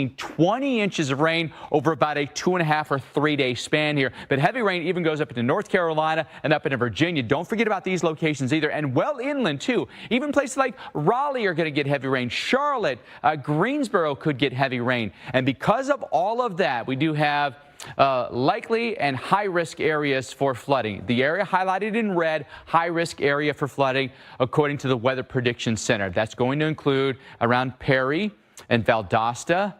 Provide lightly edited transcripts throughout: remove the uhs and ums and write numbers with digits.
20 inches of rain over about a 2.5 or 3 day span here. But heavy rain even goes up into North Carolina and up into Virginia. Don't forget about these locations either, and well inland too. Even places like Raleigh are going to get heavy rain. Charlotte, Greensboro could get heavy rain. And because of all of that, we do have likely and high-risk areas for flooding. The area highlighted in red, high-risk area for flooding, according to the Weather Prediction Center. That's going to include around Perry and Valdosta,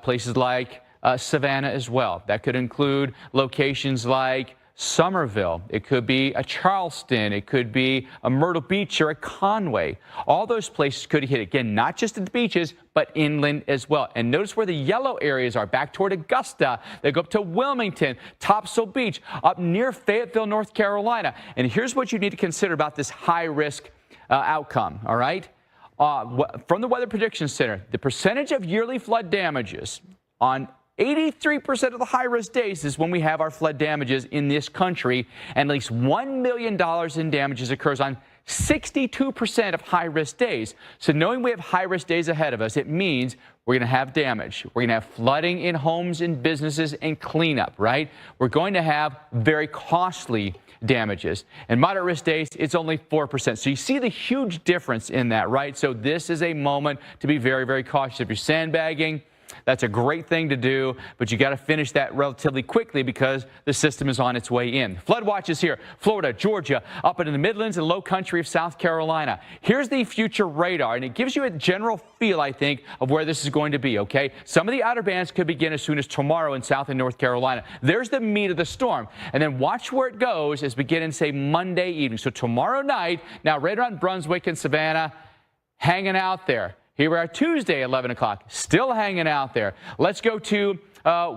places like Savannah as well. That could include locations like Somerville. It could be a Charleston. It could be a Myrtle Beach or a Conway. All those places could hit, again, not just at the beaches, but inland as well. And notice where the yellow areas are, back toward Augusta. They go up to Wilmington, Topsail Beach, up near Fayetteville, North Carolina. And here's what you need to consider about this high-risk outcome, all right? From the Weather Prediction Center, the percentage of yearly flood damages on 83% of the high-risk days is when we have our flood damages in this country, and at least $1 million in damages occurs on 62% of high-risk days. So knowing we have high-risk days ahead of us, it means we're going to have damage. We're going to have flooding in homes and businesses and cleanup, right? We're going to have very costly damages. And moderate risk days, it's only 4%. So you see the huge difference in that, right? So this is a moment to be very, very cautious. If you're sandbagging, that's a great thing to do, but you got to finish that relatively quickly because the system is on its way in. Flood watches here, Florida, Georgia, up into the Midlands and low country of South Carolina. Here's the future radar, and it gives you a general feel, I think, of where this is going to be, okay? Some of the outer bands could begin as soon as tomorrow in South and North Carolina. There's the meat of the storm. And then watch where it goes as beginning, say, Monday evening. So tomorrow night, now right around Brunswick and Savannah, hanging out there. Here we are Tuesday, 11 o'clock, still hanging out there. Let's go to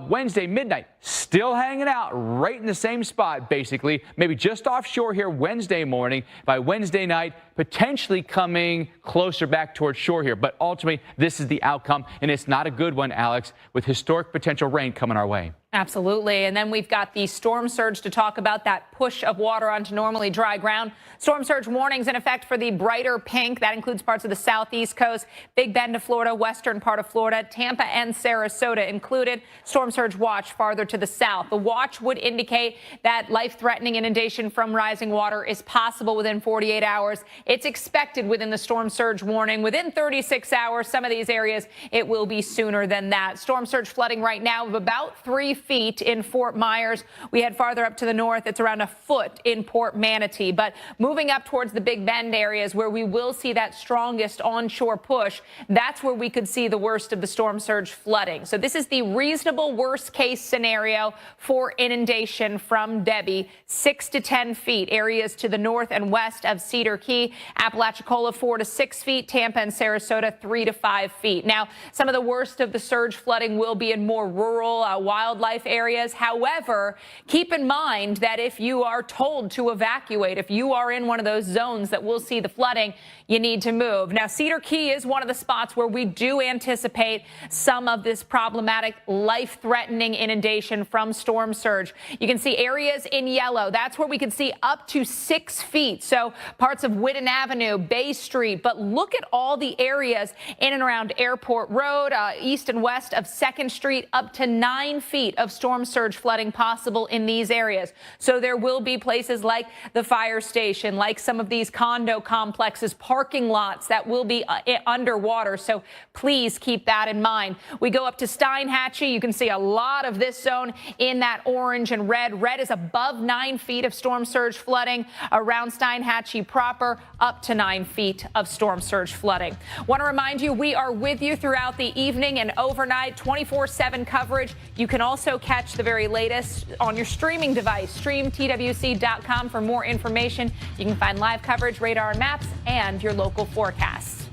Wednesday, midnight, still hanging out right in the same spot, basically. Maybe just offshore here Wednesday morning. By Wednesday night, potentially coming closer back towards shore here. But ultimately, this is the outcome, and it's not a good one, Alex, with historic potential rain coming our way. Absolutely. And then we've got the storm surge to talk about, that push of water onto normally dry ground. Storm surge warnings in effect for the brighter pink. That includes parts of the southeast coast, Big Bend of Florida, western part of Florida, Tampa and Sarasota included. Storm surge watch farther to the south. The watch would indicate that life-threatening inundation from rising water is possible within 48 hours. It's expected within the storm surge warning. Within 36 hours, some of these areas, it will be sooner than that. Storm surge flooding right now of about 3 feet in Fort Myers. We head farther up to the north. It's around 1 foot in Port Manatee. But moving up towards the Big Bend areas where we will see that strongest onshore push, that's where we could see the worst of the storm surge flooding. So this is the reasonable worst case scenario for inundation from Debbie. 6 to 10 feet. Areas to the north and west of Cedar Key. Apalachicola 4 to 6 feet. Tampa and Sarasota 3 to 5 feet. Now, some of the worst of the surge flooding will be in more rural wildlife areas. However, keep in mind that if you are told to evacuate, if you are in one of those zones that will see the flooding, you need to move. Now, Cedar Key is one of the spots where we do anticipate some of this problematic, life-threatening inundation from storm surge. You can see areas in yellow. That's where we can see up to 6 feet. So parts of Whidden Avenue, Bay Street. But look at all the areas in and around Airport Road, east and west of 2nd Street, up to 9 feet of storm surge flooding possible in these areas. So there will be places like the fire station, like some of these condo complexes, parking lots that will be underwater. So please keep that in mind. We go up to Steinhatchee. You can see a lot of this zone in that orange and red. Red is above 9 feet of storm surge flooding around Steinhatchee proper, up to 9 feet of storm surge flooding. Want to remind you, we are with you throughout the evening and overnight, 24/7 coverage. You can also catch the very latest on your streaming device. Stream TWC.com for more information. You can find live coverage, radar and maps, and your local forecasts.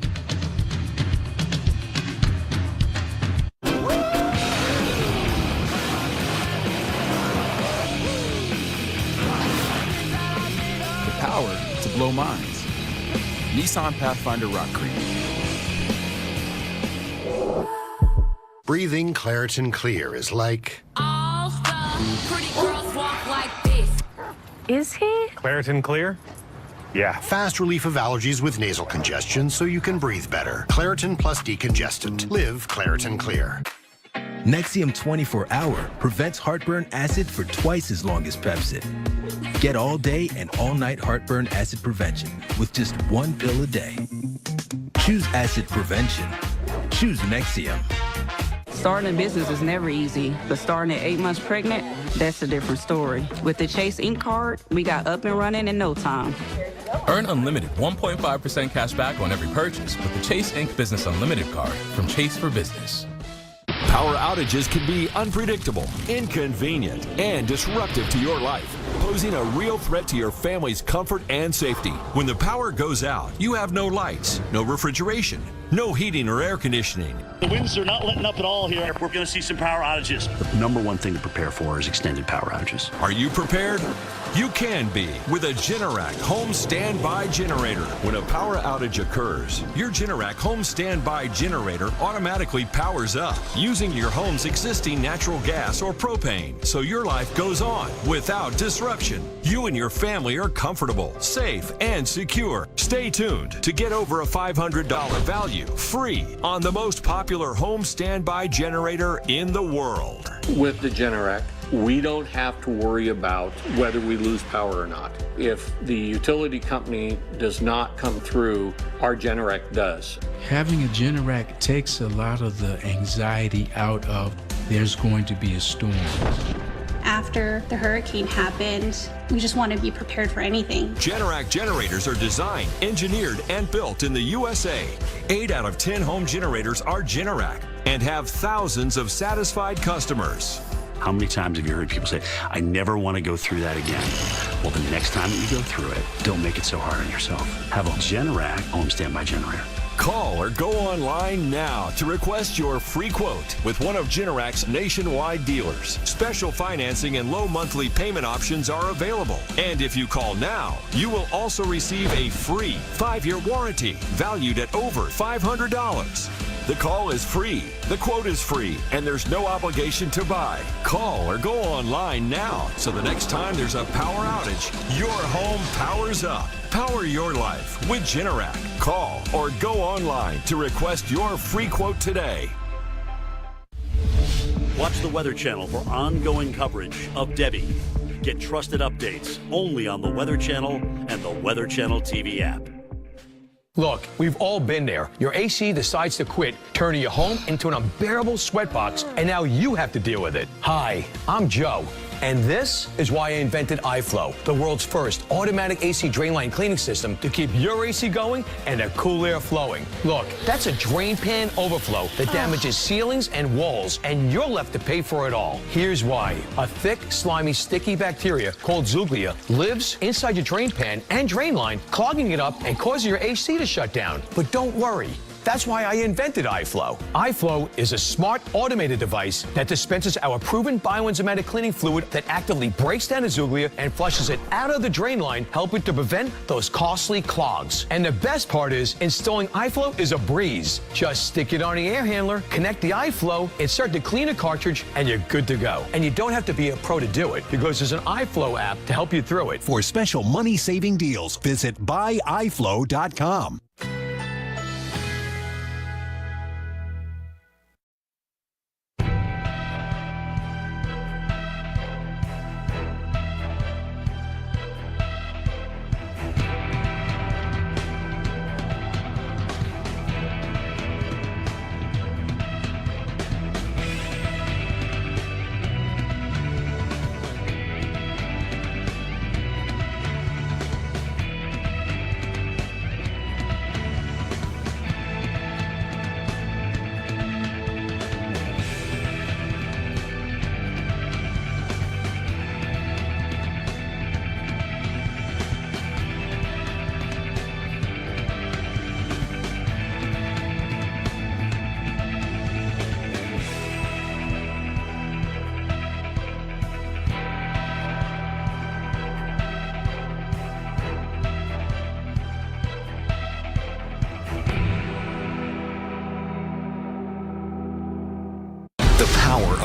The power to blow minds. Nissan Pathfinder Rock Creek. Breathing Claritin Clear is like... All the pretty girls walk like this. Is he? Claritin Clear? Yeah. Fast relief of allergies with nasal congestion so you can breathe better. Claritin plus decongestant. Live Claritin Clear. Nexium 24-hour prevents heartburn acid for twice as long as Pepcid. Get all day and all night heartburn acid prevention with just 1 pill a day. Choose acid prevention. Choose Nexium. Starting a business is never easy, but starting at 8 months pregnant, that's a different story. With the Chase Ink card, we got up and running in no time. Earn unlimited 1.5% cash back on every purchase with the Chase Ink Business Unlimited card from Chase for Business. Power outages can be unpredictable, inconvenient, and disruptive to your life, posing a real threat to your family's comfort and safety. When the power goes out, you have no lights, no refrigeration, no heating or air conditioning. The winds are not letting up at all here. We're going to see some power outages. The number one thing to prepare for is extended power outages. Are you prepared? You can be with a Generac home standby generator. When a power outage occurs, your Generac home standby generator automatically powers up using your home's existing natural gas or propane, so your life goes on without disruption. You and your family are comfortable, safe, and secure. Stay tuned to get over a $500 value free on the most popular home standby generator in the world. With the Generac, we don't have to worry about whether we lose power or not. If the utility company does not come through, our Generac does. Having a Generac takes a lot of the anxiety out of there's going to be a storm. After the hurricane happened, we just want to be prepared for anything. Generac generators are designed, engineered, and built in the USA. 8 out of 10 home generators are Generac and have thousands of satisfied customers. How many times have you heard people say, I never want to go through that again? Well, the next time that you go through it, don't make it so hard on yourself. Have a Generac home standby generator. Call or go online now to request your free quote with one of Generac's nationwide dealers. Special financing and low monthly payment options are available. And if you call now, you will also receive a free 5-year warranty valued at over $500. The call is free, the quote is free, and there's no obligation to buy. Call or go online now so the next time there's a power outage, your home powers up. Power your life with Generac. Call or go online to request your free quote today. Watch the Weather Channel for ongoing coverage of DEBBY. Get trusted updates only on the Weather Channel and the Weather Channel TV app. Look, we've all been there. Your AC decides to quit, turning your home into an unbearable sweatbox, and now you have to deal with it. Hi, I'm Joe, and this is why I invented iFlow, the world's first automatic AC drain line cleaning system to keep your AC going and the cool air flowing. Look, that's a drain pan overflow that damages ceilings and walls, and you're left to pay for it all. Here's why. A thick, slimy, sticky bacteria called Zuglia lives inside your drain pan and drain line, clogging it up and causing your AC to shut down. But don't worry. That's why I invented iFlow. iFlow is a smart, automated device that dispenses our proven bioenzymatic cleaning fluid that actively breaks down the Zuglia and flushes it out of the drain line, helping to prevent those costly clogs. And the best part is, installing iFlow is a breeze. Just stick it on the air handler, connect the iFlow, insert the cleaner cartridge, and you're good to go. And you don't have to be a pro to do it, because there's an iFlow app to help you through it. For special money-saving deals, visit buyiflow.com.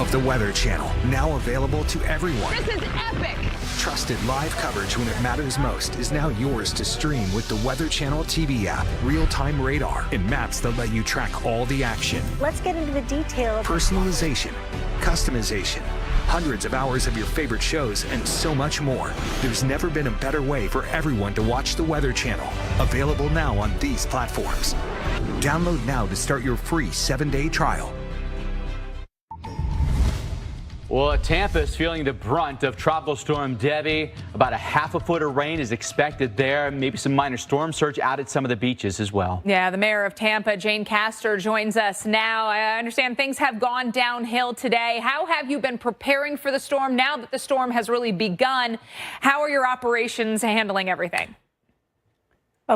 of the Weather Channel, now available to everyone. This is epic! Trusted live coverage when it matters most is now yours to stream with the Weather Channel TV app, real-time radar, and maps that let you track all the action. Let's get into the detail. Personalization, customization, hundreds of hours of your favorite shows, and so much more. There's never been a better way for everyone to watch the Weather Channel. Available now on these platforms. Download now to start your free 7-day trial. Well, Tampa is feeling the brunt of Tropical Storm Debbie. About a half a foot of rain is expected there. Maybe some minor storm surge out at some of the beaches as well. Yeah, the mayor of Tampa, Jane Castor, joins us now. I understand things have gone downhill today. How have you been preparing for the storm now that the storm has really begun? How are your operations handling everything?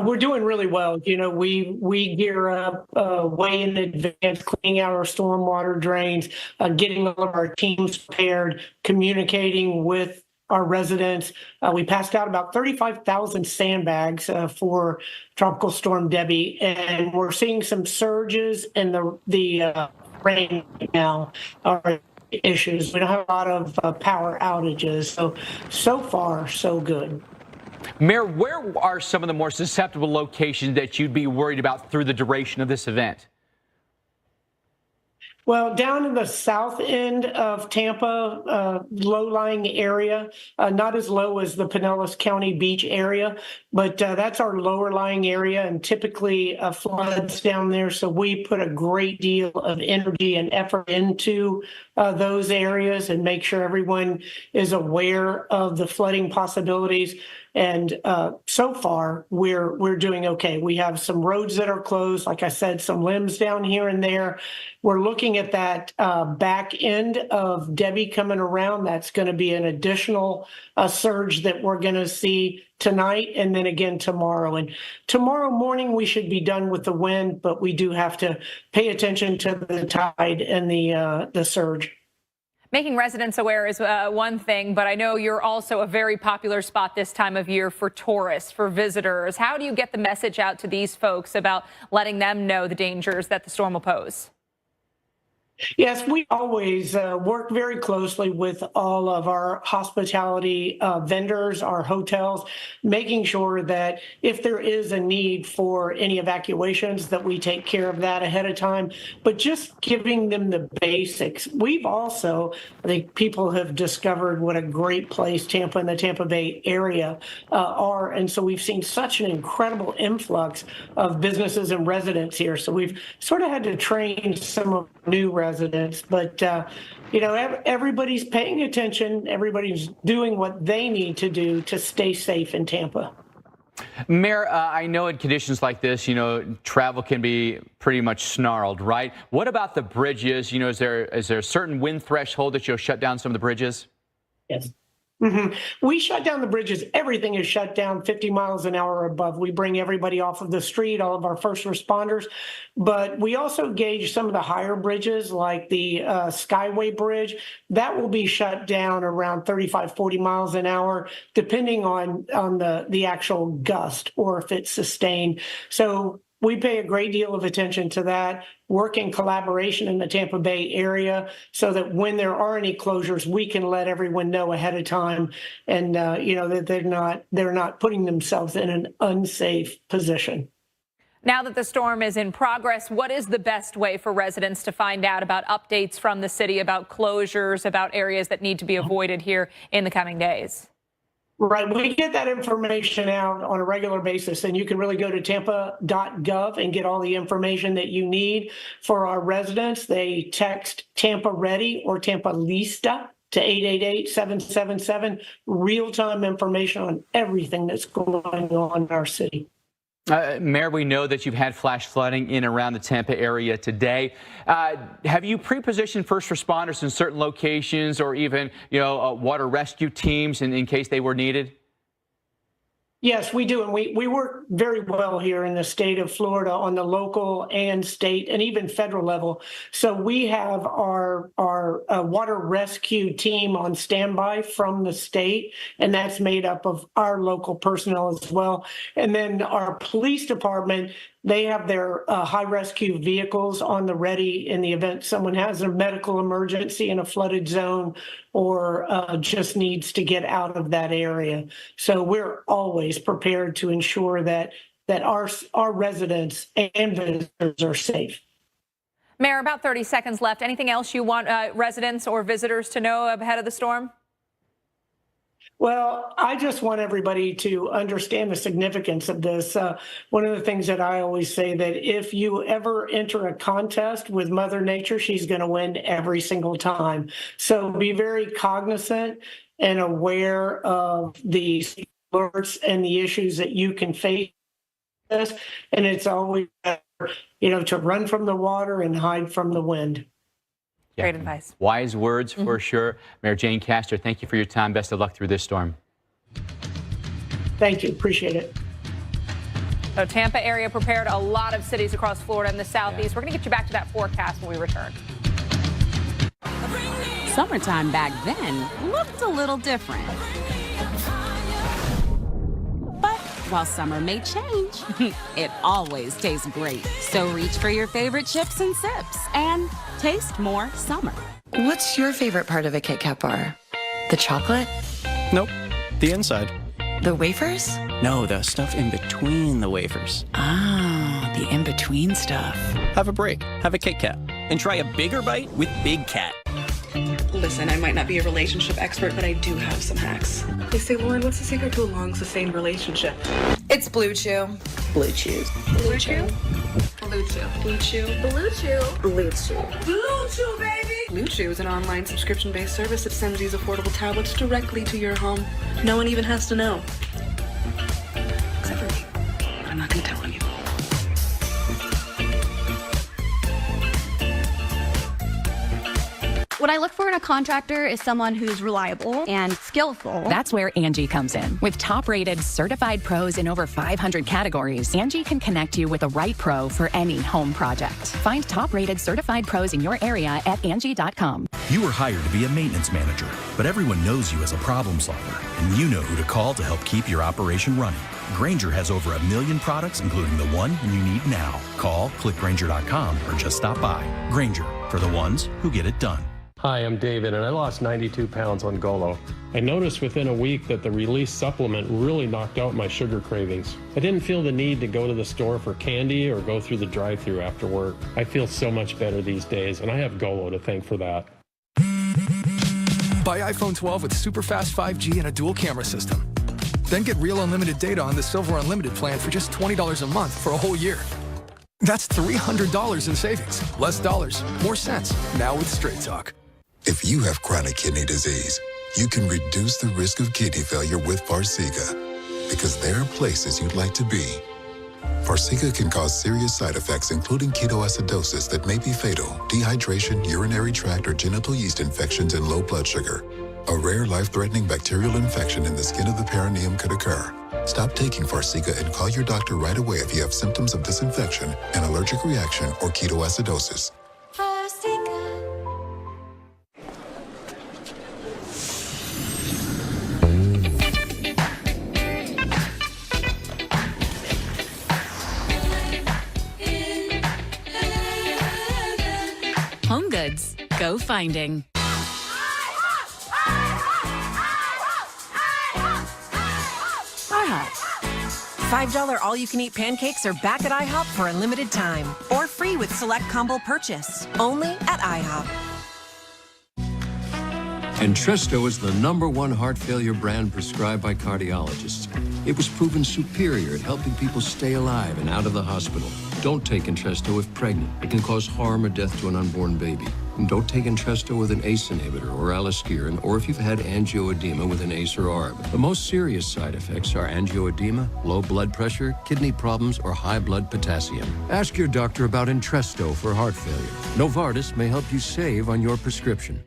We're doing really well. You know, we gear up way in advance, cleaning out our stormwater drains, getting all of our teams prepared, communicating with our residents. We passed out about 35,000 sandbags for Tropical Storm Debbie, and we're seeing some surges in the rain now. Our issues. We don't have a lot of power outages. So far, so good. Mayor, where are some of the more susceptible locations that you'd be worried about through the duration of this event? Well, down in the south end of Tampa, low-lying area, not as low as the Pinellas County Beach area, but that's our lower-lying area, and typically floods down there. So we put a great deal of energy and effort into those areas and make sure everyone is aware of the flooding possibilities. And so far, we're doing okay. We have some roads that are closed, like I said, some limbs down here and there. We're looking at that back end of Debbie coming around. That's going to be an additional surge that we're going to see tonight and then again tomorrow. And tomorrow morning, we should be done with the wind, but we do have to pay attention to the tide and the surge. Making residents aware is one thing, but I know you're also a very popular spot this time of year for tourists, for visitors. How do you get the message out to these folks about letting them know the dangers that the storm will pose? Yes, we always work very closely with all of our hospitality vendors, our hotels, making sure that if there is a need for any evacuations, that we take care of that ahead of time, but just giving them the basics. We've also, I think people have discovered what a great place Tampa and the Tampa Bay area are, and so we've seen such an incredible influx of businesses and residents here. So we've sort of had to train some of new residents, but you know, everybody's paying attention. Everybody's doing what they need to do to stay safe in Tampa. Mayor, I know in conditions like this, you know, travel can be pretty much snarled, right? What about the bridges? You know, is there a certain wind threshold that you'll shut down some of the bridges? Yes. We shut down the bridges. Everything is shut down 50 miles an hour or above. We bring everybody off of the street, all of our first responders. But we also gauge some of the higher bridges like the Skyway Bridge. That will be shut down around 35, 40 miles an hour, depending on the actual gust or if it's sustained. So we pay a great deal of attention to that, work in collaboration in the Tampa Bay area so that when there are any closures, we can let everyone know ahead of time and, you know, that they're not putting themselves in an unsafe position. Now that the storm is in progress, what is the best way for residents to find out about updates from the city, about closures, about areas that need to be avoided here in the coming days? Right. We get that information out on a regular basis, and you can really go to tampa.gov and get all the information that you need for our residents. They text Tampa Ready or Tampa Lista to 888-777, real-time information on everything that's going on in our city. Mayor, we know that you've had flash flooding in and around the Tampa area today. Have you pre-positioned first responders in certain locations or even, you know, water rescue teams in case they were needed? Yes, we do. And we work very well here in the state of Florida on the local and state and even federal level. So we have our water rescue team on standby from the state, and that's made up of our local personnel as well. And then our police department they have their high rescue vehicles on the ready in the event someone has a medical emergency in a flooded zone or just needs to get out of that area. So we're always prepared to ensure that our residents and visitors are safe. Mayor, about 30 seconds left. Anything else you want residents or visitors to know ahead of the storm? Well, I just want everybody to understand the significance of this. One of the things that I always say that if you ever enter a contest with Mother Nature, she's going to win every single time. So be very cognizant and aware of the alerts and the issues that you can face. And it's always better, to run from the water and hide from the wind. Yeah. Great advice. Wise words for sure. Mayor Jane Castor, thank you for your time. Best of luck through this storm. Thank you. Appreciate it. So Tampa area prepared, a lot of cities across Florida and the Southeast. We're going to get you back to that forecast when we return. Summertime back then looked a little different. But while summer may change, it always tastes great. So reach for your favorite chips and sips and taste more summer. What's your favorite part of a Kit Kat bar? The chocolate? Nope. The inside. The wafers? No, the stuff in between the wafers. Ah, the in-between stuff. Have a break. Have a Kit Kat. And try a bigger bite with Big Cat. Listen, I might not be a relationship expert, but I do have some hacks. They say, Lauren, what's the secret to a long, sustained relationship? It's Blue Chew. Blue Chews. Blue Chew? Blue Chew. Blue Chew. Blue Chew. Blue Chew. Blue Chew, baby! Blue Chew is an online subscription-based service that sends these affordable tablets directly to your home. No one even has to know. Except for me. But I'm not going to tell anyone. What I look for in a contractor is someone who's reliable and skillful. That's where Angie comes in. With top-rated certified pros in over 500 categories, Angie can connect you with the right pro for any home project. Find top-rated certified pros in your area at Angie.com. You were hired to be a maintenance manager, but everyone knows you as a problem solver, and you know who to call to help keep your operation running. Grainger has over 1 million products, including the one you need now. Call, click Grainger.com, or just stop by. Grainger, for the ones who get it done. Hi, I'm David, and I lost 92 pounds on Golo. I noticed within a week that the Release supplement really knocked out my sugar cravings. I didn't feel the need to go to the store for candy or go through the drive-thru after work. I feel so much better these days, and I have Golo to thank for that. Buy iPhone 12 with super fast 5G and a dual camera system. Then get real unlimited data on the Silver Unlimited plan for just $20 a month for a whole year. That's $300 in savings. Less dollars, more sense. Now with Straight Talk. If you have chronic kidney disease, you can reduce the risk of kidney failure with Farxiga, because there are places you'd like to be. Farxiga can cause serious side effects, including ketoacidosis that may be fatal, dehydration, urinary tract or genital yeast infections, and low blood sugar. A rare life-threatening bacterial infection in the skin of the perineum could occur. Stop taking Farxiga and call your doctor right away if you have symptoms of this infection, an allergic reaction, or ketoacidosis. Home Goods. Go finding. IHOP. $5 all-you-can-eat pancakes are back at IHOP for a limited time. Or free with select combo purchase. Only at IHOP. Entresto is the #1 heart failure brand prescribed by cardiologists. It was proven superior at helping people stay alive and out of the hospital. Don't take Entresto if pregnant. It can cause harm or death to an unborn baby. And don't take Entresto with an ACE inhibitor or aliskiren, or if you've had angioedema with an ACE or ARB. The most serious side effects are angioedema, low blood pressure, kidney problems, or high blood potassium. Ask your doctor about Entresto for heart failure. Novartis may help you save on your prescription.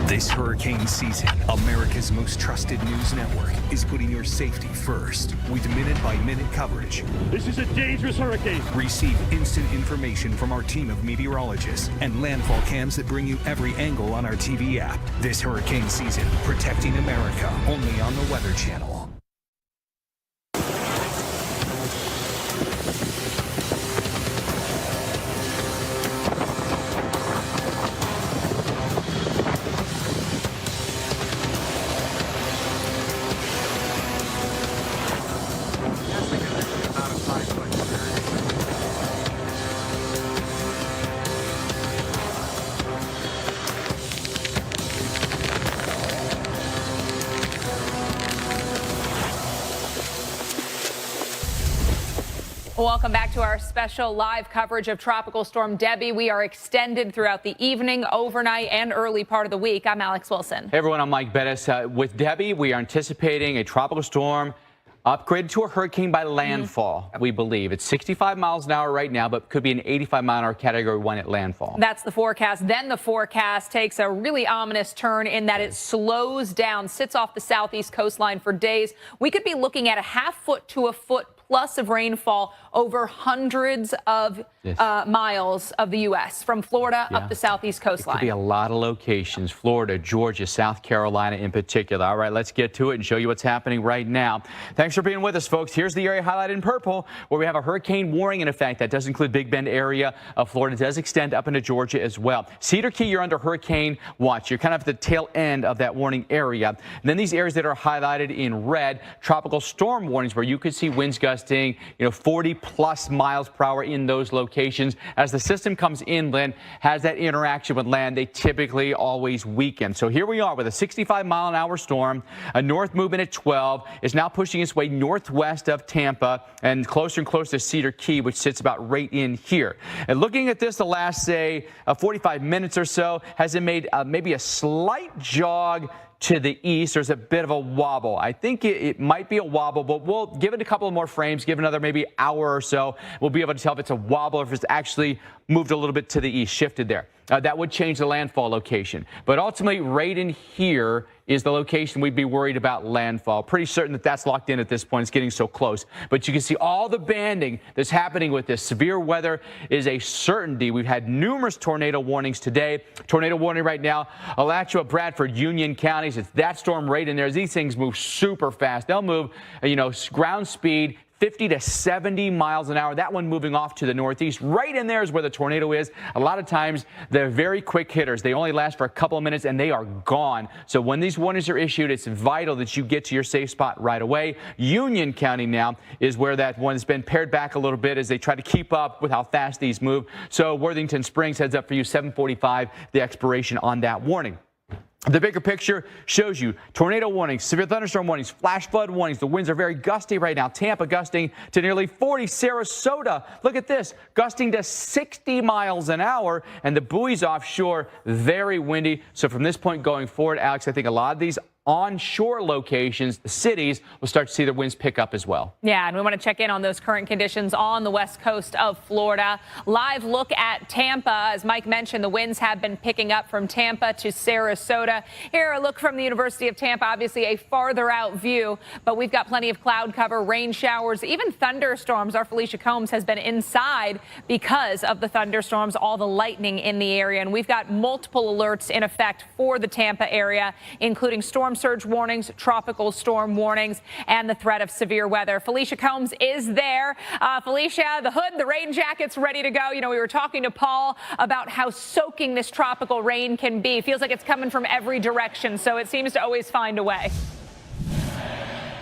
This hurricane season, America's most trusted news network is putting your safety first with minute-by-minute coverage. This is a dangerous hurricane. Receive instant information from our team of meteorologists and landfall cams that bring you every angle on our TV app. This hurricane season, protecting America, only on the Weather Channel. Welcome back to our special live coverage of Tropical Storm Debbie. We are extended throughout the evening, overnight, and early part of the week. I'm Alex Wilson. Hey everyone, I'm Mike Bettis. With Debbie, we are anticipating a tropical storm upgraded to a hurricane by landfall, we believe. It's 65 miles an hour right now, but could be an 85-mile-an-hour Category 1 at landfall. That's the forecast. Then the forecast takes a really ominous turn in that it slows down, sits off the southeast coastline for days. We could be looking at a half-foot to a foot plus of rainfall over hundreds of miles of the U.S., from Florida up the southeast coastline. It could be a lot of locations, Florida, Georgia, South Carolina in particular. All right, let's get to it and show you what's happening right now. Thanks for being with us, folks. Here's the area highlighted in purple, where we have a hurricane warning in effect. That does include Big Bend area of Florida. It does extend up into Georgia as well. Cedar Key, you're under hurricane watch. You're kind of at the tail end of that warning area. And then these areas that are highlighted in red, tropical storm warnings, where you could see winds gusting 40+ miles per hour in those locations. As the system comes inland, has that interaction with land, they typically always weaken. So here we are with a 65-mile-an-hour storm. A north movement at 12 is now pushing its way northwest of Tampa and closer to Cedar Key, which sits about right in here. And looking at this the last, say, 45 minutes or so, has it made maybe a slight jog to the east. There's a bit of a wobble. I think it might be a wobble, but we'll give it a couple of more frames, give another maybe hour or so. We'll be able to tell if it's a wobble or if it's actually moved a little bit to the east, shifted there. That would change the landfall location. But ultimately, right in here is the location we'd be worried about landfall. Pretty certain that that's locked in at this point. It's getting so close. But you can see all the banding that's happening with this. Severe weather is a certainty. We've had numerous tornado warnings today. Tornado warning right now, Alachua, Bradford, Union counties. It's that storm right in there. These things move super fast. They'll move, ground speed 50 to 70 miles an hour. That one moving off to the northeast. Right in there is where the tornado is. A lot of times, they're very quick hitters. They only last for a couple of minutes, and they are gone. So when these warnings are issued, it's vital that you get to your safe spot right away. Union County now is where that one's been pared back a little bit as they try to keep up with how fast these move. So Worthington Springs heads up for you, 7:45, the expiration on that warning. The bigger picture shows you tornado warnings, severe thunderstorm warnings, flash flood warnings. The winds are very gusty right now. Tampa gusting to nearly 40. Sarasota, look at this, gusting to 60 miles an hour. And the buoys offshore, very windy. So from this point going forward, Alex, I think a lot of these onshore locations, the cities, will start to see the winds pick up as well. Yeah, and we want to check in on those current conditions on the west coast of Florida. Live look at Tampa. As Mike mentioned, the winds have been picking up from Tampa to Sarasota. Here, a look from the University of Tampa, obviously a farther out view, but we've got plenty of cloud cover, rain showers, even thunderstorms. Our Felicia Combs has been inside because of the thunderstorms, all the lightning in the area, and we've got multiple alerts in effect for the Tampa area, including storm surge warnings, tropical storm warnings, and the threat of severe weather. Felicia Combs is there. Felicia, the hood, the rain jacket's ready to go. We were talking to Paul about how soaking this tropical rain can be. Feels like it's coming from every direction, so it seems to always find a way.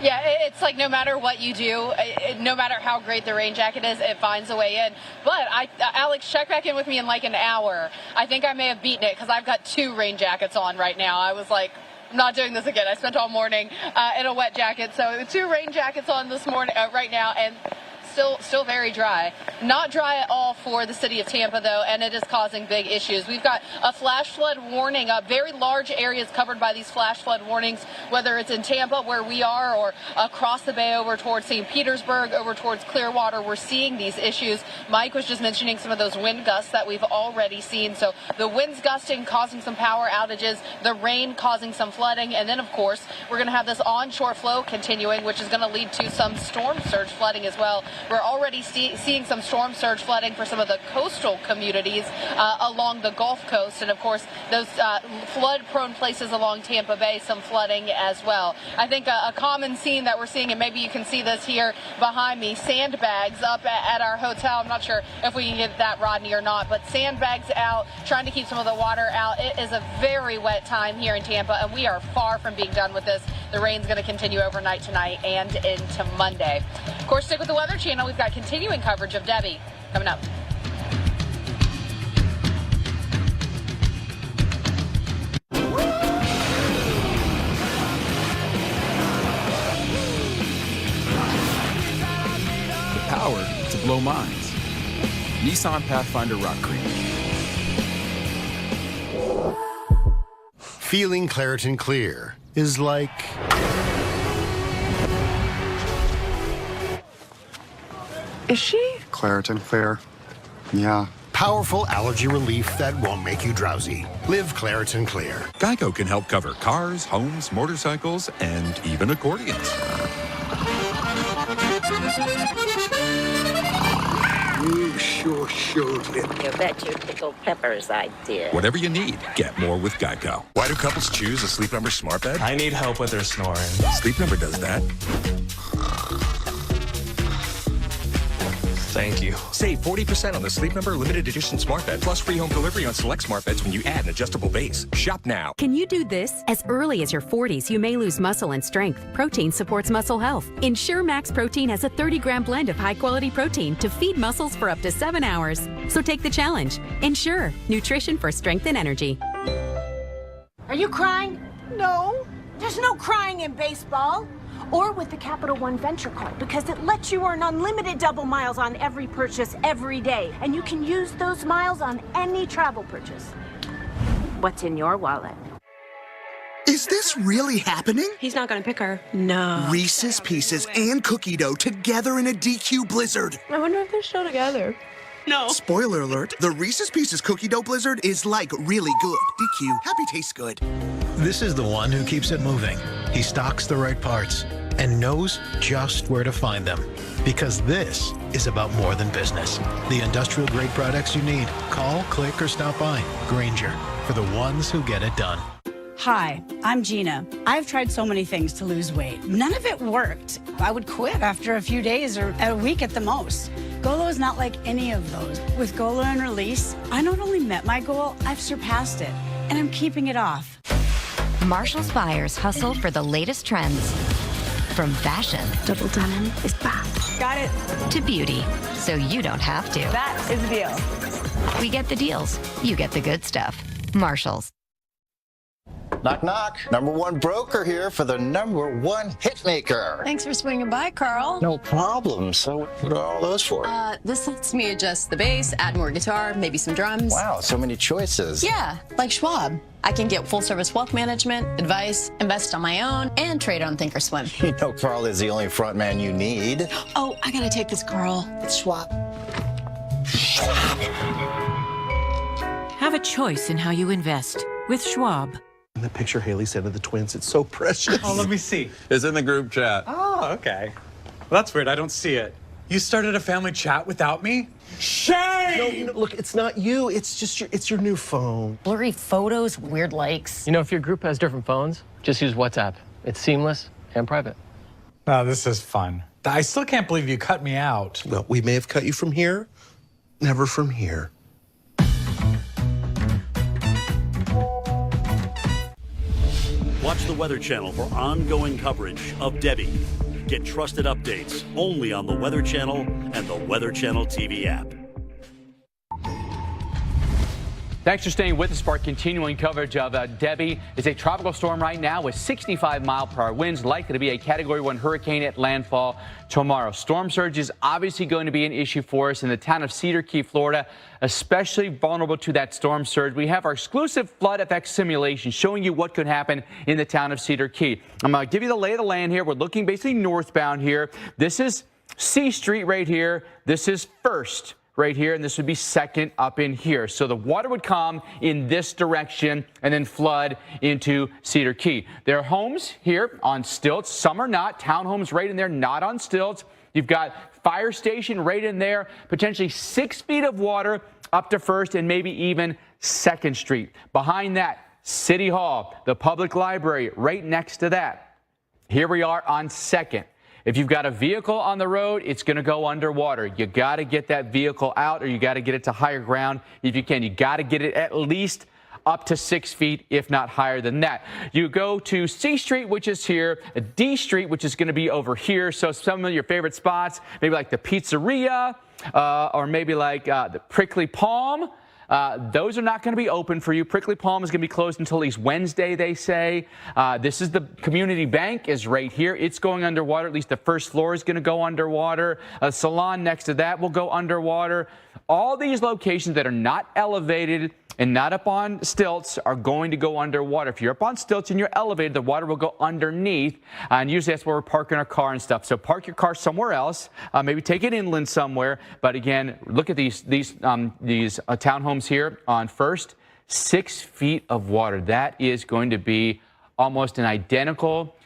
Yeah, it's like no matter what you do, no matter how great the rain jacket is, it finds a way in. But Alex, check back in with me in like an hour. I think I may have beaten it because I've got 2 rain jackets on right now. I was like, I'm not doing this again. I spent all morning in a wet jacket. So 2 rain jackets on this morning, right now, and still very dry. Not dry at all for the city of Tampa, though, and it is causing big issues. We've got a flash flood warning, very large areas covered by these flash flood warnings, whether it's in Tampa, where we are, or across the bay over towards St. Petersburg, over towards Clearwater. We're seeing these issues. Mike was just mentioning some of those wind gusts that we've already seen. So the winds gusting, causing some power outages, the rain causing some flooding, and then, of course, we're going to have this onshore flow continuing, which is going to lead to some storm surge flooding as well. We're already seeing some storm surge flooding for some of the coastal communities along the Gulf Coast, and of course those flood-prone places along Tampa Bay, some flooding as well. I think a common scene that we're seeing, and maybe you can see this here behind me, sandbags up at our hotel. I'm not sure if we can get that, Rodney, or not, but sandbags out, trying to keep some of the water out. It is a very wet time here in Tampa, and we are far from being done with this. The rain's going to continue overnight tonight and into Monday. Of course, stick with the Weather Channel. We've got continuing coverage of Debbie coming up. Power to Low miles. Nissan Pathfinder Rock Creek. Feeling Claritin Clear is like... Is she? Claritin Clear. Yeah. Powerful allergy relief that won't make you drowsy. Live Claritin Clear. Geico can help cover cars, homes, motorcycles, and even accordions. You sure showed it. You bet you pickled peppers I did. Whatever you need, get more with Geico. Why do couples choose a Sleep Number smart bed? I need help with their snoring. Sleep Number does that. Thank you. Save 40% on the Sleep Number limited edition smart bed, plus free home delivery on select smart beds when you add an adjustable base. Shop now. Can you do this? As early as your 40s, you may lose muscle and strength. Protein supports muscle health. Ensure Max Protein has a 30-gram blend of high-quality protein to feed muscles for up to 7 hours. So take the challenge. Ensure nutrition for strength and energy. Are you crying? No. There's no crying in baseball. Or with the Capital One Venture Card, because it lets you earn unlimited double miles on every purchase every day. And you can use those miles on any travel purchase. What's in your wallet? Is this really happening? He's not gonna pick her. No. Reese's Pieces and cookie dough together in a DQ blizzard. I wonder if they're still together. No. Spoiler alert, the Reese's Pieces cookie dough blizzard is like really good. DQ, happy tastes good. This is the one who keeps it moving. He stocks the right parts and knows just where to find them. Because this is about more than business. The industrial grade products you need. Call, click, or stop by. Grainger, for the ones who get it done. Hi, I'm Gina. I've tried so many things to lose weight. None of it worked. I would quit after a few days or a week at the most. Golo is not like any of those. With Golo and Release, I not only met my goal, I've surpassed it. And I'm keeping it off. Marshall's buyers hustle for the latest trends. From fashion. Double denim is back. Got it. To beauty. So you don't have to. That is the deal. We get the deals. You get the good stuff. Marshall's. Knock, knock. Number one broker here for the number one hitmaker. Thanks for swinging by, Carl. No problem. So what are all those for? This lets me adjust the bass, add more guitar, maybe some drums. Wow, so many choices. Yeah, like Schwab. I can get full-service wealth management, advice, invest on my own, and trade on Thinkorswim. You know Carl is the only front man you need. Oh, I gotta take this, Carl. It's Schwab. Have a choice in how you invest with Schwab. The picture Haley sent of the twins, it's so precious. Oh, let me see. It's in the group chat. Oh, okay. Well, that's weird. I don't see it. You started a family chat without me? Shame! No, look, it's not you. It's just your new phone. Blurry photos, weird likes. You know, if your group has different phones, just use WhatsApp. It's seamless and private. No, this is fun. I still can't believe you cut me out. Well, we may have cut you from here, never from here. Watch the Weather Channel for ongoing coverage of Debbie. Get trusted updates only on the Weather Channel and the Weather Channel TV app. Thanks for staying with us for our continuing coverage of Debbie. It's a tropical storm right now with 65-mile-per-hour winds, likely to be a Category 1 hurricane at landfall tomorrow. Storm surge is obviously going to be an issue for us in the town of Cedar Key, Florida, especially vulnerable to that storm surge. We have our exclusive flood effect simulation showing you what could happen in the town of Cedar Key. I'm going to give you the lay of the land here. We're looking basically northbound here. This is C Street right here. This is First right here, and this would be Second up in here. So the water would come in this direction and then flood into Cedar Key. There are homes here on stilts. Some are not. Townhomes right in there, not on stilts. You've got fire station right in there, potentially 6 feet of water up to First and maybe even Second Street. Behind that, City Hall, the public library right next to that. Here we are on Second. If you've got a vehicle on the road, it's going to go underwater. You got to get that vehicle out, or you got to get it to higher ground if you can. You got to get it at least up to 6 feet, if not higher than that. You go to C Street, which is here, D Street, which is going to be over here. So some of your favorite spots, maybe like the pizzeria, or maybe like the Prickly Palm. Those are not going to be open for you. Prickly Palm is going to be closed until at least Wednesday, they say. This is the community bank is right here. It's going underwater. At least the first floor is going to go underwater. A salon next to that will go underwater. All these locations that are not elevated and not up on stilts are going to go underwater. If you're up on stilts and you're elevated, the water will go underneath. And usually that's where we're parking our car and stuff. So park your car somewhere else. Maybe take it inland somewhere. But again, look at these townhomes here on First. 6 feet of water. That is going to be almost an identical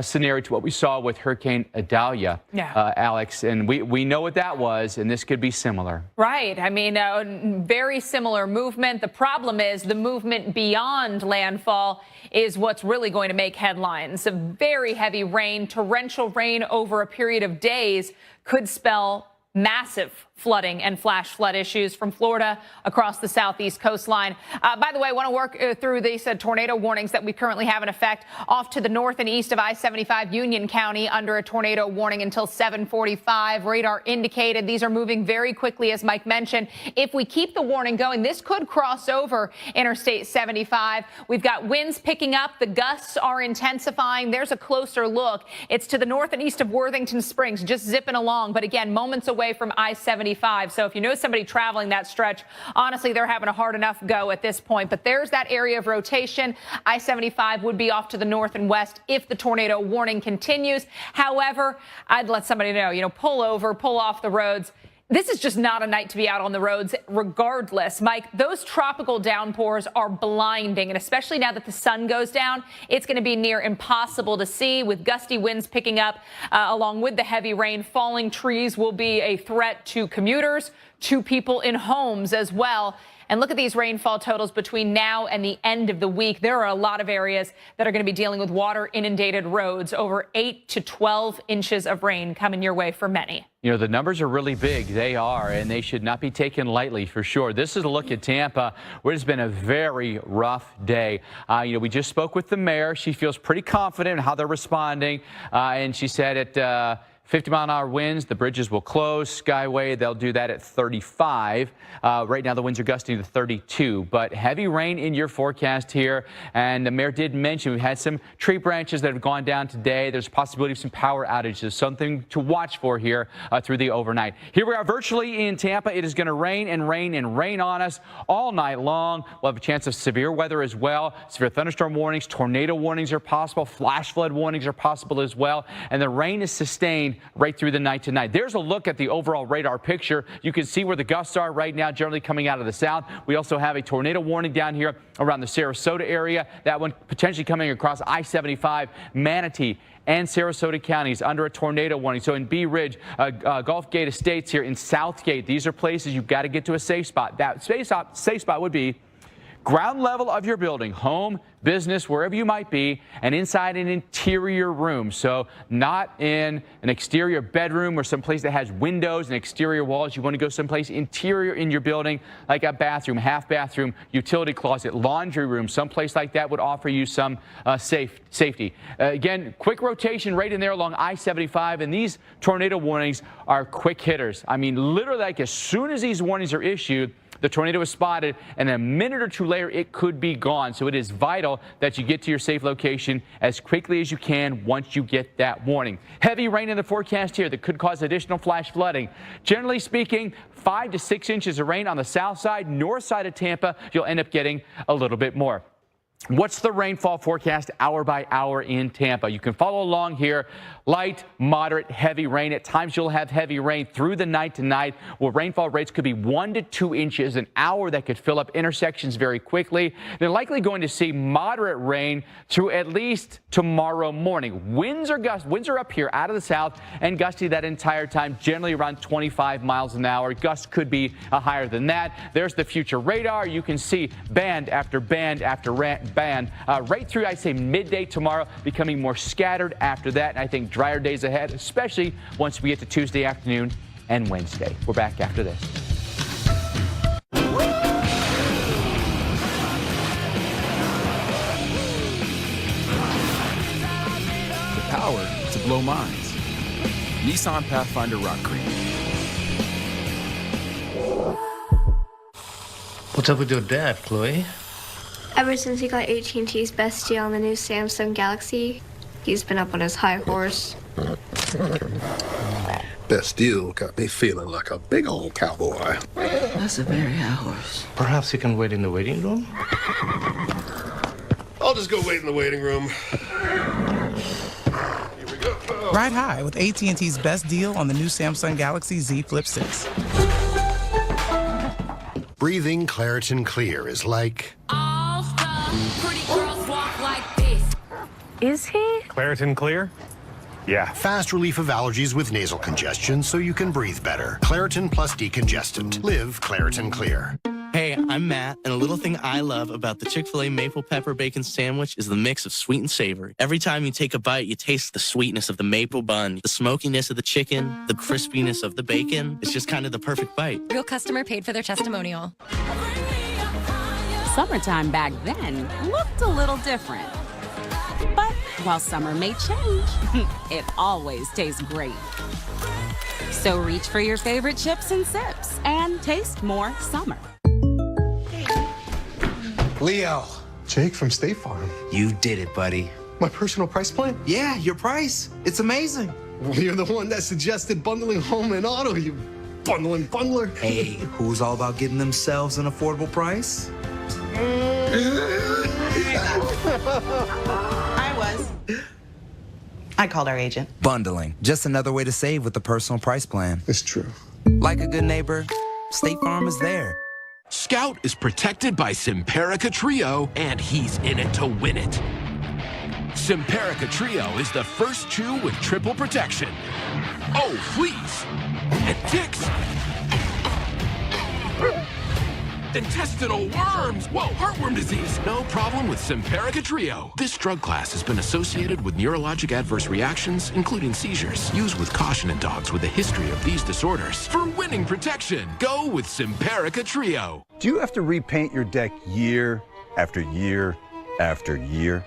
scenario to what we saw with Hurricane Idalia, Alex. And we know what that was, and this could be similar. Right. I mean, very similar movement. The problem is the movement beyond landfall is what's really going to make headlines. A very heavy rain, torrential rain over a period of days could spell massive flooding and flash flood issues from Florida across the southeast coastline. By the way, I want to work through these tornado warnings that we currently have in effect off to the north and east of I-75 Union County under a tornado warning until 7:45. Radar indicated these are moving very quickly, as Mike mentioned. If we keep the warning going, this could cross over Interstate 75. We've got winds picking up. The gusts are intensifying. There's a closer look. It's to the north and east of Worthington Springs, just zipping along. But again, moments away from I-75. So if you know somebody traveling that stretch, honestly, they're having a hard enough go at this point. But there's that area of rotation. I-75 would be off to the north and west if the tornado warning continues. However, I'd let somebody know, pull over, pull off the roads. This is just not a night to be out on the roads regardless. Mike, those tropical downpours are blinding, and especially now that the sun goes down, it's going to be near impossible to see with gusty winds picking up along with the heavy rain. Falling trees will be a threat to commuters, to people in homes as well. And look at these rainfall totals between now and the end of the week. There are a lot of areas that are going to be dealing with water inundated roads. Over 8 to 12 inches of rain coming your way for many. The numbers are really big. They are, and they should not be taken lightly for sure. This is a look at Tampa, where it's been a very rough day. We just spoke with the mayor. She feels pretty confident in how they're responding. And she said at 50-mile-an-hour winds, the bridges will close. Skyway, they'll do that at 35. Right now, the winds are gusting to 32. But heavy rain in your forecast here. And the mayor did mention we've had some tree branches that have gone down today. There's a possibility of some power outages, something to watch for here through the overnight. Here we are virtually in Tampa. It is going to rain and rain and rain on us all night long. We'll have a chance of severe weather as well. Severe thunderstorm warnings, tornado warnings are possible. Flash flood warnings are possible as well. And the rain is sustained right through the night tonight. There's a look at the overall radar picture. You can see where the gusts are right now, generally coming out of the south. We also have a tornado warning down here around the Sarasota area. That one potentially coming across I-75, Manatee, and Sarasota counties under a tornado warning. So in Bee Ridge, Gulf Gate Estates here in Southgate, these are places you've got to get to a safe spot. That safe spot would be ground level of your building, home, business, wherever you might be, and inside an interior room. So not in an exterior bedroom or someplace that has windows and exterior walls. You want to go someplace interior in your building, like a bathroom, half bathroom, utility closet, laundry room, someplace like that would offer you some safety. Again, quick rotation right in there along I-75, and these tornado warnings are quick hitters. I mean, literally, like as soon as these warnings are issued, the tornado is spotted, and a minute or two later, it could be gone. So it is vital that you get to your safe location as quickly as you can once you get that warning. Heavy rain in the forecast here that could cause additional flash flooding. Generally speaking, 5 to 6 inches of rain on the south side, north side of Tampa. You'll end up getting a little bit more. What's the rainfall forecast hour by hour in Tampa? You can follow along here. Light, moderate, heavy rain. At times you'll have heavy rain through the night tonight, where rainfall rates could be 1 to 2 inches an hour. That could fill up intersections very quickly. They're likely going to see moderate rain through at least tomorrow morning. Winds are up here out of the south and gusty that entire time, generally around 25 miles an hour. Gusts could be higher than that. There's the future radar. You can see band after band after band right through, I'd say, midday tomorrow, becoming more scattered after that. And I think drier days ahead, especially once we get to Tuesday afternoon and Wednesday. We're back after this. The power to blow minds. Nissan Pathfinder Rock Cream. What's up with your dad, Chloe? Ever since he got AT&T's best deal on the new Samsung Galaxy, he's been up on his high horse. Best deal got me feeling like a big old cowboy. That's a very high horse. Perhaps you can wait in the waiting room? I'll just go wait in the waiting room. Here we go. Ride high with AT&T's best deal on the new Samsung Galaxy Z Flip 6. Breathing Claritin Clear is like... Pretty girls walk like this. Is he? Claritin Clear? Yeah. Fast relief of allergies with nasal congestion so you can breathe better. Claritin plus decongestant. Live Claritin Clear. Hey, I'm Matt, and a little thing I love about the Chick-fil-A Maple Pepper Bacon Sandwich is the mix of sweet and savory. Every time you take a bite, you taste the sweetness of the maple bun, the smokiness of the chicken, the crispiness of the bacon. It's just kind of the perfect bite. Real customer paid for their testimonial. Summertime back then looked a little different. But while summer may change, it always tastes great. So reach for your favorite chips and sips and taste more summer. Leo. Jake from State Farm. You did it, buddy. My personal price plan? Yeah, your price. It's amazing. Well, you're the one that suggested bundling home and auto, you bundling bundler. Hey, who's all about getting themselves an affordable price? I was. I called our agent. Bundling. Just another way to save with the personal price plan. It's true. Like a good neighbor, State Farm is there. Scout is protected by Simparica Trio, and he's in it to win it. Simparica Trio is the first chew with triple protection. Oh, fleas and ticks. Intestinal worms! Whoa, heartworm disease! No problem with Simparica Trio. This drug class has been associated with neurologic adverse reactions, including seizures. Used with caution in dogs with a history of these disorders. For winning protection, go with Simparica Trio. Do you have to repaint your deck year after year after year?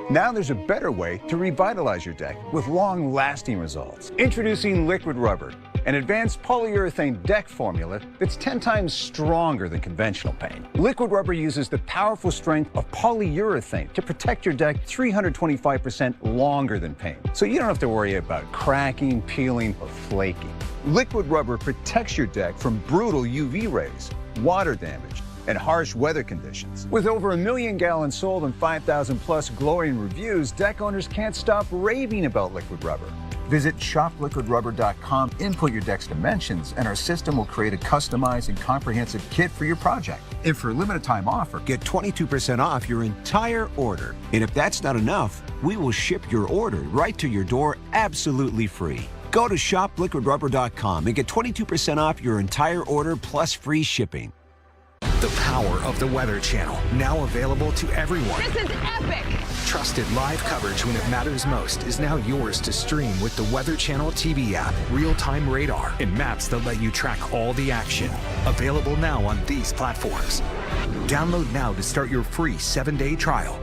Now there's a better way to revitalize your deck with long-lasting results. Introducing Liquid Rubber, an advanced polyurethane deck formula that's 10 times stronger than conventional paint. Liquid Rubber uses the powerful strength of polyurethane to protect your deck 325% longer than paint, so you don't have to worry about cracking, peeling, or flaking. Liquid Rubber protects your deck from brutal UV rays, water damage, and harsh weather conditions. With over 1 million gallons sold and 5,000 plus glowing reviews, deck owners can't stop raving about Liquid Rubber. Visit shopliquidrubber.com, input your deck's dimensions, and our system will create a customized and comprehensive kit for your project. And for a limited time offer, get 22% off your entire order. And if that's not enough, we will ship your order right to your door absolutely free. Go to shopliquidrubber.com and get 22% off your entire order plus free shipping. The power of the Weather Channel, now available to everyone. This is epic! Trusted live coverage when it matters most is now yours to stream with the Weather Channel TV app, real-time radar, and maps that let you track all the action. Available now on these platforms. Download now to start your free 7-day trial.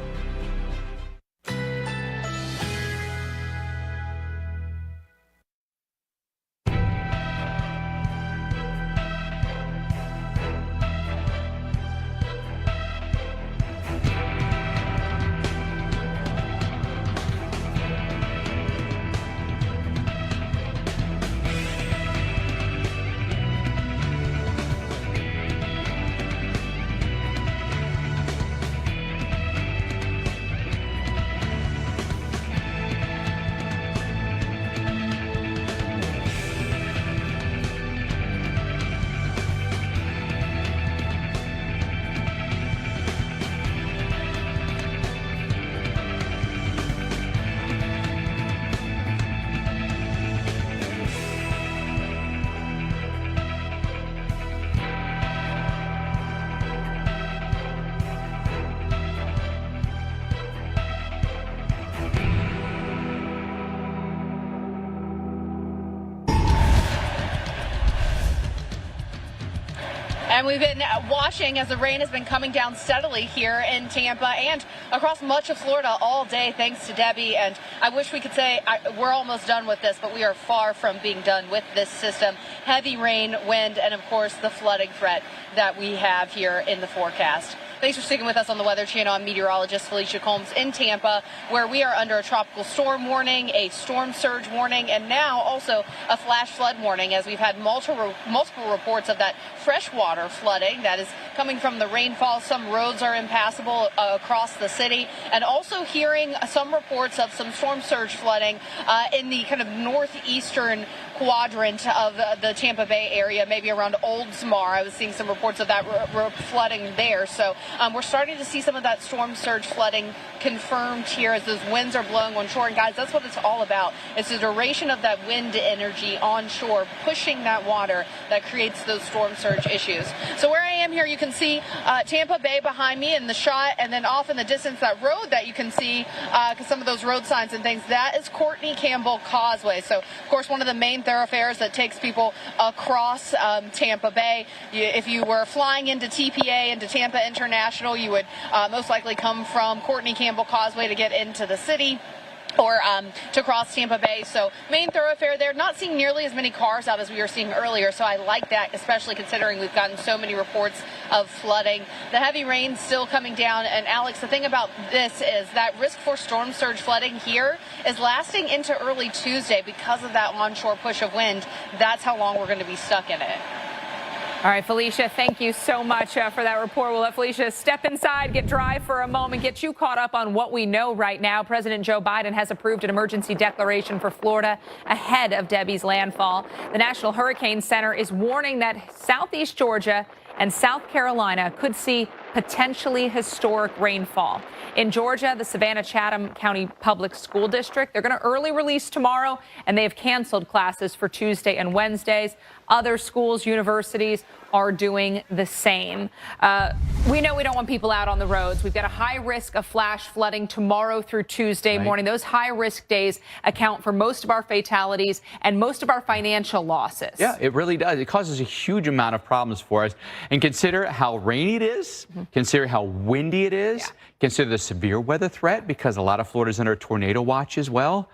And we've been watching as the rain has been coming down steadily here in Tampa and across much of Florida all day, thanks to Debbie. And I wish we could say we're almost done with this, but we are far from being done with this system. Heavy rain, wind, and of course the flooding threat that we have here in the forecast. Thanks for sticking with us on the Weather Channel. I'm meteorologist Felicia Combs in Tampa, where we are under a tropical storm warning, a storm surge warning, and now also a flash flood warning, as we've had multiple reports of that freshwater flooding that is coming from the rainfall. Some roads are impassable across the city, and also hearing some reports of some storm surge flooding in the kind of northeastern quadrant of the Tampa Bay area, maybe around Oldsmar. I was seeing some reports of that flooding there. So we're starting to see some of that storm surge flooding confirmed here as those winds are blowing onshore. And guys, that's what it's all about. It's the duration of that wind energy onshore pushing that water that creates those storm surge issues. So where I am here, you can see Tampa Bay behind me in the shot, and then off in the distance, that road that you can see, because some of those road signs and things, that is Courtney Campbell Causeway. So, of course, one of the main thoroughfares that takes people across Tampa Bay. If you were flying into TPA, into Tampa International, you would most likely come from Courtney Campbell Causeway to get into the city, or to cross Tampa Bay. So main thoroughfare there, not seeing nearly as many cars out as we were seeing earlier. So I like that, especially considering we've gotten so many reports of flooding. The heavy rain still coming down. And Alex, the thing about this is that risk for storm surge flooding here is lasting into early Tuesday because of that onshore push of wind. That's how long we're going to be stuck in it. All right, Felicia, thank you so much for that report. We'll let Felicia step inside, get dry for a moment, get you caught up on what we know right now. President Joe Biden has approved an emergency declaration for Florida ahead of Debbie's landfall. The National Hurricane Center is warning that southeast Georgia and South Carolina could see potentially historic rainfall. In Georgia, the Savannah-Chatham County Public School District, they're going to early release tomorrow, and they have canceled classes for Tuesday and Wednesdays. Other schools, universities are doing the same. We know we don't want people out on the roads. We've got a high risk of flash flooding tomorrow through Tuesday morning. Those high-risk days account for most of our fatalities and most of our financial losses. Yeah, it really does. It causes a huge amount of problems for us. And consider how rainy it is. Consider how windy it is. Consider the severe weather threat, because a lot of Florida's under a tornado watch as well.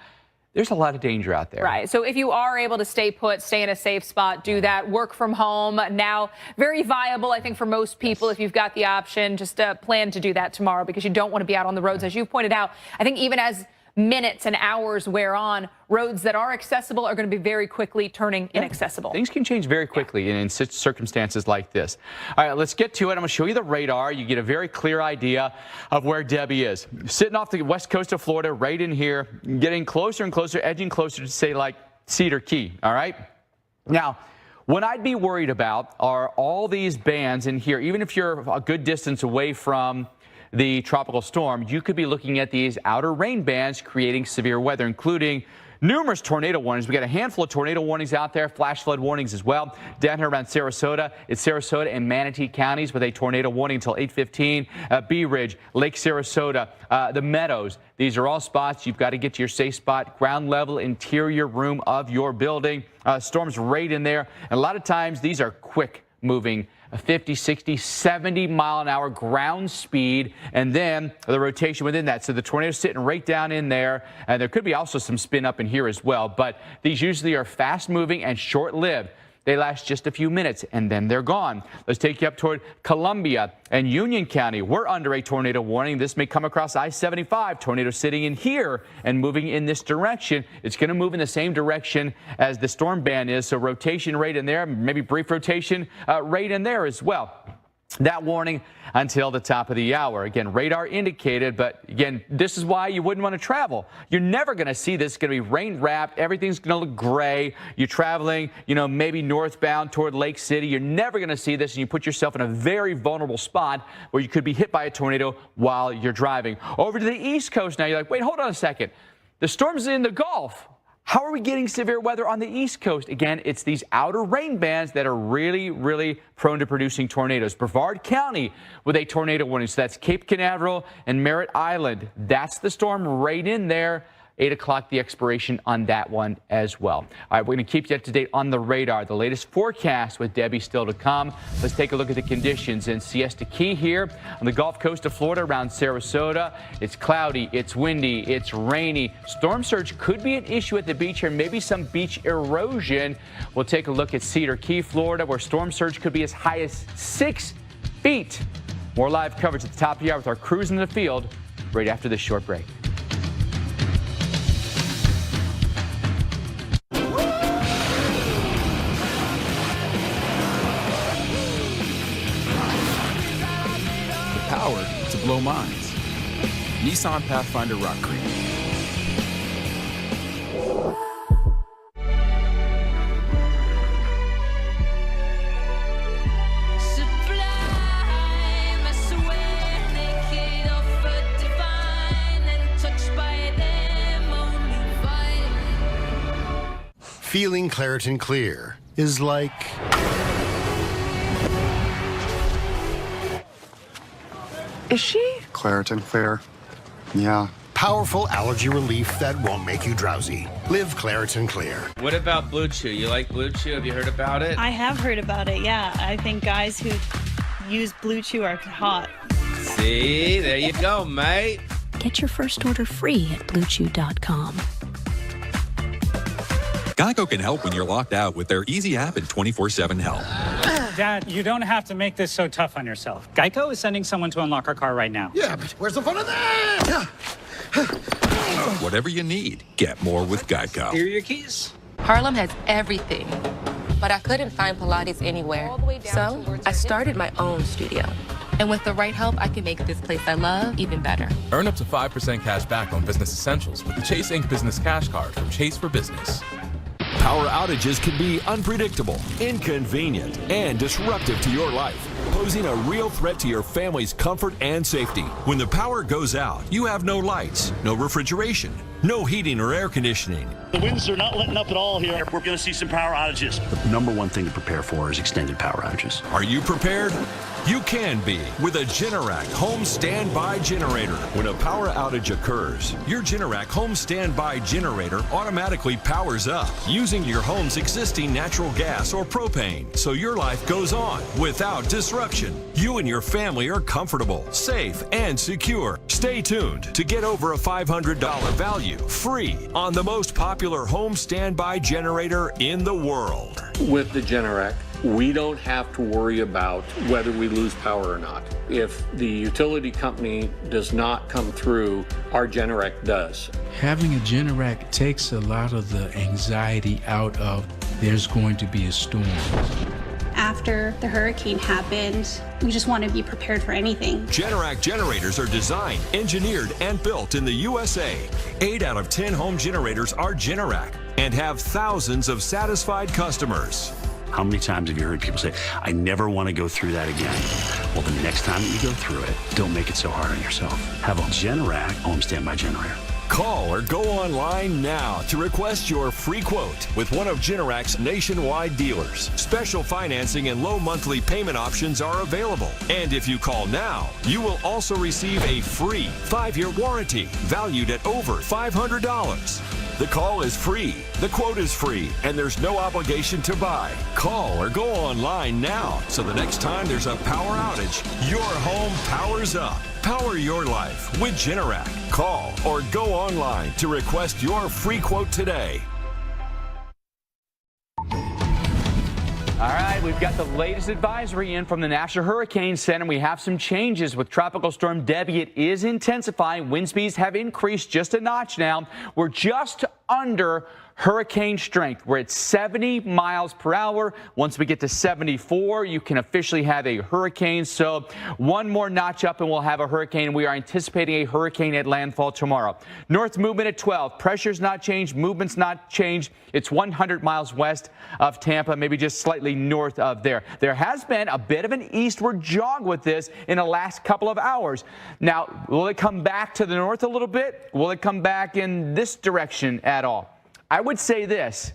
There's a lot of danger out there. Right. So if you are able to stay put, stay in a safe spot, do that. Work from home. Now, very viable, I think, for most people. If you've got the option, just plan to do that tomorrow, because you don't want to be out on the roads. As you pointed out, I think even as minutes and hours wear on, roads that are accessible are going to be very quickly turning inaccessible. Things can change very quickly in such circumstances like this. All right, let's get to it. I'm going to show you the radar. You get a very clear idea of where Debbie is. Sitting off the west coast of Florida, right in here, getting closer and closer, edging closer to, say, like Cedar Key. All right? Now, what I'd be worried about are all these bands in here. Even if you're a good distance away from the tropical storm, you could be looking at these outer rain bands creating severe weather, including numerous tornado warnings. We got a handful of tornado warnings out there, flash flood warnings as well. Down here around Sarasota, it's Sarasota and Manatee counties with a tornado warning until 8:15. Bee Ridge, Lake Sarasota, the Meadows. These are all spots you've got to get to your safe spot, ground level, interior room of your building. Storms right in there. And a lot of times these are quick moving, 50, 60, 70 mile an hour ground speed, and then the rotation within that. So the tornado's sitting right down in there, and there could be also some spin up in here as well. But these usually are fast moving and short lived. They last just a few minutes, and then they're gone. Let's take you up toward Columbia and Union County. We're under a tornado warning. This may come across I-75. Tornado sitting in here and moving in this direction. It's going to move in the same direction as the storm band is, so rotation right in there, maybe brief rotation right in there as well. That warning until the top of the hour. Again, radar indicated, but again, this is why you wouldn't want to travel. You're never going to see this. It's going to be rain wrapped. Everything's going to look gray. You're traveling, maybe northbound toward Lake City. You're never going to see this, and you put yourself in a very vulnerable spot where you could be hit by a tornado while you're driving. Over to the East Coast now, you're like, wait, hold on a second. The storm's in the Gulf. How are we getting severe weather on the East Coast? Again, it's these outer rain bands that are really, really prone to producing tornadoes. Brevard County with a tornado warning. So that's Cape Canaveral and Merritt Island. That's the storm right in there. 8 o'clock, the expiration on that one as well. All right, we're going to keep you up to date on the radar. The latest forecast with Debbie still to come. Let's take a look at the conditions in Siesta Key here on the Gulf Coast of Florida around Sarasota. It's cloudy, it's windy, it's rainy. Storm surge could be an issue at the beach here, maybe some beach erosion. We'll take a look at Cedar Key, Florida, where storm surge could be as high as 6 feet. More live coverage at the top of the hour with our crews in the field right after this short break. Power to blow minds. Nissan Pathfinder Rock Creek. Feeling Claritin Clear is like... Is she? Claritin Clear. Yeah. Powerful allergy relief that won't make you drowsy. Live Claritin Clear. What about Blue Chew? You like Blue Chew? Have you heard about it? I have heard about it, yeah. I think guys who use Blue Chew are hot. See? There you go, mate. Get your first order free at BlueChew.com. Geico can help when you're locked out with their easy app and 24/7 help. Dad, you don't have to make this so tough on yourself. Geico is sending someone to unlock our car right now. Yeah, but where's the fun of that? Whatever you need, get more with Geico. Here are your keys. Harlem has everything, but I couldn't find Pilates anywhere. So I started my own studio. And with the right help, I can make this place I love even better. Earn up to 5% cash back on business essentials with the Chase Inc. Business Cash Card from Chase for Business. Power outages can be unpredictable, inconvenient, and disruptive to your life, posing a real threat to your family's comfort and safety. When the power goes out, you have no lights, no refrigeration, no heating or air conditioning. The winds are not letting up at all here. We're going to see some power outages. The number one thing to prepare for is extended power outages. Are you prepared? You can be with a Generac home standby generator. When a power outage occurs, your Generac home standby generator automatically powers up using your home's existing natural gas or propane, so your life goes on without disruption. You and your family are comfortable, safe, and secure. Stay tuned to get over a $500 value free on the most popular home standby generator in the world. With the Generac, we don't have to worry about whether we lose power or not. If the utility company does not come through, our Generac does. Having a Generac takes a lot of the anxiety out of there's going to be a storm. After the hurricane happened, we just want to be prepared for anything. Generac generators are designed, engineered, and built in the USA. 8 out of 10 home generators are Generac and have thousands of satisfied customers. How many times have you heard people say, I never want to go through that again? Well, the next time that you go through it, don't make it so hard on yourself. Have a Generac home standby generator. Call or go online now to request your free quote with one of Generac's nationwide dealers. Special financing and low monthly payment options are available. And if you call now, you will also receive a free 5-year warranty valued at over $500. The call is free, the quote is free, and there's no obligation to buy. Call or go online now so the next time there's a power outage, your home powers up. Power your life with Generac. Call or go online to request your free quote today. All right, we've got the latest advisory in from the National Hurricane Center. We have some changes with Tropical Storm Debbie. It is intensifying. Wind speeds have increased just a notch now. We're just under hurricane strength. We're at 70 miles per hour. Once we get to 74, you can officially have a hurricane. So one more notch up and we'll have a hurricane. We are anticipating a hurricane at landfall tomorrow. North movement at 12. Pressure's not changed. Movement's not changed. It's 100 miles west of Tampa, maybe just slightly north of there. There has been a bit of an eastward jog with this in the last couple of hours. Now, will it come back to the north a little bit? Will it come back in this direction at all? I would say this.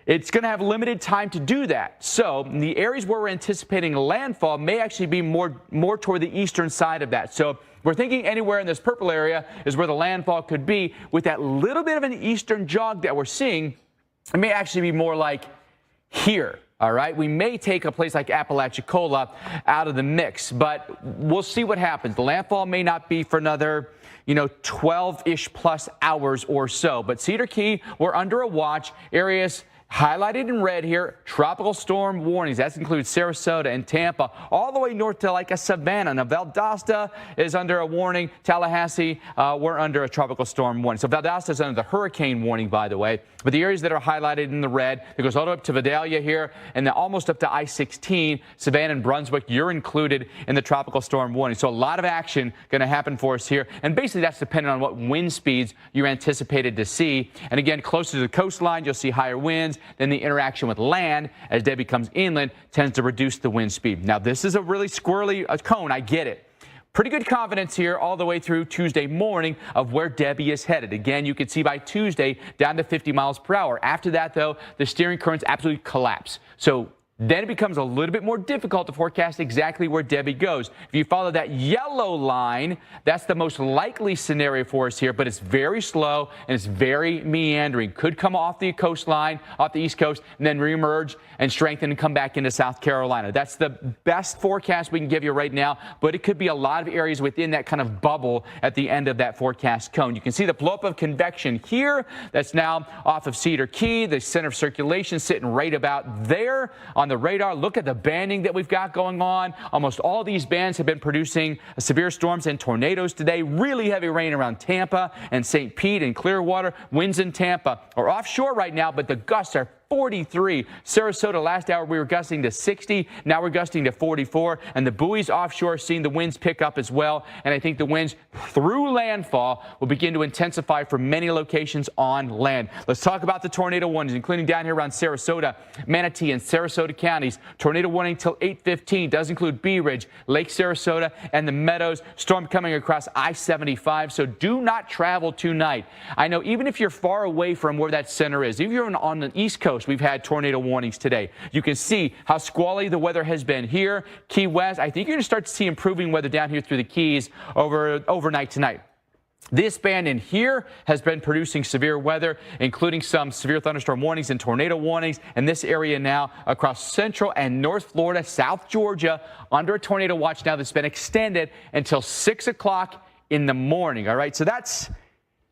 it's going to have limited time to do that. So the areas where we're anticipating landfall may actually be more toward the eastern side of that. So we're thinking anywhere in this purple area is where the landfall could be. With that little bit of an eastern jog that we're seeing, it may actually be more like here. All right, we may take a place like Apalachicola out of the mix, but we'll see what happens. The landfall may not be for another 12-ish plus hours or so. But Cedar Key, we're under a watch. Areas highlighted in red here, tropical storm warnings. That includes Sarasota and Tampa, all the way north to like a Savannah. Now, Valdosta is under a warning. Tallahassee, we're under a tropical storm warning. So Valdosta is under the hurricane warning, by the way. But the areas that are highlighted in the red, it goes all the way up to Vidalia here, and then almost up to I-16, Savannah and Brunswick, you're included in the tropical storm warning. So a lot of action going to happen for us here. And basically that's dependent on what wind speeds you're anticipated to see. And again, closer to the coastline, you'll see higher winds. Then the interaction with land as Debbie comes inland tends to reduce the wind speed. Now, this is a really squirrely cone. I get it. Pretty good confidence here all the way through Tuesday morning of where Debbie is headed. Again, you can see by Tuesday down to 50 miles per hour. After that, though, the steering currents absolutely collapse. So then it becomes a little bit more difficult to forecast exactly where Debbie goes. If you follow that yellow line, that's the most likely scenario for us here, but it's very slow and it's very meandering. Could come off the coastline, off the East Coast, and then reemerge and strengthen and come back into South Carolina. That's the best forecast we can give you right now, but it could be a lot of areas within that kind of bubble at the end of that forecast cone. You can see the blow-up of convection here. That's now off of Cedar Key, the center of circulation sitting right about there on the radar. Look at the banding that we've got going on. Almost all these bands have been producing severe storms and tornadoes today. Really heavy rain around Tampa and St. Pete and Clearwater. Winds in Tampa are offshore right now, but the gusts are 43. Sarasota, last hour we were gusting to 60. Now we're gusting to 44. And the buoys offshore seeing the winds pick up as well. And I think the winds through landfall will begin to intensify for many locations on land. Let's talk about the tornado warnings, including down here around Sarasota, Manatee, and Sarasota counties. Tornado warning till 8:15 does include Bee Ridge, Lake Sarasota, and the Meadows. Storm coming across I-75, so do not travel tonight. I know even if you're far away from where that center is, if you're on the East Coast, we've had tornado warnings today. You can see how squally the weather has been here. Key West, I think you're going to start to see improving weather down here through the Keys overnight tonight. This band in here has been producing severe weather, including some severe thunderstorm warnings and tornado warnings. And this area now across central and north Florida, South Georgia, under a tornado watch now that's been extended until 6 o'clock in the morning. All right, so that's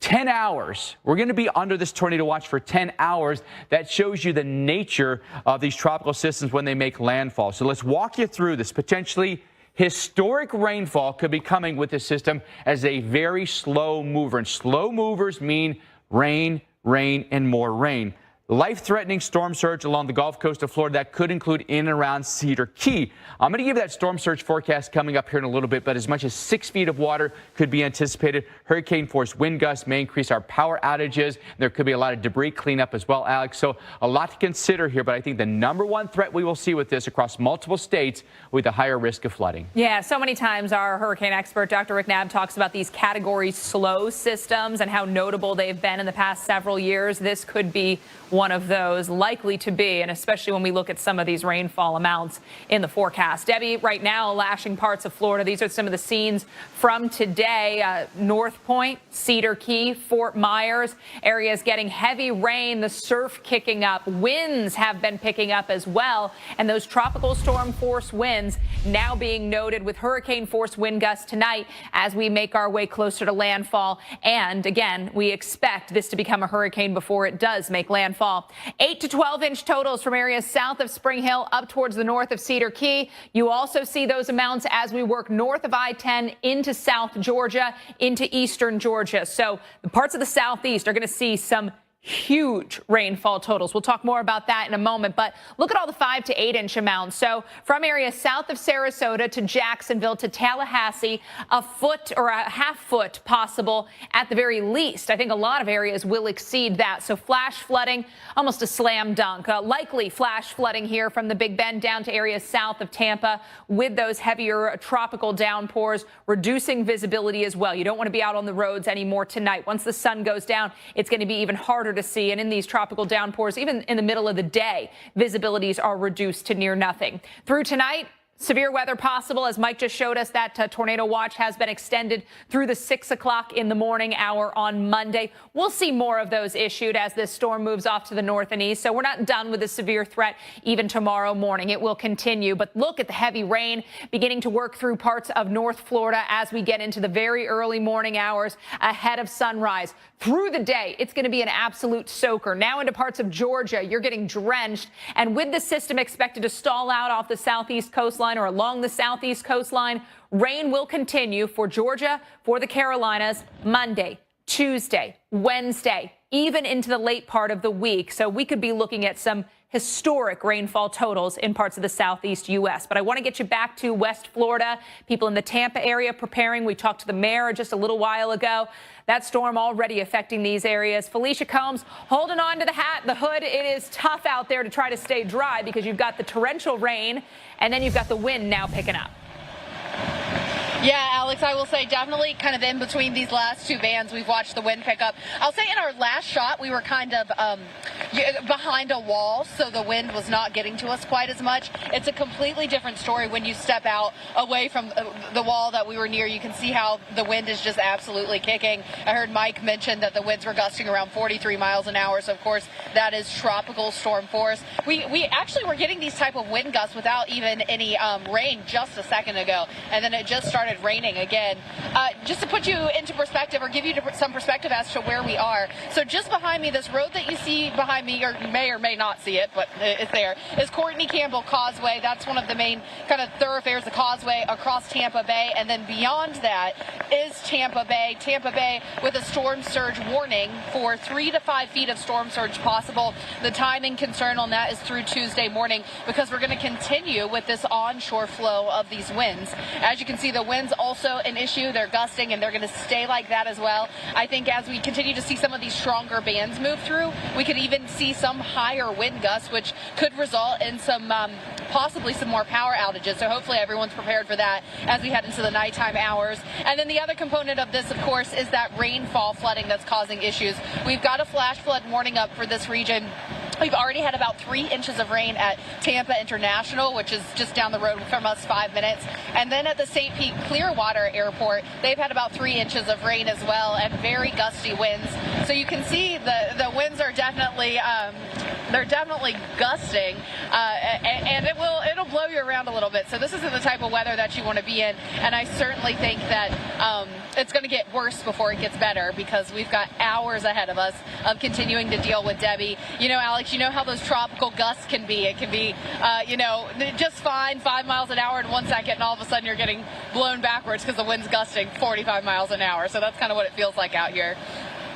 10 hours. We're going to be under this tornado watch for 10 hours. That shows you the nature of these tropical systems when they make landfall. So let's walk you through this. Potentially historic rainfall could be coming with this system as a very slow mover. And slow movers mean rain, rain, and more rain. Life-threatening storm surge along the Gulf Coast of Florida that could include in and around Cedar Key. I'm going to give that storm surge forecast coming up here in a little bit, but as much as 6 feet of water could be anticipated. Hurricane-force wind gusts may increase our power outages. There could be a lot of debris cleanup as well, Alex. So a lot to consider here, but I think the number one threat we will see with this across multiple states with a higher risk of flooding. Yeah, so many times our hurricane expert, Dr. Rick Knabb, talks about these category slow systems and how notable they've been in the past several years. This could be one of those, likely to be, and especially when we look at some of these rainfall amounts in the forecast. Debbie, right now lashing parts of Florida. These are some of the scenes from today. North Point, Cedar Key, Fort Myers, areas getting heavy rain, the surf kicking up. Winds have been picking up as well, and those tropical storm force winds now being noted with hurricane force wind gusts tonight as we make our way closer to landfall. And again, we expect this to become a hurricane before it does make landfall. 8 to 12-inch totals from areas south of Spring Hill up towards the north of Cedar Key. You also see those amounts as we work north of I-10 into South Georgia, into eastern Georgia. So the parts of the southeast are going to see some huge rainfall totals. We'll talk more about that in a moment, but look at all the 5 to 8 inch amounts. So from areas south of Sarasota to Jacksonville to Tallahassee, a foot or a half foot possible at the very least. I think a lot of areas will exceed that. So flash flooding, almost a slam dunk. Likely flash flooding here from the Big Bend down to areas south of Tampa with those heavier tropical downpours, reducing visibility as well. You don't want to be out on the roads anymore tonight. Once the sun goes down, it's going to be even harder harder to see. And in these tropical downpours, even in the middle of the day, visibilities are reduced to near nothing. Through tonight, severe weather possible. As Mike just showed us, that tornado watch has been extended through the 6 o'clock in the morning hour on Monday. We'll see more of those issued as this storm moves off to the north and east. So we're not done with the severe threat even tomorrow morning. It will continue. But look at the heavy rain beginning to work through parts of North Florida as we get into the very early morning hours ahead of sunrise. Through the day, it's going to be an absolute soaker. Now into parts of Georgia, you're getting drenched. And with the system expected to stall out off the southeast coastline or along the southeast coastline, rain will continue for Georgia, for the Carolinas, Monday, Tuesday, Wednesday, even into the late part of the week. So we could be looking at some historic rainfall totals in parts of the southeast U.S. But I want to get you back to West Florida. People in the Tampa area preparing. We talked to the mayor just a little while ago. That storm already affecting these areas. Felicia Combs holding on to the hood. It is tough out there to try to stay dry because you've got the torrential rain and then you've got the wind now picking up. Yeah, Alex, I will say definitely kind of in between these last two bands, we've watched the wind pick up. I'll say in our last shot, we were kind of behind a wall, so the wind was not getting to us quite as much. It's a completely different story when you step out away from the wall that we were near. You can see how the wind is just absolutely kicking. I heard Mike mention that the winds were gusting around 43 miles an hour, so of course that is tropical storm force. We actually were getting these type of wind gusts without even any rain just a second ago, and then it just started raining again. Just to put you into perspective or give you some perspective as to where we are. So just behind me, this road that you see behind me, or may not see it, but it's there, is Courtney Campbell Causeway. That's one of the main kind of thoroughfares, the causeway across Tampa Bay. And then beyond that is Tampa Bay. Tampa Bay with a storm surge warning for 3 to 5 feet of storm surge possible. The timing concern on that is through Tuesday morning because we're going to continue with this onshore flow of these winds. As you can see, the winds also an issue. They're gusting and they're going to stay like that as well. I think as we continue to see some of these stronger bands move through, we could even see some higher wind gusts, which could result in some possibly some more power outages. So hopefully everyone's prepared for that as we head into the nighttime hours. And then the other component of this, of course, is that rainfall flooding that's causing issues. We've got a flash flood warning up for this region. We've already had about 3 inches of rain at Tampa International, which is just down the road from us 5 minutes. And then at the St. Pete Clearwater Airport, they've had about 3 inches of rain as well and very gusty winds. So you can see the winds are definitely gusting, and it'll blow you around a little bit. So this isn't the type of weather that you want to be in. And I certainly think that it's going to get worse before it gets better because we've got hours ahead of us of continuing to deal with Debbie. You know, Alex, you know how those tropical gusts can be. It can be, just fine, 5 miles an hour in 1 second, and all of a sudden you're getting blown backwards because the wind's gusting 45 miles an hour. So that's kind of what it feels like out here.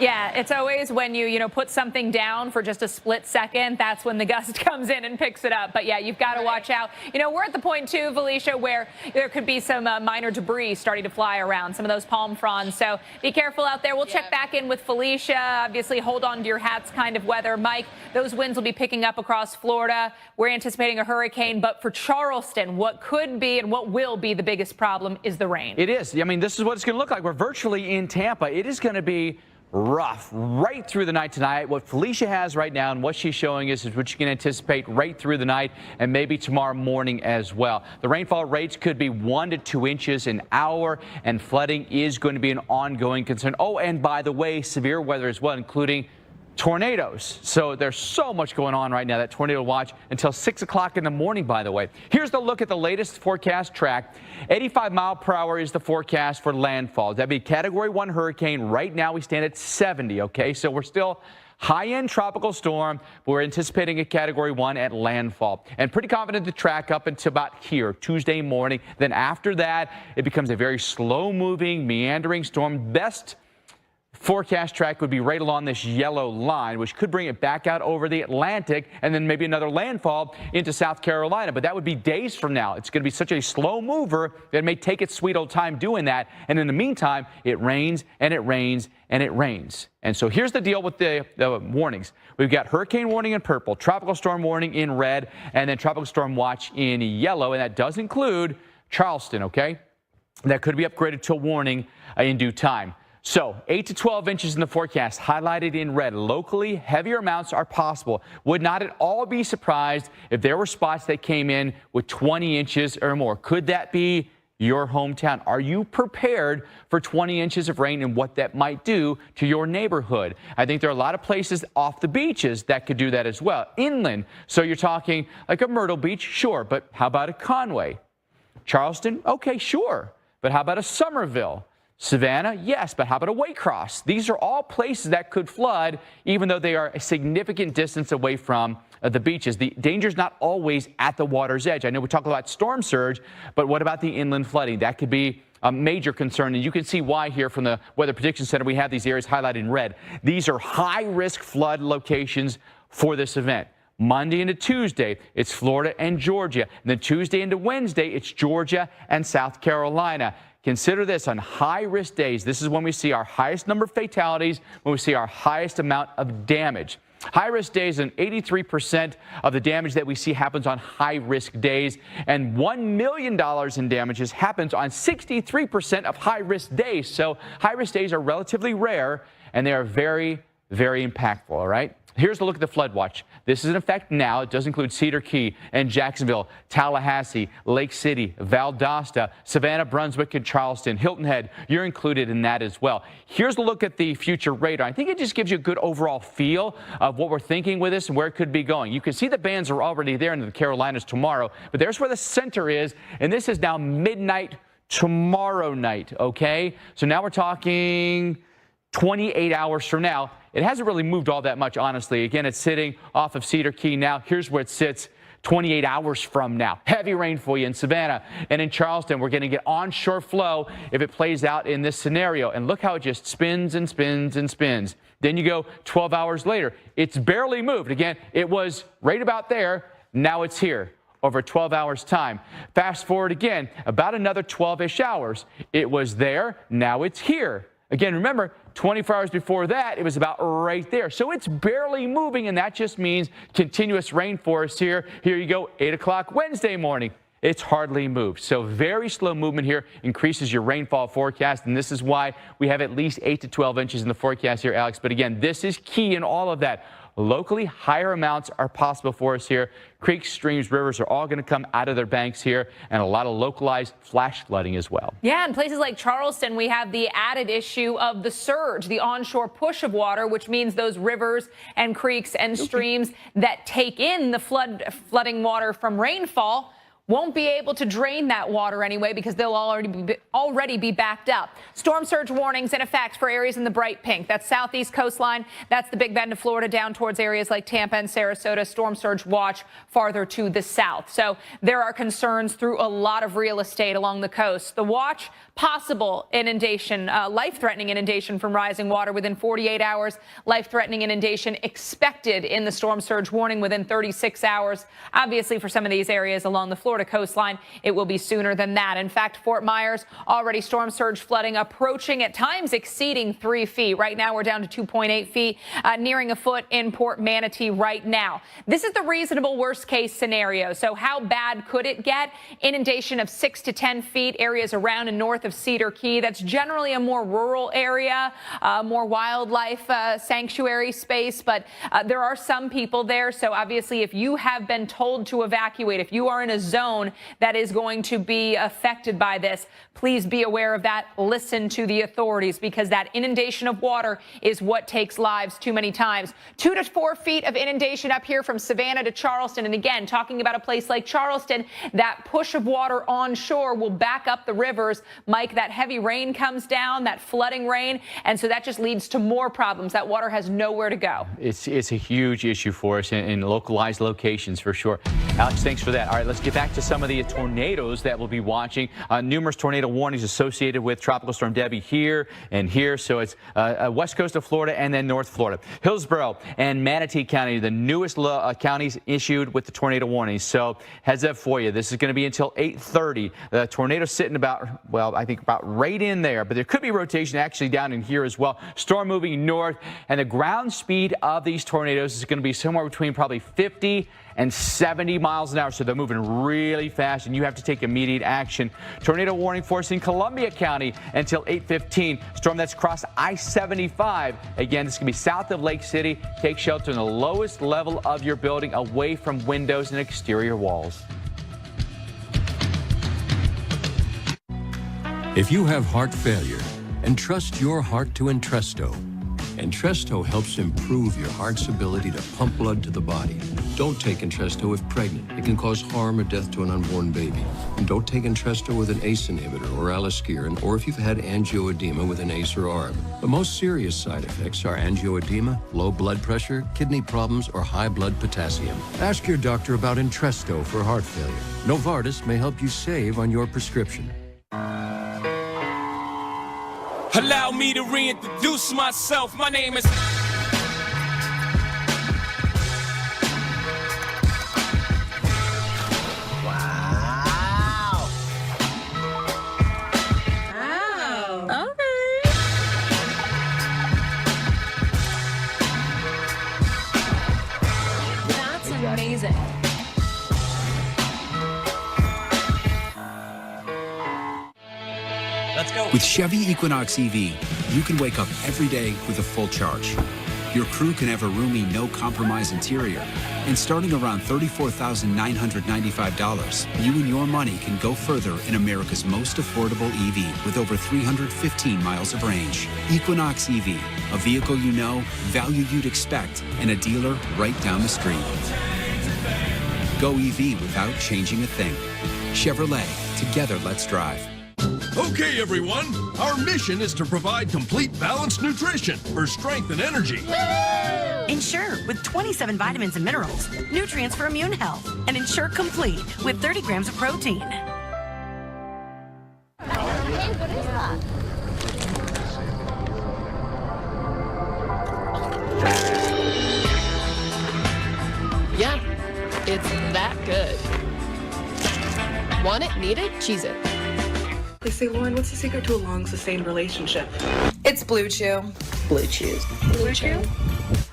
Yeah, it's always when you put something down for just a split second, that's when the gust comes in and picks it up. But yeah, you've got to watch out. We're at the point too, Felicia, where there could be some minor debris starting to fly around, some of those palm fronds. So be careful out there. We'll check back in with Felicia. Obviously, hold on to your hats kind of weather. Mike, those winds will be picking up across Florida. We're anticipating a hurricane. But for Charleston, what could be and what will be the biggest problem is the rain. It is. I mean, this is what it's going to look like. We're virtually in Tampa. It is going to be rough right through the night tonight. What Felicia has right now and what she's showing us is what you can anticipate right through the night and maybe tomorrow morning as well. The rainfall rates could be 1 to 2 inches an hour, and flooding is going to be an ongoing concern. Oh, and by the way, severe weather as well, including tornadoes. So there's so much going on right now, that tornado watch until 6 o'clock in the morning, by the way. Here's the look at the latest forecast track. 85 mile per hour is the forecast for landfall. That'd be Category 1 hurricane. Right now we stand at 70, okay? So we're still high-end tropical storm, but we're anticipating a Category 1 at landfall. And pretty confident to track up until about here, Tuesday morning. Then after that, it becomes a very slow-moving, meandering storm. Best forecast track would be right along this yellow line, which could bring it back out over the Atlantic and then maybe another landfall into South Carolina. But that would be days from now. It's going to be such a slow mover that it may take its sweet old time doing that. And in the meantime, it rains and it rains and it rains. And so here's the deal with the warnings. We've got hurricane warning in purple, tropical storm warning in red, and then tropical storm watch in yellow. And that does include Charleston, okay? That could be upgraded to warning in due time. So 8 to 12 inches in the forecast, highlighted in red. Locally, heavier amounts are possible. Would not at all be surprised if there were spots that came in with 20 inches or more. Could that be your hometown? Are you prepared for 20 inches of rain and what that might do to your neighborhood? I think there are a lot of places off the beaches that could do that as well. Inland, so you're talking like a Myrtle Beach, sure, but how about a Conway? Charleston, okay, sure, but how about a Somerville? Savannah, yes, but how about a Waycross? These are all places that could flood, even though they are a significant distance away from the beaches. The danger is not always at the water's edge. I know we talk about storm surge, but what about the inland flooding? That could be a major concern, and you can see why here from the Weather Prediction Center. We have these areas highlighted in red. These are high-risk flood locations for this event. Monday into Tuesday, it's Florida and Georgia. And then Tuesday into Wednesday, it's Georgia and South Carolina. Consider this, on high-risk days, this is when we see our highest number of fatalities, when we see our highest amount of damage. High-risk days, and 83% of the damage that we see happens on high-risk days, and $1 million in damages happens on 63% of high-risk days. So high-risk days are relatively rare, and they are very, very impactful, all right? Here's a look at the flood watch. This is in effect now. It does include Cedar Key and Jacksonville, Tallahassee, Lake City, Valdosta, Savannah, Brunswick, and Charleston, Hilton Head. You're included in that as well. Here's a look at the future radar. I think it just gives you a good overall feel of what we're thinking with this and where it could be going. You can see the bands are already there into the Carolinas tomorrow, but there's where the center is, and this is now midnight tomorrow night, okay? So now we're talking 28 hours from now. It hasn't really moved all that much, honestly. Again, it's sitting off of Cedar Key now. Here's where it sits 28 hours from now. Heavy rain for you in Savannah and in Charleston. We're going to get onshore flow if it plays out in this scenario. And look how it just spins and spins and spins. Then you go 12 hours later. It's barely moved. Again, it was right about there. Now it's here over 12 hours time. Fast forward again, about another 12-ish hours. It was there. Now it's here. Again, remember, 24 hours before that, it was about right there. So it's barely moving, and that just means continuous rainforest here. Here you go, 8 o'clock Wednesday morning. It's hardly moved. So very slow movement here increases your rainfall forecast, and this is why we have at least 8 to 12 inches in the forecast here, Alex. But again, this is key in all of that. Locally, higher amounts are possible for us here. Creeks, streams, rivers are all going to come out of their banks here, and a lot of localized flash flooding as well. Yeah, in places like Charleston, we have the added issue of the surge, the onshore push of water, which means those rivers and creeks and streams that take in the flooding water from rainfall won't be able to drain that water anyway because they'll already be backed up. Storm surge warnings in effect for areas in the bright pink. That's southeast coastline. That's the Big Bend of Florida down towards areas like Tampa and Sarasota. Storm surge watch farther to the south. So there are concerns through a lot of real estate along the coast. The watch, possible inundation, life-threatening inundation from rising water within 48 hours. Life-threatening inundation expected in the storm surge warning within 36 hours. Obviously, for some of these areas along the Florida coastline, it will be sooner than that. In fact, Fort Myers, already storm surge flooding approaching, at times exceeding 3 feet. Right now, we're down to 2.8 feet, nearing a foot in Port Manatee right now. This is the reasonable worst-case scenario. So how bad could it get? Inundation of 6 to 10 feet, areas around and north of Cedar Key. That's generally a more rural area, more wildlife sanctuary space, but there are some people there. So obviously, if you have been told to evacuate, if you are in a zone that is going to be affected by this, please be aware of that. Listen to the authorities, because that inundation of water is what takes lives too many times. 2 to 4 feet of inundation up here from Savannah to Charleston. And again, talking about a place like Charleston, that push of water onshore will back up the rivers. Mike, that heavy rain comes down, that flooding rain, and so that just leads to more problems. That water has nowhere to go. It's a huge issue for us in localized locations for sure. Alex, thanks for that. All right, let's get back to some of the tornadoes that we'll be watching. Numerous tornado warnings associated with Tropical Storm Debbie here and here. So it's west coast of Florida and then North Florida. Hillsborough and Manatee County, the newest counties issued with the tornado warnings. So heads up for you. This is going to be until 8:30. The tornado's sitting about, well, I think about right in there, but there could be rotation actually down in here as well. Storm moving north, and the ground speed of these tornadoes is going to be somewhere between probably 50 and 70 miles an hour. So they're moving really really fast, and you have to take immediate action. Tornado warning force in Columbia County until 8:15. Storm that's crossed I-75. Again, this can be south of Lake City. Take shelter in the lowest level of your building, away from windows and exterior walls. If you have heart failure, entrust your heart to Entresto. Entresto helps improve your heart's ability to pump blood to the body. Don't take Entresto if pregnant. It can cause harm or death to an unborn baby. And don't take Entresto with an ACE inhibitor or aliskiren, or if you've had angioedema with an ACE or ARB. The most serious side effects are angioedema, low blood pressure, kidney problems, or high blood potassium. Ask your doctor about Entresto for heart failure. Novartis may help you save on your prescription. Allow me to reintroduce myself. My name is... Wow. Wow. Okay. That's amazing. Let's go. With Chevy Equinox EV, you can wake up every day with a full charge. Your crew can have a roomy, no-compromise interior. And starting around $34,995, you and your money can go further in America's most affordable EV with over 315 miles of range. Equinox EV, a vehicle you know, value you'd expect, and a dealer right down the street. Go EV without changing a thing. Chevrolet, together let's drive. Okay, everyone, our mission is to provide complete balanced nutrition for strength and energy. Ensure with 27 vitamins and minerals, nutrients for immune health, and Ensure Complete with 30 grams of protein. Hey, what is that? Yeah, it's that good. Want it, need it, cheese it. They say, Lauren, what's the secret to a long, sustained relationship? It's Blue Chew. Blue Chew. Blue Chew?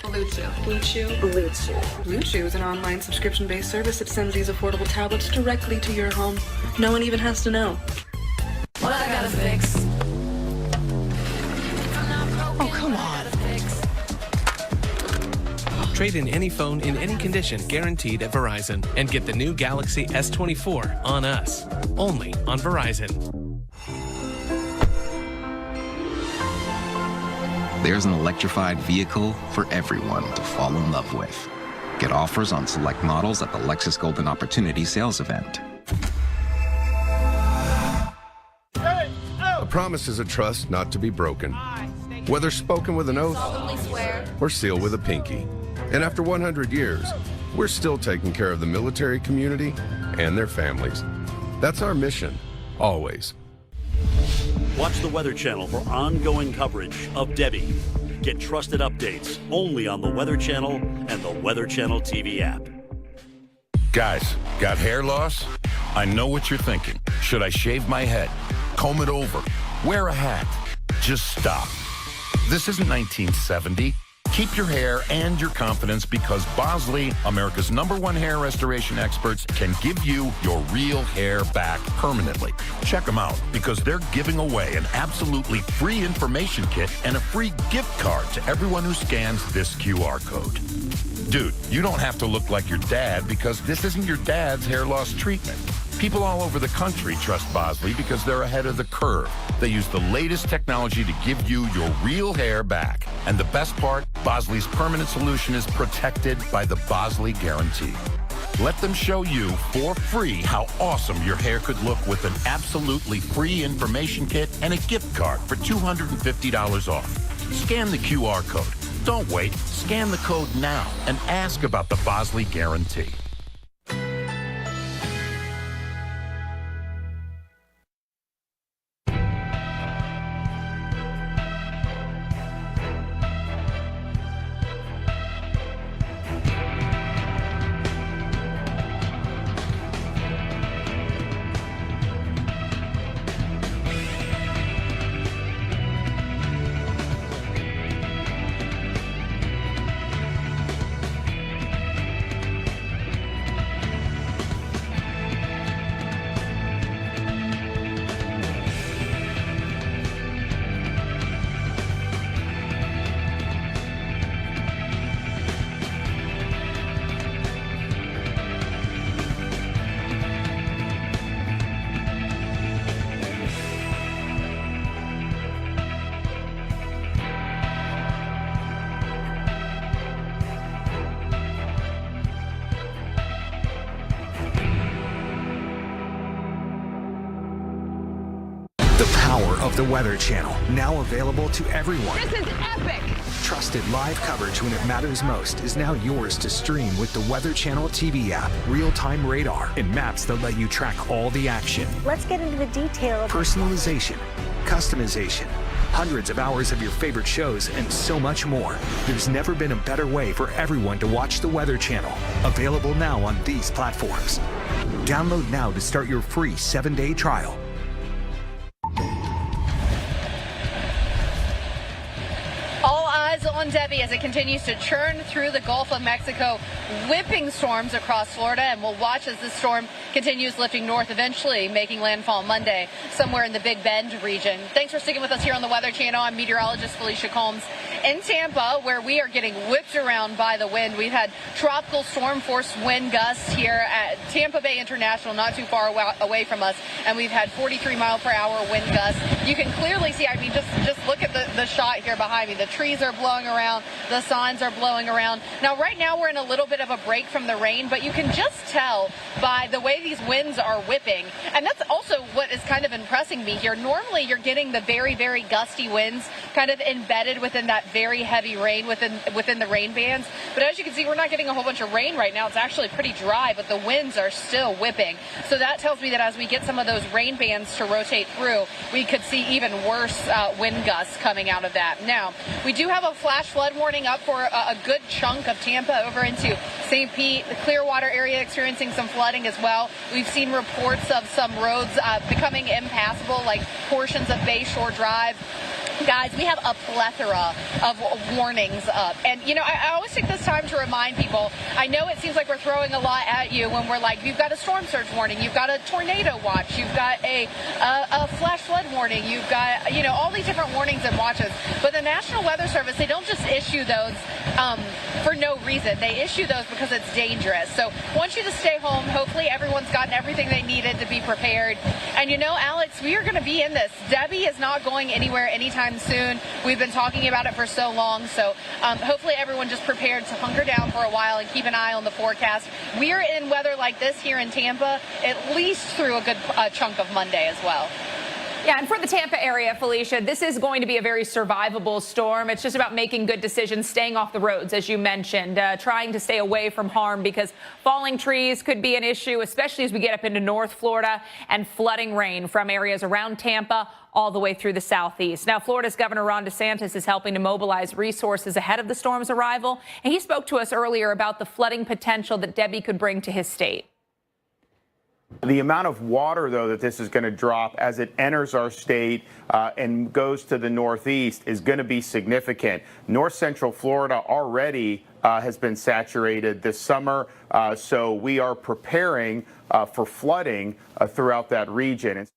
Blue Chew. Blue Chew? Blue Chew. Blue Chew is an online subscription-based service that sends these affordable tablets directly to your home. No one even has to know. What I gotta fix? Oh, come on. Trade in any phone in any condition guaranteed at Verizon and get the new Galaxy S24 on us. Only on Verizon. There's an electrified vehicle for everyone to fall in love with. Get offers on select models at the Lexus Golden Opportunity sales event. A promise is a trust not to be broken, whether spoken with an oath or sealed with a pinky. And after 100 years, we're still taking care of the military community and their families. That's our mission, always. Watch the Weather Channel for ongoing coverage of Debbie. Get trusted updates only on the Weather Channel and the Weather Channel TV app. Guys, got hair loss? I know what you're thinking. Should I shave my head? Comb it over? Wear a hat? Just stop. This isn't 1970. Keep your hair and your confidence because Bosley, America's #1 hair restoration experts, can give you your real hair back permanently. Check them out because they're giving away an absolutely free information kit and a free gift card to everyone who scans this QR code. Dude, you don't have to look like your dad because this isn't your dad's hair loss treatment. People all over the country trust Bosley because they're ahead of the curve. They use the latest technology to give you your real hair back. And the best part, Bosley's permanent solution is protected by the Bosley Guarantee. Let them show you for free how awesome your hair could look with an absolutely free information kit and a gift card for $250 off. Scan the QR code. Don't wait. Scan the code now and ask about the Bosley Guarantee. The power of the Weather Channel, now available to everyone. This is epic. Trusted live coverage when it matters most is now yours to stream with the Weather Channel TV app, real-time radar, and maps that let you track all the action. Let's get into the detail of Personalization, customization, hundreds of hours of your favorite shows, and so much more. There's never been a better way for everyone to watch the Weather Channel. Available now on these platforms. Download now to start your free 7-day trial. All eyes on Debbie as it continues to churn through the Gulf of Mexico, whipping storms across Florida, and we'll watch as this storm continues lifting north, eventually making landfall Monday somewhere in the Big Bend region. Thanks for sticking with us here on the Weather Channel. I'm meteorologist Felicia Combs in Tampa, where we are getting whipped around by the wind. We've had tropical storm force wind gusts here at Tampa Bay International, not too far away from us, and we've had 43-mile-per-hour wind gusts. You can clearly see, I mean, just look at the shot here behind me. The trees are blowing around, the signs are blowing around. Now, right now, we're in a little bit of a break from the rain, but you can just tell by the way these winds are whipping, and that's also what is kind of impressing me here. Normally, you're getting the very, very gusty winds kind of embedded within that very heavy rain within the rain bands. But as you can see, we're not getting a whole bunch of rain right now. It's actually pretty dry, but the winds are still whipping. So that tells me that as we get some of those rain bands to rotate through, we could see even worse wind gusts coming out of that. Now, we do have a flash flood warning up for a good chunk of Tampa over into St. Pete, the Clearwater area experiencing some flooding as well. We've seen reports of some roads becoming impassable, like portions of Bayshore Drive. Guys, we have a plethora of warnings up. And, you know, I always take this time to remind people, I know it seems like we're throwing a lot at you when we're like, you've got a storm surge warning, you've got a tornado watch, you've got a flash flood warning, you've got, you know, all these different warnings and watches. But the National Weather Service, they don't just issue those for no reason. They issue those because it's dangerous. So I want you to stay home. Hopefully everyone's gotten everything they needed to be prepared. And, you know, Alex, we are going to be in this. Debbie is not going anywhere anytime soon. We've been talking about it for so long, so hopefully everyone just prepared to hunker down for a while and keep an eye on the forecast. We are in weather like this here in Tampa at least through a good chunk of Monday as well. Yeah, and for the Tampa area, Felicia, this is going to be a very survivable storm. It's just about making good decisions, staying off the roads, as you mentioned, trying to stay away from harm because falling trees could be an issue, especially as we get up into North Florida, and flooding rain from areas around Tampa all the way through the southeast. Now, Florida's Governor Ron DeSantis is helping to mobilize resources ahead of the storm's arrival, and he spoke to us earlier about the flooding potential that Debbie could bring to his state. The amount of water, though, that this is going to drop as it enters our state and goes to the northeast is going to be significant. North Central Florida already has been saturated this summer, so we are preparing for flooding throughout that region.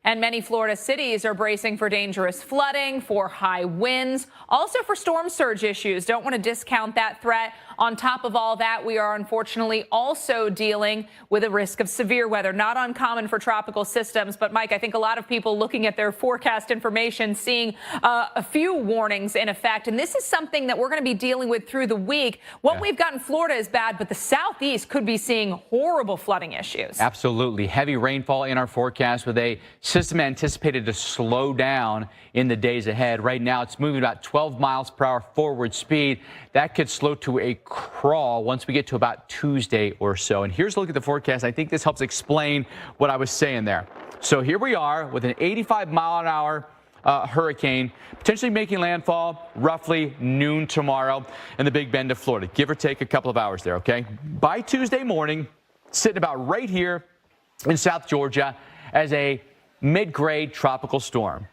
And many Florida cities are bracing for dangerous flooding, for high winds, also for storm surge issues. Don't want to discount that threat. On top of all that, we are unfortunately also dealing with a risk of severe weather. Not uncommon for tropical systems, but Mike, I think a lot of people looking at their forecast information, seeing a few warnings in effect. And this is something that we're going to be dealing with through the week. What we've got in Florida is bad, but the southeast could be seeing horrible flooding issues. Absolutely. Heavy rainfall in our forecast with a system anticipated to slow down in the days ahead. Right now, it's moving about 12 miles per hour forward speed. That could slow to a crawl once we get to about Tuesday or so. And here's a look at the forecast. I think this helps explain what I was saying there. So here we are with an 85-mile-an-hour hurricane potentially making landfall roughly noon tomorrow in the Big Bend of Florida, give or take a couple of hours there, okay? By Tuesday morning, sitting about right here in South Georgia as a mid-grade tropical storm.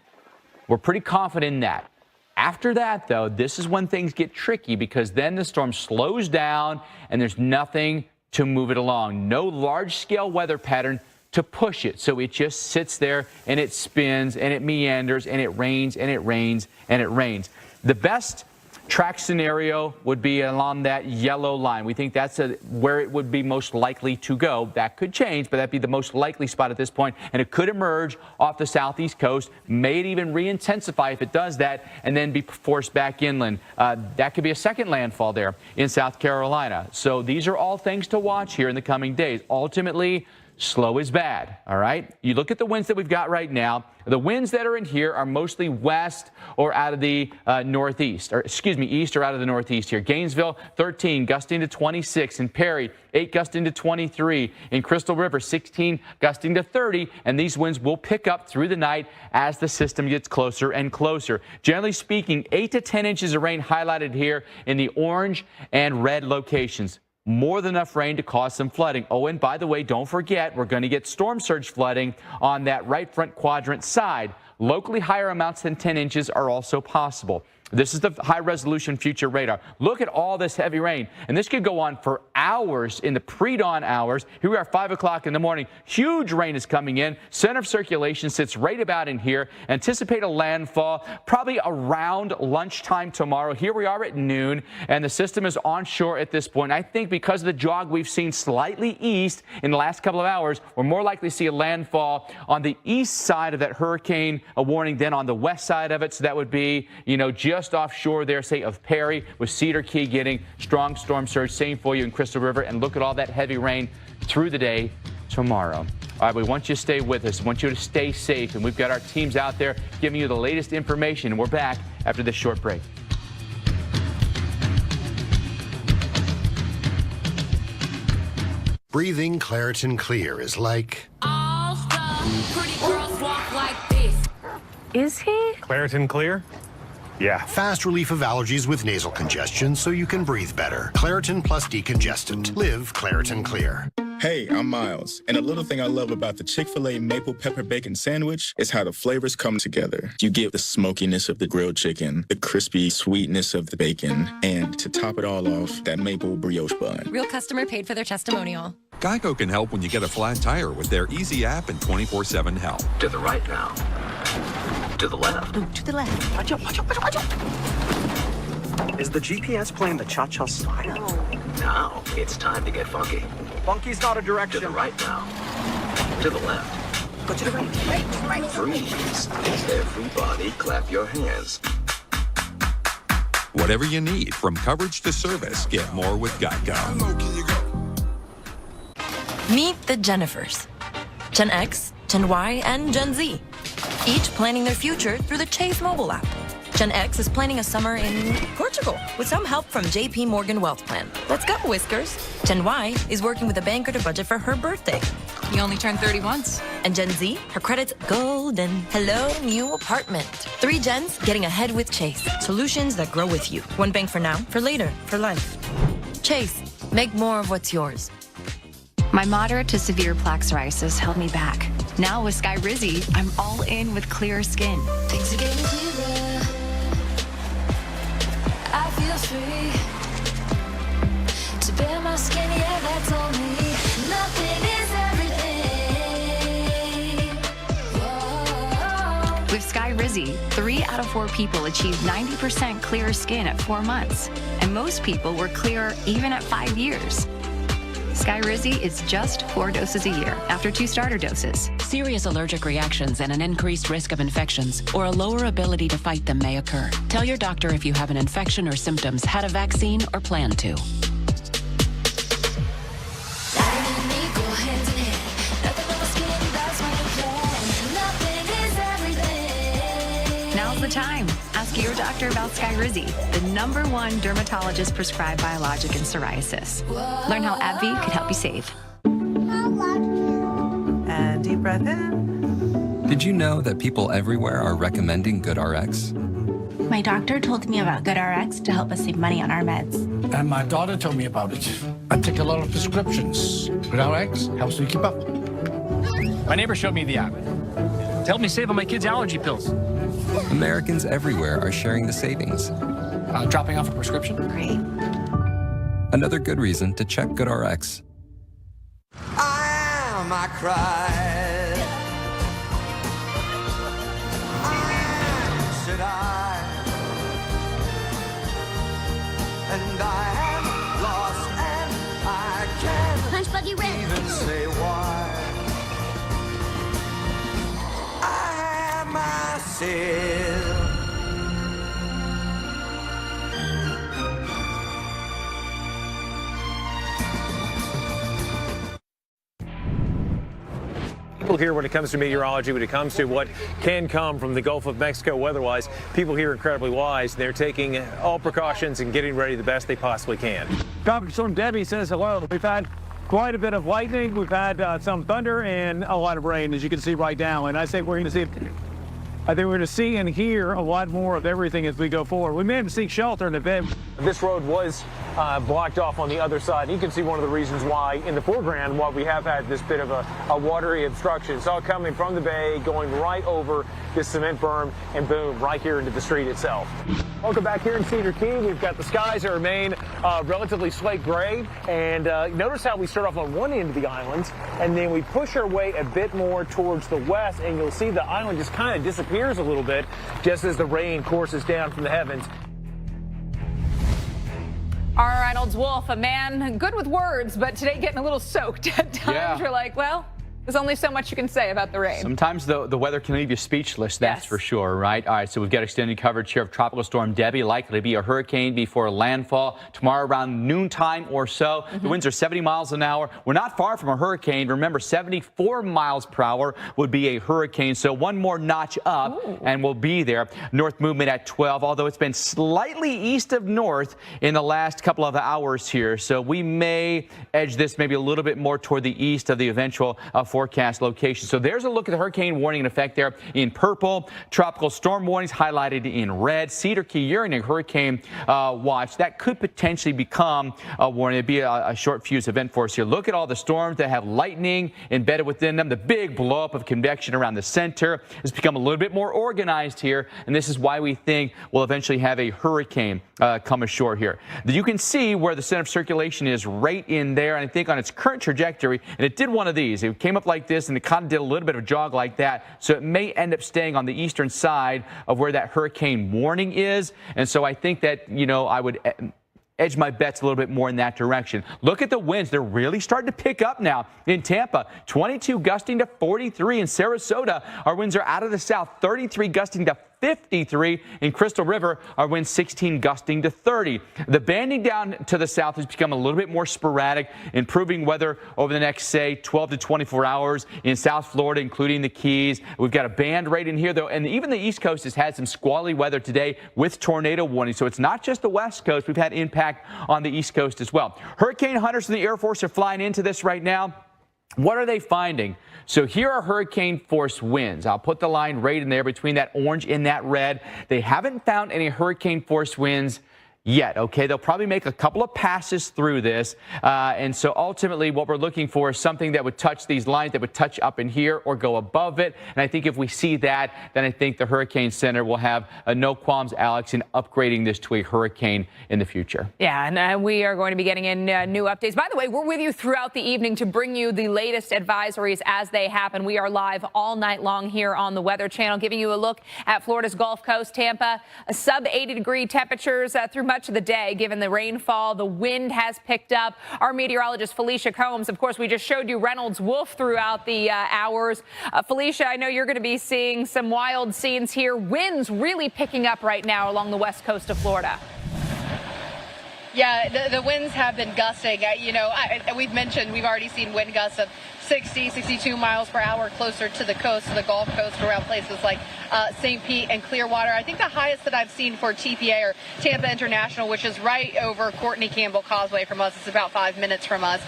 We're pretty confident in that. After that, though, this is when things get tricky because then the storm slows down and there's nothing to move it along. No large-scale weather pattern to push it. So it just sits there and it spins and it meanders and it rains and it rains and it rains. The best track scenario would be along that yellow line. We think that's where it would be most likely to go. That could change, but that'd be the most likely spot at this point. And it could emerge off the southeast coast, may it even re-intensify if it does that, and then be forced back inland. That could be a second landfall there in South Carolina. So these are all things to watch here in the coming days. Ultimately, slow is bad, all right? You look at the winds that we've got right now. The winds that are in here are mostly west or out of the northeast, or excuse me, east or out of the northeast here. Gainesville, 13, gusting to 26. In Perry, 8, gusting to 23. In Crystal River, 16, gusting to 30. And these winds will pick up through the night as the system gets closer and closer. Generally speaking, 8 to 10 inches of rain highlighted here in the orange and red locations. More than enough rain to cause some flooding. Oh, and by the way, don't forget, we're going to get storm surge flooding on that right front quadrant side. Locally, higher amounts than 10 inches are also possible. This is the high-resolution future radar. Look at all this heavy rain, and this could go on for hours in the pre-dawn hours. Here we are, 5 o'clock in the morning. Huge rain is coming in. Center of circulation sits right about in here. Anticipate a landfall probably around lunchtime tomorrow. Here we are at noon, and the system is onshore at this point. I think because of the jog we've seen slightly east in the last couple of hours, we're more likely to see a landfall on the east side of that hurricane warning than on the west side of it. So that would be, just offshore there, say, of Perry, with Cedar Key getting strong storm surge. Same for you in Crystal River. And look at all that heavy rain through the day tomorrow. All right, we want you to stay with us. We want you to stay safe. And we've got our teams out there giving you the latest information. And we're back after this short break. Breathing Claritin Clear is like... All stuff, pretty girls walk like this. Is he? Claritin Clear? Yeah. Fast relief of allergies with nasal congestion so you can breathe better. Claritin plus decongestant. Live Claritin Clear. Hey, I'm Miles, and a little thing I love about the Chick-fil-A Maple Pepper Bacon Sandwich is how the flavors come together. You get the smokiness of the grilled chicken, the crispy sweetness of the bacon, and to top it all off, that maple brioche bun. Real customer paid for their testimonial. Geico can help when you get a flat tire with their easy app and 24/7 help. To the right now. To the left. Ooh, to the left. Watch out, watch out, watch out, watch out. Is the GPS playing the cha-cha slide? Now, it's time to get funky. Funky's not a direction. To the right now. To the left. Go to the right. Right. Freeze. Everybody clap your hands. Whatever you need, from coverage to service, get more with Geico. Meet the Jennifers. Gen X, Gen Y, and Gen Z. Each planning their future through the Chase mobile app. Gen X is planning a summer in Portugal with some help from JP Morgan Wealth Plan. Let's go, Whiskers. Gen Y is working with a banker to budget for her birthday. You only turned 30 once. And Gen Z, her credit's golden. Hello, new apartment. 3 gens getting ahead with Chase. Solutions that grow with you. One bank for now, for later, for life. Chase, make more of what's yours. My moderate to severe plaque psoriasis held me back. Now with Skyrizi, I'm all in with clearer skin. Things are getting clearer. I feel free to bear my skin, yeah, that's all me. Nothing is everything. Whoa. With Skyrizi, 3 out of 4 people achieved 90% clearer skin at 4 months, and most people were clearer even at 5 years. Skyrizi is just 4 doses a year after 2 starter doses. Serious allergic reactions and an increased risk of infections or a lower ability to fight them may occur. Tell your doctor if you have an infection or symptoms, had a vaccine, or plan to. Now's the time. Ask your doctor about Skyrizi, the #1 dermatologist prescribed biologic in psoriasis. Learn how AbbVie could help you save. And deep breath in. Did you know that people everywhere are recommending GoodRx? My doctor told me about GoodRx to help us save money on our meds. And my daughter told me about it. I take a lot of prescriptions. GoodRx helps me keep up. My neighbor showed me the app. To help me save on my kids' allergy pills. Americans everywhere are sharing the savings. Dropping off a prescription? Great. Another good reason to check GoodRx. I am, I cried. Should I? And I am lost and I can't Punch Buggy Red. even say why. I am myself. People here, when it comes to meteorology, when it comes to what can come from the Gulf of Mexico weather-wise, people here are incredibly wise. They're taking all precautions and getting ready the best they possibly can. Tropical Storm Debbie says hello. We've had quite a bit of lightning. We've had some thunder and a lot of rain, as you can see right now. And I think we're going to see and hear a lot more of everything as we go forward. We may have to seek shelter in a bit. This road was blocked off on the other side. You can see one of the reasons why in the foreground, why we have had this bit of a watery obstruction. It's all coming from the bay, going right over this cement berm, and boom, right here into the street itself. Welcome back here in Cedar Key. We've got the skies that remain relatively slate gray, and notice how we start off on one end of the island, and then we push our way a bit more towards the west, and you'll see the island just kind of disappears a little bit just as the rain courses down from the heavens. All right, Reynolds Wolf, a man good with words, but today getting a little soaked at times. Yeah. You're like, well, there's only so much you can say about the rain. Sometimes the weather can leave you speechless, that's for sure, right? All right, so we've got extended coverage here of Tropical Storm Debbie, likely to be a hurricane before landfall tomorrow around noontime or so. The winds are 70 miles an hour. We're not far from a hurricane. Remember, 74 miles per hour would be a hurricane, so one more notch up and we'll be there. North movement at 12, although it's been slightly east of north in the last couple of hours here, so we may edge this maybe a little bit more toward the east of the eventual forecast location. So there's a look at the hurricane warning in effect there in purple. Tropical storm warnings highlighted in red. Cedar Key, you're in a hurricane watch. That could potentially become a warning. It'd be a short fuse event for us here. Look at all the storms that have lightning embedded within them. The big blow up of convection around the center has become a little bit more organized here, and this is why we think we'll eventually have a hurricane come ashore here. You can see where the center of circulation is right in there, and I think on its current trajectory, and it did one of these. It came up like this, and it kind of did a little bit of a jog like that, so it may end up staying on the eastern side of where that hurricane warning is, and so I think that, you know, I would edge my bets a little bit more in that direction. Look at the winds. They're really starting to pick up now in Tampa. 22 gusting to 43 in Sarasota. Our winds are out of the south. 33 gusting to 53 in Crystal River. Our winds 16 gusting to 30. The banding down to the south has become a little bit more sporadic, improving weather over the next, say, 12 to 24 hours in South Florida, including the Keys. We've got a band right in here, though, and even the East Coast has had some squally weather today with tornado warnings. So it's not just the West Coast. We've had impact on the East Coast as well. Hurricane hunters from the Air Force are flying into this right now. What are they finding? So here are hurricane force winds. I'll put the line right in there between that orange and that red. They haven't found any hurricane force winds yet, okay? They'll probably make a couple of passes through this. And so ultimately what we're looking for is something that would touch these lines, that would touch up in here or go above it. And I think if we see that, then I think the Hurricane Center will have no qualms, Alex, in upgrading this to a hurricane in the future. Yeah, and we are going to be getting in new updates. By the way, we're with you throughout the evening to bring you the latest advisories as they happen. We are live all night long here on the Weather Channel, giving you a look at Florida's Gulf Coast, Tampa, sub 80-degree temperatures through much of the day, given the rainfall. The wind has picked up. Our meteorologist, Felicia Combs, of course, we just showed you Reynolds Wolf throughout the hours. Felicia, I know you're going to be seeing some wild scenes here. Winds really picking up right now along the west coast of Florida. Yeah, the winds have been gusting. We've mentioned we've already seen wind gusts of 60, 62 miles per hour closer to the coast, to the Gulf Coast, around places like St. Pete and Clearwater. I think the highest that I've seen for TPA, or Tampa International, which is right over Courtney Campbell Causeway from us, it's about 5 minutes from us,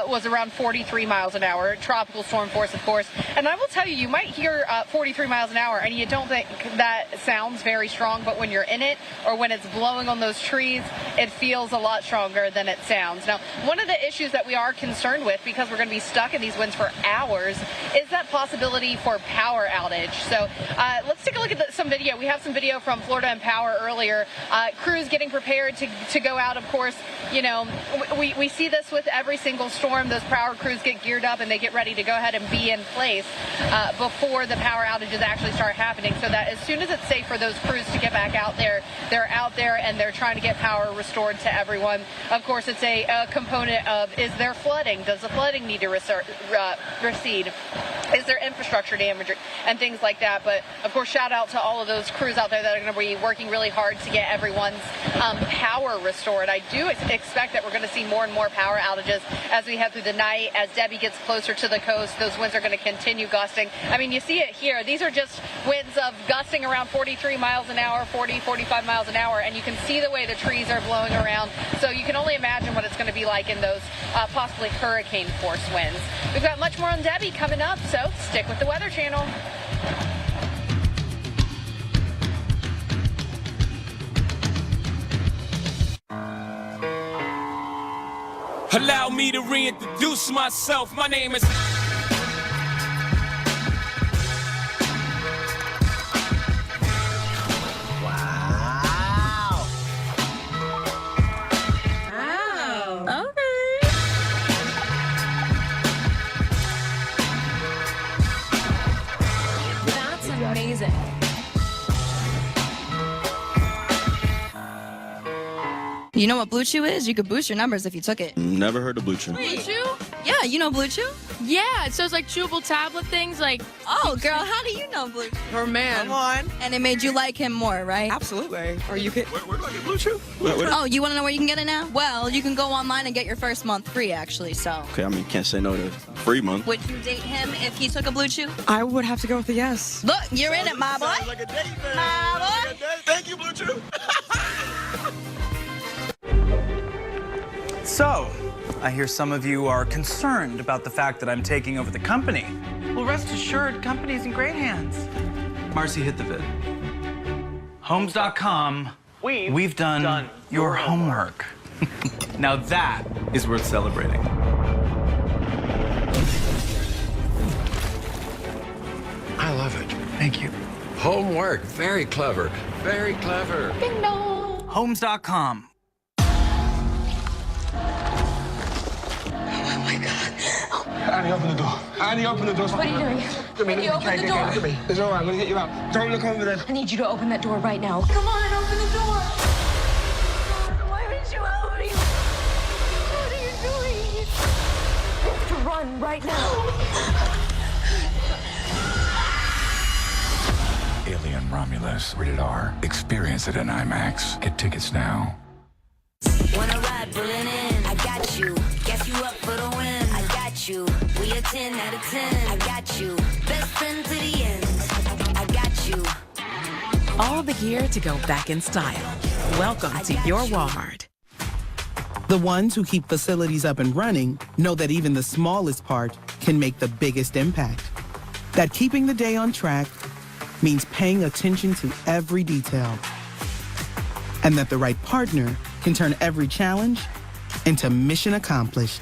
was around 43 miles an hour. Tropical storm force, of course. And I will tell you, you might hear 43 miles an hour and you don't think that sounds very strong, but when you're in it or when it's blowing on those trees, it feels a lot stronger than it sounds. Now, one of the issues that we are concerned with, because we're going to be stuck in these winds for hours, is that possibility for power outage. So let's take a look at some video. We have some video from Florida and Power earlier. Crews getting prepared to go out. Of course, you know, we see this with every single storm. Those power crews get geared up and they get ready to go ahead and be in place before the power outages actually start happening, so that as soon as it's safe for those crews to get back out there, they're out there and they're trying to get power restored to everyone. Of course, it's a component of, is there flooding? Does the flooding need to recede? is there infrastructure damage and things like that. But of course, shout out to all of those crews out there that are going to be working really hard to get everyone's power restored. I do expect that we're going to see more and more power outages as we head through the night. As Debbie gets closer to the coast, those winds are going to continue gusting. I mean, you see it here. These are just winds of gusting around 43 miles an hour, 40, 45 miles an hour, and you can see the way the trees are blowing around. So you can only imagine what it's going to be like in those possibly hurricane force winds. We've got much more on Debbie coming up, so stick with the Weather Channel. Allow me to reintroduce myself. My name is... Amazing. You know what Blue Chew is? You could boost your numbers if you took it. Never heard of Blue Chew. Blue Chew? Yeah, you know Blue Chew? Yeah, so it's like chewable tablet things like... Oh, girl, how do you know Blue Chew? Her man. Come on. And it made you like him more, right? Absolutely. Are you kidding? Where do I get Blue Chew? Oh, you want to know where you can get it now? Well, you can go online and get your first month free, actually, so... Okay, I mean, can't say no to free month. Would you date him if he took a Blue Chew? I would have to go with a yes. Look, you're in it, my boy. Like a date, man. My boy. Thank you, Blue Chew. So, I hear some of you are concerned about the fact that I'm taking over the company. Well, rest assured, company's in great hands. Marcy, hit the vid. Homes.com, we've done your homework. Now that is worth celebrating. I love it. Thank you. Homework. Very clever. Very clever. Ding dong. Homes.com. Annie, open the door. Annie, open the door. What are you doing? Can you open the door? Look at me. It's all right. I'm going to get you out. Don't look over there. I need you to open that door right now. Come on, open the door. Why would you open it? What are you doing? You have to run right now. Alien Romulus. Rated R. Experience it in IMAX. Get tickets now. Wanna ride, pulling in. I got you. Guess you up for the win. I got you. We a 10 out of 10. I got you. Best friend to the end. I got you. All the gear to go back in style. Welcome to your Walmart. The ones who keep facilities up and running know that even the smallest part can make the biggest impact. That keeping the day on track means paying attention to every detail. And that the right partner can turn every challenge into mission accomplished.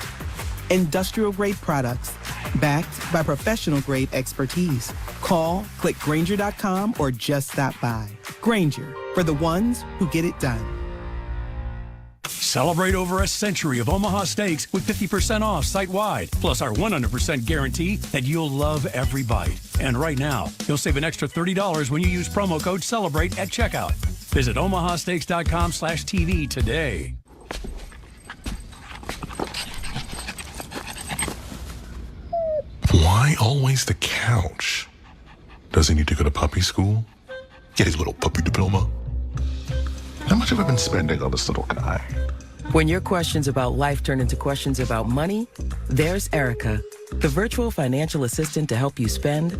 Industrial-grade products backed by professional-grade expertise. Call, click Grainger.com, or just stop by. Grainger, for the ones who get it done. Celebrate over a century of Omaha Steaks with 50% off site-wide, plus our 100% guarantee that you'll love every bite. And right now, you'll save an extra $30 when you use promo code CELEBRATE at checkout. Visit omahasteaks.com/TV today. Why always the couch? Does he need to go to puppy school? Get his little puppy diploma? How much have I been spending on this little guy? When your questions about life turn into questions about money, there's Erica, the virtual financial assistant to help you spend,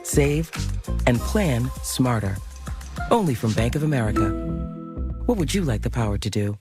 save, and plan smarter. Only from Bank of America. What would you like the power to do?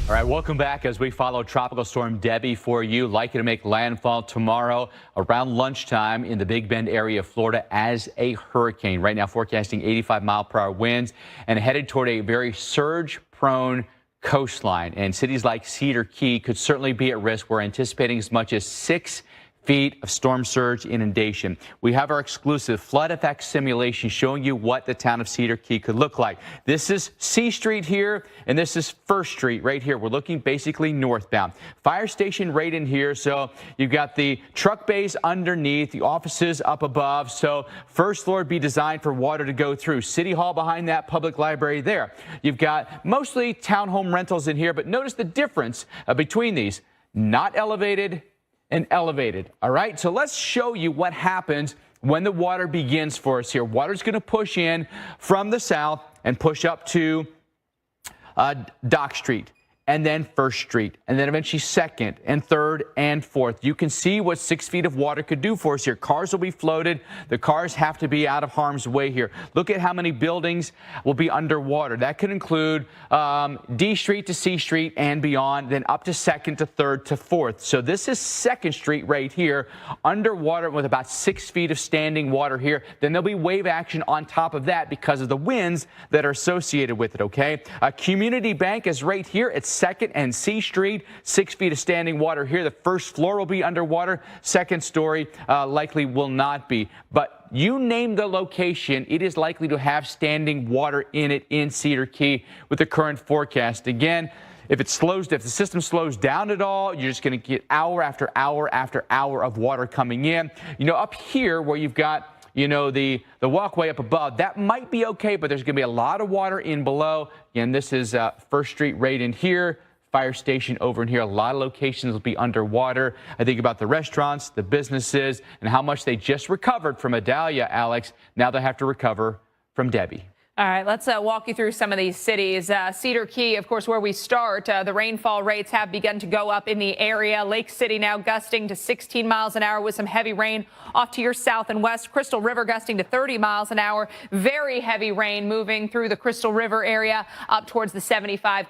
All right, welcome back as we follow Tropical Storm Debbie for you. Likely to make landfall tomorrow around lunchtime in the Big Bend area of Florida as a hurricane. Right now forecasting 85-mile-per-hour winds and headed toward a very surge-prone coastline. And cities like Cedar Key could certainly be at risk. We're anticipating as much as 6 feet of storm surge inundation. We have our exclusive flood effect simulation showing you what the town of Cedar Key could look like. This is C Street here, and this is First Street right here. We're looking basically northbound. Fire station right in here, so you've got the truck bays underneath, the offices up above, so first floor would be designed for water to go through. City Hall behind that, public library there. You've got mostly townhome rentals in here, but notice the difference between these. Not elevated, and elevated. All right, so let's show you what happens when the water begins for us here. Water's going to push in from the south and push up to Dock Street, and then First Street, and then eventually 2nd and 3rd and 4th. You can see what 6 feet of water could do for us here. Cars will be floated. The cars have to be out of harm's way here. Look at how many buildings will be underwater. That could include D Street to C Street and beyond, then up to 2nd to 3rd to 4th. So this is 2nd Street right here, underwater with about 6 feet of standing water here. Then there'll be wave action on top of that because of the winds that are associated with it, okay? Community Bank is right here. It's 2nd and C Street, 6 feet of standing water here. The first floor will be underwater. 2nd story likely will not be. But you name the location, it is likely to have standing water in it in Cedar Key with the current forecast. Again, if the system slows down at all, you're just going to get hour after hour after hour of water coming in. You know, up here where you've got the walkway up above, that might be okay, but there's going to be a lot of water in below. Again, this is First Street right in here, fire station over in here. A lot of locations will be underwater. I think about the restaurants, the businesses, and how much they just recovered from Idalia, Alex. Now they have to recover from Debbie. All right, let's walk you through some of these cities. Cedar Key, of course, where we start, the rainfall rates have begun to go up in the area. Lake City now gusting to 16 miles an hour with some heavy rain off to your south and west. Crystal River gusting to 30 miles an hour. Very heavy rain moving through the Crystal River area up towards the 75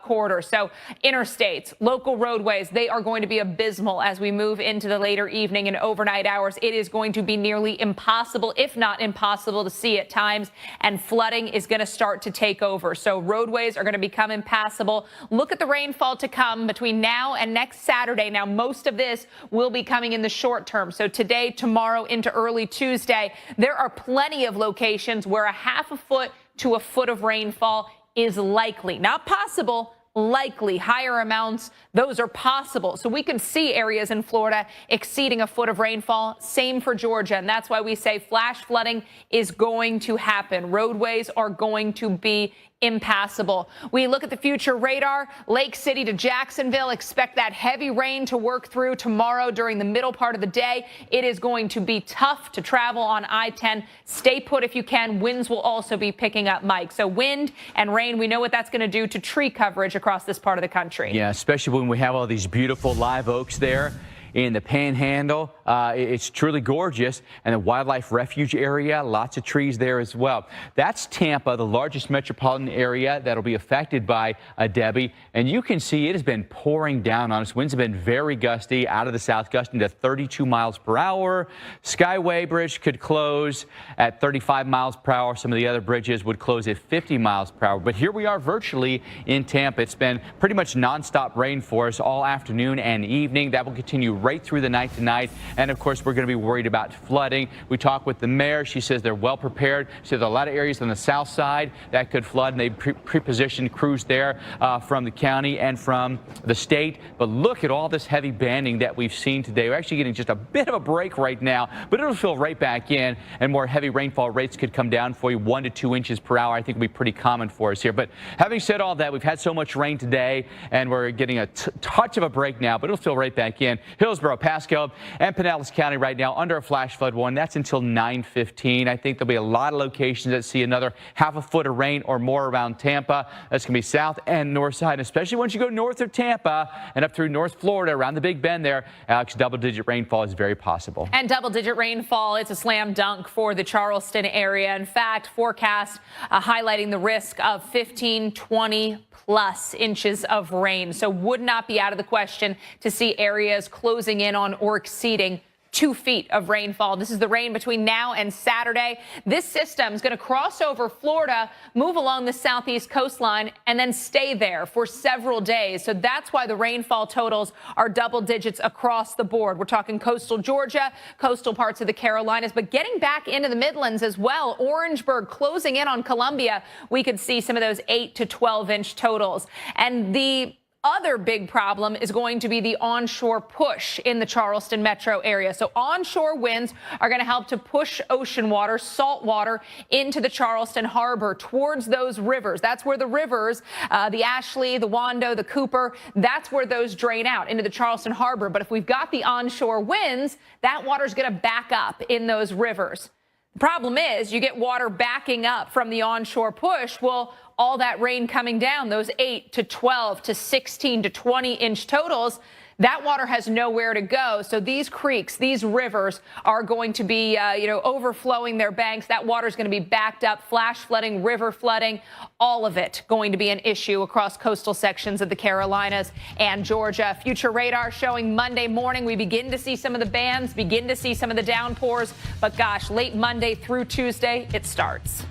corridor. So interstates, local roadways, they are going to be abysmal as we move into the later evening and overnight hours. It is going to be nearly impossible, if not impossible, to see at times, and flooding is going to start to take over. So roadways are going to become impassable. Look at the rainfall to come between now and next Saturday. Now, most of this will be coming in the short term. So today, tomorrow, into early Tuesday, there are plenty of locations where a half a foot to a foot of rainfall is likely. Not possible, likely. Higher amounts, those are possible. So we can see areas in Florida exceeding a foot of rainfall. Same for Georgia. And that's why we say flash flooding is going to happen. Roadways are going to be impassable. We look at the future radar. Lake City to Jacksonville, expect that heavy rain to work through tomorrow during the middle part of the day. It is going to be tough to travel on I-10. Stay put if you can. Winds will also be picking up, Mike. So wind and rain, we know what that's going to do to tree coverage across this part of the country. Yeah, especially when we have all these beautiful live oaks there in the Panhandle. It's truly gorgeous. And the wildlife refuge area, lots of trees there as well. That's Tampa, the largest metropolitan area that'll be affected by Debbie. And you can see it has been pouring down on us. Winds have been very gusty, out of the south, gusting to 32 miles per hour. Skyway Bridge could close at 35 miles per hour. Some of the other bridges would close at 50 miles per hour. But here we are virtually in Tampa. It's been pretty much nonstop rain for us all afternoon and evening. That will continue right through the night tonight. And of course, we're going to be worried about flooding. We talked with the mayor. She says they're well prepared. She says a lot of areas on the south side that could flood, and they pre-positioned crews there from the county and from the state. But look at all this heavy banding that we've seen today. We're actually getting just a bit of a break right now, but it'll fill right back in, and more heavy rainfall rates could come down for you. 1 to 2 inches per hour, I think, will be pretty common for us here. But having said all that, we've had so much rain today, and we're getting a touch of a break now, but it'll fill right back in. Hillsborough, Pasco, and Pinellas County right now under a flash flood warning. That's until 9:15. I think there'll be a lot of locations that see another half a foot of rain or more around Tampa. That's going to be south and north side, especially once you go north of Tampa and up through North Florida around the Big Bend there. Alex, double-digit rainfall is very possible. And double-digit rainfall, it's a slam dunk for the Charleston area. In fact, forecast highlighting the risk of 15, 20 plus inches of rain. So would not be out of the question to see areas closing in on or exceeding 2 feet of rainfall. This is the rain between now and Saturday. This system is going to cross over Florida, move along the southeast coastline, and then stay there for several days. So that's why the rainfall totals are double digits across the board. We're talking coastal Georgia, coastal parts of the Carolinas, but getting back into the Midlands as well. Orangeburg closing in on Columbia. We could see some of those 8 to 12 inch totals. And the other big problem is going to be the onshore push in the Charleston metro area. So onshore winds are going to help to push ocean water, salt water, into the Charleston harbor towards those rivers. That's where the rivers, the Ashley, the Wando, the Cooper, that's where those drain out into the Charleston harbor. But if we've got the onshore winds, that water's going to back up in those rivers. The problem is you get water backing up from the onshore push. Well, all that rain coming down, those 8 to 12 to 16 to 20 inch totals, that water has nowhere to go. So these creeks, these rivers are going to be, overflowing their banks. That water is going to be backed up, flash flooding, river flooding, all of it going to be an issue across coastal sections of the Carolinas and Georgia. Future radar showing Monday morning we begin to see some of the bands, begin to see some of the downpours. But gosh, late Monday through Tuesday, it starts.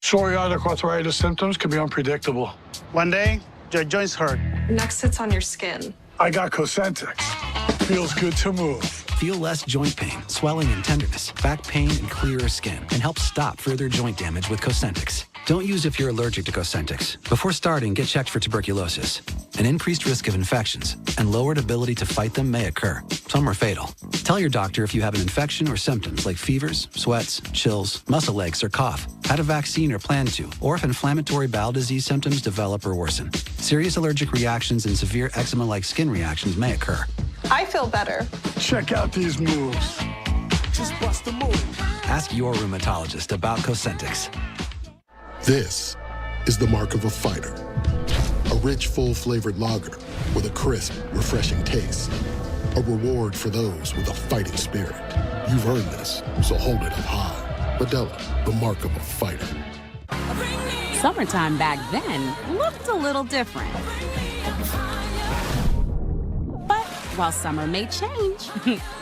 Psoriatic arthritis symptoms can be unpredictable. One day, your joints hurt. Next, it's on your skin. I got Cosentix. Feels good to move. Feel less joint pain, swelling, and tenderness, back pain, and clearer skin, and help stop further joint damage with Cosentix. Don't use if you're allergic to Cosentix. Before starting, get checked for tuberculosis. An increased risk of infections and lowered ability to fight them may occur. Some are fatal. Tell your doctor if you have an infection or symptoms like fevers, sweats, chills, muscle aches, or cough, had a vaccine or plan to, or if inflammatory bowel disease symptoms develop or worsen. Serious allergic reactions and severe eczema-like skin reactions may occur. I feel better. Check out these moves. Just bust a move. Ask your rheumatologist about Cosentix. This is the mark of a fighter. A rich, full-flavored lager with a crisp, refreshing taste. A reward for those with a fighting spirit. You've earned this, so hold it up high. Modelo, the mark of a fighter. Summertime back then looked a little different. But while summer may change,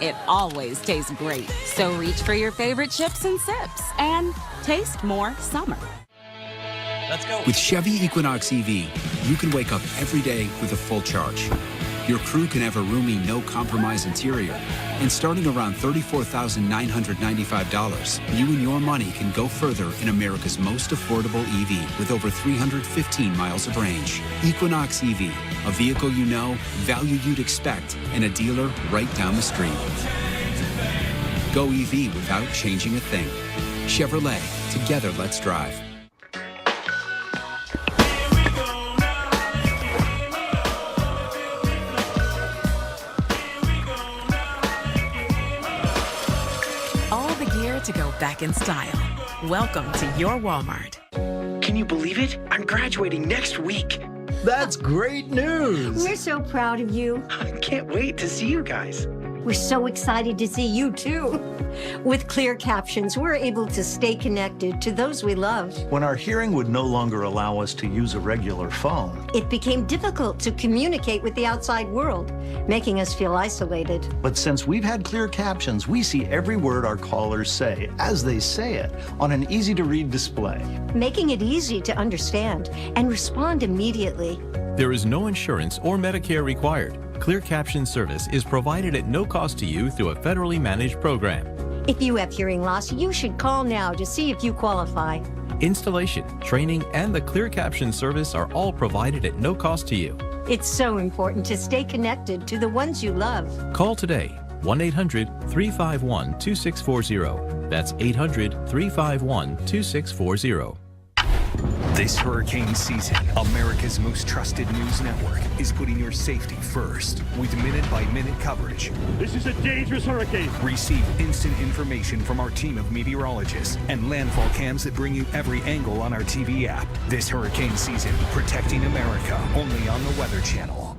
it always tastes great. So reach for your favorite chips and sips and taste more summer. Let's go. With Chevy Equinox EV, you can wake up every day with a full charge. Your crew can have a roomy, no-compromise interior. And starting around $34,995, you and your money can go further in America's most affordable EV with over 315 miles of range. Equinox EV, a vehicle you know, value you'd expect, and a dealer right down the street. Go EV without changing a thing. Chevrolet, together let's drive. To go back in style. Welcome to your Walmart. Can you believe it? I'm graduating next week. That's great news. We're so proud of you. I can't wait to see you guys. We're so excited to see you too. With clear captions, we're able to stay connected to those we love. When our hearing would no longer allow us to use a regular phone, it became difficult to communicate with the outside world, making us feel isolated. But since we've had clear captions, we see every word our callers say as they say it on an easy-to-read display, making it easy to understand and respond immediately. There is no insurance or Medicare required. Clear Caption service is provided at no cost to you through a federally managed program. If you have hearing loss, you should call now to see if you qualify. Installation, training, and the Clear Caption service are all provided at no cost to you. It's so important to stay connected to the ones you love. Call today, 1-800-351-2640. That's 800-351-2640. This hurricane season, America's most trusted news network is putting your safety first with minute-by-minute coverage. This is a dangerous hurricane. Receive instant information from our team of meteorologists and landfall cams that bring you every angle on our TV app. This hurricane season, protecting America, only on the Weather Channel.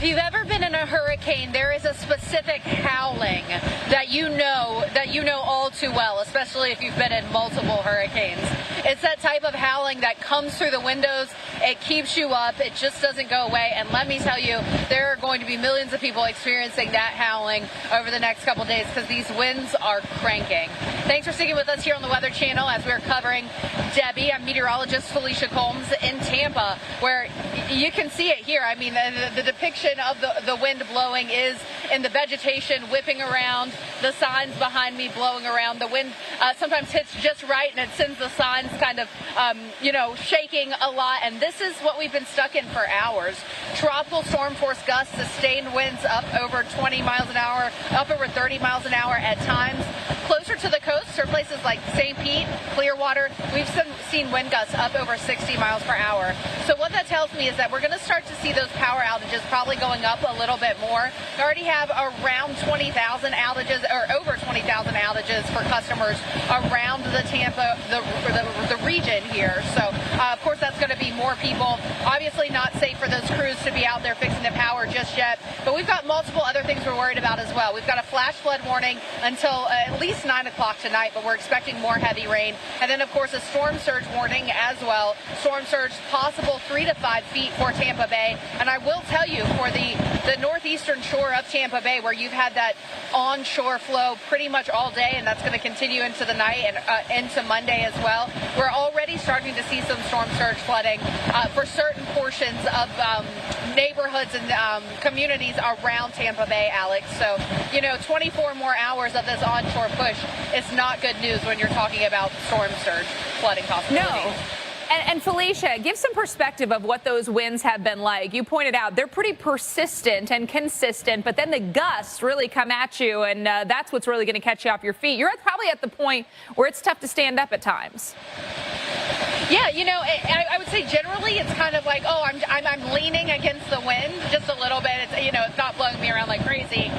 If you've ever been in a hurricane, there is a specific howling that you know all too well, especially if you've been in multiple hurricanes. It's that type of howling that comes through the windows. It keeps you up. It just doesn't go away. And let me tell you, there are going to be millions of people experiencing that howling over the next couple days because these winds are cranking. Thanks for sticking with us here on the Weather Channel as we're covering Debbie. I'm meteorologist Felicia Combs in Tampa, where you can see it here. I mean, the depiction of the wind blowing is in the vegetation whipping around, the signs behind me blowing around. The wind sometimes hits just right, and it sends the signs kind of, shaking a lot. And this is what we've been stuck in for hours. Tropical storm force gusts, sustained winds up over 20 miles an hour, up over 30 miles an hour at times. Closer to the coast or places like St. Pete, Clearwater, we've seen wind gusts up over 60 miles per hour. So what that tells me is that we're going to start to see those power outages probably going up a little bit more. We already have around 20,000 outages, or over 20,000 outages for customers around the Tampa, the region here. So, of course, that's going to be more people. Obviously not safe for those crews to be out there fixing the power just yet. But we've got multiple other things we're worried about as well. We've got a flash flood warning until at least 9 o'clock tonight, but we're expecting more heavy rain. And then, of course, a storm surge warning as well. Storm surge possible 3 to 5 feet for Tampa Bay. And I will tell you, for the northeastern shore of Tampa Bay, where you've had that onshore flow pretty much all day, and that's going to continue into the night and into Monday as well, we're already starting to see some storm surge flooding for certain portions of neighborhoods and communities around Tampa Bay, Alex. So, 24 more hours of this onshore push is not good news when you're talking about storm surge flooding possibilities. No. And Felicia, give some perspective of what those winds have been like. You pointed out they're pretty persistent and consistent, but then the gusts really come at you, and that's what's really going to catch you off your feet. You're probably at the point where it's tough to stand up at times. Yeah, I would say generally it's kind of like, I'm leaning against the wind just a little bit. It's not blowing me around like crazy.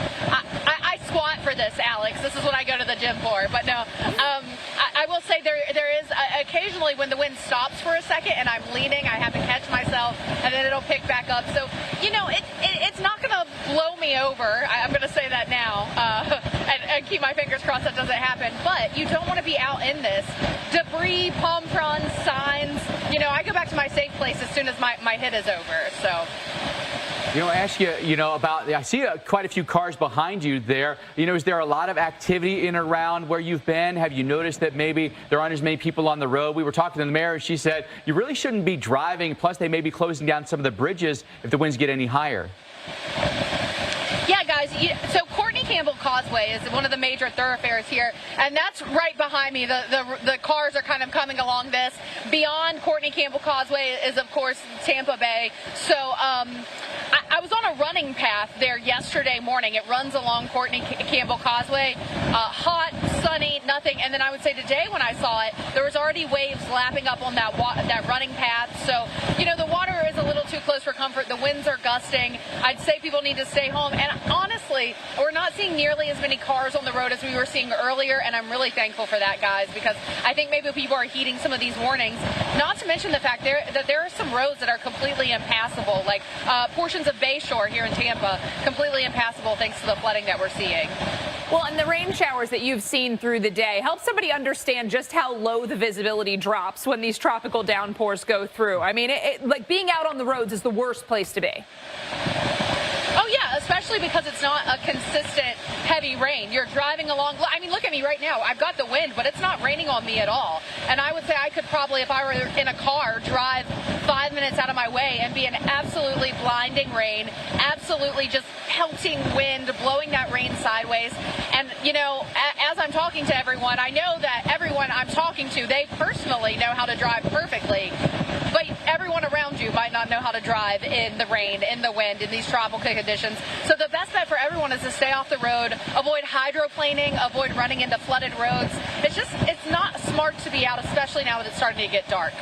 I squat for this, Alex. This is what I go to the gym for. But no, I will say there is occasionally when the wind stops for a second and I'm leaning, I have to catch myself, and then it'll pick back up. So, it's not going to blow me over. I'm going to say that now and keep my fingers crossed that doesn't happen. But you don't want to be out in this. Debris, palm fronds, signs. I go back to my safe place as soon as my hit is over. So. I ask you, I see quite a few cars behind you there. Is there a lot of activity in and around where you've been? Have you noticed that maybe there aren't as many people on the road? We were talking to the mayor, and she said you really shouldn't be driving. Plus, they may be closing down some of the bridges if the winds get any higher. Yeah, guys. So Courtney Campbell Causeway is one of the major thoroughfares here, and that's right behind me. The cars are kind of coming along this. Beyond Courtney Campbell Causeway is, of course, Tampa Bay. So I was on a running path there yesterday morning. It runs along Courtney Campbell Causeway. Hot, sunny, nothing. And then I would say today when I saw it, there was already waves lapping up on that running path. So, the water is a little too close for comfort. The winds are gusting. I'd say people need to stay home. And honestly, we're not seeing nearly as many cars on the road as we were seeing earlier. And I'm really thankful for that, guys, because I think maybe people are heeding some of these warnings. Not to mention the fact that there are some roads that are completely impassable, like portions of Bayshore here in Tampa, completely impassable thanks to the flooding that we're seeing. Well, and the rain showers that you've seen through the day, help somebody understand just how low the visibility drops when these tropical downpours go through. I mean, like being out on the roads is the worst place to be. Oh, yeah, especially because it's not a consistent heavy rain. You're driving along. I mean, look at me right now. I've got the wind, but it's not raining on me at all. And I would say I could probably, if I were in a car, drive 5 minutes out of my way and be in absolutely blinding rain, absolutely just pelting wind, blowing that rain sideways. And, as I'm talking to everyone, I know that everyone I'm talking to, they personally know how to drive perfectly. But everyone around you might not know how to drive in the rain, in the wind, in these tropical conditions. So the best bet for everyone is to stay off the road, avoid hydroplaning, avoid running into flooded roads. It's not smart to be out, especially now that it's starting to get dark.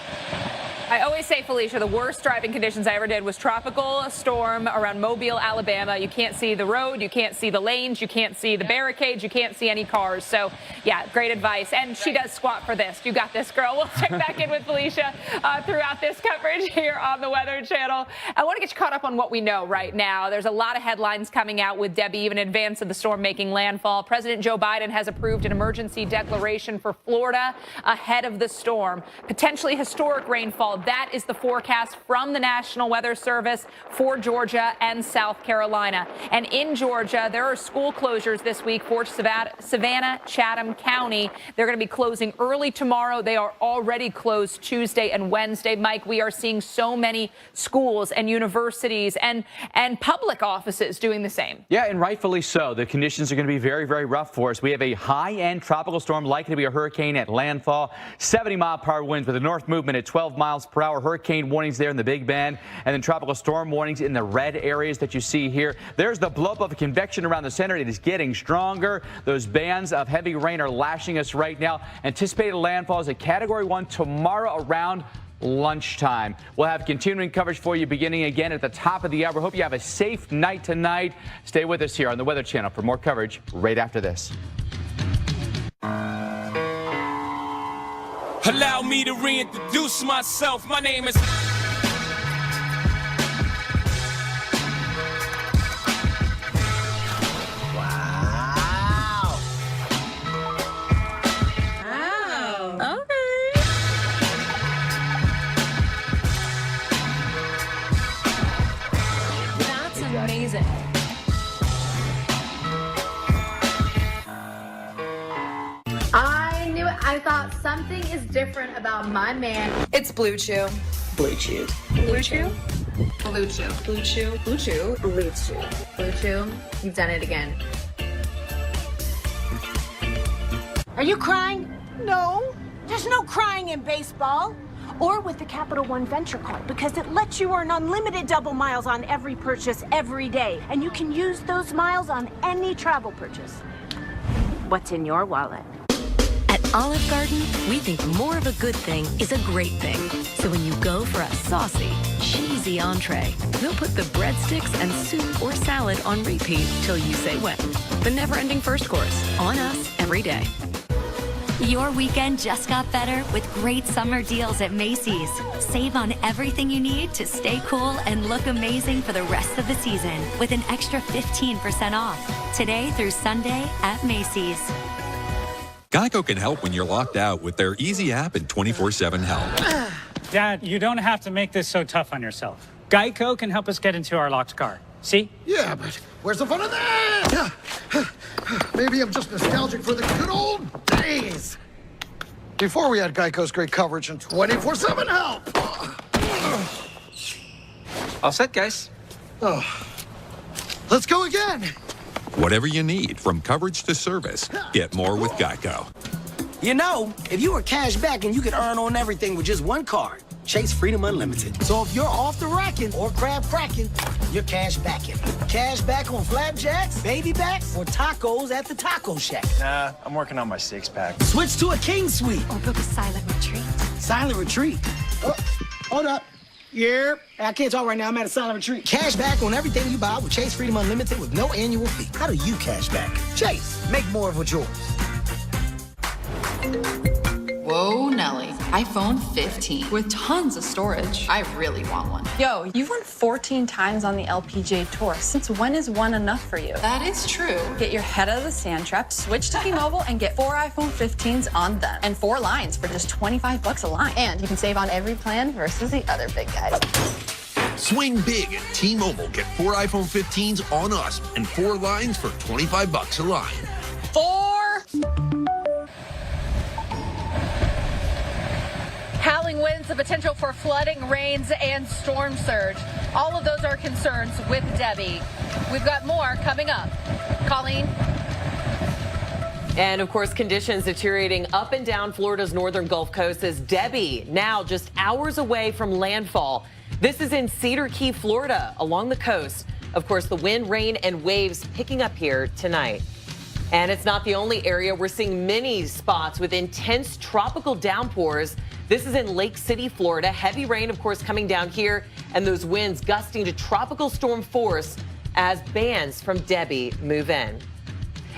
I always say, Felicia, the worst driving conditions I ever did was tropical storm around Mobile, Alabama. You can't see the road, you can't see the lanes, you can't see the barricades, you can't see any cars. So, yeah, great advice. And she does squat for this. You got this, girl. We'll check back in with Felicia throughout this coverage here on the Weather Channel. I want to get you caught up on what we know right now. There's a lot of headlines coming out with Debbie, even in advance of the storm making landfall. President Joe Biden has approved an emergency declaration for Florida ahead of the storm. Potentially historic rainfall. That is the forecast from the National Weather Service for Georgia and South Carolina. And in Georgia, there are school closures this week for Savannah, Chatham County. They're going to be closing early tomorrow. They are already closed Tuesday and Wednesday. Mike, we are seeing so many schools and universities and public offices doing the same. Yeah, and rightfully so. The conditions are going to be very, very rough for us. We have a high-end tropical storm likely to be a hurricane at landfall. 70-mile-per-hour winds with a north movement at 12 miles per hour. Hurricane warnings there in the Big Bend, and then tropical storm warnings in the red areas that you see here. There's the blow-up of convection around the center. It is getting stronger. Those bands of heavy rain are lashing us right now. Anticipated landfall is a Category 1 tomorrow around lunchtime. We'll have continuing coverage for you beginning again at the top of the hour. Hope you have a safe night tonight. Stay with us here on the Weather Channel for more coverage right after this. Allow me to reintroduce myself. My name is... Wow. Okay. That's amazing. I knew it. I thought something is different about my man. It's Blue Chew. Blue Chew. Blue Chew? Blue Chew. Blue Chew. Blue Chew. Blue Chew. Blue Chew. You've done it again. Are you crying? No. There's no crying in baseball. Or with the Capital One Venture Card, because it lets you earn unlimited double miles on every purchase every day. And you can use those miles on any travel purchase. What's in your wallet? At Olive Garden, we think more of a good thing is a great thing. So when you go for a saucy, cheesy entree, we'll put the breadsticks and soup or salad on repeat till you say when. The never-ending first course, on us every day. Your weekend just got better with great summer deals at Macy's. Save on everything you need to stay cool and look amazing for the rest of the season with an extra 15% off. Today through Sunday at Macy's. Geico can help when you're locked out with their easy app and 24/7 help. Dad, you don't have to make this so tough on yourself. Geico can help us get into our locked car. See? Yeah, but where's the fun of that? Maybe I'm just nostalgic for the good old days. Before we had Geico's great coverage and 24/7 help. All set, guys. Oh. Let's go again. Whatever you need, from coverage to service, get more with Geico. You know, if you were cash back and you could earn on everything with just one card, Chase Freedom Unlimited. So if you're off the racking or crab cracking, you're cash backing. Cash back on flapjacks, baby backs, or tacos at the taco shack. Nah, I'm working on my six-pack. Switch to a king suite. Or book a silent retreat. Silent retreat. Oh, hold up. Yeah, I can't talk right now. I'm at a silent retreat. Cash back on everything you buy with Chase Freedom Unlimited with no annual fee. How do you cash back? Chase, make more of what's yours. Whoa, Nelly. iPhone 15 with tons of storage. I really want one. Yo, you've won 14 times on the LPGA Tour. Since when is one enough for you? That is true. Get your head out of the sand trap, switch to T-Mobile, and get 4 iPhone 15s on them. And 4 lines for just $25 a line. And you can save on every plan versus the other big guys. Swing big at T-Mobile. Get 4 iPhone 15s on us and 4 lines for $25 a line. 4. Howling winds, the potential for flooding, rains, and storm surge. All of those are concerns with Debbie. We've got more coming up. Colleen? And, of course, conditions deteriorating up and down Florida's northern Gulf Coast as Debbie now just hours away from landfall. This is in Cedar Key, Florida, along the coast. Of course, the wind, rain, and waves picking up here tonight. And it's not the only area. We're seeing many spots with intense tropical downpours. This is in Lake City, Florida. Heavy rain, of course, coming down here, and those winds gusting to tropical storm force as bands from Debbie move in.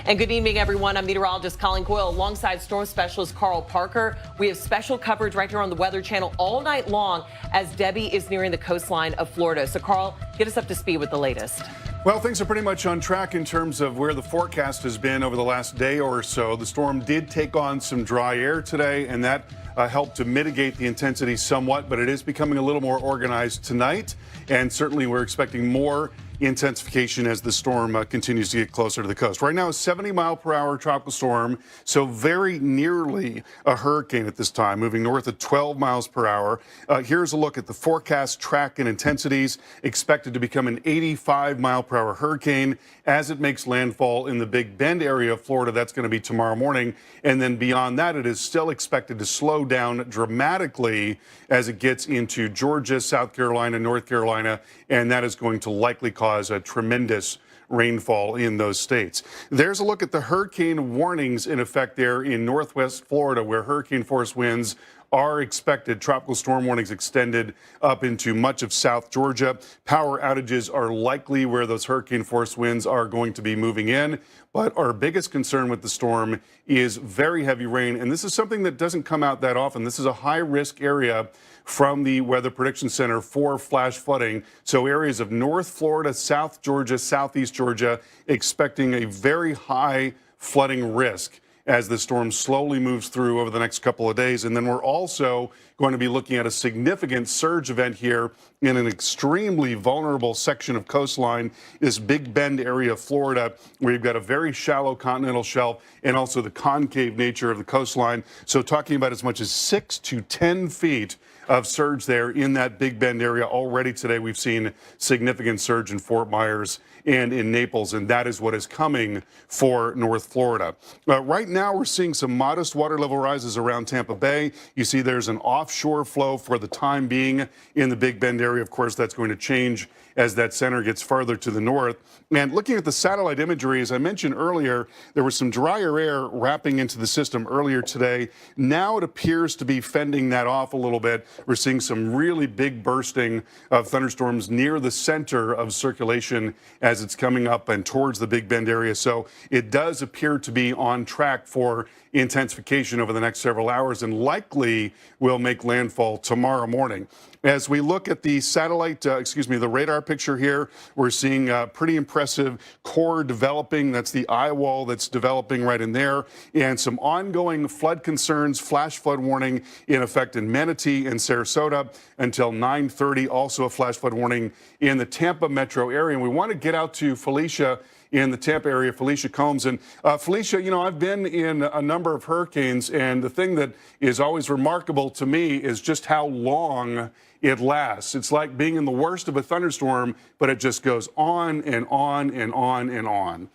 And good evening, everyone. I'm meteorologist Colleen Coyle alongside storm specialist Carl Parker. We have special coverage right here on the Weather Channel all night long as Debbie is nearing the coastline of Florida. So, Carl, get us up to speed with the latest. Well, things are pretty much on track in terms of where the forecast has been over the last day or so. The storm did take on some dry air today, and that helped to mitigate the intensity somewhat, but it is becoming a little more organized tonight. And certainly we're expecting more intensification as the storm continues to get closer to the coast. Right now, a 70-mile-per-hour tropical storm, so very nearly a hurricane at this time, moving north at 12 miles per hour. Here's a look at the forecast track and intensities. Expected to become an 85-mile-per-hour hurricane as it makes landfall in the Big Bend area of Florida. That's going to be tomorrow morning. And then beyond that, it is still expected to slow down dramatically as it gets into Georgia, South Carolina, North Carolina, and that is going to likely cause a tremendous rainfall in those states. There's a look at the hurricane warnings in effect there in northwest Florida, where hurricane force winds are expected. Tropical storm warnings extended up into much of South Georgia. Power outages are likely where those hurricane force winds are going to be moving in. But our biggest concern with the storm is very heavy rain. And this is something that doesn't come out that often. This is a high risk area from the Weather Prediction Center for flash flooding. So areas of North Florida, South Georgia, Southeast Georgia, expecting a very high flooding risk as the storm slowly moves through over the next couple of days. And then we're also going to be looking at a significant surge event here in an extremely vulnerable section of coastline, this Big Bend area of Florida, where you've got a very shallow continental shelf and also the concave nature of the coastline. So talking about as much as 6 to 10 feet of surge there in that Big Bend area. Already today, we've seen significant surge in Fort Myers and in Naples, and that is what is coming for North Florida. Right now, we're seeing some modest water level rises around Tampa Bay. You see there's an offshore flow for the time being in the Big Bend area. Of course, that's going to change as that center gets farther to the north. And looking at the satellite imagery, as I mentioned earlier, there was some drier air wrapping into the system earlier today. Now it appears to be fending that off a little bit. We're seeing some really big bursting of thunderstorms near the center of circulation as it's coming up and towards the Big Bend area. So it does appear to be on track for intensification over the next several hours and likely will make landfall tomorrow morning. As we look at the satellite, the radar picture here, we're seeing pretty impressive core developing. That's the eye wall that's developing right in there. And some ongoing flood concerns, flash flood warning in effect in Manatee and Sarasota until 9:30. Also a flash flood warning in the Tampa metro area. And we want to get out to Felicia in the Tampa area, Felicia Combs. And Felicia, you know, I've been in a number of hurricanes, and the thing that is always remarkable to me is just how long it lasts. It's like being in the worst of a thunderstorm, but it just goes on and on and on and on.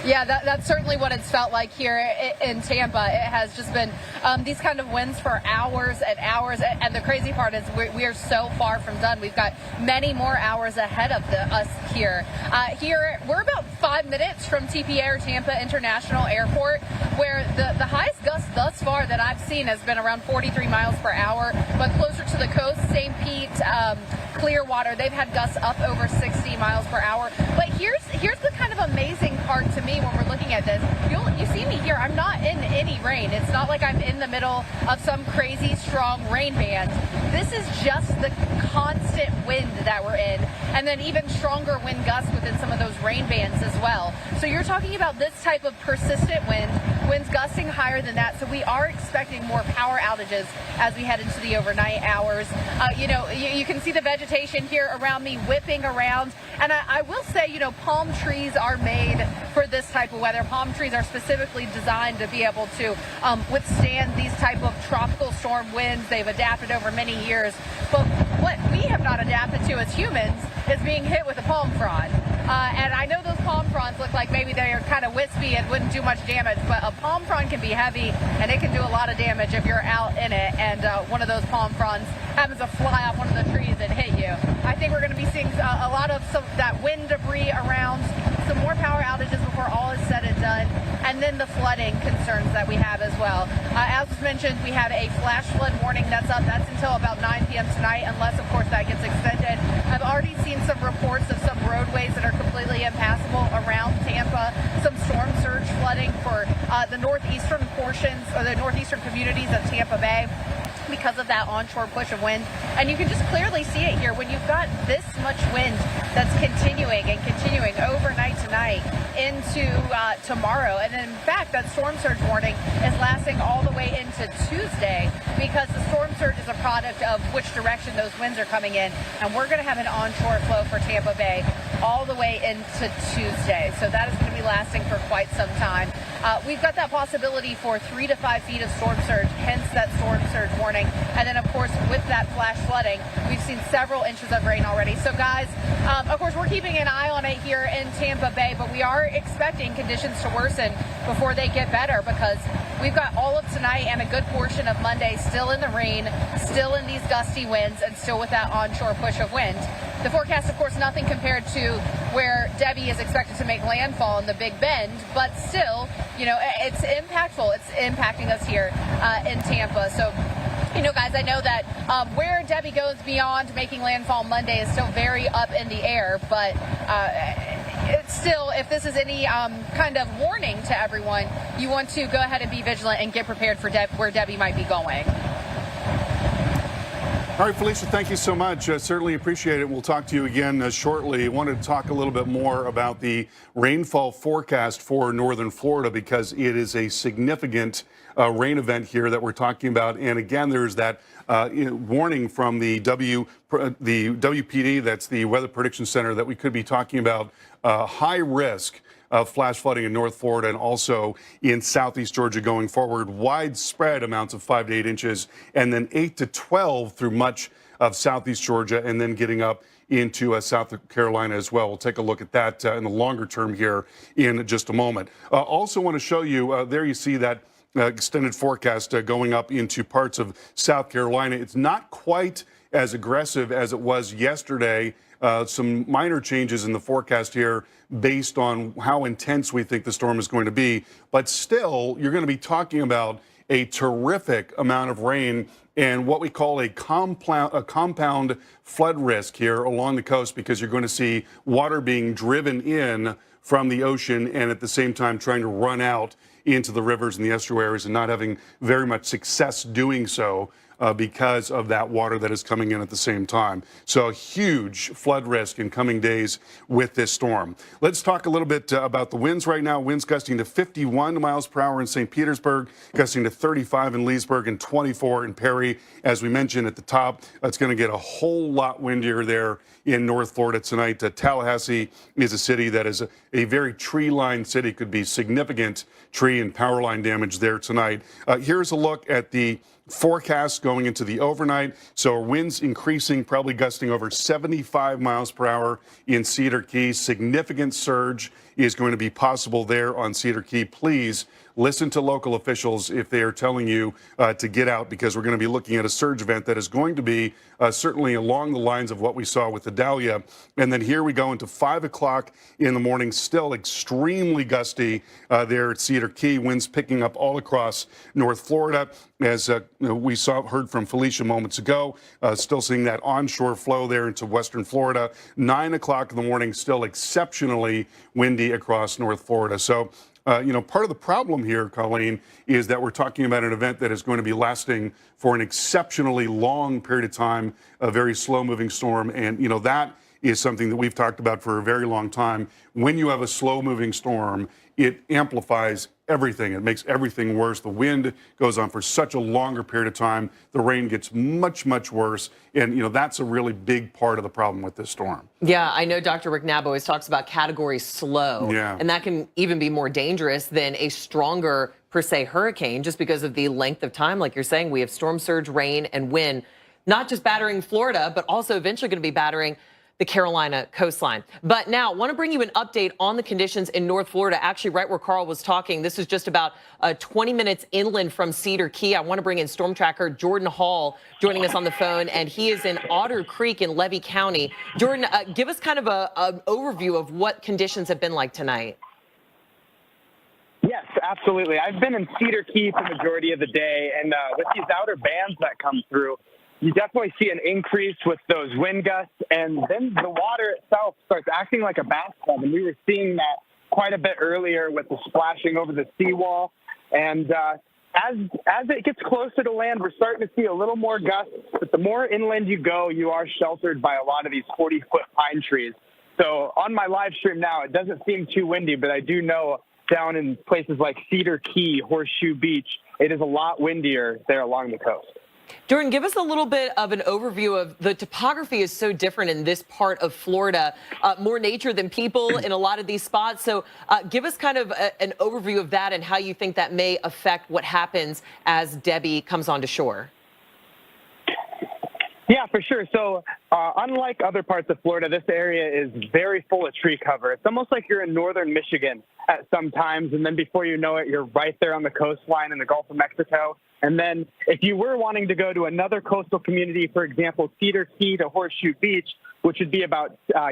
Yeah, that's certainly what it's felt like here in Tampa. It has just been these kind of winds for hours and hours. And the crazy part is we are so far from done. We've got many more hours ahead of us here. Here, we're about 5 minutes from TPA or Tampa International Airport, where the highest gust thus far that I've seen has been around 43 miles per hour. But closer to the coast, St. Pete, Clearwater, they've had gusts up over 60 miles per hour. But here's the kind of amazing part to me when we're looking at this. You see me here. I'm not in any rain. It's not like I'm in the middle of some crazy strong rain band. This is just the constant wind that we're in, and then even stronger wind gusts within some of those rain bands as well. So you're talking about this type of persistent winds gusting higher than that. So we are expecting more power outages as we head into the overnight hours. You can see the vegetation here around me whipping around. And I will say, palm trees are made for this type of weather. Palm trees are specifically designed to be able to withstand these type of tropical storm winds. They've adapted over many years. But what we have not adapted to as humans is being hit with a palm frond. And I know those palm fronds look like maybe they are kind of wispy and wouldn't do much damage, but a palm frond can be heavy and it can do a lot of damage if you're out in it and one of those palm fronds happens to fly off one of the trees and hit you. I think we're going to be seeing a lot of that wind debris around some more power outages before all is said and done, and then the flooding concerns that we have as well. As mentioned, we have a flash flood warning that's up. That's until about 9 p.m. tonight, unless, of course, that gets extended. I've already seen some reports of some roadways that are completely impassable around Tampa, some storm surge flooding for the northeastern portions or the northeastern communities of Tampa Bay because of that onshore push of wind. And you can just clearly see it here when you've got this much wind that's continuing overnight tonight into tomorrow. And then, in fact, that storm surge warning is lasting all the way into Tuesday because the storm surge is a product of which direction those winds are coming in. And we're going to have an onshore flow for Tampa Bay all the way into Tuesday. So that is going to be lasting for quite some time. We've got that possibility for 3 to 5 feet of storm surge, hence that storm surge warning. And then, of course, with that flash flooding, we've seen several inches of rain already. So, guys, of course, we're keeping an eye on it here in Tampa Bay, but we are expecting conditions to worsen before they get better because we've got all of tonight and a good portion of Monday still in the rain, still in these gusty winds, and still with that onshore push of wind. The forecast, of course, nothing compared to where Debbie is expected to make landfall in the Big Bend, but still, you know, it's impactful. It's impacting us here in Tampa. So, you know, guys, I know that where Debbie goes beyond making landfall Monday is still very up in the air, but it's still, if this is any kind of warning to everyone, you want to go ahead and be vigilant and get prepared for where Debbie might be going. All right, Felicia, thank you so much. Certainly appreciate it. We'll talk to you again shortly. I wanted to talk a little bit more about the rainfall forecast for northern Florida because it is a significant rain event here that we're talking about. And again, there's that warning from the WPD, that's the Weather Prediction Center, that we could be talking about high risk of flash flooding in North Florida and also in southeast Georgia going forward. Widespread amounts of 5 to 8 inches and then 8 to 12 through much of southeast Georgia and then getting up into South Carolina as well. We'll take a look at that in the longer term here in just a moment. Also want to show you, there you see that extended forecast going up into parts of South Carolina. It's not quite as aggressive as it was yesterday. Some minor changes in the forecast here based on how intense we think the storm is going to be. But still, you're going to be talking about a terrific amount of rain and what we call a compound flood risk here along the coast because you're going to see water being driven in from the ocean and at the same time trying to run out into the rivers and the estuaries and not having very much success doing so. Because of that water that is coming in at the same time. So a huge flood risk in coming days with this storm. Let's talk a little bit about the winds right now. Winds gusting to 51 miles per hour in St. Petersburg, gusting to 35 in Leesburg and 24 in Perry. As we mentioned at the top, it's going to get a whole lot windier there in North Florida tonight. Tallahassee is a city that is a very tree-lined city. Could be significant tree and power line damage there tonight. Here's a look at the forecast going into the overnight. So winds increasing, probably gusting over 75 miles per hour in Cedar Key. Significant surge is going to be possible there on Cedar Key. Please listen to local officials if they are telling you to get out because we're going to be looking at a surge event that is going to be certainly along the lines of what we saw with the Dahlia. And then here we go into 5 o'clock in the morning, still extremely gusty there at Cedar Key. Winds picking up all across North Florida. As we heard from Felicia moments ago, still seeing that onshore flow there into western Florida. 9 o'clock in the morning, still exceptionally windy across North Florida. So, part of the problem here, Colleen, is that we're talking about an event that is going to be lasting for an exceptionally long period of time, a very slow-moving storm. And, that is something that we've talked about for a very long time. When you have a slow-moving storm, it amplifies everything. It makes everything worse. The wind goes on for such a longer period of time. The rain gets much, much worse. And, that's a really big part of the problem with this storm. Yeah, I know Dr. Rick Knabb always talks about category slow. Yeah. And that can even be more dangerous than a stronger, per se, hurricane, just because of the length of time. Like you're saying, we have storm surge, rain, and wind, not just battering Florida, but also eventually going to be battering the Carolina coastline. But now I want to bring you an update on the conditions in North Florida. Actually, right where Carl was talking, this is just about 20 minutes inland from Cedar Key. I want to bring in storm tracker Jordan Hall joining us on the phone, and he is in Otter Creek in Levy County. Jordan, give us kind of an overview of what conditions have been like tonight. Yes, absolutely. I've been in Cedar Key for the majority of the day, and with these outer bands that come through, you definitely see an increase with those wind gusts, and then the water itself starts acting like a bathtub, and we were seeing that quite a bit earlier with the splashing over the seawall. And as it gets closer to land, we're starting to see a little more gusts, but the more inland you go, you are sheltered by a lot of these 40-foot pine trees. So on my live stream now, it doesn't seem too windy, but I do know down in places like Cedar Key, Horseshoe Beach, it is a lot windier there along the coast. Jordan, give us a little bit of an overview of the topography is so different in this part of Florida, more nature than people in a lot of these spots. So give us kind of an overview of that and how you think that may affect what happens as Debbie comes onto shore. Yeah, for sure. So unlike other parts of Florida, this area is very full of tree cover. It's almost like you're in northern Michigan at some times, and then before you know it, you're right there on the coastline in the Gulf of Mexico. And then if you were wanting to go to another coastal community, for example, Cedar Key to Horseshoe Beach, which would be about, a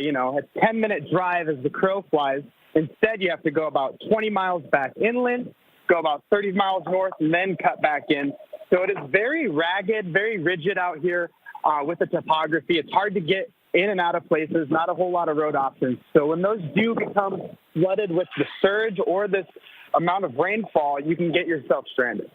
10-minute drive as the crow flies, instead you have to go about 20 miles back inland, go about 30 miles north, and then cut back in. So it is very ragged, very rigid out here with the topography. It's hard to get in and out of places, not a whole lot of road options. So when those do become flooded with the surge or this amount of rainfall, you can get yourself stranded.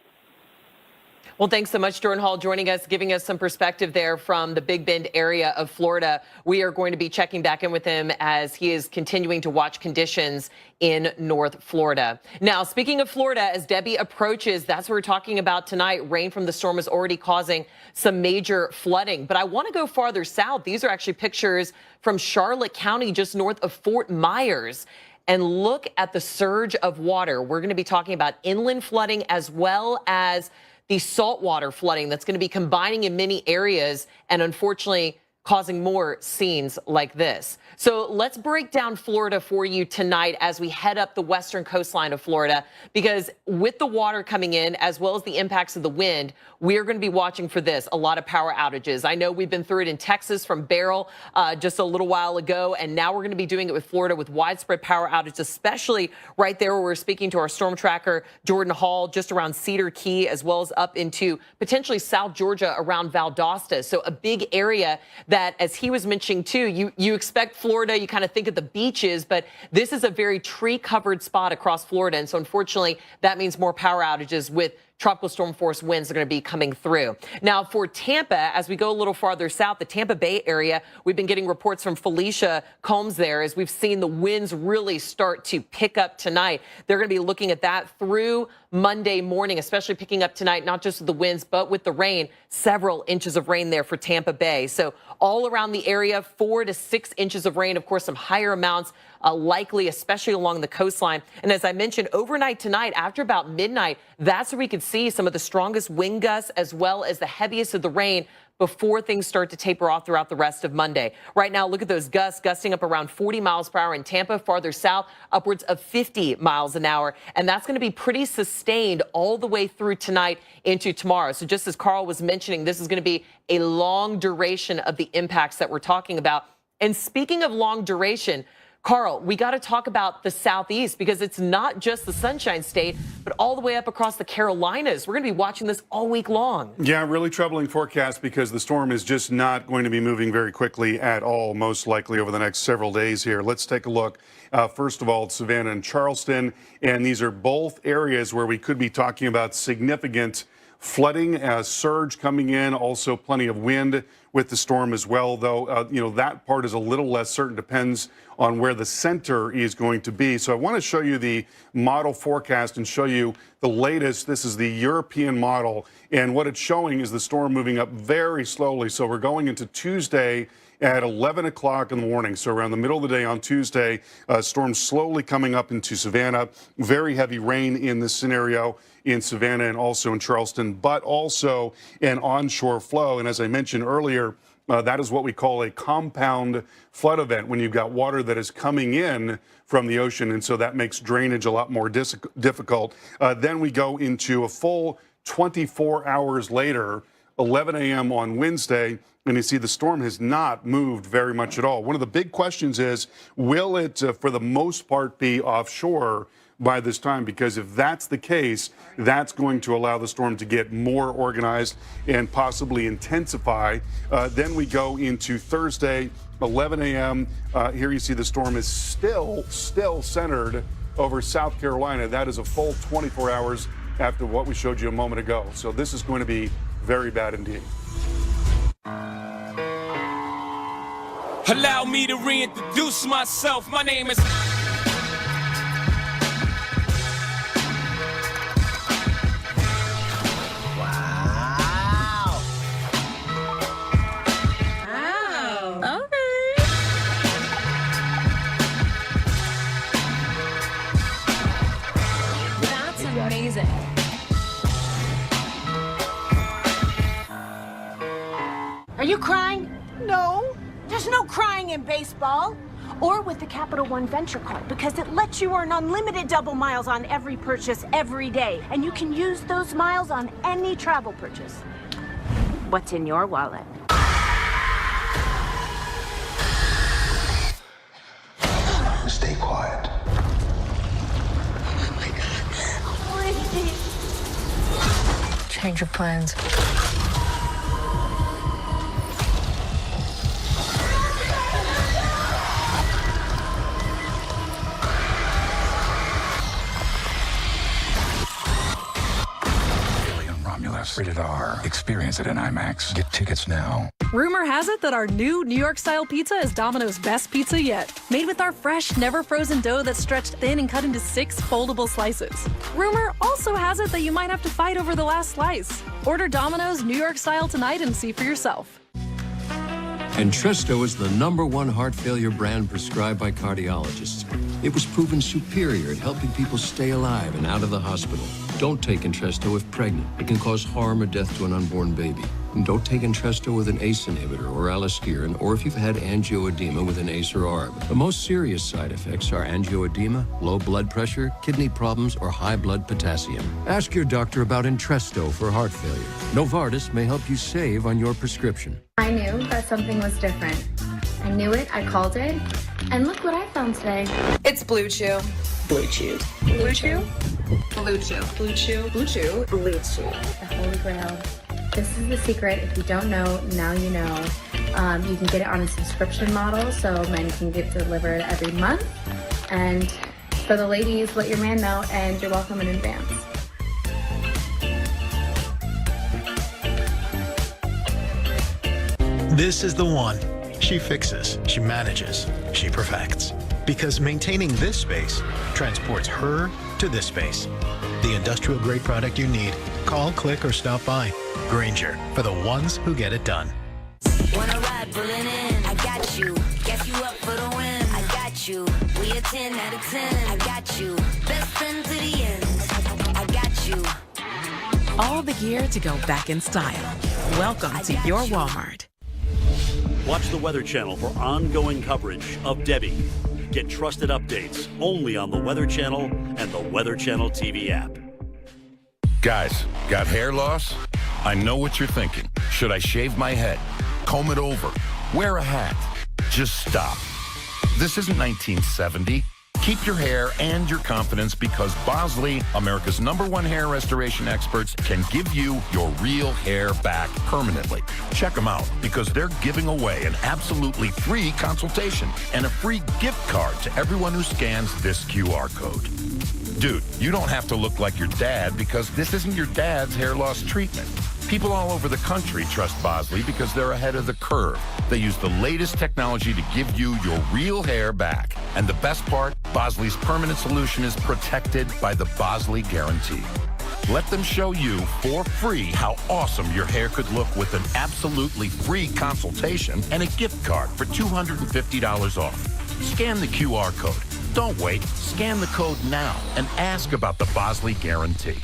Well, thanks so much, Jordan Hall, joining us, giving us some perspective there from the Big Bend area of Florida. We are going to be checking back in with him as he is continuing to watch conditions in North Florida. Now, speaking of Florida, as Debbie approaches, that's what we're talking about tonight. Rain from the storm is already causing some major flooding. But I want to go farther south. These are actually pictures from Charlotte County, just north of Fort Myers. And look at the surge of water. We're going to be talking about inland flooding as well as the saltwater flooding that's going to be combining in many areas and unfortunately causing more scenes like this. So let's break down Florida for you tonight as we head up the western coastline of Florida, because with the water coming in as well as the impacts of the wind, we're going to be watching for this, a lot of power outages. I know we've been through it in Texas from Beryl just a little while ago, and now we're going to be doing it with Florida with widespread power outages, especially right there where we're speaking to our storm tracker, Jordan Hall, just around Cedar Key, as well as up into potentially South Georgia around Valdosta. So a big area that, as he was mentioning too, you expect Florida, you kind of think of the beaches, but this is a very tree-covered spot across Florida. And so unfortunately, that means more power outages with tropical storm force winds are going to be coming through. Now for Tampa, as we go a little farther south, the Tampa Bay area, we've been getting reports from Felicia Combs there as we've seen the winds really start to pick up tonight. They're going to be looking at that through Monday morning, especially picking up tonight, not just with the winds, but with the rain, several inches of rain there for Tampa Bay. So all around the area, 4 to 6 inches of rain, of course, some higher amounts likely, especially along the coastline. And as I mentioned, overnight tonight, after about midnight, that's where we could see some of the strongest wind gusts as well as the heaviest of the rain before things start to taper off throughout the rest of Monday. Right now, look at those gusts gusting up around 40 miles per hour in Tampa, farther south, upwards of 50 miles an hour. And that's going to be pretty sustained all the way through tonight into tomorrow. So just as Carl was mentioning, this is going to be a long duration of the impacts that we're talking about. And speaking of long duration, Carl, we got to talk about the Southeast because it's not just the Sunshine State, but all the way up across the Carolinas. We're going to be watching this all week long. Yeah, really troubling forecast because the storm is just not going to be moving very quickly at all, most likely over the next several days here. Let's take a look. First of all, Savannah and Charleston, and these are both areas where we could be talking about significant flooding, surge coming in, also plenty of wind with the storm as well, though, that part is a little less certain, depends on where the center is going to be. So I want to show you the model forecast and show you the latest. This is the European model, and what it's showing is the storm moving up very slowly. So we're going into Tuesday at 11 o'clock in the morning. So around the middle of the day on Tuesday, storm slowly coming up into Savannah. Very heavy rain in this scenario in Savannah and also in Charleston, but also an onshore flow. And as I mentioned earlier, That is what we call a compound flood event, when you've got water that is coming in from the ocean, and so that makes drainage a lot more difficult. Then we go into a full 24 hours later, 11 a.m. on Wednesday, and you see the storm has not moved very much at all. One of the big questions is, will it, for the most part, be offshore by this time? Because if that's the case, that's going to allow the storm to get more organized and possibly intensify. Then we go into Thursday, 11 a.m. Here you see the storm is still centered over South Carolina. That is a full 24 hours after what we showed you a moment ago. So this is going to be very bad indeed. Allow me to reintroduce myself. My name is... Amazing. Are you crying? No. There's no crying in baseball. Or with the Capital One Venture Card, because it lets you earn unlimited double miles on every purchase every day. And you can use those miles on any travel purchase. What's in your wallet? Stay quiet. Change your plans. Alien Romulus. Rated R. Experience it in IMAX. Get tickets now. Rumor has it that our new New York-style pizza is Domino's best pizza yet. Made with our fresh, never-frozen dough that's stretched thin and cut into 6 foldable slices. Rumor also has it that you might have to fight over the last slice. Order Domino's New York-style tonight and see for yourself. Entresto is the #1 heart failure brand prescribed by cardiologists. It was proven superior at helping people stay alive and out of the hospital. Don't take Entresto if pregnant. It can cause harm or death to an unborn baby. And don't take Entresto with an ACE inhibitor or aliskiren, or if you've had angioedema with an ACE or ARB. The most serious side effects are angioedema, low blood pressure, kidney problems, or high blood potassium. Ask your doctor about Entresto for heart failure. Novartis may help you save on your prescription. I knew that something was different. I knew it, I called it, and look what I found today. It's Blue Chew. Blue Chew. Blue Chew? Blue Chew. Blue Chew. Blue Chew. Blue Chew. The Holy Grail. This is the secret. If you don't know, now you know. You can get it on a subscription model, so men can get delivered every month. And for the ladies, let your man know, and you're welcome in advance. This is the one. She fixes, she manages, she perfects. Because maintaining this space transports her to this space. The industrial grade product you need. Call, click, or stop by. Grainger, for the ones who get it done. Wanna ride, pulling in. I got you. Guess you up for the win. I got you. We a 10 out of 10. I got you. Best friend to the end. I got you. All the gear to go back in style. Welcome to your Walmart. Watch the Weather Channel for ongoing coverage of DEBBY. Get trusted updates only on the Weather Channel and the Weather Channel TV app. Guys, got hair loss? I know what you're thinking. Should I shave my head? Comb it over? Wear a hat? Just stop. This isn't 1970. Keep your hair and your confidence, because Bosley, America's #1 hair restoration experts, can give you your real hair back permanently. Check them out, because they're giving away an absolutely free consultation and a free gift card to everyone who scans this QR code. Dude, you don't have to look like your dad, because this isn't your dad's hair loss treatment. People all over the country trust Bosley because they're ahead of the curve. They use the latest technology to give you your real hair back. And the best part, Bosley's permanent solution is protected by the Bosley Guarantee. Let them show you for free how awesome your hair could look with an absolutely free consultation and a gift card for $250 off. Scan the QR code. Don't wait. Scan the code now and ask about the Bosley Guarantee.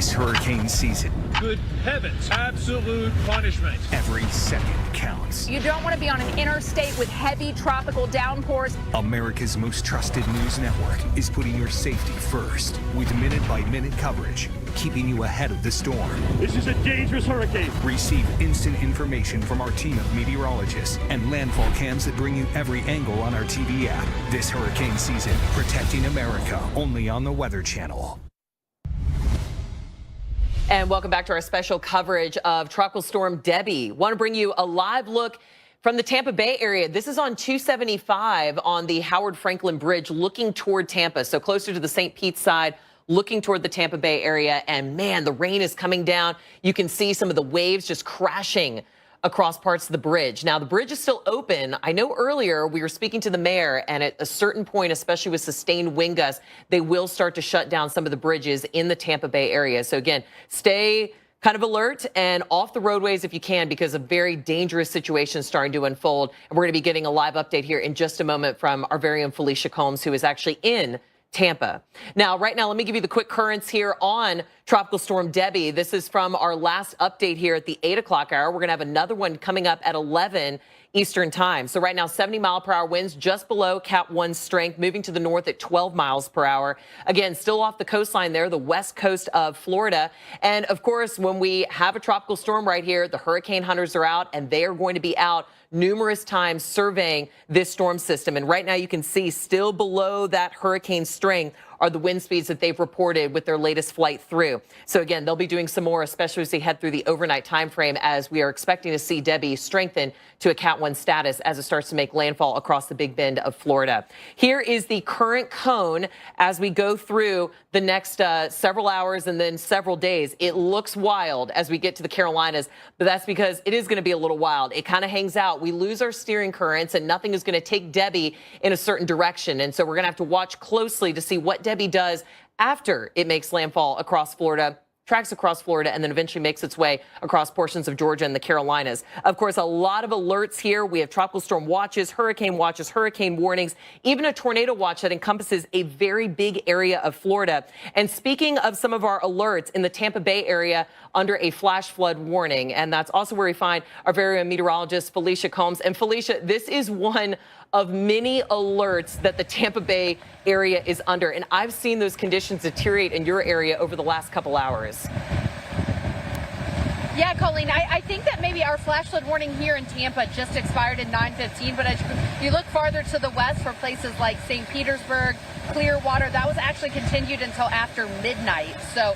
this hurricane season. Good heavens, absolute punishment. Every second counts. You don't want to be on an interstate with heavy tropical downpours. America's most trusted news network is putting your safety first with minute-by-minute coverage, keeping you ahead of the storm. This is a dangerous hurricane. Receive instant information from our team of meteorologists and landfall cams that bring you every angle on our TV app. This hurricane season, protecting America, only on the Weather Channel. And welcome back to our special coverage of Tropical Storm Debbie. Want to bring you a live look from the Tampa Bay area. This is on 275 on the Howard Franklin Bridge looking toward Tampa, so closer to the St. Pete side, looking toward the Tampa Bay area. And man, the rain is coming down. You can see some of the waves just crashing across parts of the bridge. Now, the bridge is still open. I know earlier we were speaking to the mayor, and at a certain point, especially with sustained wind gusts, they will start to shut down some of the bridges in the Tampa Bay area. So again, stay kind of alert and off the roadways if you can, because a very dangerous situation is starting to unfold. And we're going to be getting a live update here in just a moment from our very own Felicia Combs, who is actually in Tampa. Now, right now, let me give you the quick currents here on Tropical Storm Debbie. This is from our last update here at the 8 o'clock hour. We're going to have another one coming up at 11 Eastern time. So right now, 70-mile-per-hour winds just below Cat 1 strength, moving to the north at 12 miles per hour. Again, still off the coastline there, the west coast of Florida. And of course, when we have a tropical storm right here, the hurricane hunters are out, and they are going to be out numerous times surveying this storm system. And right now you can see still below that hurricane strength are the wind speeds that they've reported with their latest flight through. So again, they'll be doing some more, especially as they head through the overnight time frame, as we are expecting to see Debbie strengthen to a Cat 1 status as it starts to make landfall across the Big Bend of Florida. Here is the current cone as we go through the next several hours and then several days. It looks wild as we get to the Carolinas, but that's because it is going to be a little wild. It kind of hangs out. We lose our steering currents, and nothing is going to take Debbie in a certain direction. And so we're going to have to watch closely to see what Debbie does after it makes landfall across Florida, tracks across Florida, and then eventually makes its way across portions of Georgia and the Carolinas. Of course, a lot of alerts here. We have tropical storm watches, hurricane warnings, even a tornado watch that encompasses a very big area of Florida. And speaking of some of our alerts in the Tampa Bay area under a flash flood warning, and that's also where we find our very own meteorologist, Felicia Combs. And Felicia, this is one of many alerts that the Tampa Bay area is under. And I've seen those conditions deteriorate in your area over the last couple hours. Yeah, Colleen, I think that maybe our flash flood warning here in Tampa just expired in 9:15, but as you look farther to the west for places like St. Petersburg, Clearwater, that was actually continued until after midnight. So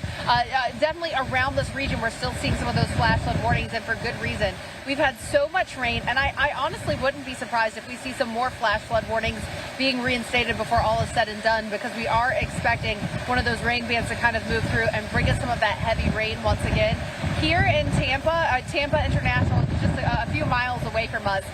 definitely around this region, we're still seeing some of those flash flood warnings, and for good reason. We've had so much rain, and I honestly wouldn't be surprised if we see some more flash flood warnings being reinstated before all is said and done, because we are expecting one of those rain bands to kind of move through and bring us some of that heavy rain once again. Here in Tampa, Tampa International is just a few miles away from us.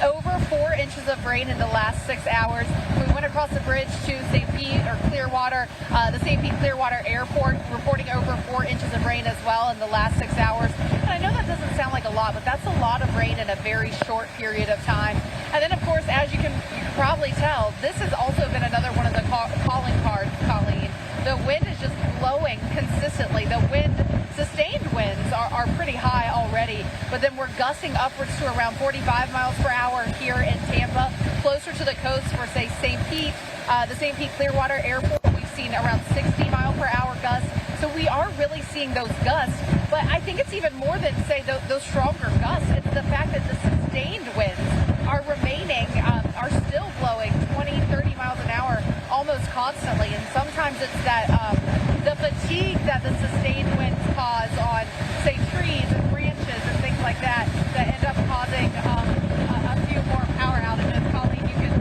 Over 4 inches of rain in the last 6 hours. We went across the bridge to St. Pete or Clearwater, the St. Pete Clearwater Airport, reporting over 4 inches of rain as well in the last 6 hours. And I know that doesn't sound like a lot, but that's a lot of rain in a very short period of time. And then, of course, as you can probably tell, this has also been another one of the calling cards, Colleen. The wind is just blowing consistently. The wind, sustained winds are pretty high already, but then we're gusting upwards to around 45 miles per hour here in Tampa. Closer to the coast for, say, St. Pete, the St. Pete Clearwater Airport, we've seen around 60 mile per hour gusts. So we are really seeing those gusts, but I think it's even more than, say, those stronger gusts. It's the fact that the sustained winds are remaining, are still blowing 20, 30 miles an hour almost constantly. And sometimes it's that the fatigue that the sustained winds cause on, say, trees and branches and things like that end up causing a few more power outages. Colleen, you can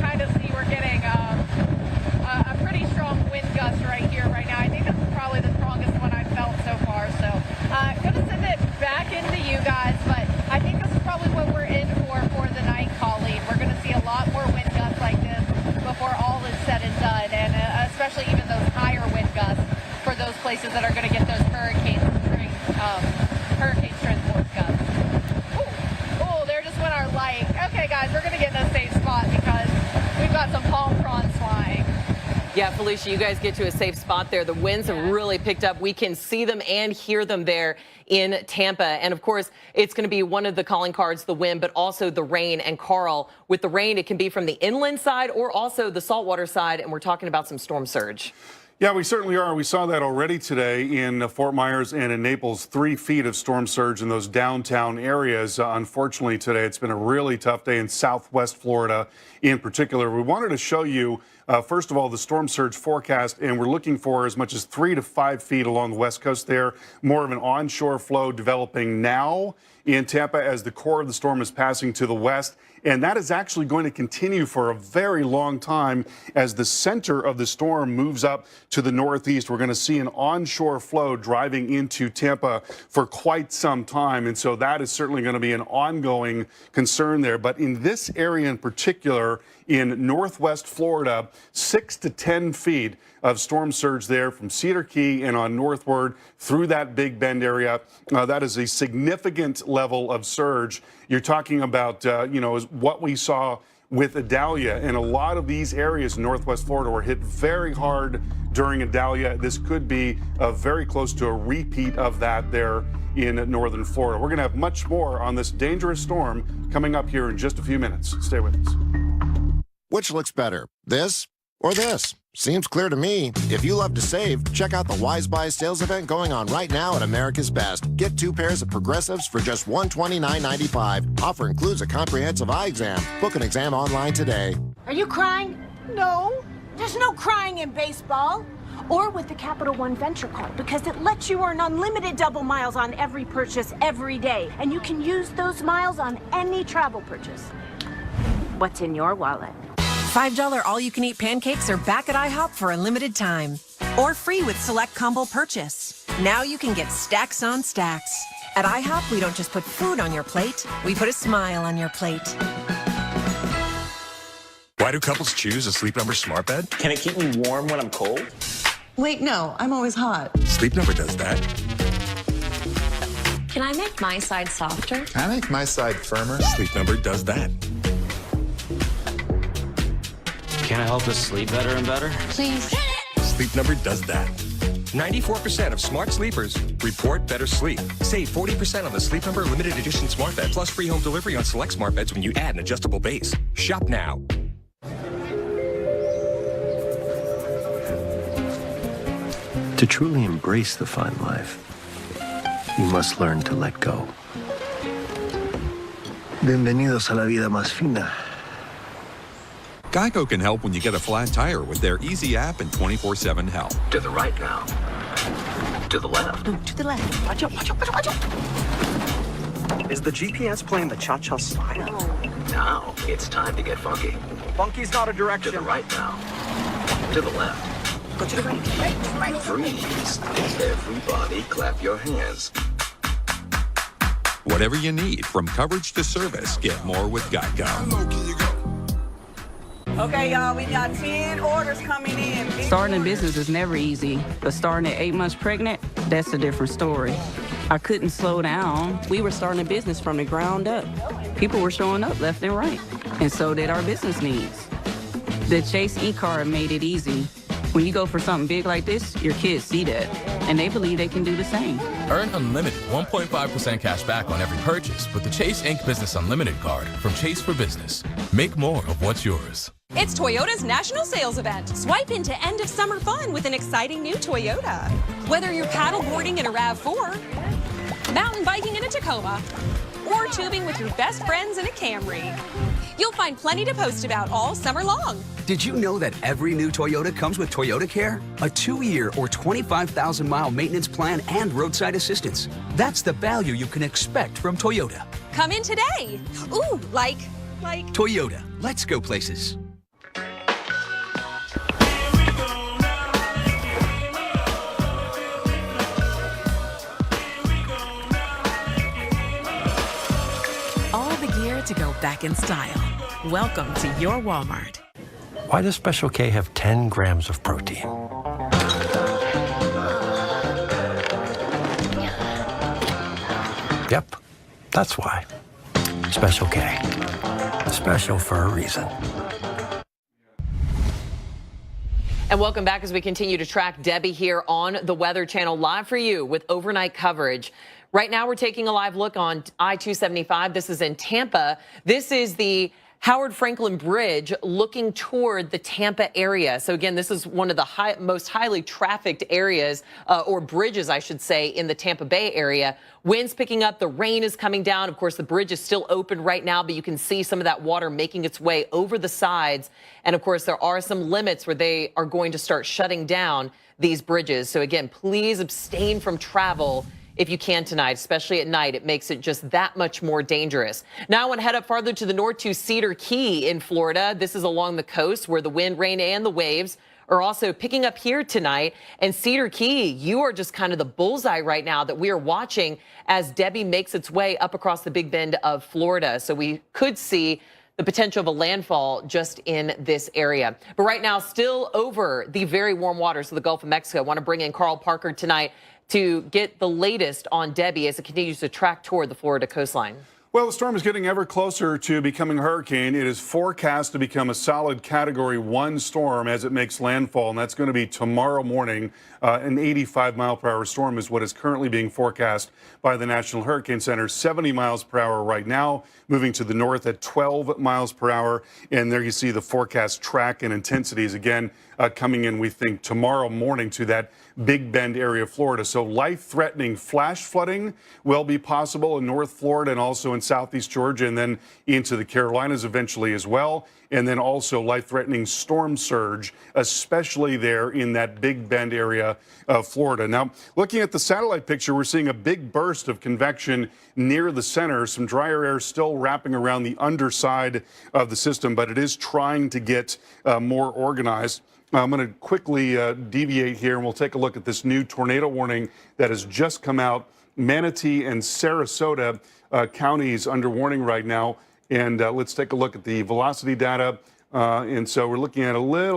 kind of see we're getting a pretty strong wind gust right here, right now. I think this is probably the strongest one I've felt so far. So I'm going to send it back into you guys, but I think this is probably what we're in for the night, Colleen. We're going to see a lot more wind gusts like this before all is said and done, and especially even those higher wind gusts for those places that are going to get those hurricane strength force gusts. Oh, there just went our light. Okay, guys, we're going to get in a safe spot because we've got some palm prawns flying. Yeah, Felicia, you guys get to a safe spot there. The winds have really picked up. We can see them and hear them there in Tampa. And of course, it's going to be one of the calling cards, the wind, but also the rain. And Carl, with the rain, it can be from the inland side or also the saltwater side. And we're talking about some storm surge. Yeah, we certainly are. We saw that already today in Fort Myers and in Naples, 3 feet of storm surge in those downtown areas. Unfortunately, today it's been a really tough day in southwest Florida in particular. We wanted to show you, first of all, the storm surge forecast, and we're looking for as much as 3 to 5 feet along the west coast there. More of an onshore flow developing now in Tampa as the core of the storm is passing to the west. And that is actually going to continue for a very long time as the center of the storm moves up to the northeast. We're going to see an onshore flow driving into Tampa for quite some time. And so that is certainly going to be an ongoing concern there. But in this area in particular, in northwest Florida, 6 to 10 feet of storm surge there from Cedar Key and on northward through that Big Bend area. That is a significant level of surge. You're talking about, what we saw with Idalia, and a lot of these areas in northwest Florida were hit very hard during Idalia. This could be very close to a repeat of that there in northern Florida. We're going to have much more on this dangerous storm coming up here in just a few minutes. Stay with us. Which looks better, this or this? Seems clear to me. If you love to save, check out the Wise Buy sales event going on right now at America's Best. Get 2 pairs of progressives for just $129.95. Offer includes a comprehensive eye exam. Book an exam online today. Are you crying? No. There's no crying in baseball. Or with the Capital One Venture Card, because it lets you earn unlimited double miles on every purchase every day. And you can use those miles on any travel purchase. What's in your wallet? $5 all-you-can-eat pancakes are back at IHOP for a limited time. Or free with select combo purchase. Now you can get stacks on stacks. At IHOP, we don't just put food on your plate, we put a smile on your plate. Why do couples choose a Sleep Number smart bed? Can it keep me warm when I'm cold? Wait, no, I'm always hot. Sleep Number does that. Can I make my side softer? Can I make my side firmer? Sleep Number does that. Can I help us sleep better and better? Please. Sleep Number does that. 94% of smart sleepers report better sleep. Save 40% on the Sleep Number limited edition smart bed, plus free home delivery on select smart beds when you add an adjustable base. Shop now. To truly embrace the fine life, you must learn to let go. Bienvenidos a la vida más fina. Geico can help when you get a flat tire with their easy app and 24/7 help. To the right now. To the left. No, to the left. Watch out, watch out, watch out, watch out. Is the GPS playing the cha-cha slide? Now it's time to get funky. Funky's not a direction. To the right now. To the left. Go to the right. Freeze. Everybody clap your hands. Whatever you need, from coverage to service, get more with Geico. Okay, y'all, we got 10 orders coming in. Starting a business is never easy, but starting at 8 months pregnant, that's a different story. I couldn't slow down. We were starting a business from the ground up. People were showing up left and right, and so did our business needs. The Chase e-card made it easy. When you go for something big like this, your kids see that, and they believe they can do the same. Earn unlimited 1.5% cash back on every purchase with the Chase Inc. Business Unlimited card from Chase for Business. Make more of what's yours. It's Toyota's national sales event. Swipe into end of summer fun with an exciting new Toyota. Whether you're paddleboarding in a RAV4, mountain biking in a Tacoma, or tubing with your best friends in a Camry, you'll find plenty to post about all summer long. Did you know that every new Toyota comes with Toyota Care? A 2-year or 25,000-mile maintenance plan and roadside assistance. That's the value you can expect from Toyota. Come in today. Ooh, like. Toyota, let's go places. All the gear to go back in style. Welcome to your Walmart. Why does Special K have 10 grams of protein? Yep, that's why. Special K. Special for a reason. And welcome back as we continue to track Debbie here on the Weather Channel, live for you with overnight coverage. Right now, we're taking a live look on I-275. This is in Tampa. This is the Howard Franklin Bridge looking toward the Tampa area. So again, this is one of the most highly trafficked areas, or bridges, I should say, in the Tampa Bay area. Winds picking up, the rain is coming down. Of course, the bridge is still open right now, but you can see some of that water making its way over the sides. And of course, there are some limits where they are going to start shutting down these bridges. So again, please abstain from travel if you can tonight, especially at night. It makes it just that much more dangerous. Now I want to head up farther to the north to Cedar Key in Florida. This is along the coast where the wind, rain, and the waves are also picking up here tonight. And Cedar Key, you are just kind of the bullseye right now that we are watching as Debbie makes its way up across the Big Bend of Florida. So we could see the potential of a landfall just in this area. But right now, still over the very warm waters of the Gulf of Mexico. I want to bring in Carl Parker tonight to get the latest on Debbie as it continues to track toward the Florida coastline. Well, the storm is getting ever closer to becoming a hurricane. It is forecast to become a solid Category 1 storm as it makes landfall, and that's going to be tomorrow morning. An 85-mile-per-hour storm is what is currently being forecast by the National Hurricane Center. 70 miles per hour right now, moving to the north at 12 miles per hour. And there you see the forecast track and intensities again coming in, we think, tomorrow morning to that Big Bend area of Florida. So life-threatening flash flooding will be possible in North Florida and also in Southeast Georgia, and then into the Carolinas eventually as well. And then also life-threatening storm surge, especially there in that Big Bend area of Florida. Now, looking at the satellite picture, we're seeing a big burst of convection near the center. Some drier air still wrapping around the underside of the system, but it is trying to get more organized. I'm going to quickly deviate here, and we'll take a look at this new tornado warning that has just come out. Manatee and Sarasota counties under warning right now. And let's take a look at the velocity data. And so we're looking at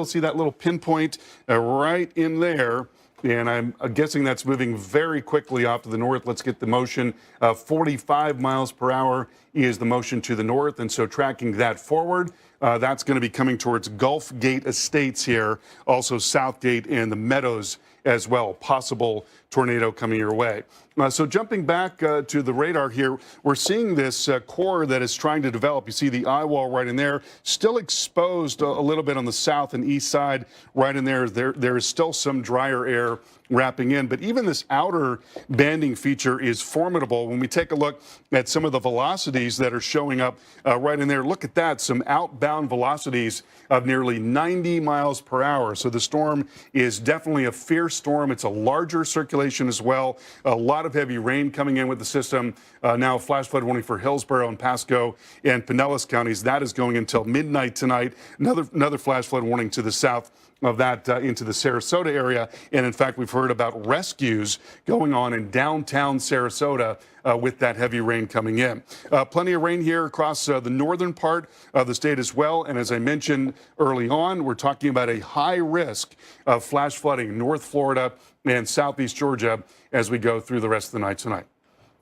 see that little pinpoint right in there. And I'm guessing that's moving very quickly off to the north. Let's get the motion. 45 miles per hour is the motion to the north. And so tracking that forward, that's going to be coming towards Gulf Gate Estates here, also Southgate and the Meadows as well. Possible tornado coming your way. So jumping back to the radar here, we're seeing this core that is trying to develop. You see the eye wall right in there, still exposed a little bit on the south and east side. Right in there, there is still some drier air wrapping in. But even this outer banding feature is formidable. When we take a look at some of the velocities that are showing up right in there, look at that, some outbound velocities of nearly 90 miles per hour. So the storm is definitely a fierce storm. It's a larger circulation as well. A lot of heavy rain coming in with the system. Now a flash flood warning for Hillsborough and Pasco and Pinellas counties. That is going until midnight tonight. Another flash flood warning to the south of that into the Sarasota area. And in fact, we've heard about rescues going on in downtown Sarasota with that heavy rain coming in. Plenty of rain here across the northern part of the state as well. And as I mentioned early on, we're talking about a high risk of flash flooding in North Florida and Southeast Georgia as we go through the rest of the night tonight.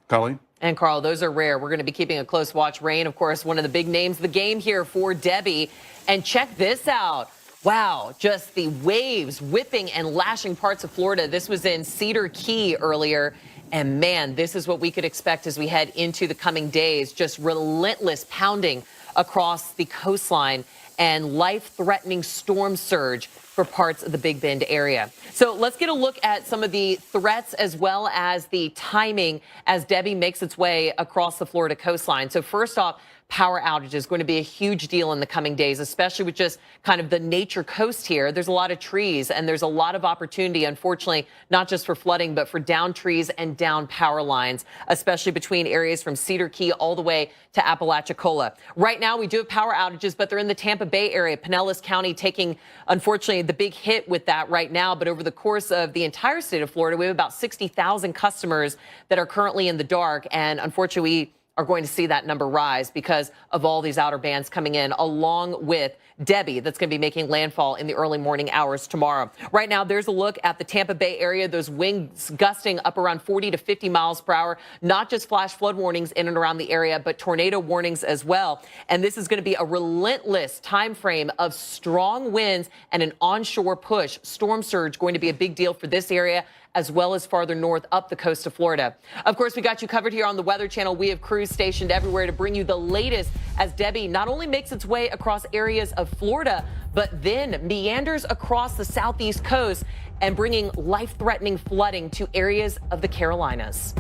Colleen? And Carl, those are rare. We're going to be keeping a close watch. Rain, of course, one of the big names of the game here for Debbie. And check this out. Wow, just the waves whipping and lashing parts of Florida. This was in Cedar Key earlier. And man, this is what we could expect as we head into the coming days. Just relentless pounding across the coastline and life-threatening storm surge for parts of the Big Bend area. So let's get a look at some of the threats as well as the timing as Debbie makes its way across the Florida coastline. So first off, power outage is going to be a huge deal in the coming days, especially with just kind of the nature coast here. There's a lot of trees and there's a lot of opportunity, unfortunately, not just for flooding, but for down trees and down power lines, especially between areas from Cedar Key all the way to Apalachicola. Right now, we do have power outages, but they're in the Tampa Bay area. Pinellas County taking, unfortunately, the big hit with that right now. But over the course of the entire state of Florida, we have about 60,000 customers that are currently in the dark. And unfortunately, we are going to see that number rise because of all these outer bands coming in, along with Debbie that's going to be making landfall in the early morning hours tomorrow. Right now, there's a look at the Tampa Bay area. Those winds gusting up around 40 to 50 miles per hour. Not just flash flood warnings in and around the area, but tornado warnings as well. And this is going to be a relentless time frame of strong winds and an onshore push. Storm surge going to be a big deal for this area, as well as farther north up the coast of Florida. Of course, we got you covered here on the Weather Channel. We have crews stationed everywhere to bring you the latest as Debbie not only makes its way across areas of Florida, but then meanders across the southeast coast and bringing life-threatening flooding to areas of the Carolinas.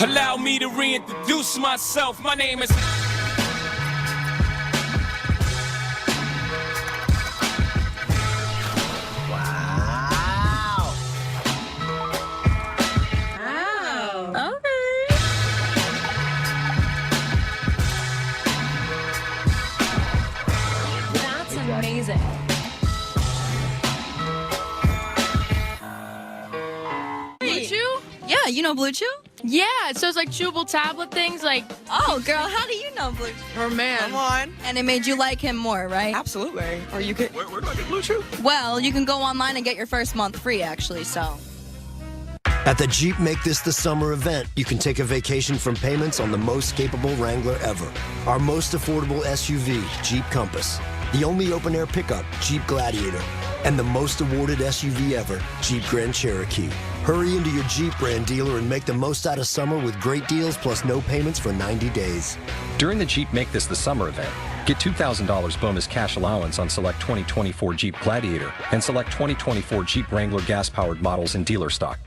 Allow me to reintroduce myself. My name is... Amazing. Blue Chew? Yeah, you know Blue Chew? Yeah, so it's like chewable tablet things like... Oh, girl, how do you know Blue Chew? Her man. Come on. And it made you like him more, right? Absolutely. Or you could... Where do I get Blue Chew? Well, you can go online and get your first month free, actually, so... At the Jeep Make This the Summer event, you can take a vacation from payments on the most capable Wrangler ever. Our most affordable SUV, Jeep Compass. The only open-air pickup, Jeep Gladiator. And the most awarded SUV ever, Jeep Grand Cherokee. Hurry into your Jeep brand dealer and make the most out of summer with great deals plus no payments for 90 days. During the Jeep Make This the Summer event, get $2,000 bonus cash allowance on select 2024 Jeep Gladiator and select 2024 Jeep Wrangler gas-powered models in dealer stock.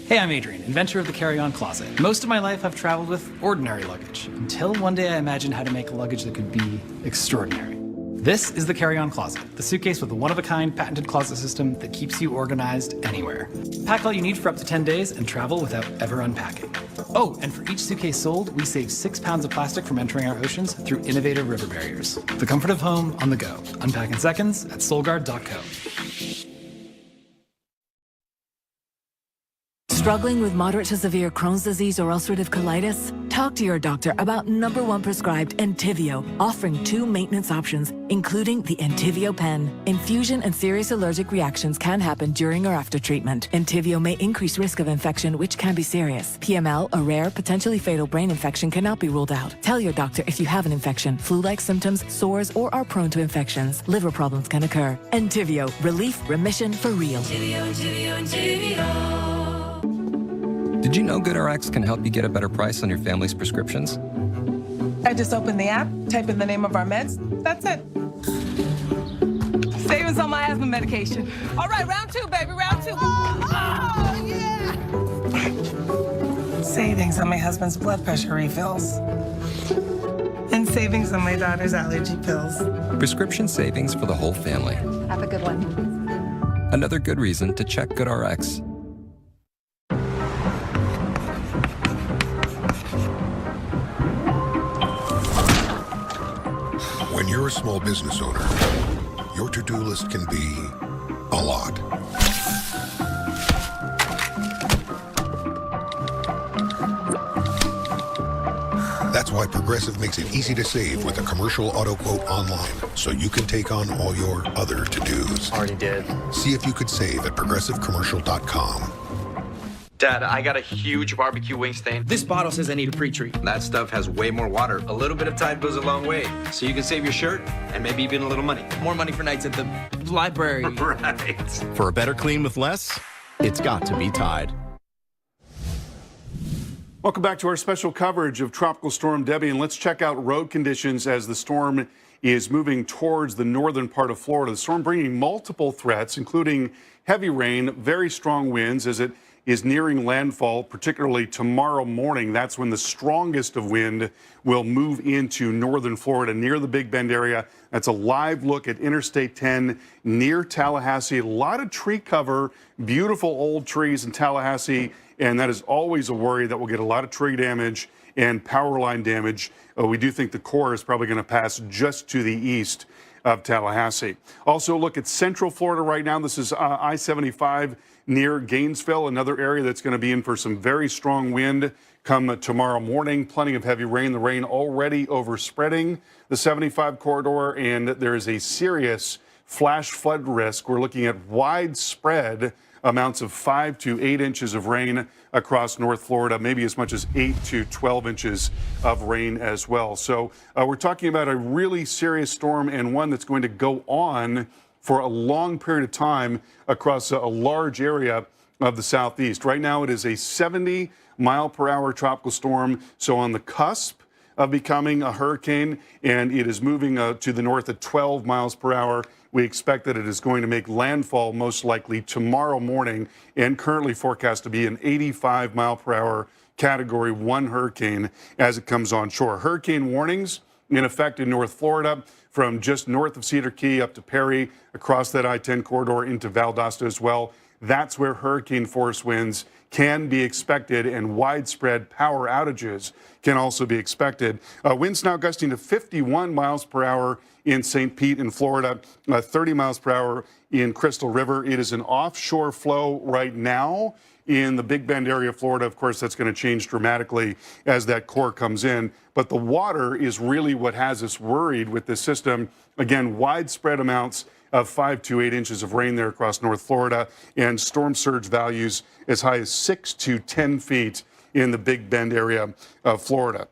Hey, I'm Adrian, inventor of the carry-on closet. Most of my life I've traveled with ordinary luggage, until one day I imagined how to make luggage that could be extraordinary. This is the carry-on closet, the suitcase with a one-of-a-kind patented closet system that keeps you organized anywhere. Pack all you need for up to 10 days and travel without ever unpacking. Oh, and for each suitcase sold, we save 6 pounds of plastic from entering our oceans through innovative river barriers. The comfort of home on the go. Unpack in seconds at soulguard.co. Struggling with moderate to severe Crohn's disease or ulcerative colitis? Talk to your doctor about #1 prescribed Entyvio, offering 2 maintenance options, including the Entyvio pen. Infusion and serious allergic reactions can happen during or after treatment. Entyvio may increase risk of infection, which can be serious. PML, a rare, potentially fatal brain infection, cannot be ruled out. Tell your doctor if you have an infection, flu-like symptoms, sores, or are prone to infections. Liver problems can occur. Entyvio, relief, remission for real. Entyvio. Did you know GoodRx can help you get a better price on your family's prescriptions? I just open the app, type in the name of our meds, that's it. Savings on my asthma medication. All right, round 2, baby, round 2. Oh, yeah! Savings on my husband's blood pressure refills. And savings on my daughter's allergy pills. Prescription savings for the whole family. Have a good one. Another good reason to check GoodRx. When you're a small business owner, your to-do list can be a lot. That's why Progressive makes it easy to save with a commercial auto quote online, so you can take on all your other to-dos. Already did. See if you could save at progressivecommercial.com. Dad, I got a huge barbecue wing stain. This bottle says I need a pre-treat. That stuff has way more water. A little bit of Tide goes a long way. So you can save your shirt and maybe even a little money. More money for nights at the library. Right. For a better clean with less, it's got to be Tide. Welcome back to our special coverage of Tropical Storm Debbie, and let's check out road conditions as the storm is moving towards the northern part of Florida. The storm bringing multiple threats, including heavy rain, very strong winds as it is nearing landfall, particularly tomorrow morning. That's when the strongest of wind will move into northern Florida near the Big Bend area. That's a live look at Interstate 10 near Tallahassee. A lot of tree cover, beautiful old trees in Tallahassee, and that is always a worry that we'll get a lot of tree damage and power line damage. We do think the core is probably going to pass just to the east of Tallahassee. Also look at central Florida right now. This is I-75 near Gainesville, another area that's going to be in for some very strong wind come tomorrow morning. Plenty of heavy rain. The rain already overspreading the 75 corridor, and there is a serious flash flood risk. We're looking at widespread amounts of 5 to 8 inches of rain across North Florida, maybe as much as 8 to 12 inches of rain as well. So we're talking about a really serious storm, and one that's going to go on for a long period of time across a large area of the southeast. Right now it is a 70-mile-per-hour tropical storm, so on the cusp of becoming a hurricane, and it is moving to the north at 12 miles per hour. We expect that it is going to make landfall most likely tomorrow morning, and currently forecast to be an 85-mile-per-hour Category 1 hurricane as it comes on shore. Hurricane warnings in effect in North Florida from just north of Cedar Key up to Perry, across that I-10 corridor into Valdosta as well. That's where hurricane force winds can be expected, and widespread power outages can also be expected. Winds now gusting to 51 miles per hour in St. Pete in Florida, 30 miles per hour in Crystal River. It is an offshore flow right now in the Big Bend area of Florida. Of course, that's going to change dramatically as that core comes in. But the water is really what has us worried with this system. Again, widespread amounts of 5 to 8 inches of rain there across North Florida, and storm surge values as high as 6 to 10 feet in the Big Bend area of Florida.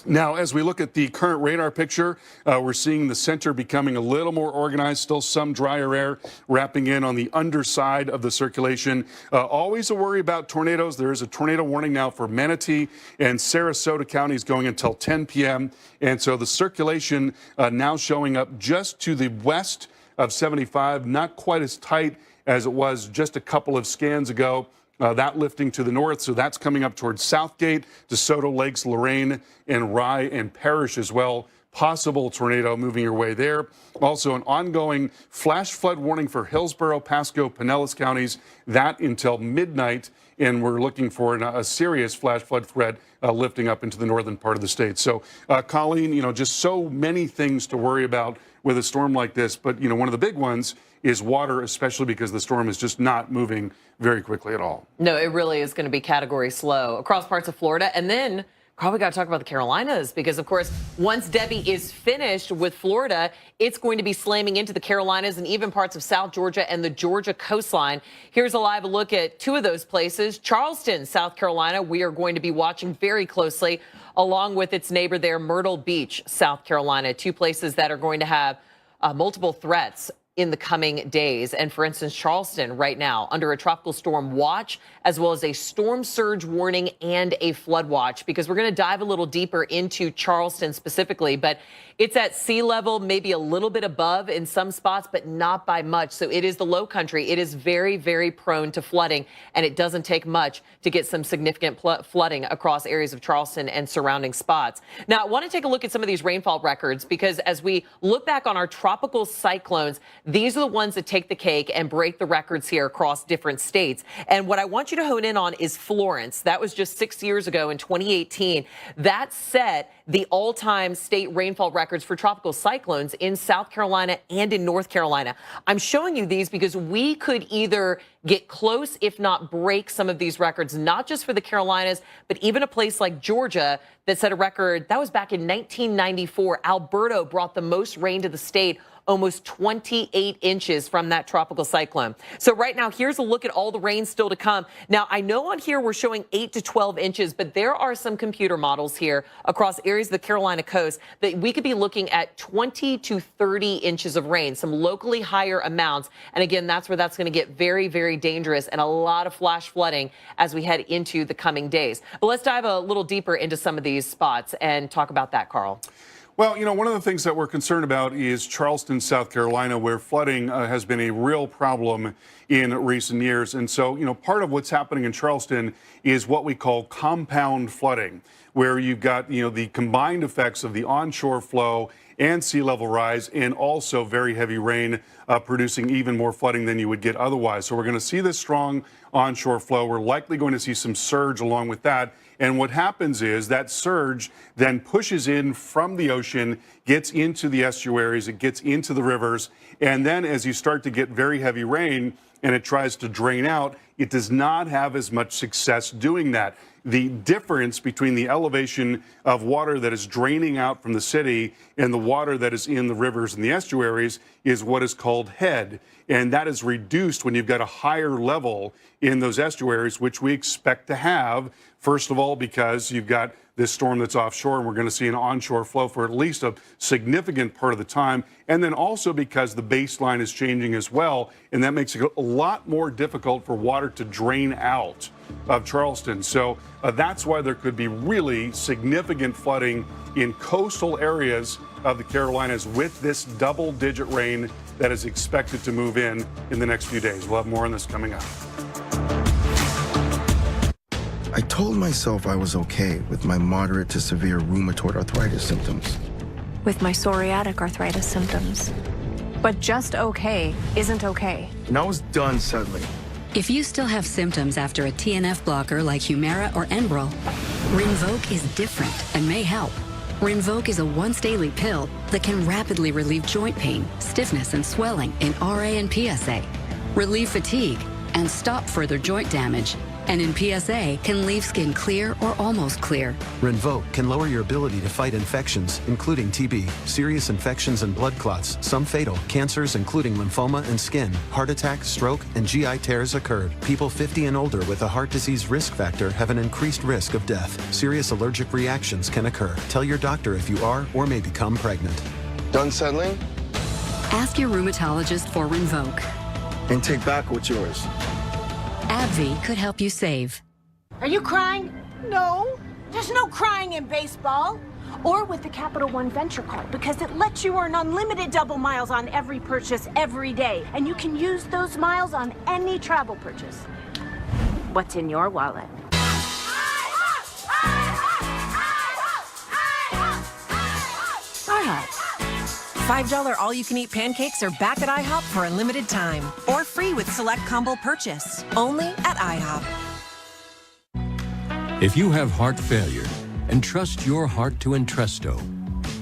Now, as we look at the current radar picture, we're seeing the center becoming a little more organized, still some drier air wrapping in on the underside of the circulation. Always a worry about tornadoes. There is a tornado warning now for Manatee and Sarasota counties going until 10 p.m. And so the circulation now showing up just to the west of 75, not quite as tight as it was just a couple of scans ago. That lifting to the north, so that's coming up towards Southgate, DeSoto Lakes, Lorraine, and Rye and Parrish as well. Possible tornado moving your way there. Also, an ongoing flash flood warning for Hillsborough, Pasco, Pinellas counties. That until midnight, and we're looking for a serious flash flood threat lifting up into the northern part of the state. So, Colleen, just so many things to worry about with a storm like this. But, one of the big ones is water, especially because the storm is just not moving very quickly at all. No, it really is going to be category slow across parts of Florida. And then probably got to talk about the Carolinas, because, of course, once Debbie is finished with Florida, it's going to be slamming into the Carolinas and even parts of South Georgia and the Georgia coastline. Here's a live look at two of those places. Charleston, South Carolina, we are going to be watching very closely, along with its neighbor there, Myrtle Beach, South Carolina, two places that are going to have multiple threats in the coming days. And for instance, Charleston right now under a tropical storm watch, as well as a storm surge warning and a flood watch, because we're going to dive a little deeper into Charleston specifically. But it's at sea level, maybe a little bit above in some spots, but not by much. So it is the low country. It is very, very prone to flooding, and it doesn't take much to get some significant flooding across areas of Charleston and surrounding spots. Now, I want to take a look at some of these rainfall records, because as we look back on our tropical cyclones, these are the ones that take the cake and break the records here across different states. And what I want you to hone in on is Florence. That was just 6 years ago in 2018. That set the all-time state rainfall records for tropical cyclones in South Carolina and in North Carolina. I'm showing you these because we could either get close, if not break some of these records, not just for the Carolinas, but even a place like Georgia that set a record. That was back in 1994. Alberto brought the most rain to the state, almost 28 inches from that tropical cyclone. So right now, here's a look at all the rain still to come. Now, I know on here we're showing 8 to 12 inches, but there are some computer models here across areas of the Carolina coast that we could be looking at 20 to 30 inches of rain, some locally higher amounts. And again, that's where that's going to get very, very dangerous and a lot of flash flooding as we head into the coming days. But let's dive a little deeper into some of these spots and talk about that, Carl. Well, one of the things that we're concerned about is Charleston, South Carolina, where flooding has been a real problem in recent years. And so, part of what's happening in Charleston is what we call compound flooding, where you've got, the combined effects of the onshore flow and sea level rise, and also very heavy rain producing even more flooding than you would get otherwise. So we're going to see this strong onshore flow. We're likely going to see some surge along with that. And what happens is that surge then pushes in from the ocean, gets into the estuaries, it gets into the rivers, and then as you start to get very heavy rain and it tries to drain out, it does not have as much success doing that. The difference between the elevation of water that is draining out from the city and the water that is in the rivers and the estuaries is what is called head. And that is reduced when you've got a higher level in those estuaries, which we expect to have, first of all, because you've got this storm that's offshore, and we're going to see an onshore flow for at least a significant part of the time. And then also because the baseline is changing as well, and that makes it a lot more difficult for water to drain out of Charleston. So that's why there could be really significant flooding in coastal areas of the Carolinas with this double-digit rain that is expected to move in the next few days. We'll have more on this coming up. I told myself I was okay with my moderate to severe rheumatoid arthritis symptoms. With my psoriatic arthritis symptoms. But just okay isn't okay. And I was done settling. If you still have symptoms after a TNF blocker like Humira or Enbrel, Rinvoq is different and may help. Rinvoq is a once-daily pill that can rapidly relieve joint pain, stiffness, and swelling in RA and PSA, relieve fatigue, and stop further joint damage. And in PSA, can leave skin clear or almost clear. Rinvoq can lower your ability to fight infections, including TB, serious infections and blood clots, some fatal, cancers including lymphoma and skin, heart attack, stroke, and GI tears occurred. People 50 and older with a heart disease risk factor have an increased risk of death. Serious allergic reactions can occur. Tell your doctor if you are or may become pregnant. Done settling? Ask your rheumatologist for Rinvoq. And take back what's yours. AbbVie could help you save. Are you crying? No. There's no crying in baseball. Or with the Capital One Venture Card, because it lets you earn unlimited double miles on every purchase every day. And you can use those miles on any travel purchase. What's in your wallet? IHOP. $5 all-you-can-eat pancakes are back at IHOP for a limited time. Or free with select combo purchase. Only at IHOP. If you have heart failure, entrust your heart to Entresto.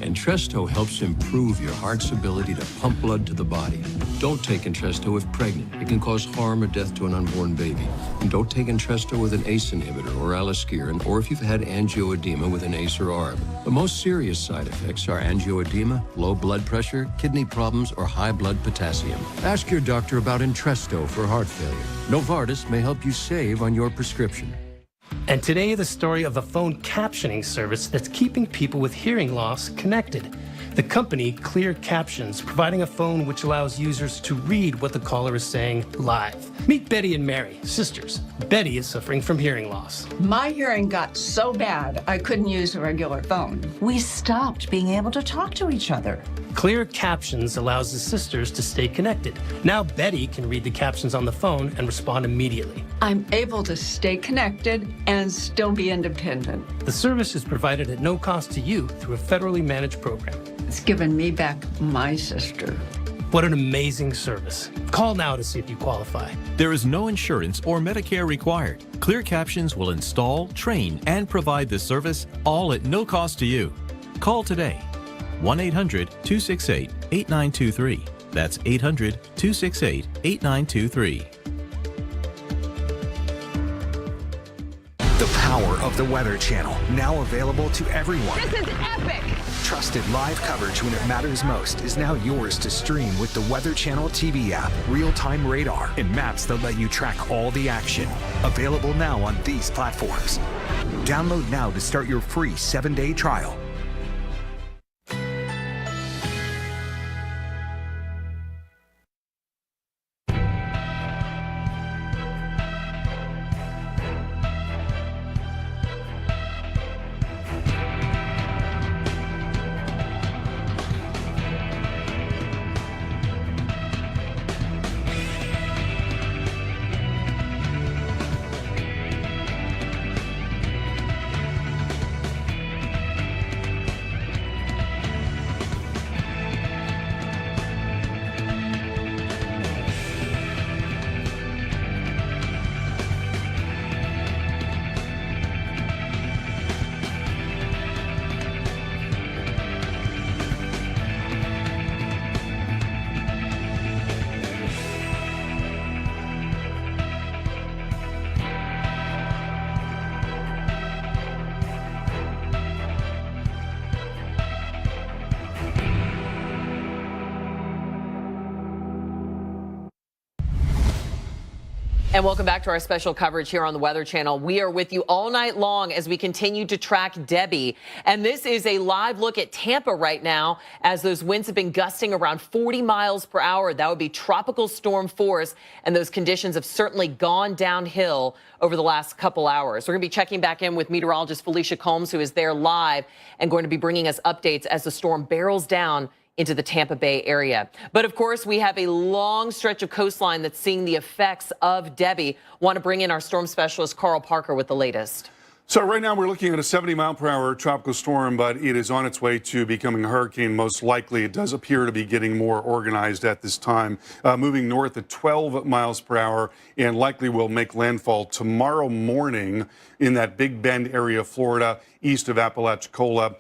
Entresto helps improve your heart's ability to pump blood to the body. Don't take Entresto if pregnant. It can cause harm or death to an unborn baby. And don't take Entresto with an ACE inhibitor or aliskiren, or if you've had angioedema with an ACE or ARB. The most serious side effects are angioedema, low blood pressure, kidney problems, or high blood potassium. Ask your doctor about Entresto for heart failure. Novartis may help you save on your prescription. And today, the story of a phone captioning service that's keeping people with hearing loss connected. The company, Clear Captions, providing a phone which allows users to read what the caller is saying live. Meet Betty and Mary, sisters. Betty is suffering from hearing loss. My hearing got so bad, I couldn't use a regular phone. We stopped being able to talk to each other. Clear Captions allows the sisters to stay connected. Now Betty can read the captions on the phone and respond immediately. I'm able to stay connected and still be independent. The service is provided at no cost to you through a federally managed program. It's given me back my sister. What an amazing service. Call now to see if you qualify. There is no insurance or Medicare required. Clear Captions will install, train, and provide the service all at no cost to you. Call today. 1-800-268-8923. That's 800-268-8923. The power of the Weather Channel, now available to everyone. This is epic! Trusted live coverage when it matters most is now yours to stream with the Weather Channel TV app, real-time radar, and maps that let you track all the action. Available now on these platforms. Download now to start your free 7-day trial. And welcome back to our special coverage here on the Weather Channel. We are with you all night long as we continue to track Debbie. And this is a live look at Tampa right now as those winds have been gusting around 40 miles per hour. That would be tropical storm force. And those conditions have certainly gone downhill over the last couple hours. We're going to be checking back in with meteorologist Felicia Combs, who is there live and going to be bringing us updates as the storm barrels down into the Tampa Bay area. But of course, we have a long stretch of coastline that's seeing the effects of Debbie. Want to bring in our storm specialist, Carl Parker, with the latest. So right now we're looking at a 70-mile-per-hour tropical storm, but it is on its way to becoming a hurricane. Most likely, it does appear to be getting more organized at this time, moving north at 12 miles per hour, and likely will make landfall tomorrow morning in that Big Bend area of Florida, east of Apalachicola,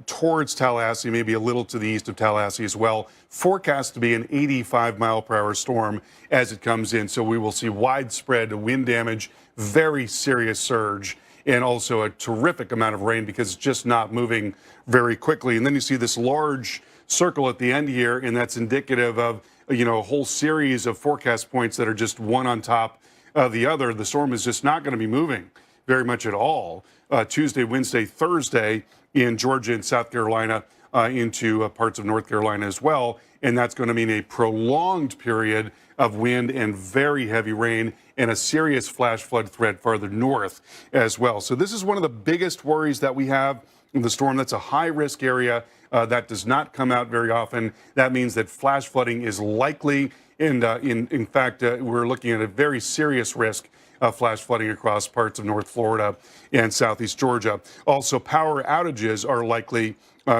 towards Tallahassee, maybe a little to the east of Tallahassee as well. Forecast to be an 85-mile-per-hour storm as it comes in. So we will see widespread wind damage, very serious surge, and also a terrific amount of rain because it's just not moving very quickly. And then you see this large circle at the end here, and that's indicative of, a whole series of forecast points that are just one on top of the other. The storm is just not going to be moving very much at all. Tuesday, Wednesday, Thursday in Georgia and South Carolina, into parts of North Carolina as well. And that's going to mean a prolonged period of wind and very heavy rain and a serious flash flood threat farther north as well. So this is one of the biggest worries that we have in the storm. That's a high risk area that does not come out very often. That means that flash flooding is likely. And in fact, we're looking at a very serious risk of flash flooding across parts of North Florida and Southeast Georgia. Also, power outages are likely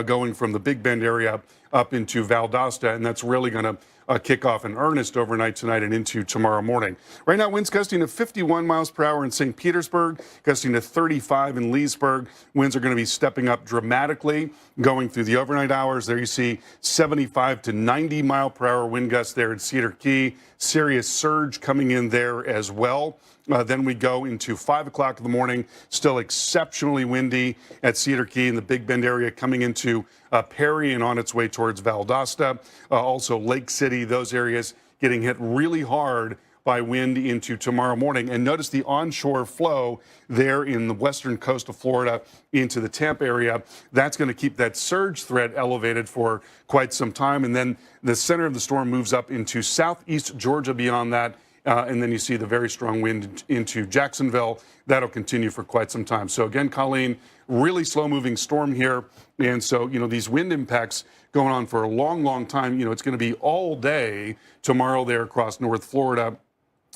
going from the Big Bend area up into Valdosta, and that's really going to kick off in earnest overnight tonight and into tomorrow morning. Right now, winds gusting to 51 miles per hour in St. Petersburg, gusting to 35 in Leesburg. Winds are going to be stepping up dramatically going through the overnight hours. There you see 75 to 90 mile per hour wind gusts there at Cedar Key. Serious surge coming in there as well. Then we go into 5 o'clock in the morning, still exceptionally windy at Cedar Key in the Big Bend area, coming into Perry and on its way towards Valdosta. Also Lake City, those areas getting hit really hard by wind into tomorrow morning. And notice the onshore flow there in the western coast of Florida into the Tampa area. That's going to keep that surge threat elevated for quite some time. And then the center of the storm moves up into southeast Georgia beyond that. And then you see the very strong wind into Jacksonville. That'll continue for quite some time. So again, Colleen, really slow moving storm here. And so, these wind impacts going on for a long, long time. It's going to be all day tomorrow there across North Florida.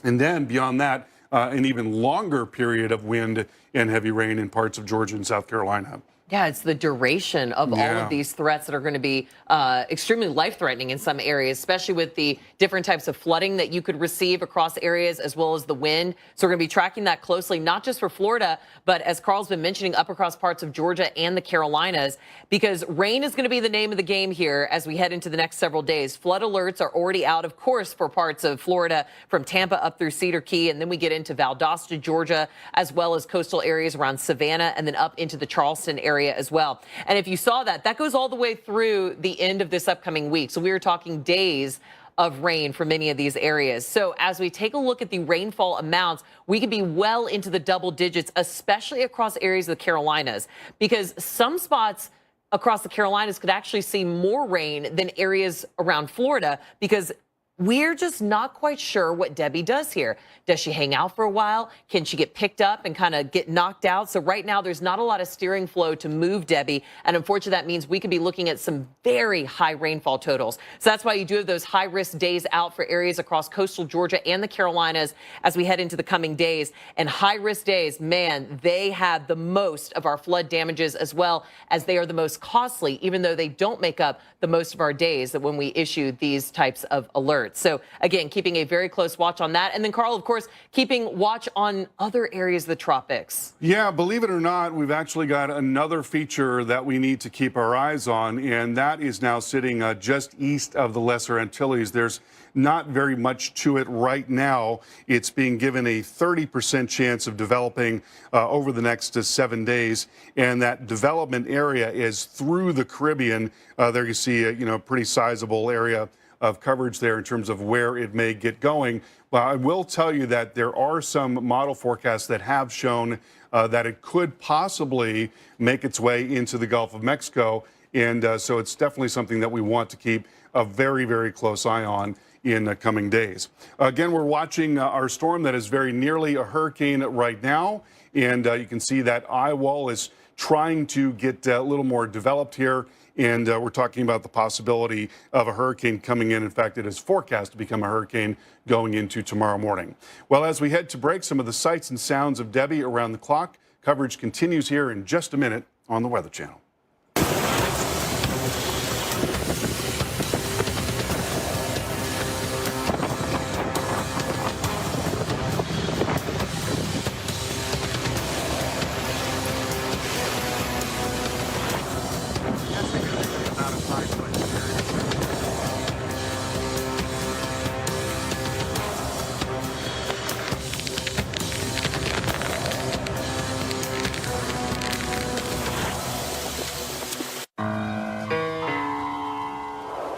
And then beyond that, an even longer period of wind and heavy rain in parts of Georgia and South Carolina. Yeah, it's the duration of all of these threats that are going to be extremely life-threatening in some areas, especially with the different types of flooding that you could receive across areas as well as the wind. So we're going to be tracking that closely, not just for Florida, but as Carl's been mentioning, up across parts of Georgia and the Carolinas, because rain is going to be the name of the game here as we head into the next several days. Flood alerts are already out, of course, for parts of Florida from Tampa up through Cedar Key, and then we get into Valdosta, Georgia, as well as coastal areas around Savannah, and then up into the Charleston area as well. And if you saw that goes all the way through the end of this upcoming week. So we were talking days of rain for many of these areas. So as we take a look at the rainfall amounts, we could be well into the double digits, especially across areas of the Carolinas, because some spots across the Carolinas could actually see more rain than areas around Florida, because we're just not quite sure what Debbie does here. Does she hang out for a while? Can she get picked up and kind of get knocked out? So right now, there's not a lot of steering flow to move Debbie. And unfortunately, that means we could be looking at some very high rainfall totals. So that's why you do have those high risk days out for areas across coastal Georgia and the Carolinas as we head into the coming days. And high risk days, man, they have the most of our flood damages, as well as they are the most costly, even though they don't make up the most of our days that when we issue these types of alerts. So again, keeping a very close watch on that. And then Carl, of course, keeping watch on other areas of the tropics. Yeah, believe it or not, we've actually got another feature that we need to keep our eyes on, and that is now sitting just east of the Lesser Antilles. There's not very much to it right now. It's being given a 30% chance of developing over the next 7 days, and that development area is through the Caribbean. There you see a pretty sizable area of coverage there in terms of where it may get going. But I will tell you that there are some model forecasts that have shown that it could possibly make its way into the Gulf of Mexico. And so it's definitely something that we want to keep a very, very close eye on in the coming days. Again, we're watching our storm that is very nearly a hurricane right now. And you can see that eye wall is trying to get a little more developed here. And we're talking about the possibility of a hurricane coming in. In fact, it is forecast to become a hurricane going into tomorrow morning. Well, as we head to break, some of the sights and sounds of Debbie around the clock. Coverage continues here in just a minute on the Weather Channel.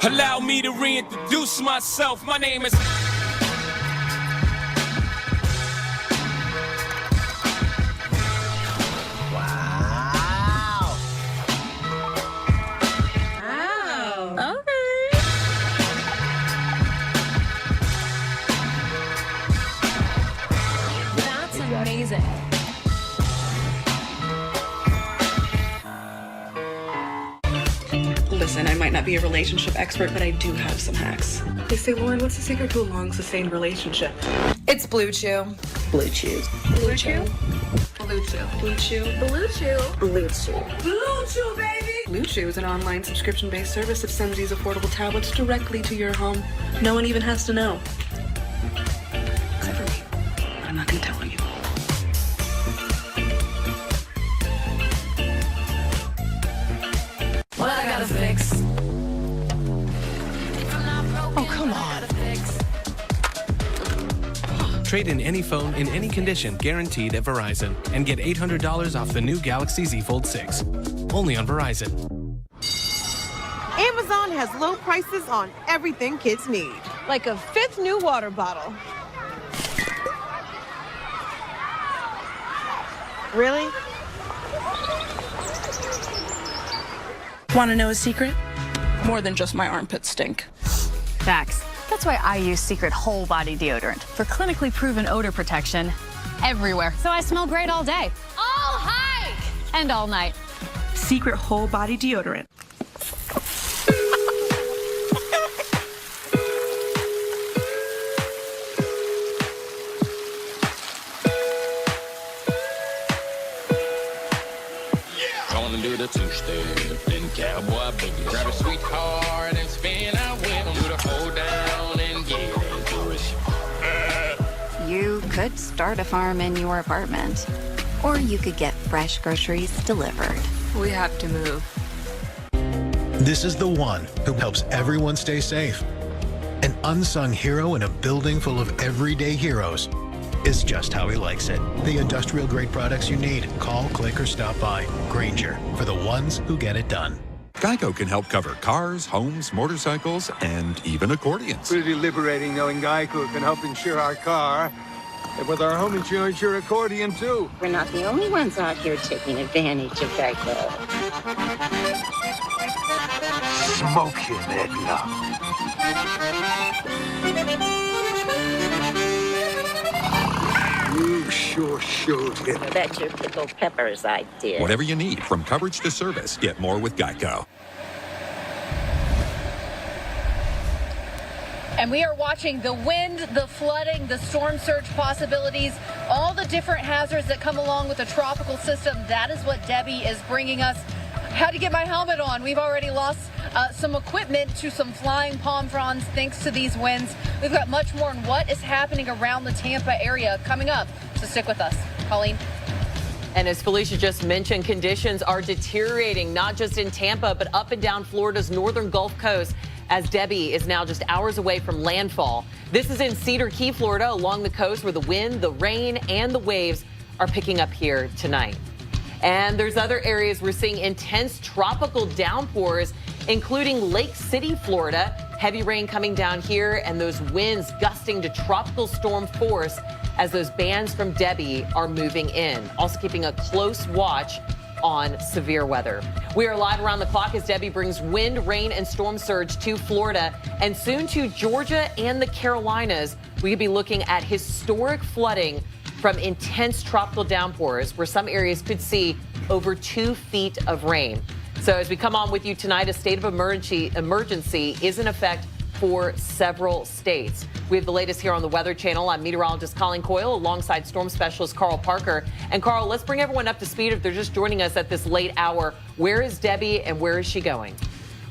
Allow me to reintroduce myself. My name is... Wow. Okay. That's amazing. Listen, I might not be a relationship expert, but I do have some hacks. They say, Lauren, what's the secret to a long, sustained relationship? It's Blue Chew. Blue Chew. Blue Chew. Blue Chew. Blue Chew. Blue Chew. Blue Chew. Blue Chew, baby! Blue Chew is an online subscription-based service that sends these affordable tablets directly to your home. No one even has to know. Except for me. But I'm not gonna tell you. What I gotta fix? Oh, come on. Trade in any phone in any condition guaranteed at Verizon and get $800 off the new Galaxy Z Fold 6. Only on Verizon. Amazon has low prices on everything kids need. Like a 5th new water bottle. Really? Want to know a secret? More than just my armpits stink. Facts. That's why I use Secret Whole Body Deodorant for clinically proven odor protection everywhere. So I smell great all day. All hike! And all night. Secret Whole Body Deodorant. Gonna do the two-step, then cowboy boogie. Grab a sweetheart and spin out with him. Do the hold down and get into it. You could start a farm in your apartment, or you could get fresh groceries delivered. We have to move. This is the one who helps everyone stay safe. An unsung hero in a building full of everyday heroes is just how he likes it. The industrial grade products you need. Call, click, or stop by. Grainger, for the ones who get it done. Geico can help cover cars, homes, motorcycles, and even accordions. Pretty liberating knowing Geico can help insure our car. And with our home insurance, your accordion, too. We're not the only ones out here taking advantage of Geico. Smoke him, Edna. You sure showed him. That's your pickled peppers I did. Whatever you need, from coverage to service, get more with Geico. And we are watching the wind, the flooding, the storm surge possibilities, all the different hazards that come along with a tropical system. That is what Debbie is bringing us. How to get my helmet on. We've already lost some equipment to some flying palm fronds thanks to these winds. We've got much more on what is happening around the Tampa area coming up. So stick with us. Colleen. And as Felicia just mentioned, conditions are deteriorating, not just in Tampa, but up and down Florida's northern Gulf Coast, as Debbie is now just hours away from landfall. This is in Cedar Key, Florida, along the coast where the wind, the rain, and the waves are picking up here tonight. And there's other areas we're seeing intense tropical downpours, including Lake City, Florida. Heavy rain coming down here and those winds gusting to tropical storm force as those bands from Debbie are moving in. Also keeping a close watch on severe weather. We are live around the clock as Debbie brings wind, rain, and storm surge to Florida and soon to Georgia and the Carolinas. We could be looking at historic flooding from intense tropical downpours where some areas could see over 2 feet of rain. So as we come on with you tonight, a state of emergency is in effect for several states. We have the latest here on the Weather Channel. I'm meteorologist Colleen Coyle alongside storm specialist Carl Parker. And Carl, let's bring everyone up to speed if they're just joining us at this late hour. Where is Debbie and where is she going?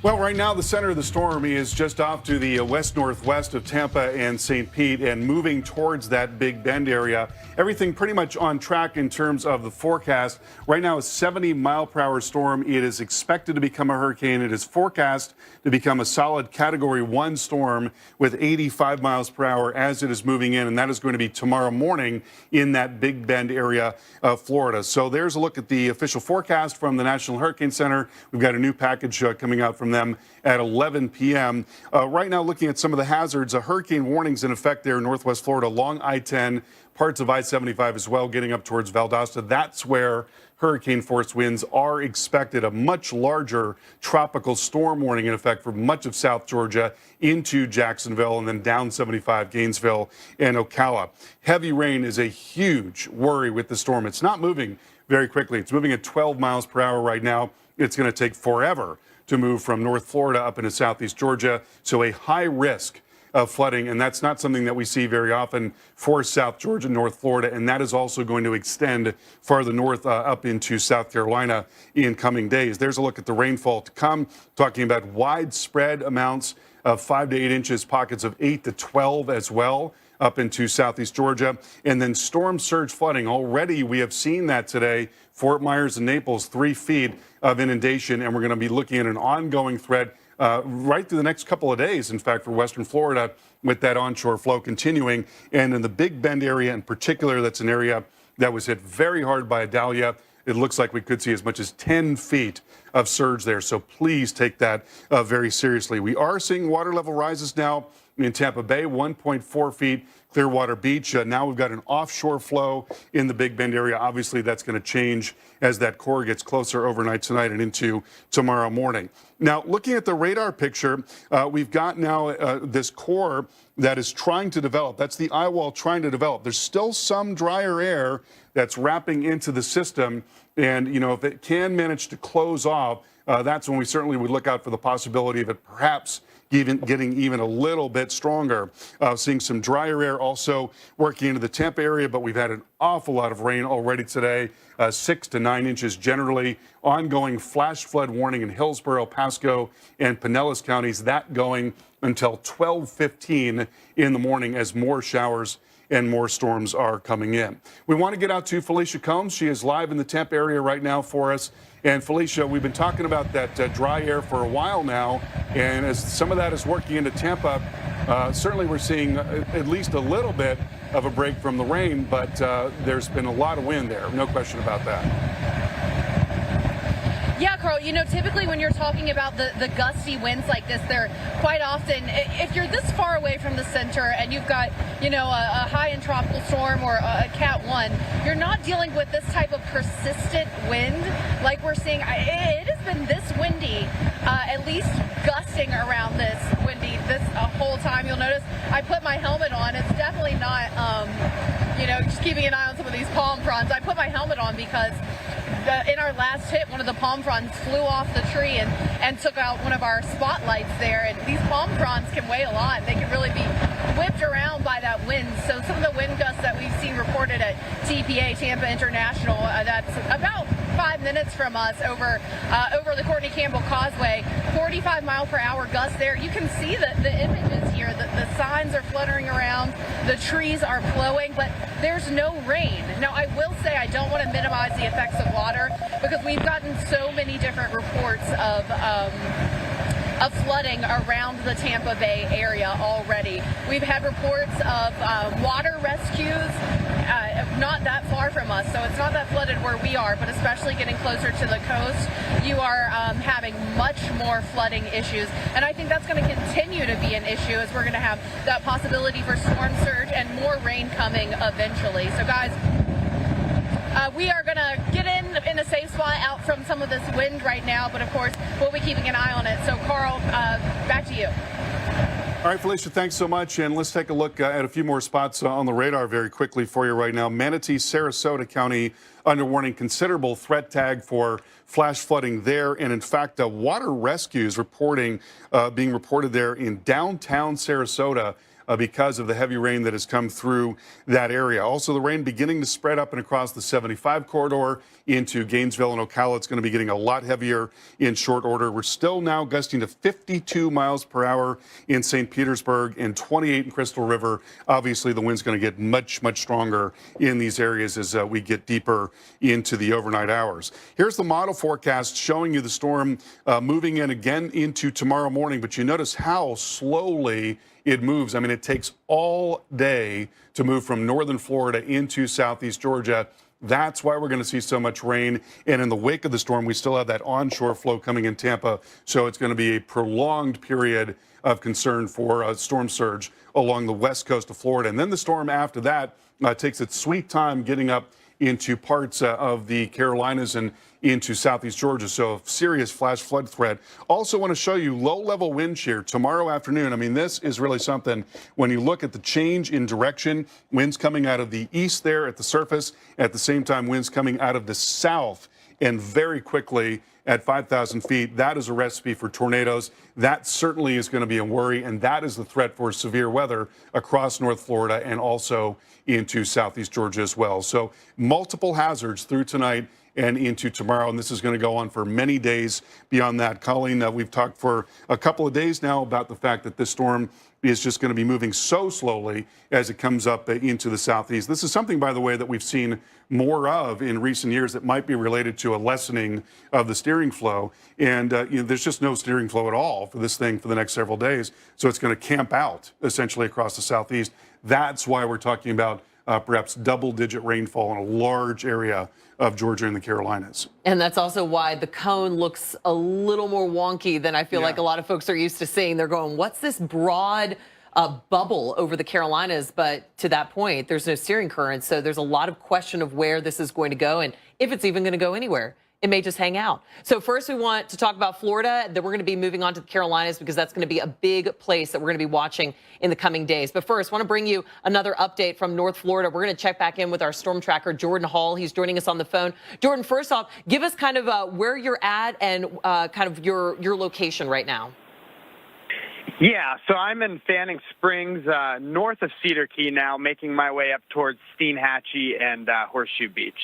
Well, right now the center of the storm is just off to the west-northwest of Tampa and St. Pete and moving towards that Big Bend area. Everything pretty much on track in terms of the forecast. Right now, a 70-mile-per-hour storm. It is expected to become a hurricane. It is forecast to become a solid Category 1 storm with 85 miles per hour as it is moving in, and that is going to be tomorrow morning in that Big Bend area of Florida. So there's a look at the official forecast from the National Hurricane Center. We've got a new package coming out from them at 11 p.m. Right now, looking at some of the hazards, hurricane warnings in effect there in Northwest Florida, along I-10, parts of I-75 as well, getting up towards Valdosta. That's where hurricane force winds are expected. A much larger tropical storm warning in effect for much of South Georgia into Jacksonville and then down 75, Gainesville and Ocala. Heavy rain is a huge worry with the storm. It's not moving very quickly. It's moving at 12 miles per hour right now. It's going to take forever to move from North Florida up into Southeast Georgia. So a high risk of flooding, and that's not something that we see very often for South Georgia, North Florida, and that is also going to extend farther north up into South Carolina in coming days. There's a look at the rainfall to come, talking about widespread amounts of 5 to 8 inches, pockets of 8 to 12 as well up into Southeast Georgia, and then storm surge flooding. Already we have seen that today. Fort Myers and Naples, 3 feet of inundation, and we're going to be looking at an ongoing threat right through the next couple of days, in fact, for Western Florida, with that onshore flow continuing. And in the Big Bend area in particular, that's an area that was hit very hard by Idalia. It looks like we could see as much as 10 feet of surge there. So please take that very seriously. We are seeing water level rises now in Tampa Bay, 1.4 feet. Clearwater Beach. Now we've got an offshore flow in the Big Bend area. Obviously, that's going to change as that core gets closer overnight tonight and into tomorrow morning. Now, looking at the radar picture, we've got now this core that is trying to develop. That's the eye wall trying to develop. There's still some drier air that's wrapping into the system. And, you know, if it can manage to close off, that's when we certainly would look out for the possibility of it perhaps getting even a little bit stronger. Seeing some drier air also working into the Tampa area, but we've had an awful lot of rain already today, 6 to 9 inches generally. Ongoing flash flood warning in Hillsborough, Pasco, and Pinellas counties. That going until 12:15 in the morning as more showers and more storms are coming in. We want to get out to Felicia Combs. She is live in the Tampa area right now for us. And Felicia, we've been talking about that dry air for a while now, and as some of that is working into Tampa, certainly we're seeing at least a little bit of a break from the rain, but there's been a lot of wind there, no question about that. Yeah, Carl, you know, typically when you're talking about the gusty winds like this, they're quite often, if you're this far away from the center and you've got, you know, a high-end tropical storm or a Cat 1, you're not dealing with this type of persistent wind like we're seeing. It has been this windy, at least gusting around this windy this whole time. You'll notice I put my helmet on. It's definitely not, you know, just keeping an eye on some of these palm fronds. I put my helmet on because in our last hit, one of the palm fronds flew off the tree and took out one of our spotlights there. And these palm fronds can weigh a lot. They can really be whipped around by that wind. So some of the wind gusts that we've seen reported at TPA, Tampa International, that's about 5 minutes from us over the Courtney Campbell Causeway, 45 mile per hour gusts there. You can see the images here. The signs are fluttering around. The trees are flowing, but there's no rain. Now, I will say I don't want to minimize the effects of water because we've gotten so many different reports of of flooding around the Tampa Bay area already. We've had reports of water rescues not that far from us, so it's not that flooded where we are, but especially getting closer to the coast, you are having much more flooding issues. And I think that's going to continue to be an issue as we're going to have that possibility for storm surge and more rain coming eventually. So guys, we are going to get in a safe spot out from some of this wind right now, but of course we'll be keeping an eye on it. So Carl, back to you. All right, Felicia, thanks so much. And let's take a look at a few more spots on the radar very quickly for you right now. Manatee, Sarasota County under warning, considerable threat tag for flash flooding there. And in fact, water rescues being reported there in downtown Sarasota because of the heavy rain that has come through that area. Also, the rain beginning to spread up and across the 75 corridor into Gainesville and Ocala. It's going to be getting a lot heavier in short order. We're still now gusting to 52 miles per hour in St. Petersburg and 28 in Crystal River. Obviously, the wind's going to get much, much stronger in these areas as we get deeper into the overnight hours. Here's the model forecast showing you the storm moving in again into tomorrow morning, but you notice how slowly it moves. I mean, it takes all day to move from northern Florida into southeast Georgia. That's why we're going to see so much rain. And in the wake of the storm, we still have that onshore flow coming in Tampa. So it's going to be a prolonged period of concern for a storm surge along the west coast of Florida. And then the storm after that takes its sweet time getting up into parts of the Carolinas and into southeast Georgia. So serious flash flood threat. Also want to show you low level wind shear tomorrow afternoon. I mean, this is really something when you look at the change in direction, winds coming out of the east there at the surface, at the same time winds coming out of the south and very quickly at 5,000 feet. That is a recipe for tornadoes. That certainly is going to be a worry, and that is the threat for severe weather across North Florida and also into southeast Georgia as well. So multiple hazards through tonight and into tomorrow, and this is going to go on for many days beyond that. Colleen, we've talked for a couple of days now about the fact that this storm is just going to be moving so slowly as it comes up into the southeast. This is something, by the way, that we've seen more of in recent years that might be related to a lessening of the steering flow. And there's just no steering flow at all for this thing for the next several days. So it's going to camp out essentially across the southeast. That's why we're talking about perhaps double-digit rainfall in a large area of Georgia and the Carolinas. And that's also why the cone looks a little more wonky than I feel like a lot of folks are used to seeing. They're going, what's this broad bubble over the Carolinas? But to that point, there's no steering current. So there's a lot of question of where this is going to go and if it's even going to go anywhere. It may just hang out. So first we want to talk about Florida. Then we're going to be moving on to the Carolinas because that's going to be a big place that we're going to be watching in the coming days. But first, I want to bring you another update from North Florida. We're going to check back in with our storm tracker, Jordan Hall. He's joining us on the phone. Jordan, first off, give us kind of where you're at and kind of your location right now. Yeah, so I'm in Fanning Springs, north of Cedar Key now, making my way up towards Steinhatchee and Horseshoe Beach.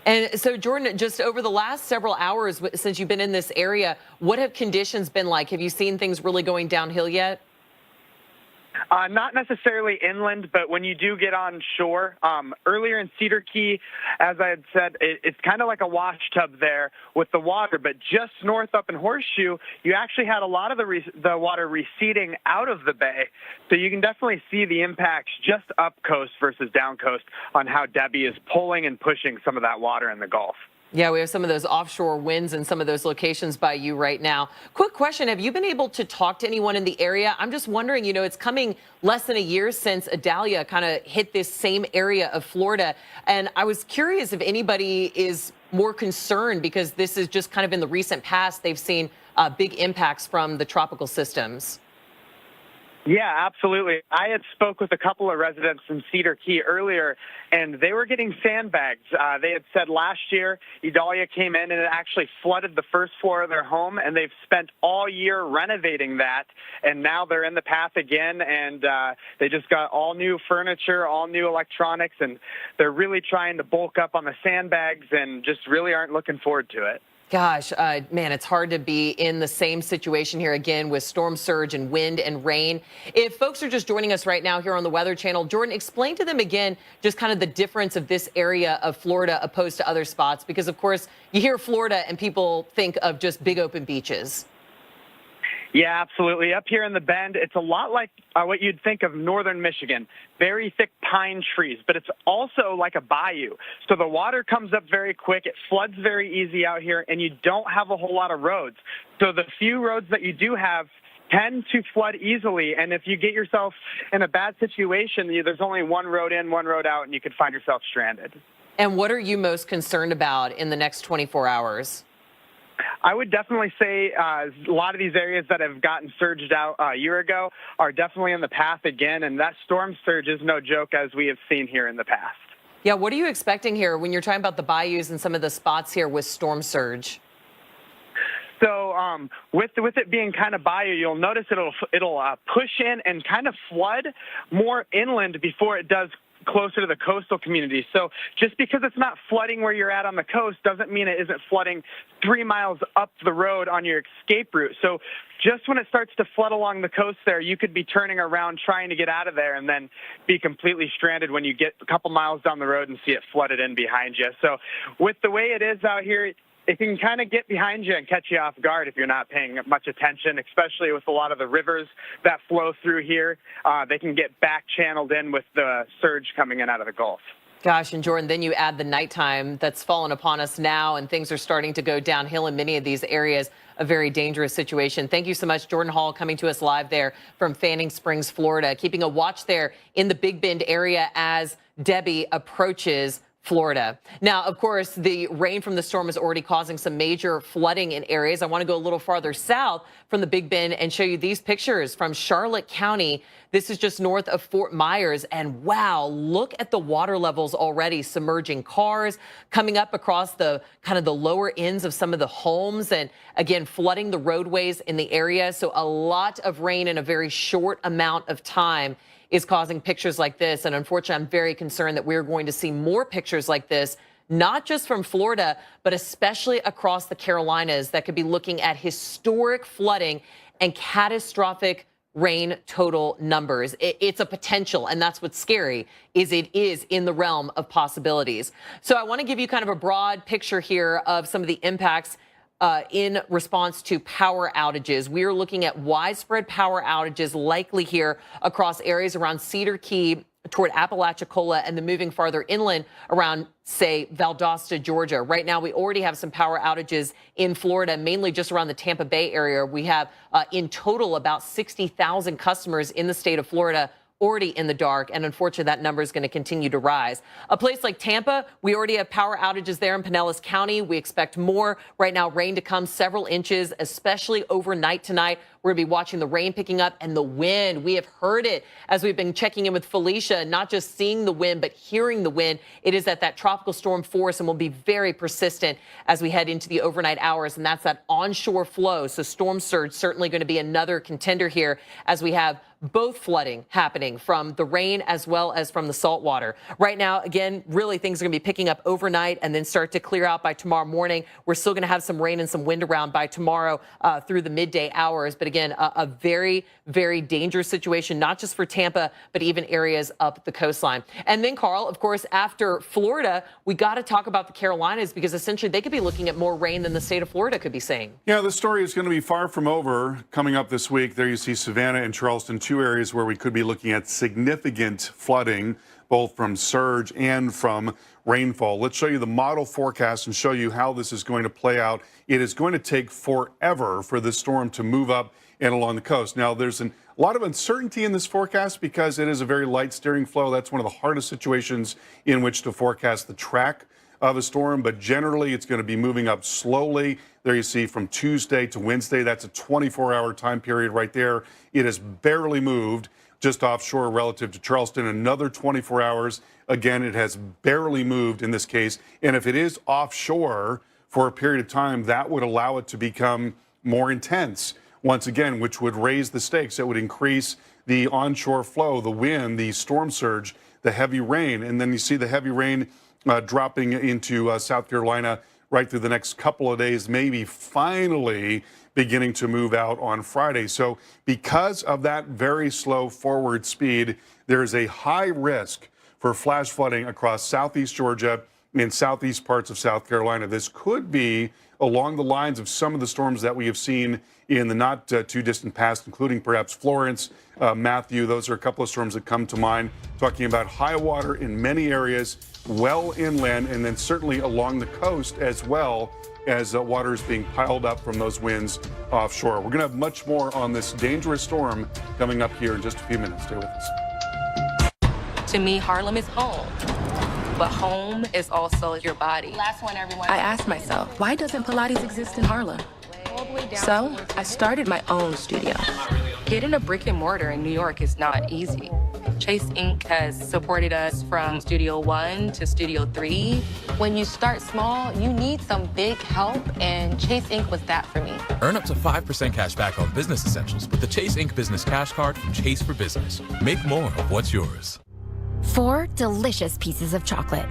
And so, Jordan, just over the last several hours since you've been in this area, what have conditions been like? Have you seen things really going downhill yet? Not necessarily inland, but when you do get on shore, earlier in Cedar Key, as I had said, it's kind of like a wash tub there with the water, but just north up in Horseshoe, you actually had a lot of the water receding out of the bay. So you can definitely see the impacts just up coast versus down coast on how Debbie is pulling and pushing some of that water in the Gulf. Yeah, we have some of those offshore winds in some of those locations by you right now. Quick question, have you been able to talk to anyone in the area? I'm just wondering, you know, it's coming less than a year since Idalia kind of hit this same area of Florida. And I was curious if anybody is more concerned because this is just kind of in the recent past, they've seen big impacts from the tropical systems. Yeah, absolutely. I had spoke with a couple of residents in Cedar Key earlier, and they were getting sandbags. They had said last year Idalia came in and it actually flooded the first floor of their home, and they've spent all year renovating that, and now they're in the path again, and they just got all new furniture, all new electronics, and they're really trying to bulk up on the sandbags and just really aren't looking forward to it. Gosh, man, it's hard to be in the same situation here again with storm surge and wind and rain. If folks are just joining us right now here on the Weather Channel, Jordan, explain to them again just kind of the difference of this area of Florida opposed to other spots, because, of course, you hear Florida and people think of just big open beaches. Yeah, absolutely. Up here in the Bend, it's a lot like what you'd think of northern Michigan. Very thick pine trees, but it's also like a bayou. So the water comes up very quick. It floods very easy out here, and you don't have a whole lot of roads. So the few roads that you do have tend to flood easily, and if you get yourself in a bad situation, there's only one road in, one road out, and you could find yourself stranded. And what are you most concerned about in the next 24 hours? I would definitely say a lot of these areas that have gotten surged out a year ago are definitely in the path again, and that storm surge is no joke, as we have seen here in the past. Yeah, what are you expecting here when you're talking about the bayous and some of the spots here with storm surge? So with it being kind of bayou, you'll notice it'll push in and kind of flood more inland before it does closer to the coastal communities. So just because it's not flooding where you're at on the coast doesn't mean it isn't flooding 3 miles up the road on your escape route. So just when it starts to flood along the coast there, you could be turning around trying to get out of there and then be completely stranded when you get a couple miles down the road and see it flooded in behind you. So with the way it is out here, it can kind of get behind you and catch you off guard if you're not paying much attention, especially with a lot of the rivers that flow through here. They can get back channeled in with the surge coming in out of the Gulf. Gosh, and Jordan, then you add the nighttime that's fallen upon us now, and things are starting to go downhill in many of these areas. A very dangerous situation. Thank you so much, Jordan Hall, coming to us live there from Fanning Springs, Florida, keeping a watch there in the Big Bend area as Debbie approaches Florida. Now, of course, the rain from the storm is already causing some major flooding in areas. I want to go a little farther south from the Big Bend and show you these pictures from Charlotte County. This is just north of Fort Myers. And wow, look at the water levels already submerging cars, coming up across the kind of the lower ends of some of the homes, and again, flooding the roadways in the area. So a lot of rain in a very short amount of time is causing pictures like this. And unfortunately, I'm very concerned that we're going to see more pictures like this, not just from Florida, but especially across the Carolinas, that could be looking at historic flooding and catastrophic rain total numbers. It's a potential, and that's what's scary, is it is in the realm of possibilities. So I want to give you kind of a broad picture here of some of the impacts in response to power outages. We are looking at widespread power outages likely here across areas around Cedar Key toward Apalachicola and then moving farther inland around, say, Valdosta, Georgia. Right now, we already have some power outages in Florida, mainly just around the Tampa Bay area. We have in total about 60,000 customers in the state of Florida already in the dark, and unfortunately that number is going to continue to rise. A place like Tampa, we already have power outages there in Pinellas County. We expect more. Right now, rain to come several inches, especially overnight tonight. We're going to be watching the rain picking up and the wind. We have heard it as we've been checking in with Felicia, not just seeing the wind, but hearing the wind. It is at that tropical storm force and will be very persistent as we head into the overnight hours, and that's that onshore flow. So storm surge certainly going to be another contender here as we have both flooding happening from the rain as well as from the salt water. Right now, again, really things are going to be picking up overnight and then start to clear out by tomorrow morning. We're still going to have some rain and some wind around by tomorrow through the midday hours. But again, a very, very dangerous situation, not just for Tampa, but even areas up the coastline. And then, Carl, of course, after Florida, we got to talk about the Carolinas, because essentially they could be looking at more rain than the state of Florida could be seeing. Yeah, the story is going to be far from over coming up this week. There you see Savannah and Charleston, two areas where we could be looking at significant flooding, both from surge and from rainfall. Let's show you the model forecast and show you how this is going to play out. It is going to take forever for this storm to move up and along the coast. Now, there's a lot of uncertainty in this forecast because it is a very light steering flow. That's one of the hardest situations in which to forecast the track of a storm, but generally it's going to be moving up slowly. There you see from Tuesday to Wednesday, that's a 24-hour time period right there. It has barely moved just offshore relative to Charleston. Another 24 hours. Again, it has barely moved in this case. And if it is offshore for a period of time, that would allow it to become more intense once again, which would raise the stakes. It would increase the onshore flow, the wind, the storm surge, the heavy rain. And then you see the heavy rain dropping into South Carolina right through the next couple of days, maybe finally beginning to move out on Friday. So because of that very slow forward speed, there is a high risk for flash flooding across southeast Georgia in southeast parts of South Carolina. This could be along the lines of some of the storms that we have seen in the not too distant past, including perhaps Florence, Matthew. Those are a couple of storms that come to mind, talking about high water in many areas, well inland, and then certainly along the coast as well, as water is being piled up from those winds offshore. We're going to have much more on this dangerous storm coming up here in just a few minutes. Stay with us. To me, Harlem is home. But home is also your body. Last one, everyone. I asked myself, why doesn't Pilates exist in Harlem? So I started my own studio. Getting a brick and mortar in New York is not easy. Chase Inc. has supported us from Studio 1 to Studio 3. When you start small, you need some big help, and Chase Inc. was that for me. Earn up to 5% cash back on business essentials with the Chase Inc. Business Cash Card from Chase for Business. Make more of what's yours. 4 delicious pieces of chocolate,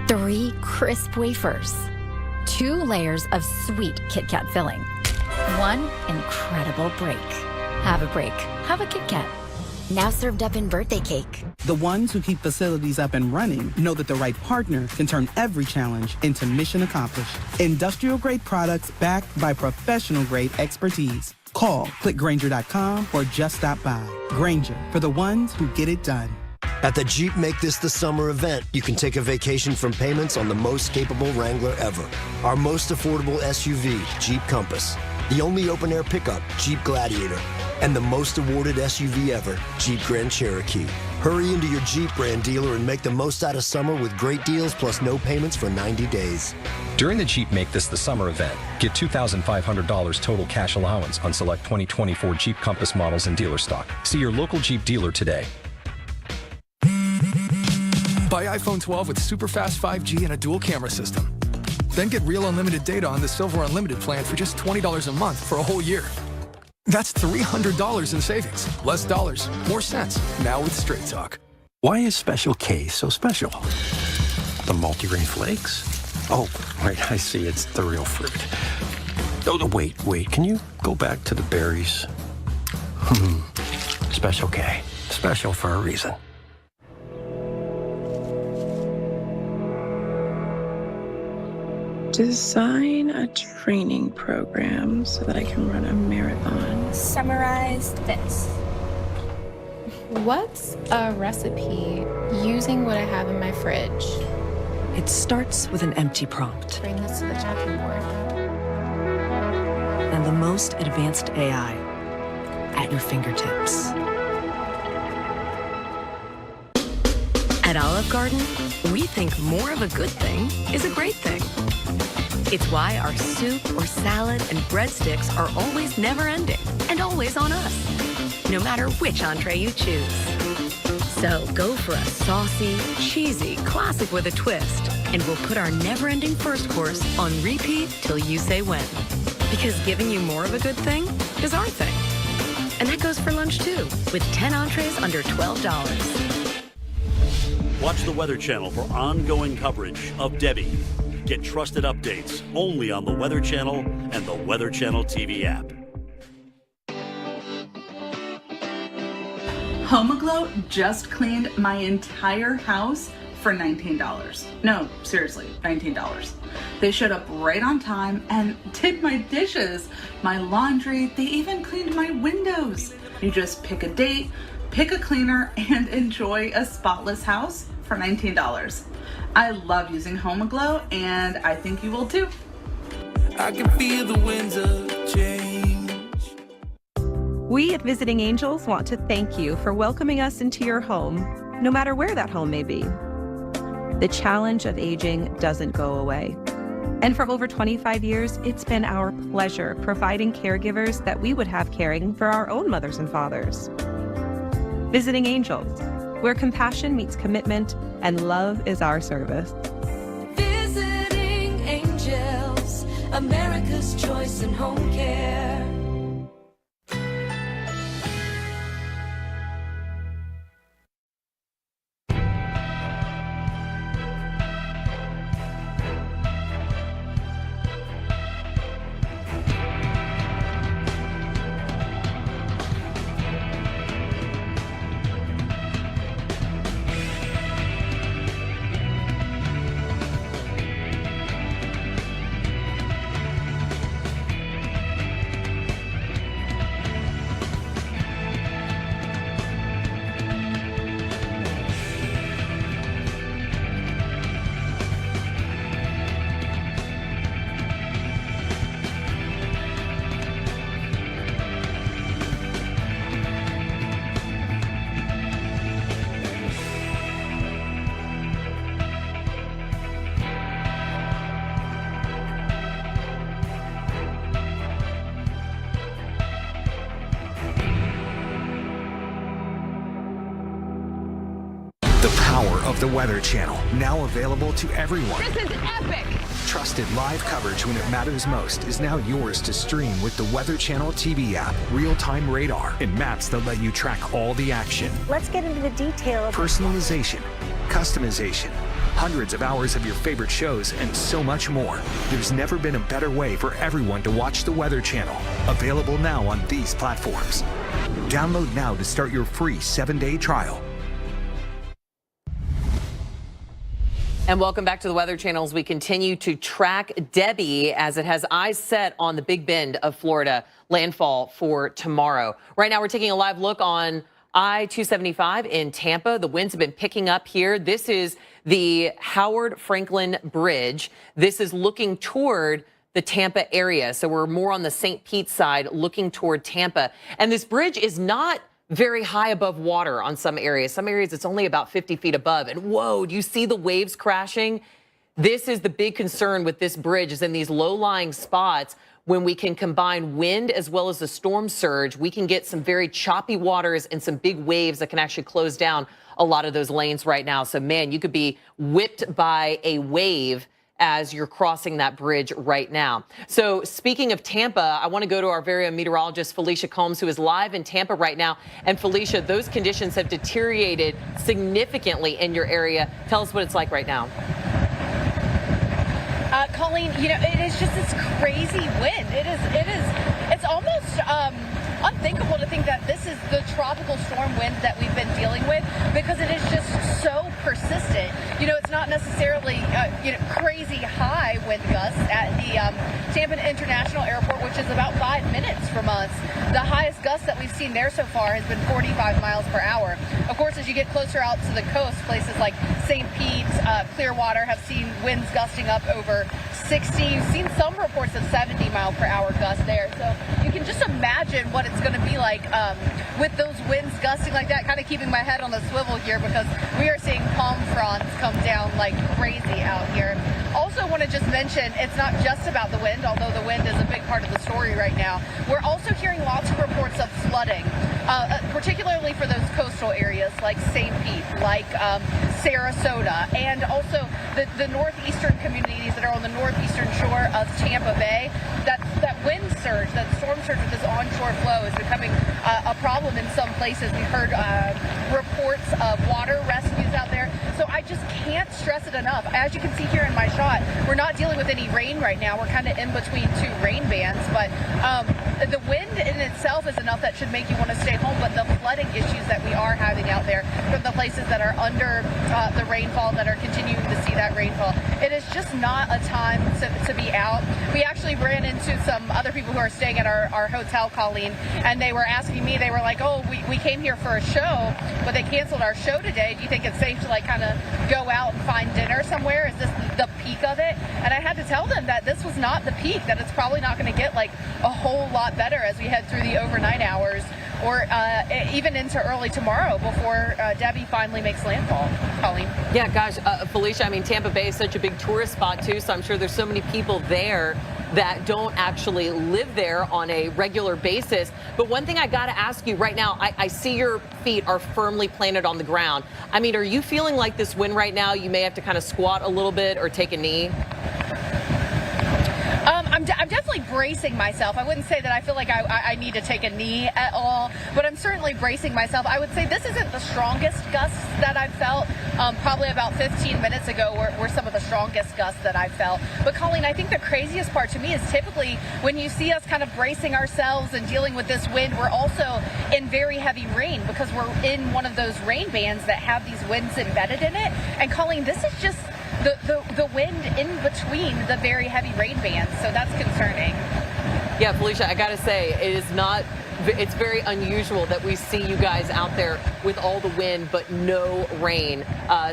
3 crisp wafers, 2 layers of sweet Kit Kat filling, 1 incredible break. Have a break. Have a Kit Kat. Now served up in birthday cake. The ones who keep facilities up and running know that the right partner can turn every challenge into mission accomplished. Industrial-grade products backed by professional-grade expertise. Call, click Grainger.com, or just stop by. Grainger, for the ones who get it done. At the Jeep Make This the Summer event, you can take a vacation from payments on the most capable Wrangler ever. Our most affordable SUV, Jeep Compass. The only open-air pickup, Jeep Gladiator. And the most awarded SUV ever, Jeep Grand Cherokee. Hurry into your Jeep brand dealer and make the most out of summer with great deals plus no payments for 90 days. During the Jeep Make This the Summer event, get $2,500 total cash allowance on select 2024 Jeep Compass models in dealer stock. See your local Jeep dealer today. Buy iPhone 12 with super fast 5G and a dual camera system. Then get real unlimited data on the Silver Unlimited plan for just $20 a month for a whole year. That's $300 in savings. Less dollars, more sense. Now with Straight Talk. Why is Special K so special? The multi-grain flakes? Oh, right, I see. It's the real fruit. Oh, wait. Can you go back to the berries? Special K. Special for a reason. Design a training program so that I can run a marathon. Summarize this. What's a recipe using what I have in my fridge? It starts with an empty prompt. Bring this to the chopping board. And the most advanced AI at your fingertips. At Olive Garden, we think more of a good thing is a great thing. It's why our soup or salad and breadsticks are always never-ending and always on us, no matter which entree you choose. So go for a saucy, cheesy classic with a twist, and we'll put our never-ending first course on repeat till you say when. Because giving you more of a good thing is our thing. And that goes for lunch too, with 10 entrees under $12. Watch the Weather Channel for ongoing coverage of Debbie. Get trusted updates only on the Weather Channel and the Weather Channel TV app. HomeAglow just cleaned my entire house for $19. No, seriously, $19. They showed up right on time and did my dishes, my laundry, they even cleaned my windows. You just pick a date, pick a cleaner, and enjoy a spotless house for $19. I love using HomeAglow, and I think you will too. I can feel the winds of change. We at Visiting Angels want to thank you for welcoming us into your home, no matter where that home may be. The challenge of aging doesn't go away. And for over 25 years, it's been our pleasure providing caregivers that we would have caring for our own mothers and fathers. Visiting Angels, where compassion meets commitment and love is our service. Visiting Angels, America's choice in home care. The power of the Weather Channel, now available to everyone. This is epic! Trusted live coverage when it matters most is now yours to stream with the Weather Channel TV app, real-time radar, and maps that let you track all the action. Let's get into the detail. Personalization, customization, hundreds of hours of your favorite shows, and so much more. There's never been a better way for everyone to watch the Weather Channel. Available now on these platforms. Download now to start your free 7-day trial. And welcome back to the Weather Channel as we continue to track Debbie as it has eyes set on the Big Bend of Florida landfall for tomorrow. Right now we're taking a live look on I-275 in Tampa. The winds have been picking up here. This is the Howard Franklin Bridge. This is looking toward the Tampa area. So we're more on the St. Pete side looking toward Tampa. And this bridge is not very high above water on some areas. Some areas it's only about 50 feet above. And whoa, do you see the waves crashing? This is the big concern with this bridge is in these low-lying spots. When we can combine wind as well as the storm surge, we can get some very choppy waters and some big waves that can actually close down a lot of those lanes right now. So man, you could be whipped by a wave as you're crossing that bridge right now. So speaking of Tampa, I want to go to our very own meteorologist, Felicia Combs, who is live in Tampa right now. And Felicia, those conditions have deteriorated significantly in your area. Tell us what it's like right now. Colleen, you know, it is just this crazy wind. It's almost unthinkable to think that this is the tropical storm wind that we've been dealing with because it is just so persistent. You know, it's not necessarily, crazy high wind gusts at the Tampa International Airport, which is about 5 minutes from us. The highest gust that we've seen there so far has been 45 miles per hour. Of course, as you get closer out to the coast, places like St. Pete, Clearwater have seen winds gusting up over 60. You've seen some reports of 70 mile per hour gusts there. So you can just imagine what it's going to be like with those winds gusting like that, kind of keeping my head on the swivel here because we are seeing palm fronds come down like crazy out here. Also want to just mention it's not just about the wind, although the wind is a big part of the story right now. We're also hearing lots of reports of flooding, particularly for those coastal areas like St. Pete, like Sarasota, and also the northeastern communities that are on the northeastern shore of Tampa Bay. That wind surge, that storm surge with this onshore flow is becoming a problem in some places. We've heard reports of water rescues out there. So I just can't stress it enough. As you can see here in my shot, we're not dealing with any rain right now. We're kind of in between two rain bands, but the wind in itself is enough that should make you want to stay home, but the flooding issues that we are having out there from the places that are under the rainfall, that are continuing to see that rainfall, it is just not a time to be out. We actually ran into some other people who are staying at our hotel, Colleen, and they were asking me, they were like, oh, we came here for a show, but they canceled our show today. Do you think it's safe to like kind of go out and find dinner somewhere? Is this the peak of it? And I had to tell them that this was not the peak, that it's probably not going to get like a whole lot better as we head through the overnight hours or even into early tomorrow before Debbie finally makes landfall. Colleen? Yeah, gosh, Felicia, I mean, Tampa Bay is such a big tourist spot too, so I'm sure there's so many people there that don't actually live there on a regular basis. But one thing I got to ask you right now, I see your feet are firmly planted on the ground. I mean, are you feeling like this wind right now, you may have to kind of squat a little bit or take a knee? I'm definitely bracing myself. I wouldn't say that I feel like I need to take a knee at all, but I'm certainly bracing myself. I would say this isn't the strongest gusts that I've felt. Probably about 15 minutes ago were some of the strongest gusts that I've felt. But Colleen, I think the craziest part to me is typically when you see us kind of bracing ourselves and dealing with this wind, we're also in very heavy rain because we're in one of those rain bands that have these winds embedded in it. And Colleen, this is just the wind in between the very heavy rain bands, so that's concerning. Yeah, Felicia, I gotta say, it's very unusual that we see you guys out there with all the wind but no rain.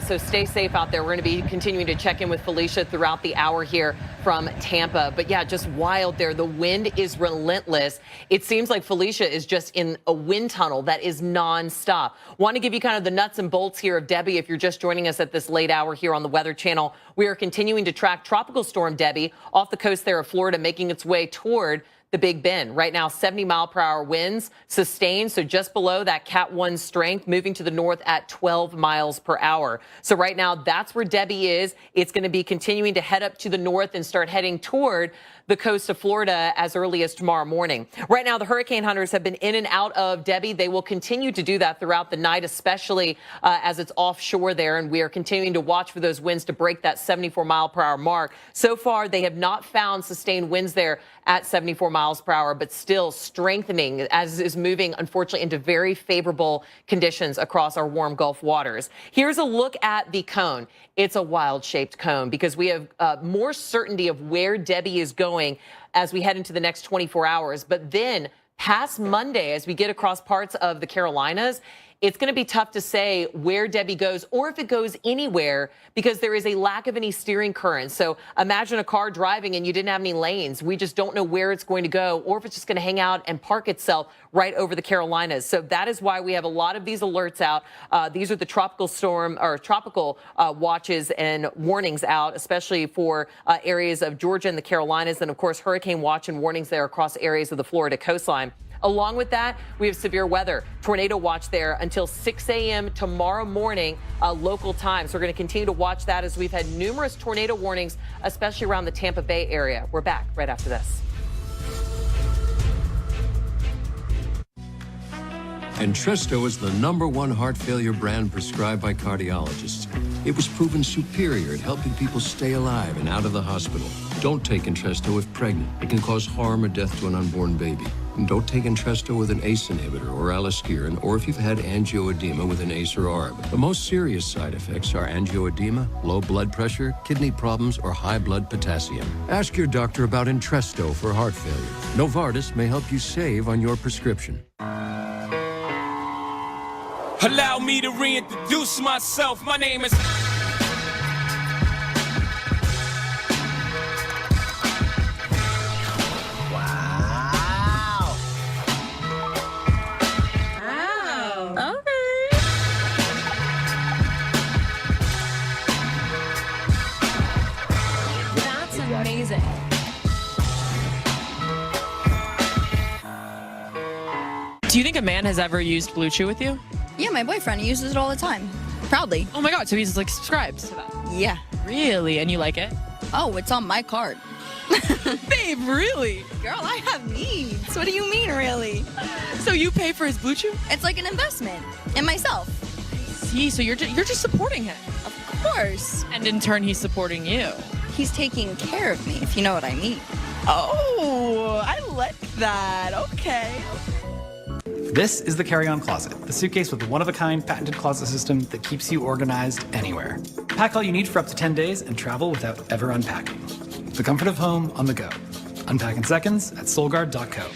So stay safe out there. We're going to be continuing to check in with Felicia throughout the hour here from Tampa. But yeah, just wild there. The wind is relentless. It seems like Felicia is just in a wind tunnel that is nonstop. Want to give you kind of the nuts and bolts here of Debbie if you're just joining us at this late hour here on the Weather Channel. We are continuing to track Tropical Storm Debbie off the coast there of Florida, making its way toward the Big Bend. Right now, 70-mile-per-hour winds sustained, so just below that Cat 1 strength, moving to the north at 12 miles per hour. So right now, that's where Debbie is. It's going to be continuing to head up to the north and start heading toward the coast of Florida as early as tomorrow morning. Right now, the hurricane hunters have been in and out of Debbie. They will continue to do that throughout the night, especially as it's offshore there, and we are continuing to watch for those winds to break that 74-mile-per-hour mark. So far, they have not found sustained winds there at 74 miles per hour, but still strengthening as is moving, unfortunately, into very favorable conditions across our warm Gulf waters. Here's a look at the cone. It's a wild-shaped cone because we have more certainty of where Debbie is going as we head into the next 24 hours. But then past Monday, as we get across parts of the Carolinas, it's going to be tough to say where Debbie goes or if it goes anywhere because there is a lack of any steering current. So imagine a car driving and you didn't have any lanes. We just don't know where it's going to go or if it's just going to hang out and park itself right over the Carolinas. So that is why we have a lot of these alerts out. These are the tropical storm or tropical watches and warnings out, especially for areas of Georgia and the Carolinas. And of course, hurricane watch and warnings there across areas of the Florida coastline. Along with that, we have severe weather, tornado watch there until 6 a.m. tomorrow morning, local time. So we're going to continue to watch that as we've had numerous tornado warnings, especially around the Tampa Bay area. We're back right after this. Entresto is the #1 heart failure brand prescribed by cardiologists. It was proven superior at helping people stay alive and out of the hospital. Don't take Entresto if pregnant. It can cause harm or death to an unborn baby. And don't take Entresto with an ACE inhibitor or aliskiren, or if you've had angioedema with an ACE or ARB. The most serious side effects are angioedema, low blood pressure, kidney problems, or high blood potassium. Ask your doctor about Entresto for heart failure. Novartis may help you save on your prescription. Allow me to reintroduce myself. My name is... Amazing. Do you think a man has ever used Blue Chew with you? Yeah, my boyfriend uses it all the time. Proudly. Oh my god, so he's like subscribed to that? Yeah. Really? And you like it? Oh, it's on my card. Babe, really? Girl, I have needs. What do you mean, really? So you pay for his Blue Chew? It's like an investment in myself. See, so you're just supporting him? Of course. And in turn, he's supporting you. He's taking care of me, if you know what I mean. Oh, I like that. Okay. This is the carry-on closet, the suitcase with a one-of-a-kind patented closet system that keeps you organized anywhere. Pack all you need for up to 10 days and travel without ever unpacking. The comfort of home on the go. Unpack in seconds at soulguard.co.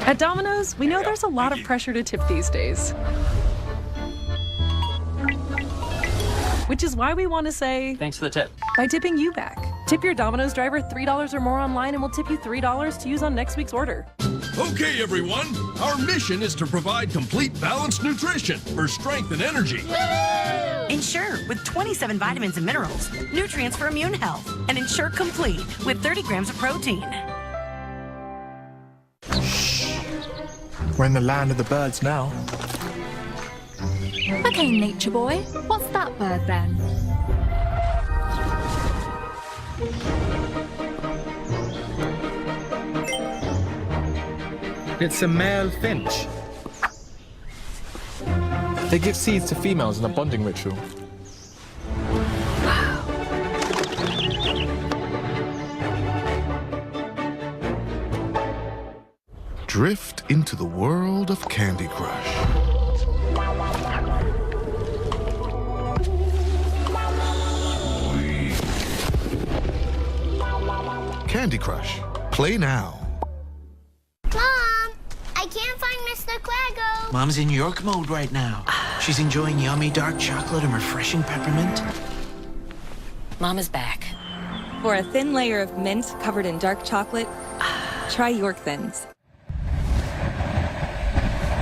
At Domino's, we know there's a lot of pressure to tip these days. Which is why we want to say... Thanks for the tip. By tipping you back. Tip your Domino's driver $3 or more online and we'll tip you $3 to use on next week's order. Okay, everyone. Our mission is to provide complete balanced nutrition for strength and energy. Ensure with 27 vitamins and minerals, nutrients for immune health, and Ensure Complete with 30 grams of protein. We're in the land of the birds now. Okay, nature boy, what's that bird then? It's a male finch. They give seeds to females in a bonding ritual. Drift into the world of Candy Crush. Candy Crush. Play now. Mom, I can't find Mr. Quaggo. Mom's in York mode right now. She's enjoying yummy dark chocolate and refreshing peppermint. Mama's back. For a thin layer of mint covered in dark chocolate, try York Thins.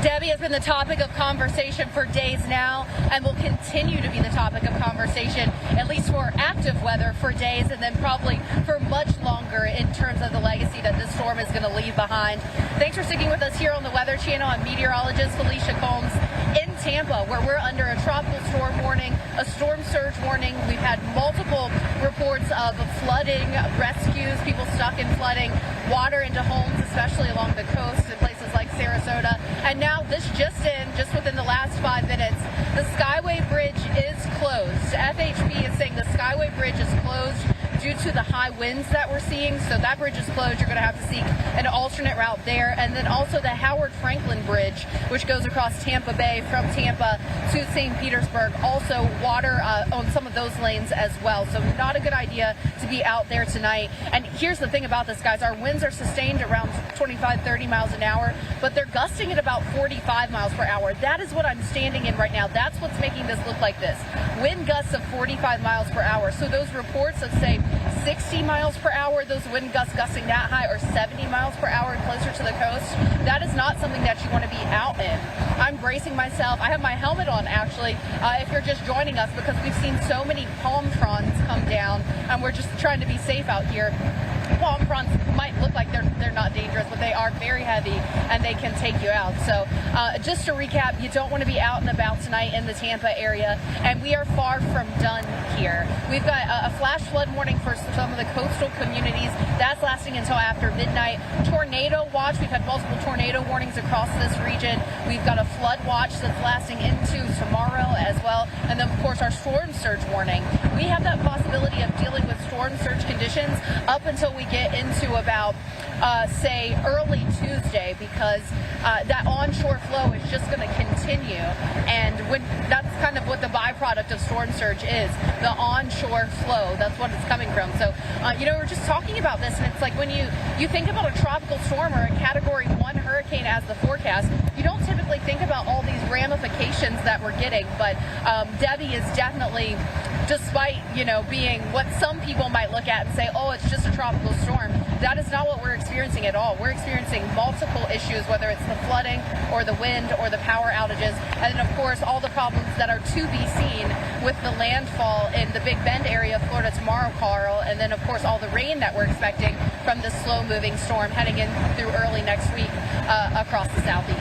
Debbie has been the topic of conversation for days now and will continue to be the topic of conversation, at least for active weather, for days and then probably for much longer in terms of the legacy that this storm is going to leave behind. Thanks for sticking with us here on the Weather Channel. I'm meteorologist Felicia Combs in Tampa, where we're under a tropical storm warning, a storm surge warning. We've had multiple reports of flooding, rescues, people stuck in flooding, water into homes, especially along the coast in places like Sarasota. And now this just within the last 5 minutes, the Skyway Bridge is closed. FHP is saying the Skyway Bridge is closed due to the high winds that we're seeing. So that bridge is closed. You're going to have to seek an alternate route there. And then also the Howard Franklin Bridge, which goes across Tampa Bay from Tampa to St. Petersburg. Also water on some of those lanes as well. So not a good idea to be out there tonight. And here's the thing about this, guys. Our winds are sustained around 25, 30 miles an hour, but they're gusting at about 45 miles per hour. That is what I'm standing in right now. That's what's making this look like this. Wind gusts of 45 miles per hour. So those reports of, say, 60 miles per hour, those wind gusts gusting that high, or 70 miles per hour and closer to the coast, that is not something that you want to be out in. I'm bracing myself. I have my helmet on, actually, if you're just joining us, because we've seen so many palm fronds come down, and we're just trying to be safe out here. Palm fronds might look like they're not dangerous, but they are very heavy and they can take you out. So just to recap, you don't want to be out and about tonight in the Tampa area, and we are far from done here. We've got a flash flood warning for some of the coastal communities. That's lasting until after midnight. Tornado watch. We've had multiple tornado warnings across this region. We've got a flood watch that's lasting into tomorrow as well. And then, of course, our storm surge warning. We have that possibility of dealing with storm surge conditions up until we get into about, say, early Tuesday, because that onshore flow is just going to continue. And that's kind of what the byproduct of storm surge is, the onshore flow. That's what it's coming from. So, we're just talking about this, and it's like when you think about a tropical storm or a Category 1 hurricane as the forecast, you don't typically think about all these ramifications that we're getting. But Debbie is definitely, despite, being what some people might look at and say, oh, it's just a tropical storm, that is not what we're experiencing at all. We're experiencing multiple issues, whether it's the flooding or the wind or the power outages, and then, of course, all the problems that are to be seen with the landfall in the Big Bend area of Florida tomorrow, Carl, and then, of course, all the rain that we're expecting from this slow-moving storm heading in through early next week across the southeast.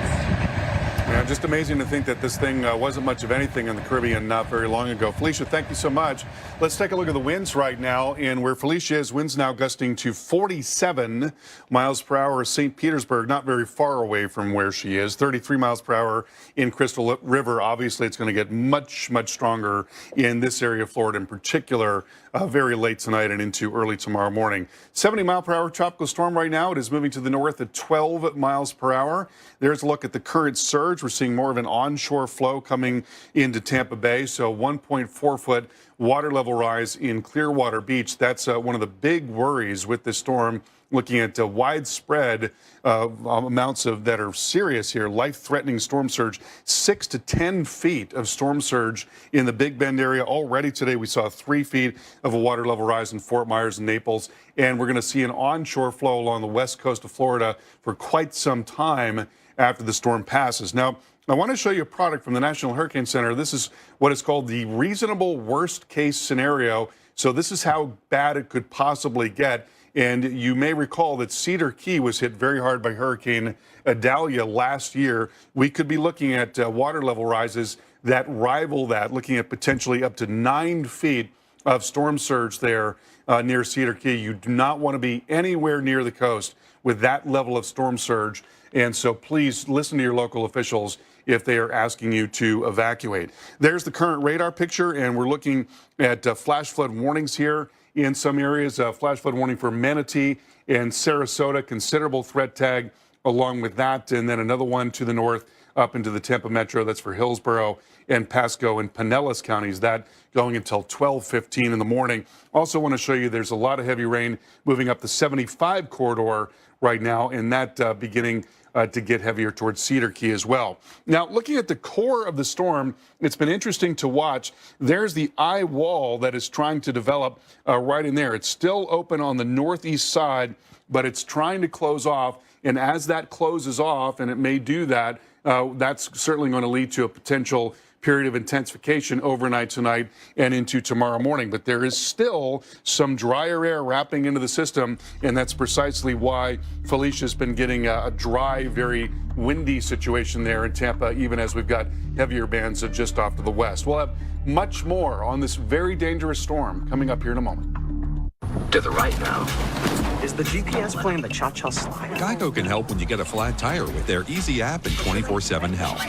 Yeah, just amazing to think that this thing wasn't much of anything in the Caribbean not very long ago. Felicia, thank you so much. Let's take a look at the winds right now. And where Felicia is, winds now gusting to 47 miles per hour. St. Petersburg, not very far away from where she is. 33 miles per hour in Crystal River. Obviously, it's going to get much, much stronger in this area of Florida in particular, very late tonight and into early tomorrow morning. 70 mile per hour tropical storm right now. It is moving to the north at 12 miles per hour. There's a look at the current surge. We're seeing more of an onshore flow coming into Tampa Bay. So 1.4 foot water level rise in Clearwater Beach. That's one of the big worries with this storm. Looking at widespread amounts that are serious here, life-threatening storm surge, 6 to 10 feet of storm surge in the Big Bend area. Already today we saw 3 feet of a water level rise in Fort Myers and Naples, and we're going to see an onshore flow along the west coast of Florida for quite some time after the storm passes. Now, I want to show you a product from the National Hurricane Center. This is what is called the reasonable worst case scenario. So this is how bad it could possibly get. And you may recall that Cedar Key was hit very hard by Hurricane Idalia last year. We could be looking at water level rises that rival that, looking at potentially up to 9 feet of storm surge there near Cedar Key. You do not want to be anywhere near the coast with that level of storm surge. And so please listen to your local officials if they are asking you to evacuate. There's the current radar picture, and we're looking at flash flood warnings here in some areas. Flash flood warning for Manatee and Sarasota, considerable threat tag along with that. And then another one to the north up into the Tampa Metro. That's for Hillsborough and Pasco and Pinellas counties. That going until 12:15 in the morning. Also want to show you there's a lot of heavy rain moving up the 75 corridor right now, and that beginning to get heavier towards Cedar Key as well. Now, looking at the core of the storm, it's been interesting to watch. There's the eye wall that is trying to develop right in there. It's still open on the northeast side, but it's trying to close off. And as that closes off, and it may do that, that's certainly going to lead to a potential period of intensification overnight tonight and into tomorrow morning. But there is still some drier air wrapping into the system, and that's precisely why Felicia's been getting a dry, very windy situation there in Tampa, even as we've got heavier bands just off to the west. We'll have much more on this very dangerous storm coming up here in a moment. To the right now. Is the GPS playing the cha-cha slide? Geico can help when you get a flat tire with their easy app and 24/7 help.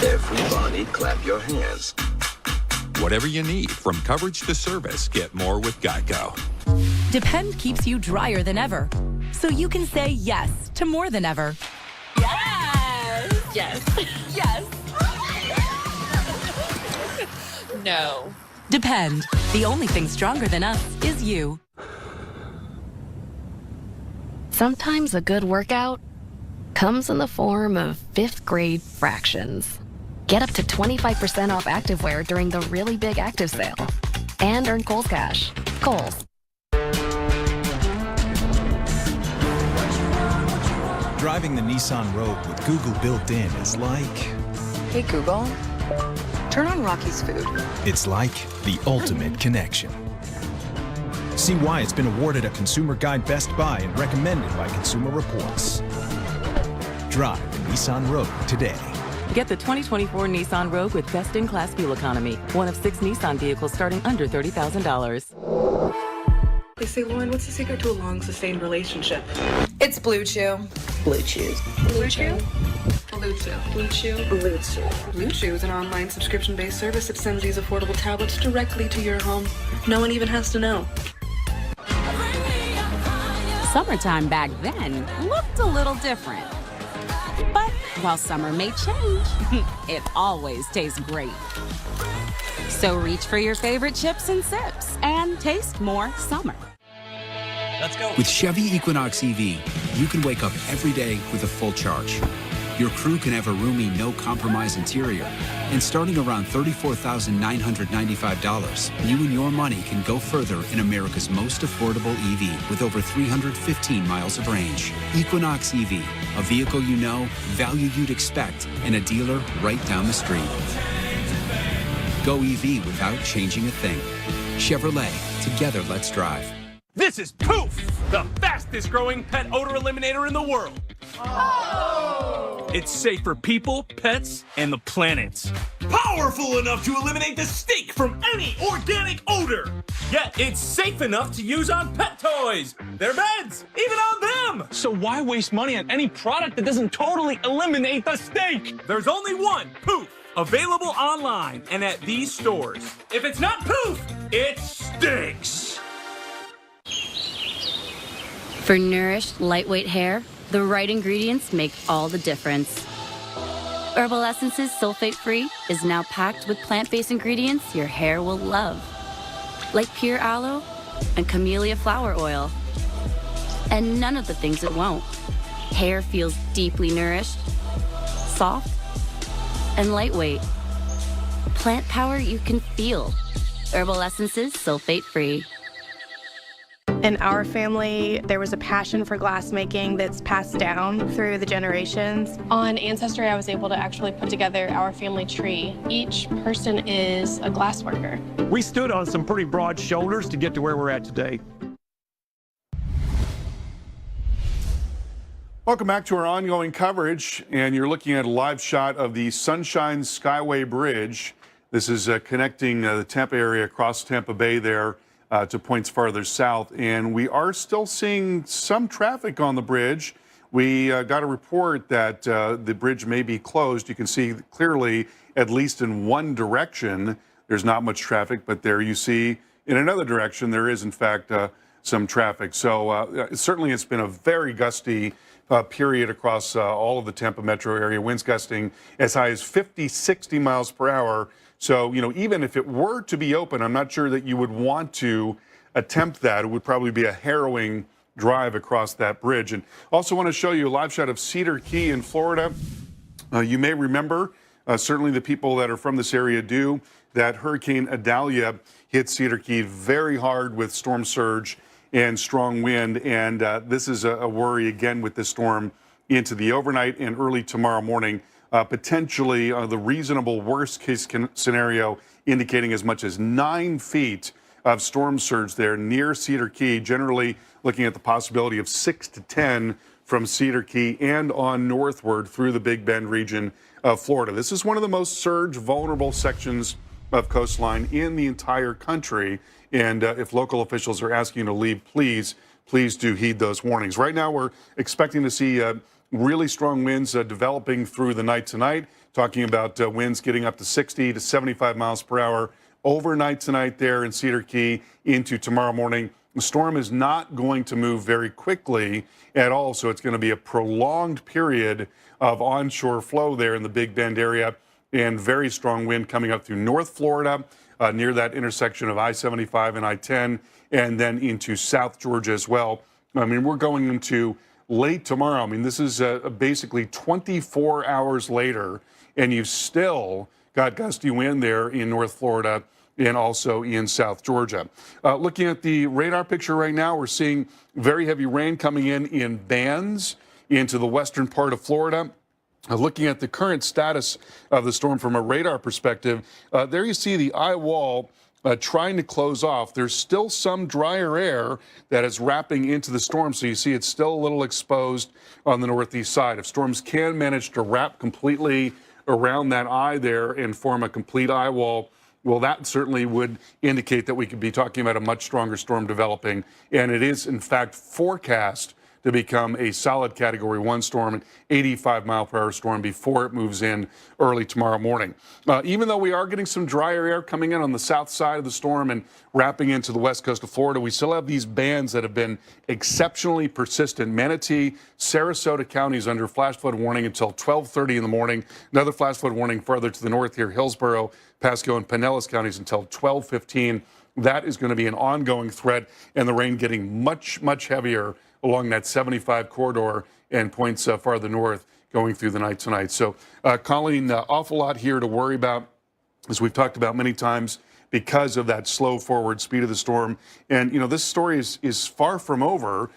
Everybody clap your hands. Whatever you need, from coverage to service, get more with Geico. Depend keeps you drier than ever, so you can say yes to more than ever. Yes! Yes! Yes! No. Depend. The only thing stronger than us is you. Sometimes a good workout comes in the form of 5th grade fractions. Get up to 25% off activewear during the really big active sale. And earn Kohl's Cash. Kohl's. Driving the Nissan Rogue with Google built in is like... Hey Google, turn on Rocky's food. It's like the ultimate connection. See why it's been awarded a Consumer Guide Best Buy and recommended by Consumer Reports. Drive the Nissan Rogue today. Get the 2024 Nissan Rogue with best-in-class fuel economy. One of 6 Nissan vehicles starting under $30,000. They say, Lauren, what's the secret to a long, sustained relationship? It's Blue Chew. Blue Chews. Blue Chew? Blue Chew. Blue Chew. Blue Chew. Blue Chew is an online subscription-based service that sends these affordable tablets directly to your home. No one even has to know. Summertime back then looked a little different. But while summer may change, it always tastes great. So reach for your favorite chips and sips and taste more summer. Let's go. With Chevy Equinox EV, you can wake up every day with a full charge. Your crew can have a roomy, no-compromise interior. And starting around $34,995, you and your money can go further in America's most affordable EV with over 315 miles of range. Equinox EV, a vehicle you know, value you'd expect, and a dealer right down the street. Go EV without changing a thing. Chevrolet, together let's drive. This is Poof, the fastest growing pet odor eliminator in the world. Oh! It's safe for people, pets, and the planet. Powerful enough to eliminate the stink from any organic odor. Yet it's safe enough to use on pet toys, their beds, even on them. So why waste money on any product that doesn't totally eliminate the stink? There's only one Poof. Available online and at these stores. If it's not Poof, it stinks. For nourished, lightweight hair, the right ingredients make all the difference. Herbal Essences Sulfate-Free is now packed with plant-based ingredients your hair will love, like pure aloe and camellia flower oil. And none of the things it won't. Hair feels deeply nourished, soft, and lightweight. Plant power you can feel. Herbal Essences Sulfate-Free. In our family, there was a passion for glassmaking that's passed down through the generations. On Ancestry, I was able to actually put together our family tree. Each person is a glass worker. We stood on some pretty broad shoulders to get to where we're at today. Welcome back to our ongoing coverage, and you're looking at a live shot of the Sunshine Skyway Bridge. This is connecting the Tampa area across Tampa Bay there to points farther south, and we are still seeing some traffic on the bridge. We got a report that the bridge may be closed. You can see clearly, at least in one direction, there's not much traffic, but there you see in another direction there is in fact some traffic. So certainly it's been a very gusty period across all of the Tampa metro area, winds gusting as high as 50, 60 miles per hour. So, you know, even if it were to be open, I'm not sure that you would want to attempt that. It would probably be a harrowing drive across that bridge. And also want to show you a live shot of Cedar Key in Florida. You may remember, certainly the people that are from this area do, that Hurricane Idalia hit Cedar Key very hard with storm surge and strong wind. And this is a worry again with this storm into the overnight and early tomorrow morning. Potentially the reasonable worst case scenario indicating as much as 9 feet of storm surge there near Cedar Key, generally looking at the possibility of 6 to 10 from Cedar Key and on northward through the Big Bend region of Florida. This is one of the most surge vulnerable sections of coastline in the entire country. And if local officials are asking you to leave, please do heed those warnings. Right now, we're expecting to see really strong winds developing through the night tonight, talking about winds getting up to 60 to 75 miles per hour overnight tonight there in Cedar Key into tomorrow morning. The storm is not going to move very quickly at all, so it's going to be a prolonged period of onshore flow there in the Big Bend area, and very strong wind coming up through North Florida near that intersection of I-75 and I-10, and then into South Georgia as well. I mean, we're going into late tomorrow. I mean, this is basically 24 hours later, and you've still got gusty wind there in North Florida and also in South Georgia. Looking at the radar picture right now, we're seeing very heavy rain coming in bands into the western part of Florida. Looking at the current status of the storm from a radar perspective, there you see the eye wall trying to close off. There's still some drier air that is wrapping into the storm, so you see it's still a little exposed on the northeast side. If storms can manage to wrap completely around that eye there and form a complete eye wall, well, that certainly would indicate that we could be talking about a much stronger storm developing. And it is, in fact, forecast to become a solid Category 1 storm, an 85-mile-per-hour storm before it moves in early tomorrow morning. Even though we are getting some drier air coming in on the south side of the storm and wrapping into the west coast of Florida, we still have these bands that have been exceptionally persistent. Manatee, Sarasota counties under flash flood warning until 12:30 in the morning. Another flash flood warning further to the north here, Hillsborough, Pasco, and Pinellas counties until 12:15. That is going to be an ongoing threat, and the rain getting much, much heavier along that 75 corridor and points farther north going through the night tonight. So, Colleen, awful lot here to worry about, as we've talked about many times, because of that slow forward speed of the storm. And, you know, this story is far from over.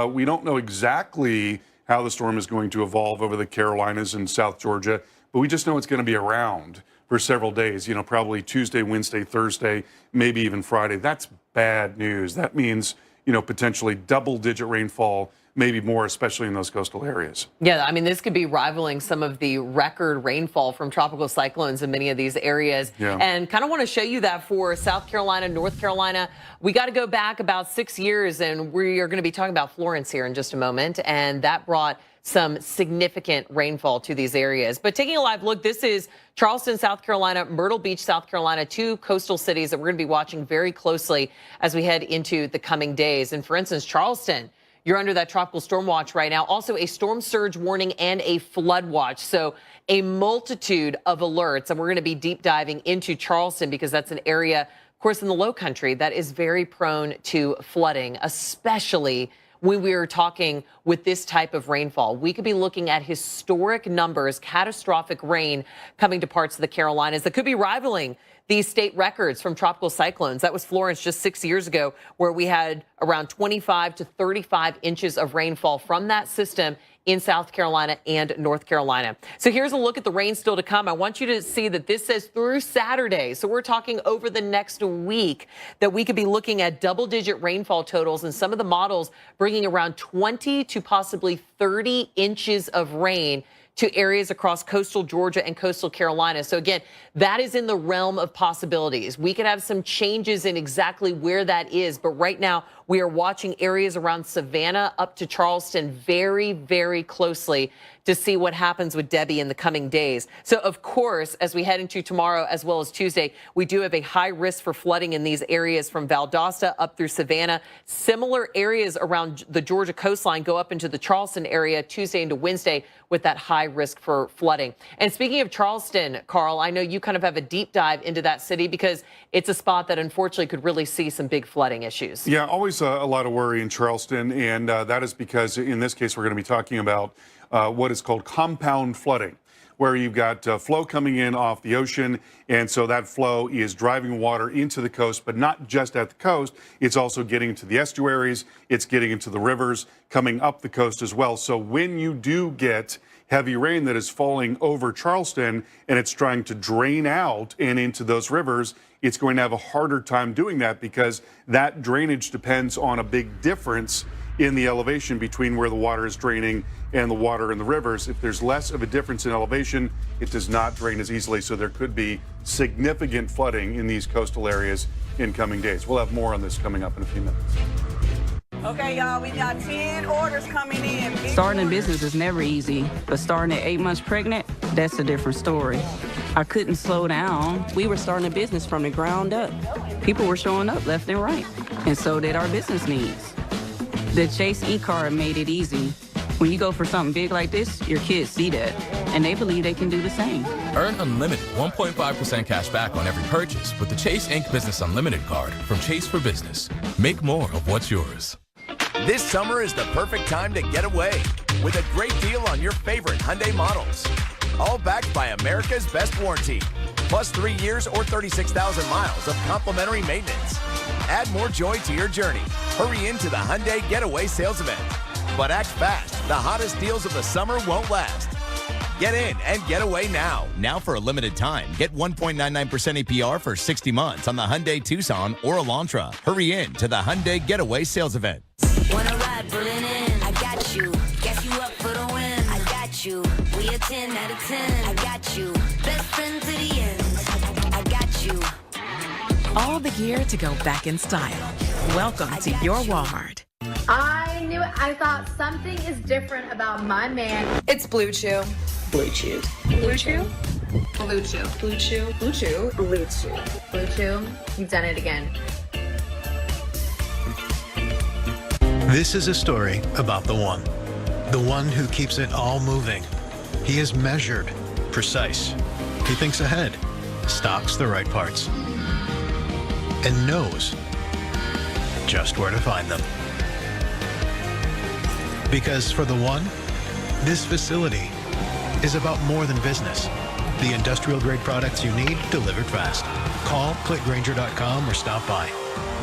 We don't know exactly how the storm is going to evolve over the Carolinas and South Georgia, but we just know it's going to be around for several days, you know, probably Tuesday, Wednesday, Thursday, maybe even Friday. That's bad news. That means, you know, potentially double-digit rainfall, maybe more, especially in those coastal areas. Yeah, I mean, this could be rivaling some of the record rainfall from tropical cyclones in many of these areas. Yeah. And kind of want to show you that for South Carolina, North Carolina. We got to go back about 6 years, and we are going to be talking about Florence here in just a moment. And that brought some significant rainfall to these areas. But taking a live look, this is Charleston, South Carolina, Myrtle Beach, South Carolina, 2 coastal cities that we're going to be watching very closely as we head into the coming days. And for instance, Charleston, you're under that tropical storm watch right now. Also a storm surge warning and a flood watch. So a multitude of alerts. And we're going to be deep diving into Charleston because that's an area, of course, in the low country that is very prone to flooding, especially when we are talking with this type of rainfall. We could be looking at historic numbers, catastrophic rain coming to parts of the Carolinas that could be rivaling these state records from tropical cyclones. That was Florence just 6 years ago, where we had around 25 to 35 inches of rainfall from that system in South Carolina and North Carolina. So here's a look at the rain still to come. I want you to see that this says through Saturday. So we're talking over the next week that we could be looking at double-digit rainfall totals, and some of the models bringing around 20 to possibly 30 inches of rain to areas across coastal Georgia and coastal Carolina. So again, that is in the realm of possibilities. We could have some changes in exactly where that is, but right now we are watching areas around Savannah up to Charleston very, very closely to see what happens with Debbie in the coming days. So of course, as we head into tomorrow as well as Tuesday, we do have a high risk for flooding in these areas from Valdosta up through Savannah. Similar areas around the Georgia coastline go up into the Charleston area Tuesday into Wednesday with that high risk for flooding. And speaking of Charleston, Carl, I know you kind of have a deep dive into that city because it's a spot that unfortunately could really see some big flooding issues. Yeah, always is a lot of worry in Charleston, and that is because in this case we're going to be talking about what is called compound flooding, where you've got flow coming in off the ocean, and so that flow is driving water into the coast, but not just at the coast. It's also getting into the estuaries, it's getting into the rivers, coming up the coast as well. So when you do get heavy rain that is falling over Charleston and it's trying to drain out and into those rivers, it's going to have a harder time doing that because that drainage depends on a big difference in the elevation between where the water is draining and the water in the rivers. If there's less of a difference in elevation, it does not drain as easily. So there could be significant flooding in these coastal areas in coming days. We'll have more on this coming up in a few minutes. Okay, y'all, we got 10 orders coming in. Starting a business is never easy, but starting at 8 months pregnant, that's a different story. I couldn't slow down. We were starting a business from the ground up. People were showing up left and right, and so did our business needs. The Chase e-card made it easy. When you go for something big like this, your kids see that, and they believe they can do the same. Earn unlimited 1.5% cash back on every purchase with the Chase Inc. Business Unlimited card from Chase for Business. Make more of what's yours. This summer is the perfect time to get away with a great deal on your favorite Hyundai models. All backed by America's best warranty, plus 3 years or 36,000 miles of complimentary maintenance. Add more joy to your journey. Hurry into the Hyundai Getaway sales event. But act fast. The hottest deals of the summer won't last. Get in and get away now. Now for a limited time, get 1.99% APR for 60 months on the Hyundai Tucson or Elantra. Hurry in to the Hyundai Getaway sales event. Wanna ride, pulling in. I got you. Guess you up for the win. I got you. We a 10 out of 10. I got you. Best friend to the end. I got you. All the gear to go back in style. Welcome to your Walmart. I knew it. I thought something is different about my man. It's Blue Chew. Blue Chew. Blue Chew? Blue Chew. Blue Chew. Blue Chew. Blue Chew. Blue Chew. You've done it again. This is a story about the one who keeps it all moving. He is measured, precise. He thinks ahead, stocks the right parts, and knows just where to find them. Because for the one, this facility is about more than business. The industrial grade products you need delivered fast. Call, click Grainger.com or stop by.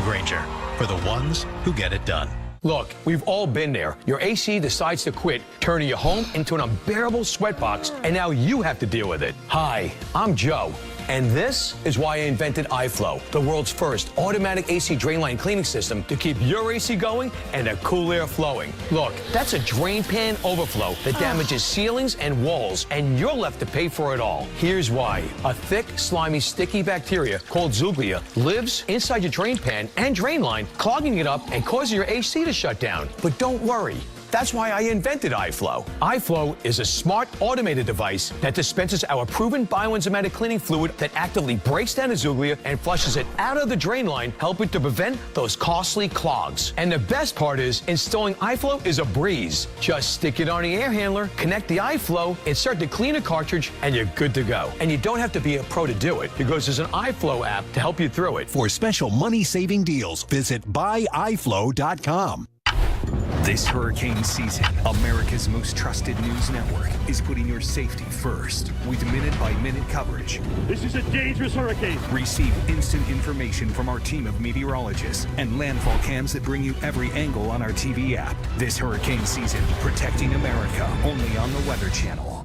Grainger, for the ones who get it done. Look, we've all been there. Your AC decides to quit, turning your home into an unbearable sweatbox, and now you have to deal with it. Hi, I'm Joe, and this is why I invented iFlow, the world's first automatic AC drain line cleaning system to keep your AC going and the cool air flowing. Look, that's a drain pan overflow that damages ceilings and walls, and you're left to pay for it all. Here's why. A thick, slimy, sticky bacteria called Zuglia lives inside your drain pan and drain line, clogging it up and causing your AC to shut down. But don't worry. That's why I invented iFlow. iFlow is a smart, automated device that dispenses our proven bioenzymatic cleaning fluid that actively breaks down the Zuglia and flushes it out of the drain line, helping to prevent those costly clogs. And the best part is, installing iFlow is a breeze. Just stick it on the air handler, connect the iFlow, insert the cleaner cartridge, and you're good to go. And you don't have to be a pro to do it, because there's an iFlow app to help you through it. For special money-saving deals, visit buyiflow.com. This hurricane season, America's most trusted news network is putting your safety first with minute-by-minute coverage. This is a dangerous hurricane. Receive instant information from our team of meteorologists and landfall cams that bring you every angle on our TV app. This hurricane season, protecting America, only on the Weather Channel.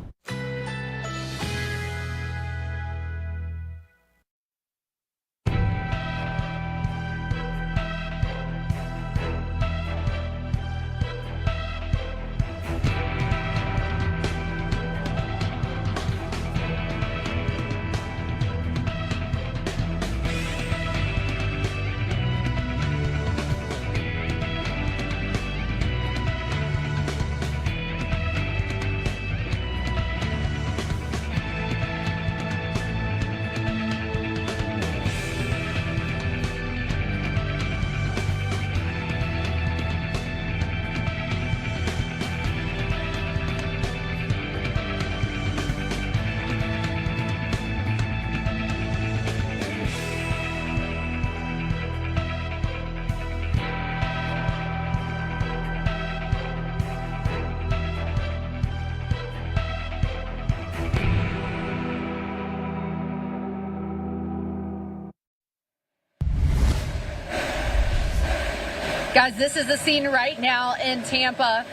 Guys, this is the scene right now in Tampa.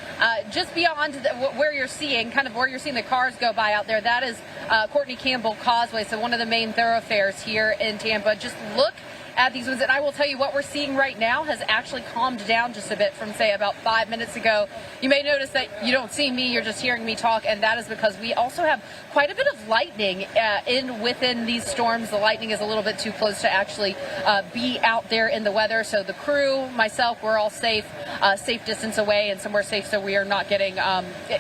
Just beyond where you're seeing the cars go by out there, that is Courtney Campbell Causeway, so one of the main thoroughfares here in Tampa. Just look at these ones, and I will tell you what we're seeing right now has actually calmed down just a bit from, say, about 5 minutes ago. You may notice that you don't see me, you're just hearing me talk, and that is because we also have quite a bit of lightning within these storms. The lightning is a little bit too close to actually be out there in the weather, so the crew, myself, we're all safe distance away and somewhere safe, so we are not getting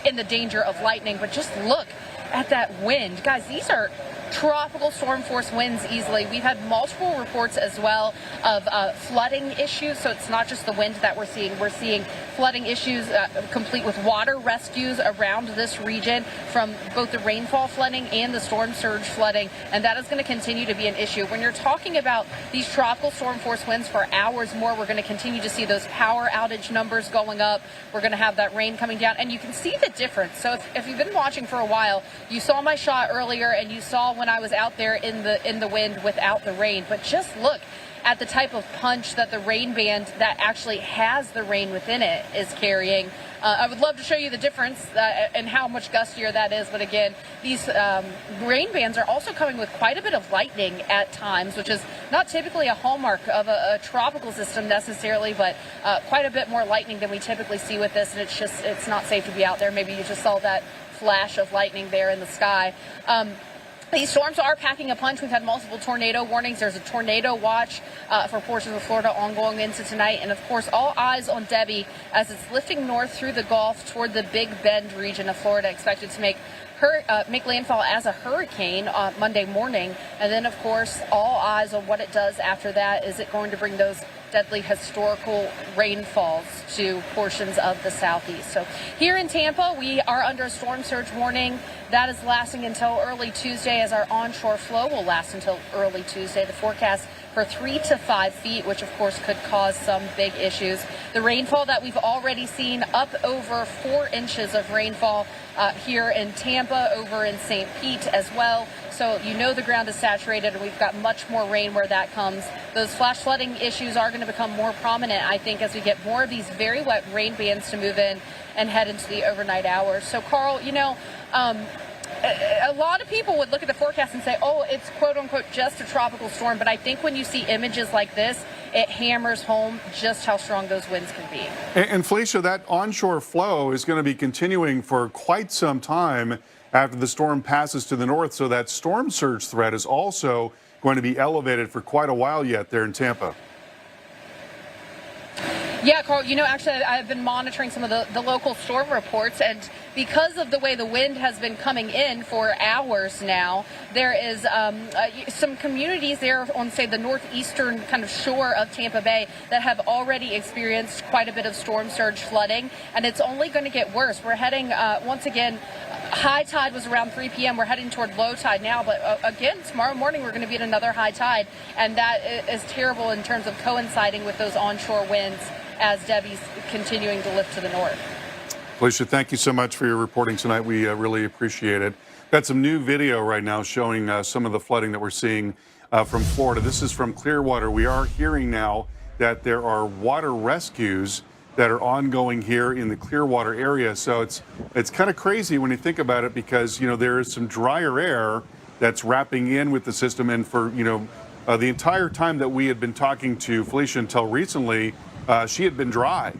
in the danger of lightning. But just look at that wind. Guys, these are tropical storm force winds easily. We've had multiple reports as well of flooding issues, so it's not just the wind that we're seeing. We're seeing flooding issues complete with water rescues around this region from both the rainfall flooding and the storm surge flooding, and that is going to continue to be an issue. When you're talking about these tropical storm force winds for hours more, we're going to continue to see those power outage numbers going up. We're going to have that rain coming down, and you can see the difference. So if you've been watching for a while, you saw my shot earlier, and you saw when I was out there in the wind without the rain. But just look at the type of punch that the rain band that actually has the rain within it is carrying. I would love to show you the difference and how much gustier that is. But again, these rain bands are also coming with quite a bit of lightning at times, which is not typically a hallmark of a tropical system necessarily, but quite a bit more lightning than we typically see with this. And it's not safe to be out there. Maybe you just saw that flash of lightning there in the sky. These storms are packing a punch. We've had multiple tornado warnings. There's a tornado watch for portions of Florida ongoing into tonight. And, of course, all eyes on Debbie as it's lifting north through the Gulf toward the Big Bend region of Florida, expected to make landfall as a hurricane on Monday morning. And then, of course, all eyes on what it does after that. Is it going to bring those deadly historical rainfalls to portions of the southeast? So here in Tampa, we are under a storm surge warning. That is lasting until early Tuesday, as our onshore flow will last until early Tuesday. The forecast for 3 to 5 feet, which of course could cause some big issues. The rainfall that we've already seen, up over 4 inches of rainfall here in Tampa, over in St. Pete as well. So you know the ground is saturated, and we've got much more rain where that comes. Those flash flooding issues are going to become more prominent, I think, as we get more of these very wet rain bands to move in and head into the overnight hours. So, Carl, a lot of people would look at the forecast and say, oh, it's quote-unquote just a tropical storm. But I think when you see images like this, it hammers home just how strong those winds can be. And Felicia, that onshore flow is going to be continuing for quite some time after the storm passes to the north. So that storm surge threat is also going to be elevated for quite a while yet there in Tampa. Yeah, Carl, actually, I've been monitoring some of the local storm reports, and because of the way the wind has been coming in for hours now, there is some communities there on, say, the northeastern kind of shore of Tampa Bay that have already experienced quite a bit of storm surge flooding, and it's only going to get worse. We're heading, once again, high tide was around 3 p.m. We're heading toward low tide now, but again, tomorrow morning we're going to be at another high tide, and that is terrible in terms of coinciding with those onshore winds as Debbie's continuing to lift to the north. Felicia, thank you so much for your reporting tonight. We really appreciate it. Got some new video right now showing some of the flooding that we're seeing from Florida. This is from Clearwater. We are hearing now that there are water rescues that are ongoing here in the Clearwater area. So it's kind of crazy when you think about it, because, there is some drier air that's wrapping in with the system. And for, the entire time that we had been talking to Felicia until recently, she had been dry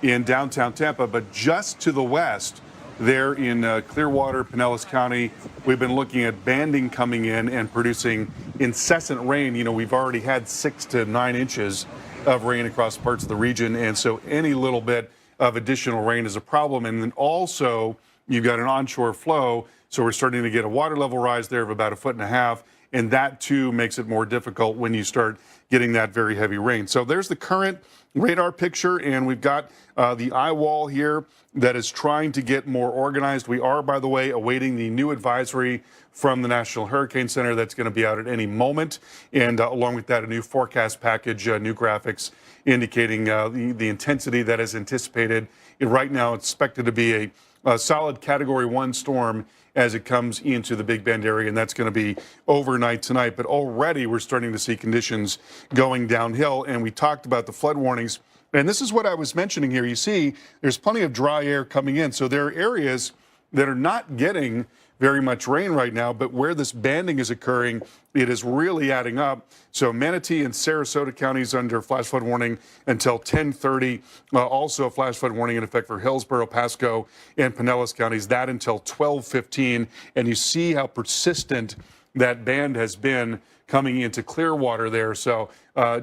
in downtown Tampa, but just to the west there in Clearwater, Pinellas County, we've been looking at banding coming in and producing incessant rain. We've already had 6 to 9 inches of rain across parts of the region, and so any little bit of additional rain is a problem. And then also you've got an onshore flow, so we're starting to get a water level rise there of about 1.5 feet, and that too makes it more difficult when you start getting that very heavy rain. So there's the current radar picture, and we've got the eye wall here that is trying to get more organized. We are, by the way, awaiting the new advisory from the National Hurricane Center that's going to be out at any moment, and along with that, a new forecast package, new graphics indicating the intensity that is anticipated. Right now, it's expected to be a solid Category 1 storm as it comes into the Big Bend area, and that's going to be overnight tonight. But already we're starting to see conditions going downhill, and we talked about the flood warnings And this is what I was mentioning here. You see, there's plenty of dry air coming in. So there are areas that are not getting very much rain right now, but where this banding is occurring, it is really adding up. So Manatee and Sarasota counties under flash flood warning until 10:30. Also a flash flood warning in effect for Hillsborough, Pasco, and Pinellas counties. That until 12:15. And you see how persistent that band has been coming into Clearwater there. So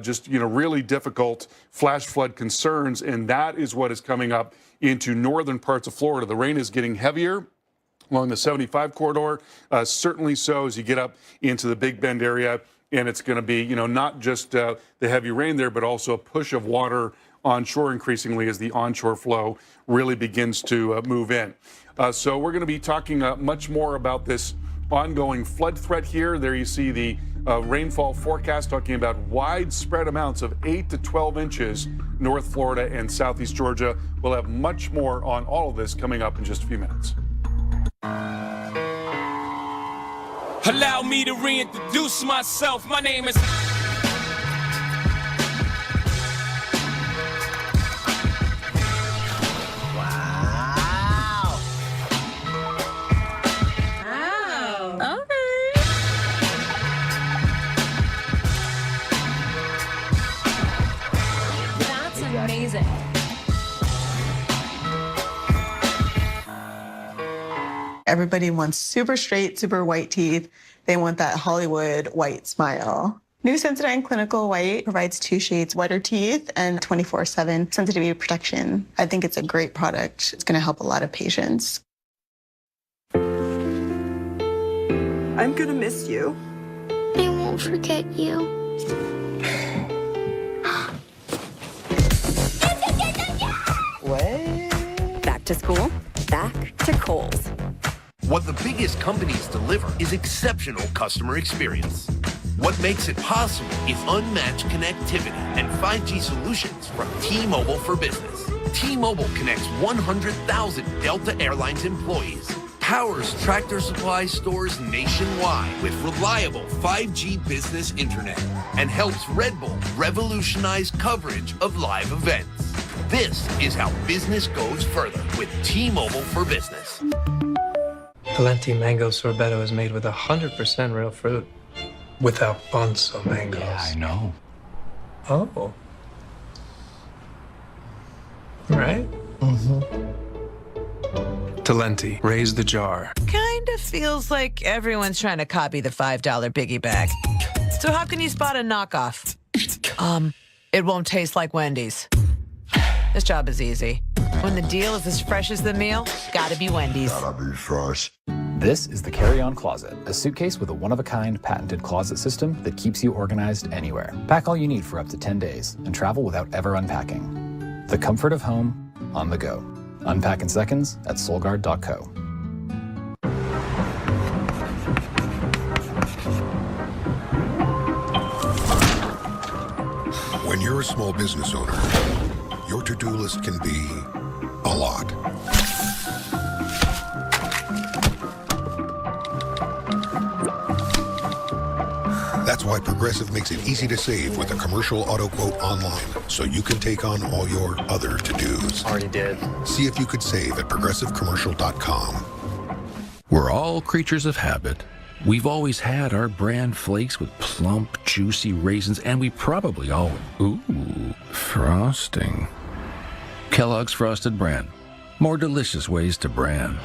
just, really difficult flash flood concerns. And that is what is coming up into northern parts of Florida. The rain is getting heavier along the 75 corridor, certainly so as you get up into the Big Bend area. And it's going to be, not just the heavy rain there, but also a push of water onshore increasingly as the onshore flow really begins to move in. So we're going to be talking much more about this ongoing flood threat here. There you see the rainfall forecast talking about widespread amounts of 8 to 12 inches North Florida and Southeast Georgia. We'll have much more on all of this coming up in just a few minutes. Allow me to reintroduce myself. My name is... Amazing. Everybody wants super straight, super white teeth. They want that Hollywood white smile. New Sensodyne Clinical White provides 2 shades whiter teeth and 24/7 sensitivity protection. I think it's a great product. It's going to help a lot of patients. I'm going to miss you. I won't forget you. What? Back to school, back to Kohl's. What the biggest companies deliver is exceptional customer experience. What makes it possible is unmatched connectivity and 5G solutions from T-Mobile for Business. T-Mobile connects 100,000 Delta Airlines employees, powers Tractor Supply stores nationwide with reliable 5G business internet, and helps Red Bull revolutionize coverage of live events. This is how business goes further with T-Mobile for Business. Valenti mango sorbetto is made with 100% real fruit without bonzo mangoes. Yeah, I know. Oh. Right? Mm-hmm. Talenti, raise the jar. Kind of feels like everyone's trying to copy the $5 biggie bag. So how can you spot a knockoff? It won't taste like Wendy's. This job is easy. When the deal is as fresh as the meal, gotta be Wendy's. Gotta be fresh. This is the Carry-On Closet, a suitcase with a one-of-a-kind patented closet system that keeps you organized anywhere. Pack all you need for up to 10 days and travel without ever unpacking. The comfort of home on the go. Unpack in seconds at Solgaard.co. When you're a small business owner, your to-do list can be a lot. That's why Progressive makes it easy to save with a commercial auto quote online, so you can take on all your other to-dos. Already did. See if you could save at progressivecommercial.com. We're all creatures of habit. We've always had our bran flakes with plump, juicy raisins, and we probably all... Ooh, frosting. Kellogg's Frosted Bran. More delicious ways to bran.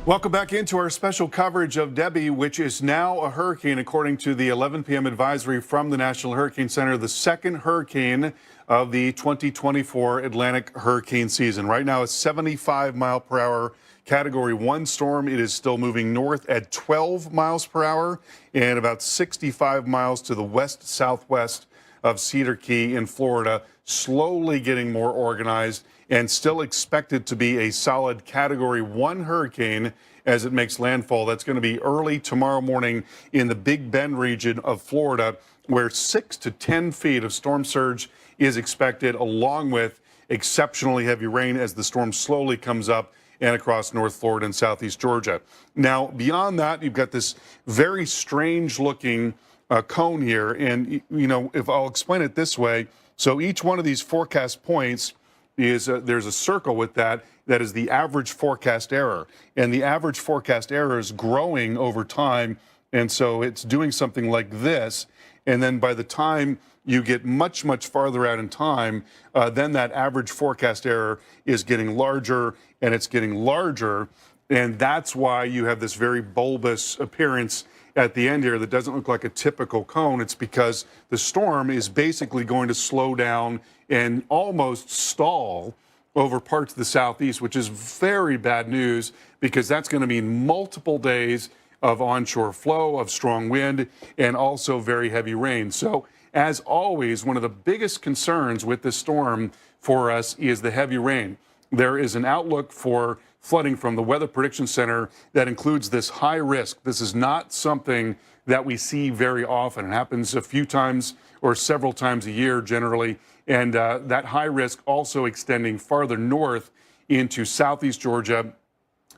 Welcome back into our special coverage of Debbie, which is now a hurricane, according to the 11 p.m. advisory from the National Hurricane Center, the second hurricane of the 2024 Atlantic hurricane season. Right now, a 75-mile-per-hour Category 1 storm. It is still moving north at 12 miles per hour and about 65 miles to the west-southwest of Cedar Key in Florida, slowly getting more organized and still expected to be a solid Category 1 hurricane as it makes landfall. That's going to be early tomorrow morning in the Big Bend region of Florida, where 6 to 10 feet of storm surge is expected, along with exceptionally heavy rain as the storm slowly comes up and across North Florida and Southeast Georgia. Now, beyond that, you've got this very strange-looking cone here. And, you know, if I'll explain it this way, so each one of these forecast points is, there's a circle with that is the average forecast error. And the average forecast error is growing over time. And so it's doing something like this. And then by the time you get much, much farther out in time, then that average forecast error is getting larger and it's getting larger. And that's why you have this very bulbous appearance at the end here that doesn't look like a typical cone. It's because the storm is basically going to slow down and almost stall over parts of the southeast, which is very bad news because that's going to mean multiple days of onshore flow, of strong wind, and also very heavy rain. So as always, one of the biggest concerns with this storm for us is the heavy rain. There is an outlook for flooding from the Weather Prediction Center that includes this high risk. This is not something that we see very often. It happens a few times or several times a year generally. And that high risk also extending farther north into southeast Georgia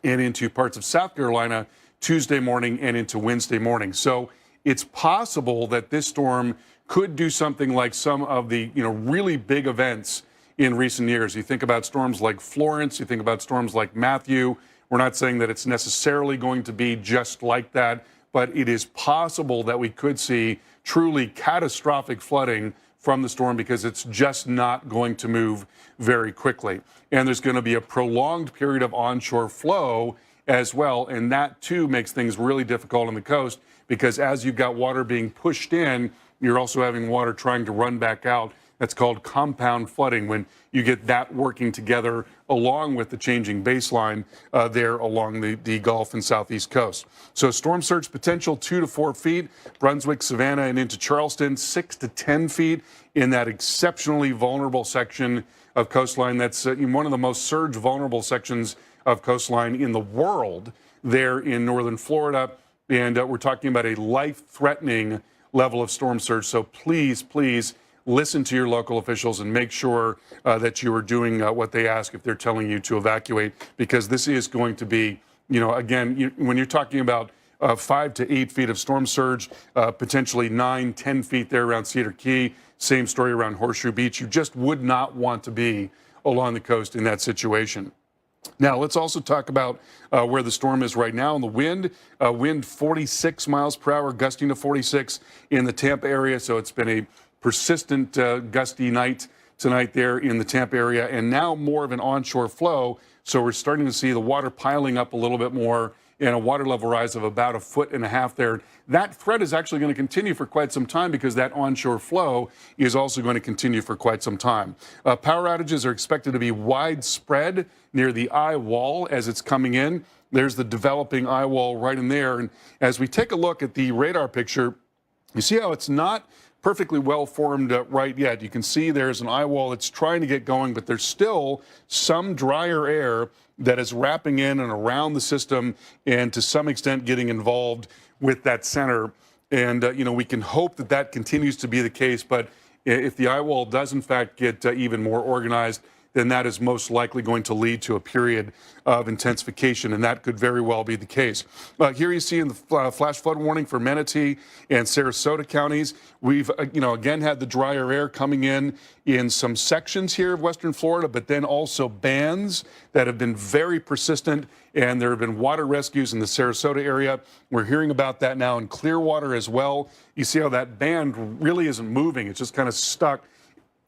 and into parts of South Carolina Tuesday morning and into Wednesday morning. So it's possible that this storm could do something like some of the really big events in recent years. You think about storms like Florence, you think about storms like Matthew. We're not saying that it's necessarily going to be just like that, but it is possible that we could see truly catastrophic flooding from the storm because it's just not going to move very quickly. And there's going to be a prolonged period of onshore flow as well. And that too makes things really difficult on the coast because as you've got water being pushed in, you're also having water trying to run back out. That's called compound flooding when you get that working together along with the changing baseline there along the Gulf and Southeast coast. So storm surge potential 2 to 4 feet, Brunswick, Savannah, and into Charleston, 6 to 10 feet in that exceptionally vulnerable section of coastline. That's one of the most surge vulnerable sections of coastline in the world there in northern Florida. And we're talking about a life-threatening level of storm surge. So please, please, listen to your local officials and make sure that you are doing what they ask if they're telling you to evacuate, because this is going to be, again, when you're talking about 5 to 8 feet of storm surge, potentially 9, 10 feet there around Cedar Key, same story around Horseshoe Beach. You just would not want to be along the coast in that situation. Now, let's also talk about where the storm is right now and the wind. Wind 46 miles per hour, gusting to 46 in the Tampa area. So it's been a persistent gusty night tonight there in the Tampa area, and now more of an onshore flow. So we're starting to see the water piling up a little bit more and a water level rise of about 1.5 feet there. That threat is actually going to continue for quite some time because that onshore flow is also going to continue for quite some time. Power outages are expected to be widespread near the eye wall as it's coming in. There's the developing eye wall right in there. And as we take a look at the radar picture, you see how it's not perfectly well formed right yet. You can see there's an eye wall that's trying to get going, but there's still some drier air that is wrapping in and around the system and to some extent getting involved with that center. And, we can hope that that continues to be the case. But if the eye wall does, in fact, get even more organized, then that is most likely going to lead to a period of intensification, and that could very well be the case. Here you see in the flash flood warning for Manatee and Sarasota counties. We've, again had the drier air coming in some sections here of western Florida, but then also bands that have been very persistent, and there have been water rescues in the Sarasota area. We're hearing about that now in Clearwater as well. You see how that band really isn't moving. It's just kind of stuck,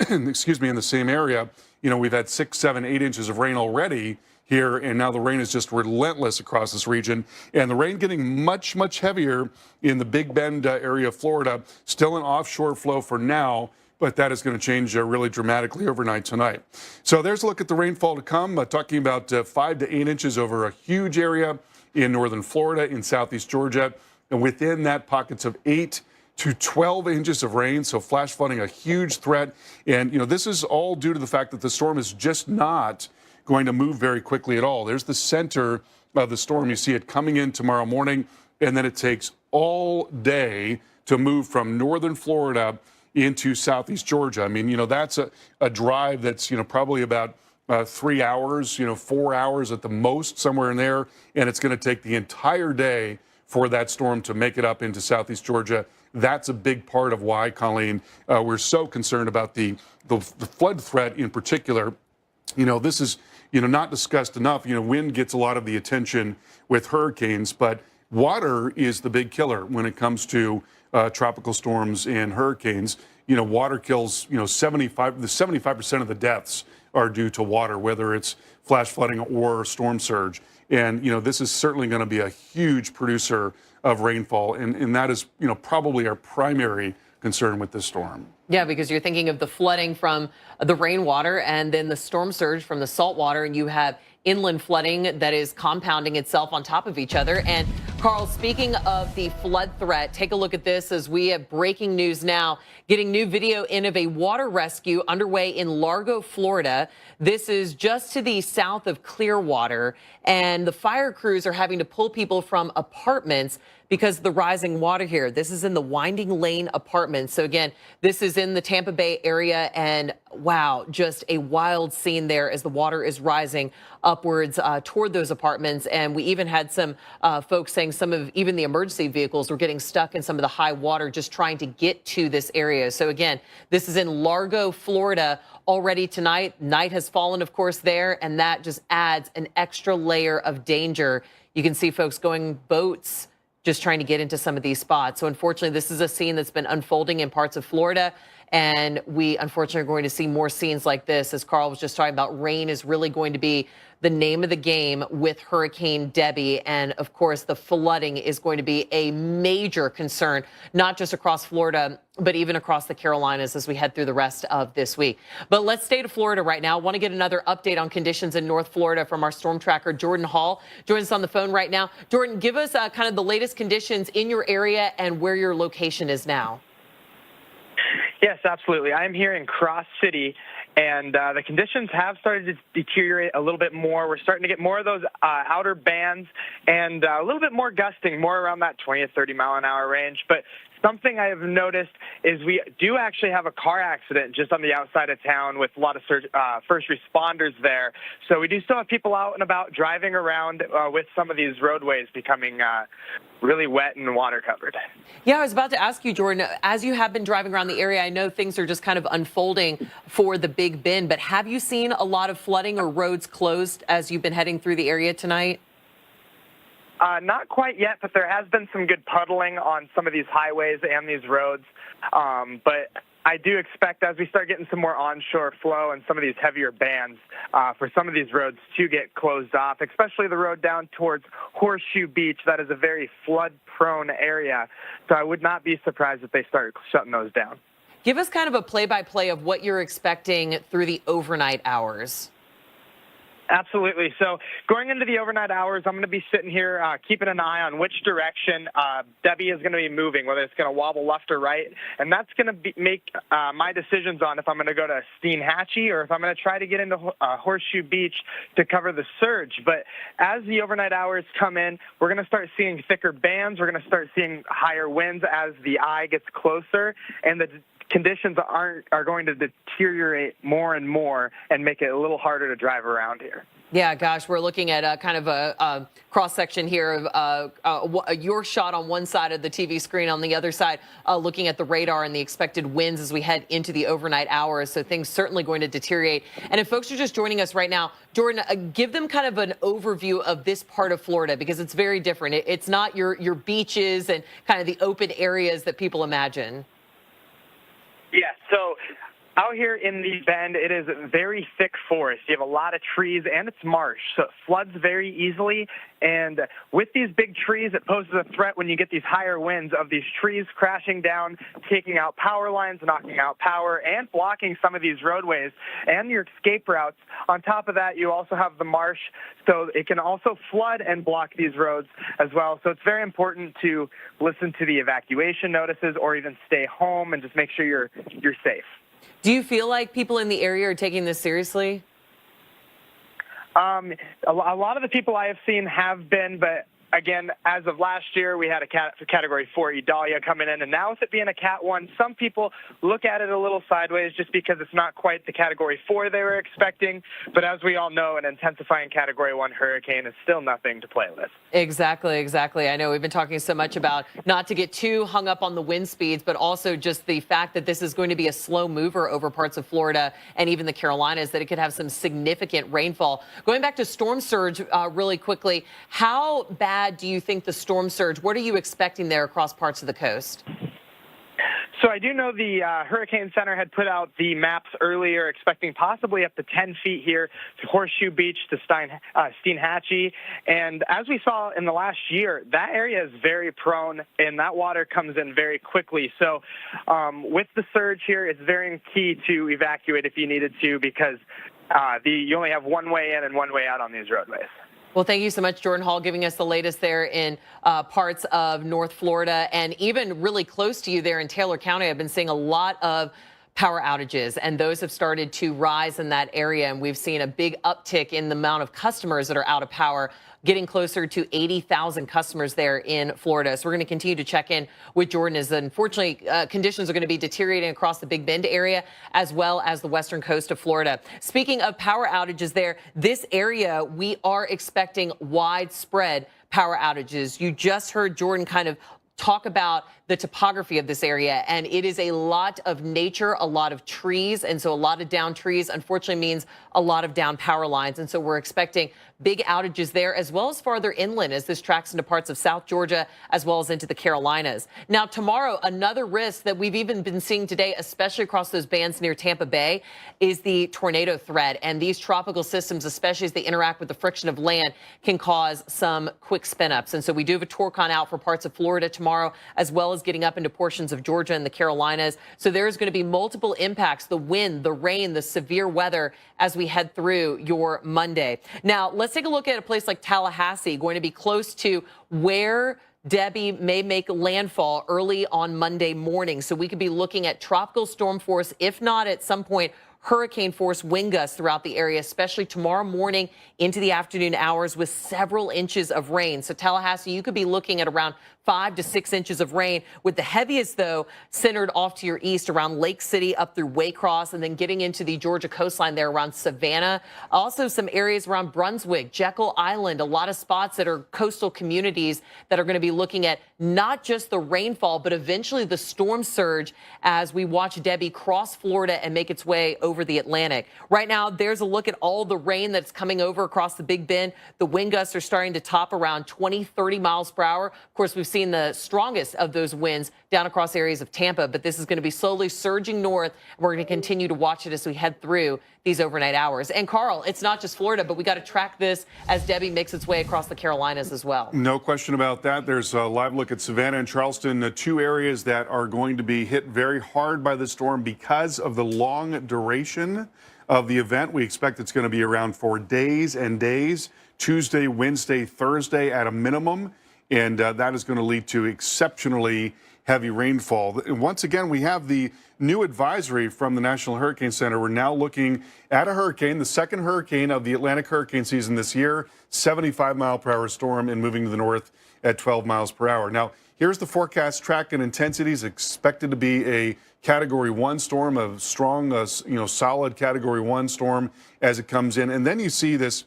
excuse me, in the same area. We've had 6, 7, 8 inches of rain already here, and now the rain is just relentless across this region. And the rain getting much, much heavier in the Big Bend area of Florida. Still an offshore flow for now, but that is going to change really dramatically overnight tonight. So there's a look at the rainfall to come, talking about 5 to 8 inches over a huge area in northern Florida, in southeast Georgia, and within that, pockets of 8 to 12 inches of rain, so flash flooding a huge threat. And, this is all due to the fact that the storm is just not going to move very quickly at all. There's the center of the storm. You see it coming in tomorrow morning, and then it takes all day to move from northern Florida into southeast Georgia. I mean, that's a drive that's, probably about 3 hours, 4 hours at the most, somewhere in there. And it's going to take the entire day for that storm to make it up into southeast Georgia that's a big part of why, Colleen, we're so concerned about the flood threat in particular. You know, this is, you know, not discussed enough. You know, wind gets a lot of the attention with hurricanes, but water is the big killer when it comes to tropical storms and hurricanes. You know, water kills, you know, 75% of the deaths are due to water, whether it's flash flooding or storm surge. And, you know, this is certainly going to be a huge producer of rainfall. And that is, you know, probably our primary concern with this storm. Yeah, because you're thinking of the flooding from the rainwater and then the storm surge from the salt water, and you have inland flooding that is compounding itself on top of each other. And Carl, speaking of the flood threat, take a look at this as we have breaking news now, getting new video in of a water rescue underway in Largo, Florida. This is just to the south of Clearwater, and the fire crews are having to pull people from apartments because of the rising water here. This is in the Winding Lane apartments. So again, this is in the Tampa Bay area, and wow, just a wild scene there as the water is rising upwards toward those apartments. And we even had some folks saying some of even the emergency vehicles were getting stuck in some of the high water just trying to get to this area. So again, this is in Largo, Florida. Already tonight, night has fallen, of course, there, and that just adds an extra layer of danger. You can see folks going boats, just trying to get into some of these spots. So unfortunately, this is a scene that's been unfolding in parts of Florida. And we unfortunately are going to see more scenes like this. As Carl was just talking about, rain is really going to be the name of the game with Hurricane Debbie. And of course, the flooding is going to be a major concern, not just across Florida, but even across the Carolinas as we head through the rest of this week. But let's stay to Florida right now. I want to get another update on conditions in North Florida from our storm tracker, Jordan Hall. Joins us on the phone right now. Jordan, give us kind of the latest conditions in your area and where your location is now. Yes, absolutely. I'm here in Cross City, and the conditions have started to deteriorate a little bit more. We're starting to get more of those outer bands and a little bit more gusting, more around that 20 to 30 mile an hour range. But something I have noticed is we do actually have a car accident just on the outside of town with a lot of first responders there. So we do still have people out and about driving around with some of these roadways becoming really wet and water covered. Yeah, I was about to ask you, Jordan, as you have been driving around the area, I know things are just kind of unfolding for the Big Bend, but have you seen a lot of flooding or roads closed as you've been heading through the area tonight? Not quite yet, but there has been some good puddling on some of these highways and these roads. But I do expect as we start getting some more onshore flow and some of these heavier bands for some of these roads to get closed off, especially the road down towards Horseshoe Beach. That is a very flood-prone area. So I would not be surprised if they start shutting those down. Give us kind of a play-by-play of what you're expecting through the overnight hours. Absolutely. So going into the overnight hours, I'm going to be sitting here keeping an eye on which direction Debbie is going to be moving, whether it's going to wobble left or right. And that's going to make my decisions on if I'm going to go to Steinhatchee or if I'm going to try to get into Horseshoe Beach to cover the surge. But as the overnight hours come in, we're going to start seeing thicker bands. We're going to start seeing higher winds as the eye gets closer, and the conditions are going to deteriorate more and more and make it a little harder to drive around here. Yeah, gosh, we're looking at kind of a cross-section here of your shot on one side of the TV screen, on the other side, looking at the radar and the expected winds as we head into the overnight hours. So things certainly going to deteriorate. And if folks are just joining us right now, Jordan, give them kind of an overview of this part of Florida, because it's very different. It's not your beaches and kind of the open areas that people imagine. Yeah, so out here in the Bend, it is very thick forest. You have a lot of trees, and it's marsh, so it floods very easily. And with these big trees, it poses a threat when you get these higher winds of these trees crashing down, taking out power lines, knocking out power, and blocking some of these roadways and your escape routes. On top of that, you also have the marsh, so it can also flood and block these roads as well. So it's very important to listen to the evacuation notices or even stay home and just make sure you're safe. Do you feel like people in the area are taking this seriously? A lot of the people I have seen have been, but again, as of last year, we had a Category 4 Idalia coming in, and now with it being a Cat 1, some people look at it a little sideways just because it's not quite the Category 4 they were expecting. But as we all know, an intensifying Category 1 hurricane is still nothing to play with. Exactly, exactly. I know we've been talking so much about not to get too hung up on the wind speeds, but also just the fact that this is going to be a slow mover over parts of Florida and even the Carolinas, that it could have some significant rainfall. Going back to storm surge really quickly, how bad do you think the storm surge, what are you expecting there across parts of the coast? So I do know the Hurricane Center had put out the maps earlier, expecting possibly up to 10 feet here to Horseshoe Beach to Steinhatchee. And as we saw in the last year, that area is very prone, and that water comes in very quickly. So with the surge here, it's very key to evacuate if you needed to, because you only have one way in and one way out on these roadways. Well, thank you so much, Jordan Hall, giving us the latest there in parts of North Florida, and even really close to you there in Taylor County. I've been seeing a lot of power outages, and those have started to rise in that area, and we've seen a big uptick in the amount of customers that are out of power, getting closer to 80,000 customers there in Florida. So we're going to continue to check in with Jordan, as unfortunately conditions are going to be deteriorating across the Big Bend area as well as the western coast of Florida. Speaking of power outages there, this area, we are expecting widespread power outages. You just heard Jordan kind of talk about the topography of this area, and it is a lot of nature, a lot of trees, and so a lot of down trees unfortunately means a lot of down power lines, and so we're expecting big outages there as well as farther inland as this tracks into parts of South Georgia as well as into the Carolinas. Now tomorrow, another risk that we've even been seeing today, especially across those bands near Tampa Bay, is the tornado threat, and these tropical systems, especially as they interact with the friction of land, can cause some quick spin ups, and so we do have a torcon out for parts of Florida tomorrow as well as getting up into portions of Georgia and the Carolinas. So there's going to be multiple impacts, the wind, the rain, the severe weather as we head through your Monday. Now, let's take a look at a place like Tallahassee, going to be close to where Debbie may make landfall early on Monday morning. So we could be looking at tropical storm force, if not at some point hurricane force wind gusts throughout the area, especially tomorrow morning into the afternoon hours with several inches of rain. So Tallahassee, you could be looking at around 5 to 6 inches of rain, with the heaviest, though, centered off to your east around Lake City up through Waycross and then getting into the Georgia coastline there around Savannah. Also some areas around Brunswick, Jekyll Island, a lot of spots that are coastal communities that are going to be looking at not just the rainfall, but eventually the storm surge as we watch Debbie cross Florida and make its way over the Atlantic. Right now, there's a look at all the rain that's coming over across the Big Bend. The wind gusts are starting to top around 20, 30 miles per hour. Of course, we've seen the strongest of those winds down across areas of Tampa, but this is going to be slowly surging north. We're going to continue to watch it as we head through these overnight hours. And Carl, it's not just Florida, but we got to track this as Debbie makes its way across the Carolinas as well. No question about that. There's a live look at Savannah and Charleston, two areas that are going to be hit very hard by the storm because of the long duration of the event. We expect it's going to be around for days and days, Tuesday, Wednesday, Thursday at a minimum. And that is going to lead to exceptionally heavy rainfall. And once again, we have the new advisory from the National Hurricane Center. We're now looking at a hurricane, the second hurricane of the Atlantic hurricane season this year, 75-mile-per-hour storm and moving to the north at 12 miles per hour. Now, here's the forecast track and intensities. Expected to be a Category 1 storm, a strong, solid Category 1 storm as it comes in. And then you see this,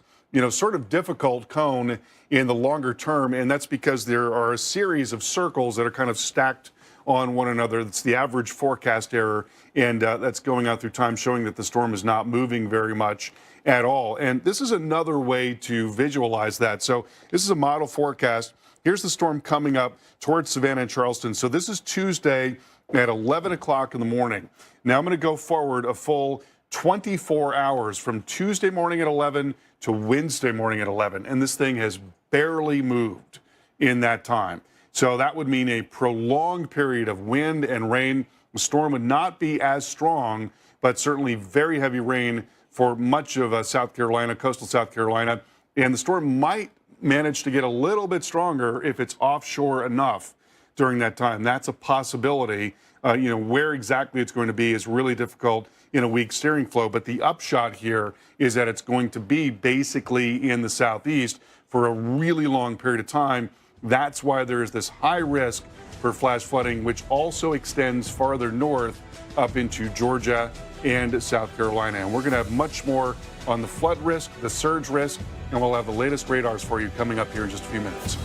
sort of difficult cone in the longer term, and that's because there are a series of circles that are kind of stacked on one another. That's the average forecast error, and that's going out through time, showing that the storm is not moving very much at all. And this is another way to visualize that. So this is a model forecast. Here's the storm coming up towards Savannah and Charleston. So this is Tuesday at 11 o'clock in the morning. Now I'm going to go forward a full 24 hours from Tuesday morning at 11 to Wednesday morning at 11. And this thing has barely moved in that time. So that would mean a prolonged period of wind and rain. The storm would not be as strong, but certainly very heavy rain for much of South Carolina, coastal South Carolina. And the storm might manage to get a little bit stronger if it's offshore enough during that time. That's a possibility. Where exactly it's going to be is really difficult in a weak steering flow. But the upshot here is that it's going to be basically in the southeast for a really long period of time. That's why there is this high risk for flash flooding, which also extends farther north up into Georgia and South Carolina. And we're going to have much more on the flood risk, the surge risk, and we'll have the latest radars for you coming up here in just a few minutes.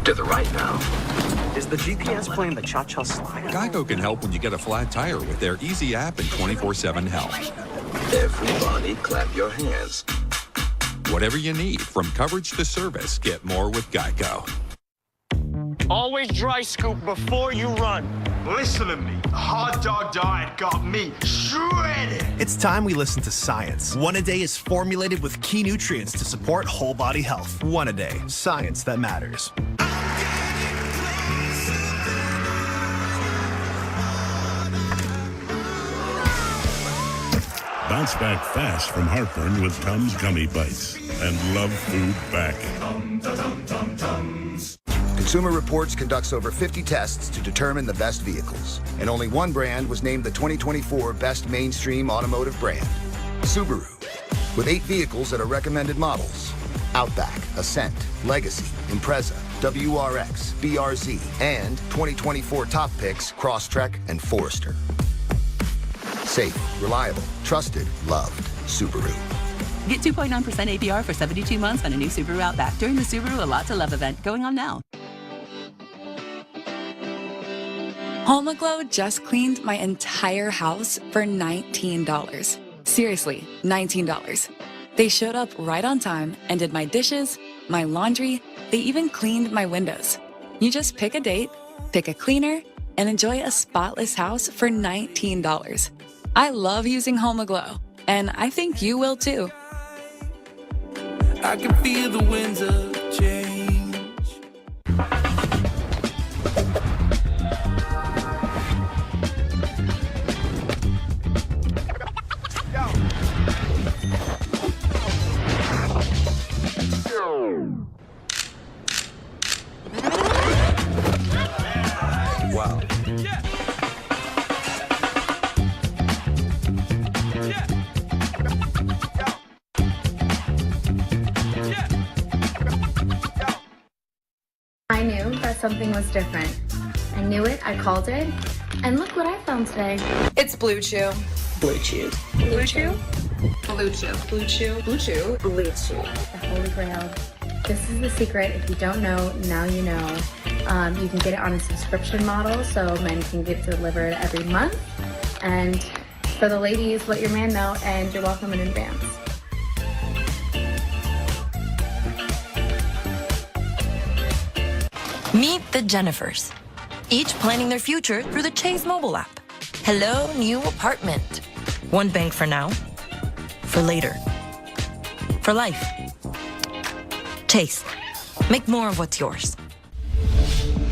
To the right now. Is the GPS playing the cha-cha slide? Geico can help when you get a flat tire with their easy app and 24/7 help. Everybody clap your hands. Whatever you need, from coverage to service, get more with Geico. Always dry scoop before you run. Listen to me. The hot dog diet got me shredded. It's time we listen to science. One A Day is formulated with key nutrients to support whole body health. One A Day, science that matters. Bounce back fast from heartburn with Tums Gummy Bites and love food back. Consumer Reports conducts over 50 tests to determine the best vehicles, and only one brand was named the 2024 Best Mainstream Automotive Brand, Subaru, with 8 vehicles that are recommended models: Outback, Ascent, Legacy, Impreza, WRX, BRZ, and 2024 top picks Crosstrek and Forester. Safe, reliable, trusted, loved. Subaru. Get 2.9% APR for 72 months on a new Subaru Outback during the Subaru A Lot to Love event going on now. HomeGlow just cleaned my entire house for $19. Seriously, $19. They showed up right on time and did my dishes, my laundry, they even cleaned my windows. You just pick a date, pick a cleaner, and enjoy a spotless house for $19. I love using HomeGlow, and I think you will too. I can feel the winds of change. Wow. I knew that something was different. I knew it, I called it, and look what I found today. It's Blue Chew. Blue Chew. Blue Chew? Blue Chew. Blue Chew. Blue Chew. Blue Chew. The Holy Grail. This is the secret. If you don't know, now you know. You can get it on a subscription model, so men can get delivered every month. And for the ladies, let your man know, and you're welcome in advance. Meet the Jennifers, each planning their future through the Chase mobile app. Hello, new apartment. One bank for now, for later, for life. Chase, make more of what's yours.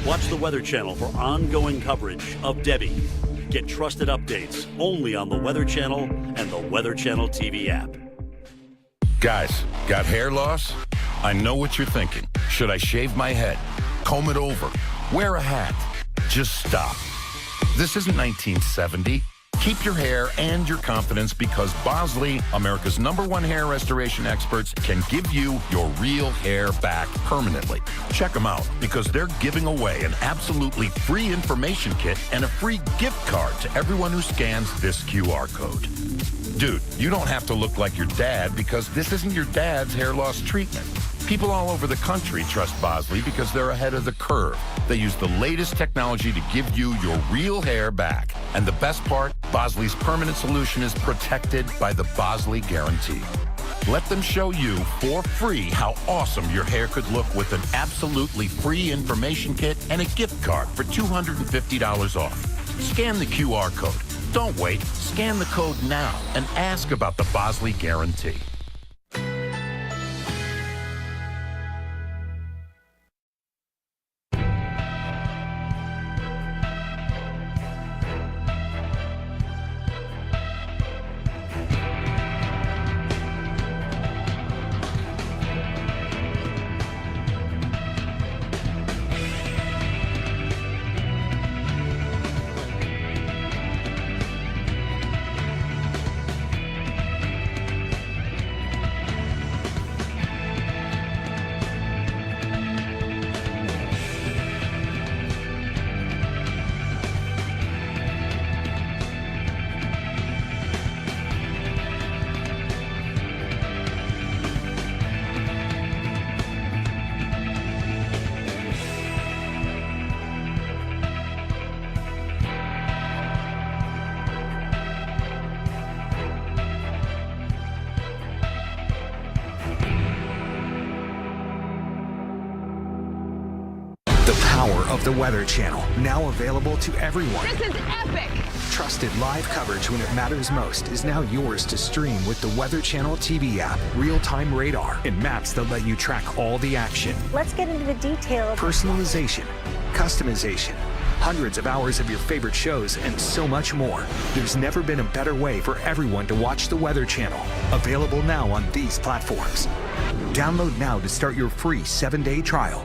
Watch the Weather Channel for ongoing coverage of Debbie. Get trusted updates only on the Weather Channel and the Weather Channel TV app. Guys, got hair loss? I know what you're thinking. Should I shave my head? Comb it over? Wear a hat? Just stop. This isn't 1970. Keep your hair and your confidence because Bosley, America's #1 hair restoration experts, can give you your real hair back permanently. Check them out because they're giving away an absolutely free information kit and a free gift card to everyone who scans this QR code. Dude, you don't have to look like your dad because this isn't your dad's hair loss treatment. People all over the country trust Bosley because they're ahead of the curve. They use the latest technology to give you your real hair back. And the best part, Bosley's permanent solution is protected by the Bosley Guarantee. Let them show you for free how awesome your hair could look with an absolutely free information kit and a gift card for $250 off. Scan the QR code. Don't wait. Scan the code now and ask about the Bosley Guarantee. power of the Weather Channel, now available to everyone. This is epic! Trusted live coverage when it matters most is now yours to stream with the Weather Channel TV app, real-time radar, and maps that let you track all the action. Let's get into the detail. Personalization, customization, hundreds of hours of your favorite shows, and so much more. There's never been a better way for everyone to watch the Weather Channel. Available now on these platforms. Download now to start your free 7-day trial.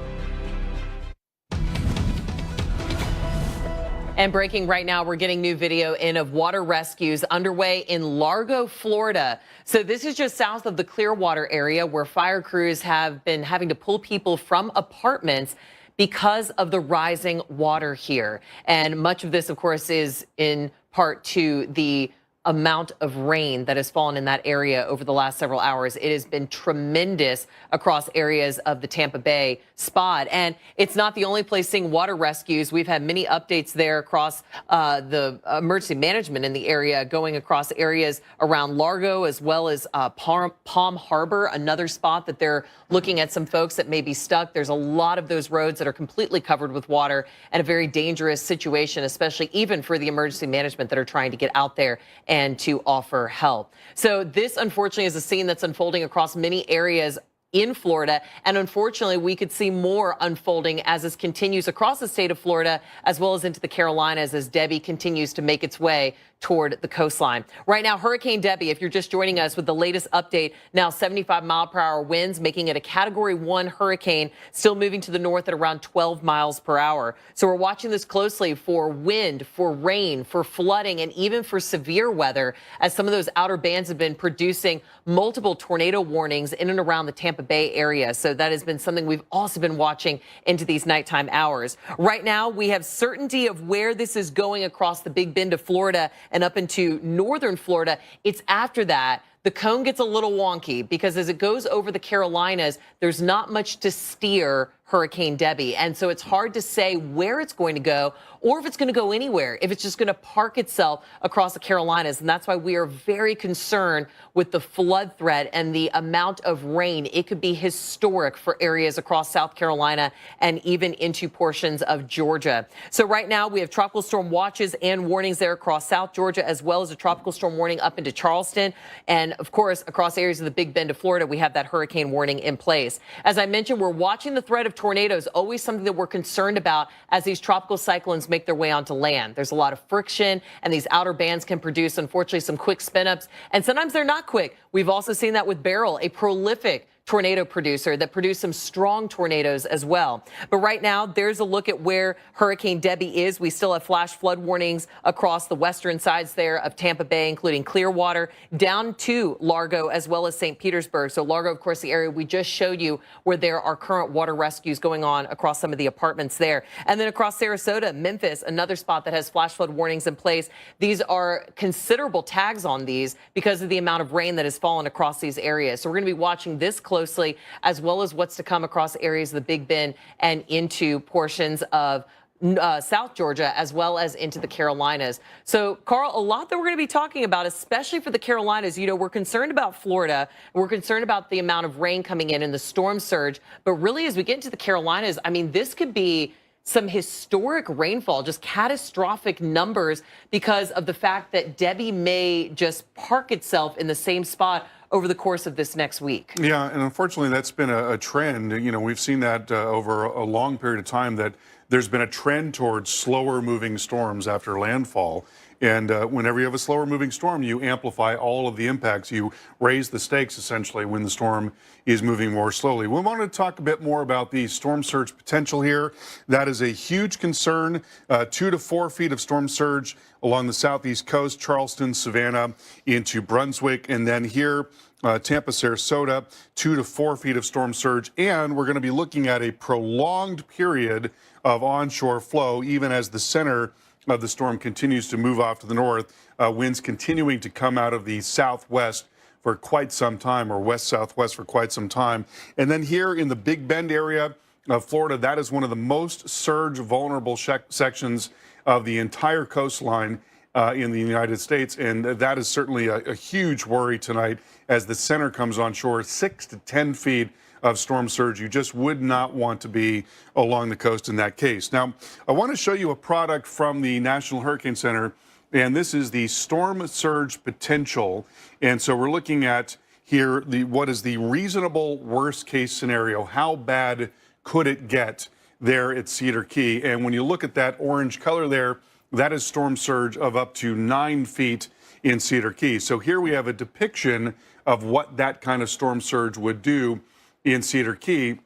And breaking right now, we're getting new video in of water rescues underway in Largo, Florida. So this is just south of the Clearwater area where fire crews have been having to pull people from apartments because of the rising water here. And much of this, of course, is in part to the amount of rain that has fallen in that area over the last several hours. It has been tremendous across areas of the Tampa Bay spot. And it's not the only place seeing water rescues. We've had many updates there across the emergency management in the area, going across areas around Largo as well as Palm Harbor, another spot that they're looking at some folks that may be stuck. There's a lot of those roads that are completely covered with water and a very dangerous situation, especially even for the emergency management that are trying to get out there and to offer help. So this, unfortunately, is a scene that's unfolding across many areas in Florida. And unfortunately, we could see more unfolding as this continues across the state of Florida, as well as into the Carolinas as Debbie continues to make its way toward the coastline. Right now, Hurricane Debbie, if you're just joining us with the latest update, now 75-mile-per-hour winds, making it a Category 1 hurricane, still moving to the north at around 12 miles per hour. So we're watching this closely for wind, for rain, for flooding, and even for severe weather, as some of those outer bands have been producing multiple tornado warnings in and around the Tampa Bay area. So that has been something we've also been watching into these nighttime hours. Right now, we have certainty of where this is going across the Big Bend of Florida and up into northern Florida. It's after that the cone gets a little wonky, because as it goes over the Carolinas, there's not much to steer Hurricane Debbie. And so it's hard to say where it's going to go or if it's going to go anywhere, if it's just going to park itself across the Carolinas. And that's why we are very concerned with the flood threat and the amount of rain. It could be historic for areas across South Carolina and even into portions of Georgia. So right now we have tropical storm watches and warnings there across South Georgia, as well as a tropical storm warning up into Charleston. And of course, across areas of the Big Bend of Florida, we have that hurricane warning in place. As I mentioned, we're watching the threat of tornadoes, always something that we're concerned about as these tropical cyclones make their way onto land. There's a lot of friction, and these outer bands can produce, unfortunately, some quick spin-ups, and sometimes they're not quick. We've also seen that with Beryl, a prolific tornado producer that produced some strong tornadoes as well. But right now, there's a look at where Hurricane Debbie is. We still have flash flood warnings across the western sides there of Tampa Bay, including Clearwater, down to Largo, as well as St. Petersburg. So Largo, of course, the area we just showed you where there are current water rescues going on across some of the apartments there. And then across Sarasota, Memphis, another spot that has flash flood warnings in place. These are considerable tags on these because of the amount of rain that has fallen across these areas. So we're going to be watching this closely, as well as what's to come across areas of the Big Bend and into portions of South Georgia, as well as into the Carolinas. So, Carl, a lot that we're going to be talking about, especially for the Carolinas. You know, we're concerned about Florida. We're concerned about the amount of rain coming in and the storm surge. But really, as we get into the Carolinas, I mean, this could be some historic rainfall, just catastrophic numbers, because of the fact that Debbie may just park itself in the same spot over the course of this next week. Yeah, and unfortunately, that's been a trend. You know, we've seen that over a long period of time, that there's been a trend towards slower moving storms after landfall. And whenever you have a slower moving storm, you amplify all of the impacts. You raise the stakes, essentially, when the storm is moving more slowly. We wanted to talk a bit more about the storm surge potential here. That is a huge concern. 2 to 4 feet of storm surge along the southeast coast, Charleston, Savannah, into Brunswick, and then here, Tampa, Sarasota, 2 to 4 feet of storm surge. And we're going to be looking at a prolonged period of onshore flow, even as the center of the storm continues to move off to the north. Winds continuing to come out of the southwest for quite some time, or west-southwest for quite some time. And then here in the Big Bend area of Florida, that is one of the most surge vulnerable sections of the entire coastline. in the United States, and that is certainly a huge worry tonight as the center comes on shore. 6 to 10 feet of storm surge. You just would not want to be along the coast in that case. Now, I want to show you a product from the National Hurricane Center, and this is the storm surge potential. And so we're looking at here what is the reasonable worst case scenario? How bad could it get there at Cedar Key? And when you look at that orange color there, that is storm surge of up to 9 feet in Cedar Key. So here we have a depiction of what that kind of storm surge would do in Cedar Key.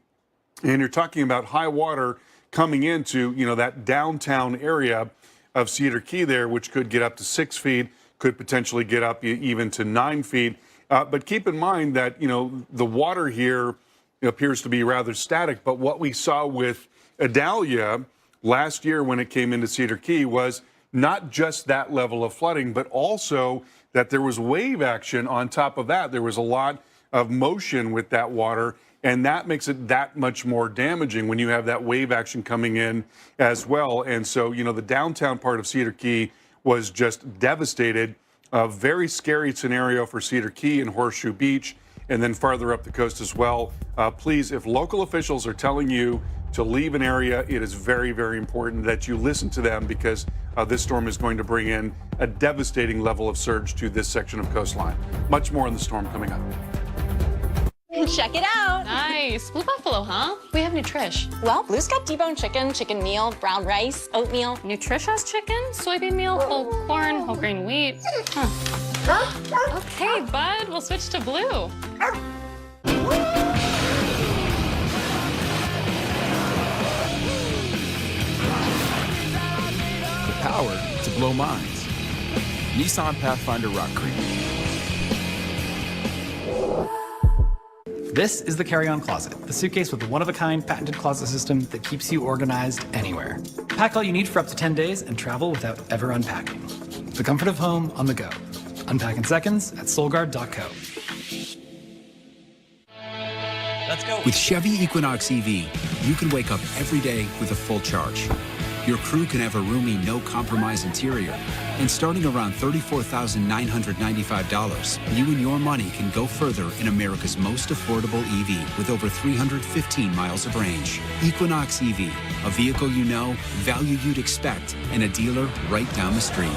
And you're talking about high water coming into, that downtown area of Cedar Key there, which could get up to 6 feet, could potentially get up even to 9 feet. But keep in mind that, the water here appears to be rather static. But what we saw with Idalia last year when it came into Cedar Key was not just that level of flooding, but also that there was wave action on top of that. There was a lot of motion with that water, and that makes it that much more damaging when you have that wave action coming in as well. And so, the downtown part of Cedar Key was just devastated. A very scary scenario for Cedar Key and Horseshoe Beach, and then farther up the coast as well. Please, if local officials are telling you to leave an area, it is very, very important that you listen to them, because this storm is going to bring in a devastating level of surge to this section of coastline. Much more on the storm coming up. Check it out. Nice. Blue Buffalo, huh? We have Nutrish. Well, Blue's got deboned chicken, chicken meal, brown rice, oatmeal. Nutrish has chicken, soybean meal, whole corn, whole grain wheat. Huh. Okay, bud, we'll switch to Blue. The power to blow minds. Nissan Pathfinder Rock Creek. This is the carry-on closet, the suitcase with the one-of-a-kind patented closet system that keeps you organized anywhere. Pack all you need for up to 10 days and travel without ever unpacking. The comfort of home on the go. Unpack in seconds at soulguard.co. Let's go. With Chevy Equinox EV, you can wake up every day with a full charge. Your crew can have a roomy, no-compromise interior. And starting around $34,995, you and your money can go further in America's most affordable EV with over 315 miles of range. Equinox EV, a vehicle you know, value you'd expect, and a dealer right down the street.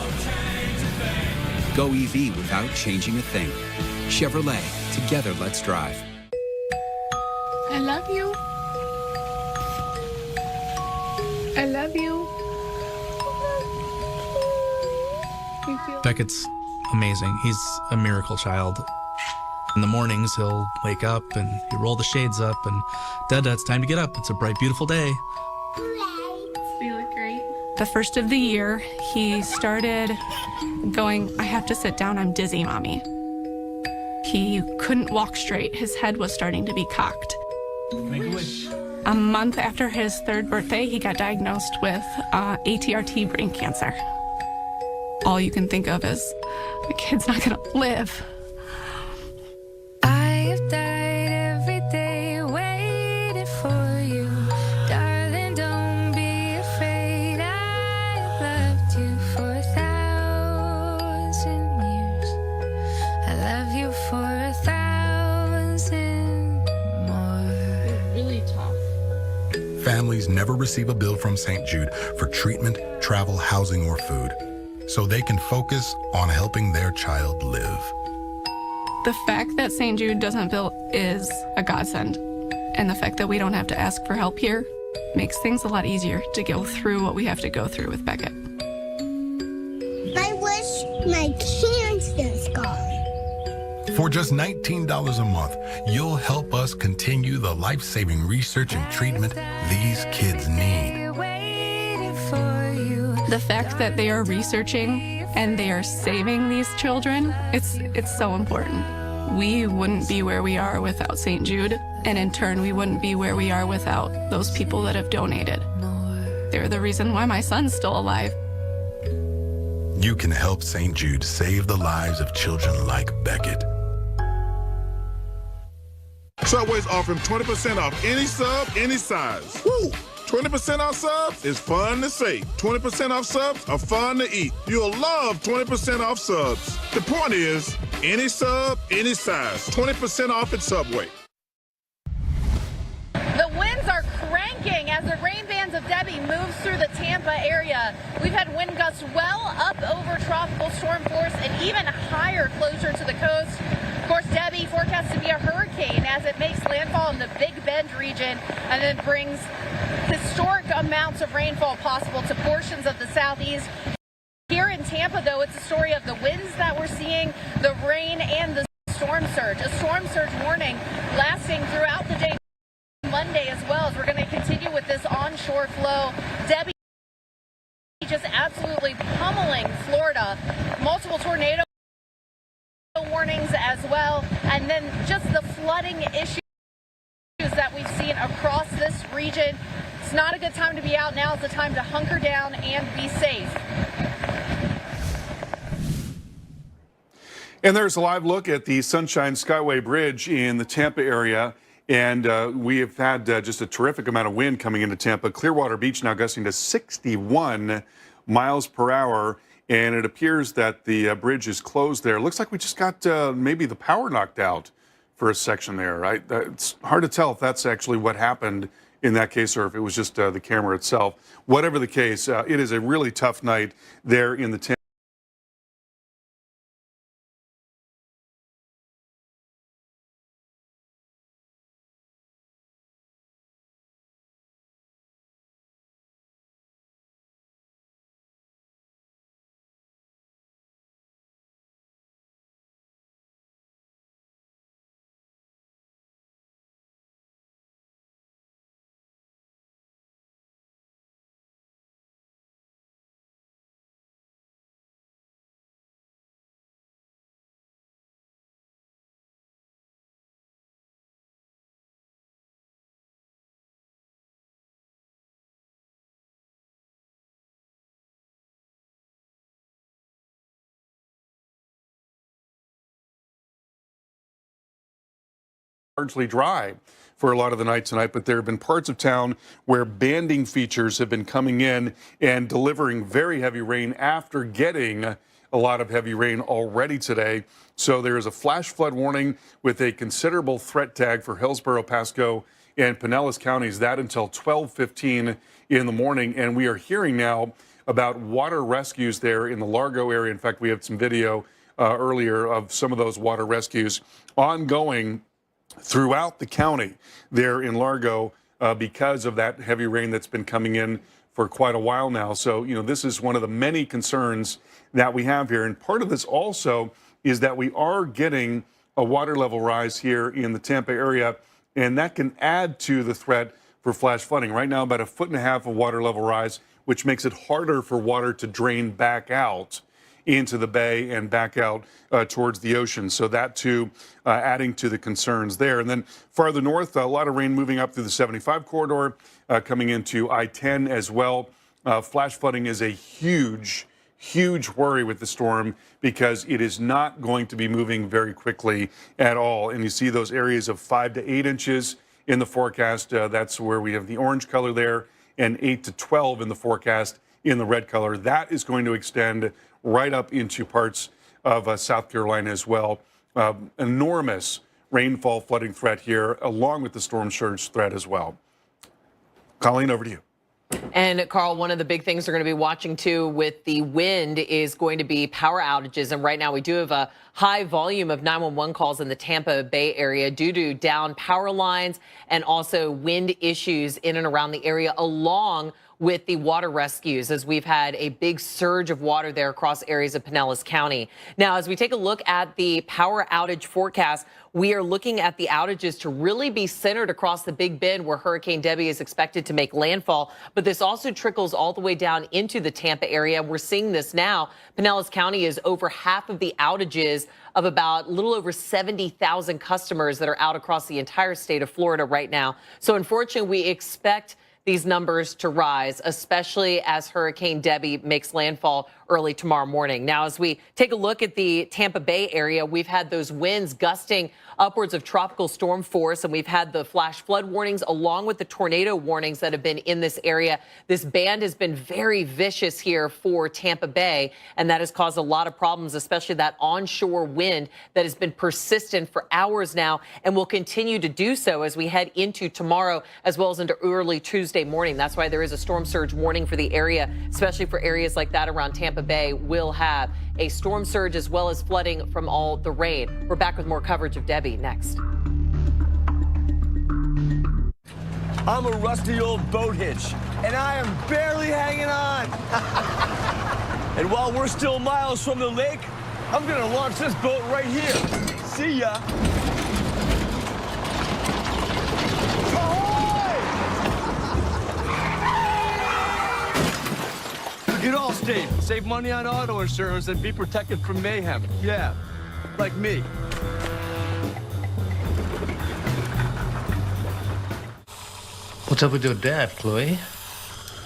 Go EV without changing a thing. Chevrolet, together let's drive. I love you. I love you. Beckett's amazing. He's a miracle child. In the mornings, he'll wake up and he'll roll the shades up and, Dada, it's time to get up. It's a bright, beautiful day. You look great. The first of the year, he started going, I have to sit down, I'm dizzy, Mommy. He couldn't walk straight. His head was starting to be cocked. Make a wish. A month after his 3rd birthday, he got diagnosed with ATRT brain cancer. All you can think of is, the kid's not gonna live. I've died every day waiting for you. Darling, don't be afraid. I've loved you for 1,000 years. I love you for 1,000 more. Really tough. Families never receive a bill from St. Jude for treatment, travel, housing, or food, so they can focus on helping their child live. The fact that St. Jude doesn't bill is a godsend. And the fact that we don't have to ask for help here makes things a lot easier to go through what we have to go through with Beckett. I wish my cancer's gone. For just $19 a month, you'll help us continue the life-saving research and treatment these kids need. The fact that they are researching and they are saving these children, it's so important. We wouldn't be where we are without St. Jude, and in turn, we wouldn't be where we are without those people that have donated. They're the reason why my son's still alive. You can help St. Jude save the lives of children like Beckett. Subway's offering 20% off any sub, any size. Woo! 20% off subs is fun to say. 20% off subs are fun to eat. You'll love 20% off subs. The point is, any sub, any size. 20% off at Subway. The winds are cranking as the rain bands of Debbie moves through the Tampa area. We've had wind gusts well up over tropical storm force and even higher closer to the coast. Of course, Debbie forecast to be a hurricane as it makes landfall in the Big Bend region and then brings historic amounts of rainfall possible to portions of the southeast. Here in Tampa, though, it's a story of the winds that we're seeing, the rain, and the storm surge. A storm surge warning lasting throughout the day Monday as well, as we're going to continue with this onshore flow. Debbie just absolutely pummeling Florida. Multiple tornado warnings as well, and then just the flooding issues that we've seen across this region. It's not a good time to be out. Now is the time to hunker down and be safe. And there's a live look at the Sunshine Skyway Bridge in the Tampa area. And we have had just a terrific amount of wind coming into Tampa. Clearwater Beach now gusting to 61 miles per hour. And it appears that the bridge is closed there. Looks like we just got maybe the power knocked out for a section there, right? It's hard to tell if that's actually what happened in that case or if it was just the camera itself. Whatever the case, it is a really tough night there in the Tampa. Largely dry for a lot of the night tonight, but there have been parts of town where banding features have been coming in and delivering very heavy rain after getting a lot of heavy rain already today. So there is a flash flood warning with a considerable threat tag for Hillsborough, Pasco, and Pinellas counties, that until 12:15 in the morning. And we are hearing now about water rescues there in the Largo area. In fact, we had some video earlier of some of those water rescues ongoing throughout the county there in Largo because of that heavy rain that's been coming in for quite a while now. So, you know, this is one of the many concerns that we have here. And part of this also is that we are getting a water level rise here in the Tampa area, and that can add to the threat for flash flooding. Right now, about 1.5 feet of water level rise, which makes it harder for water to drain back out into the bay and back out towards the ocean. So that too adding to the concerns there. And then farther north, a lot of rain moving up through the 75 corridor, coming into I-10 as well. Flash flooding is a huge worry with the storm because it is not going to be moving very quickly at all. And you see those areas of 5 to 8 inches in the forecast. That's where we have the orange color there, and 8 to 12 in the forecast in the red color. That is going to extend right up into parts of South Carolina as well. Enormous rainfall flooding threat here, along with the storm surge threat as well. Colleen, over to you. And Carl, one of the big things we're going to be watching too with the wind is going to be power outages. And right now we do have a high volume of 911 calls in the Tampa Bay area due to down power lines and also wind issues in and around the area, along with the water rescues, as we've had a big surge of water there across areas of Pinellas County. Now, as we take a look at the power outage forecast, we are looking at the outages to really be centered across the Big Bend, where Hurricane Debbie is expected to make landfall. But this also trickles all the way down into the Tampa area. We're seeing this now. Pinellas County is over half of the outages of about a little over 70,000 customers that are out across the entire state of Florida right now. So unfortunately, we expect these numbers to rise, especially as Hurricane Debbie makes landfall early tomorrow morning. Now, as we take a look at the Tampa Bay area, we've had those winds gusting upwards of tropical storm force, and we've had the flash flood warnings along with the tornado warnings that have been in this area. This band has been very vicious here for Tampa Bay, and that has caused a lot of problems, especially that onshore wind that has been persistent for hours now and will continue to do so as we head into tomorrow as well as into early Tuesday morning. That's why there is a storm surge warning for the area, especially for areas like that around Tampa Bay. Will have a storm surge as well as flooding from all the rain. We're back with more coverage of Debbie next. I'm a rusty old boat hitch, and I am barely hanging on. And while we're still miles from the lake, I'm gonna launch this boat right here. See ya. Get Allstate. Save money on auto insurance and be protected from mayhem. Yeah, like me. What's up with your dad, Chloe?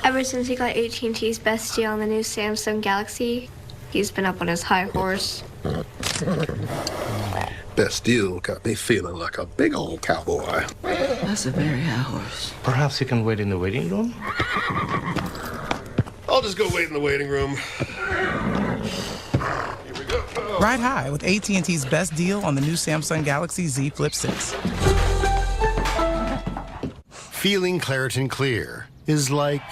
Ever since he got AT&T's best deal on the new Samsung Galaxy, he's been up on his high horse. Best deal got me feeling like a big old cowboy. That's a very high horse. Perhaps you can wait in the waiting room? I'll just go wait in the waiting room. Ride high with AT&T's best deal on the new Samsung Galaxy Z Flip 6. Feeling Claritin Clear is like...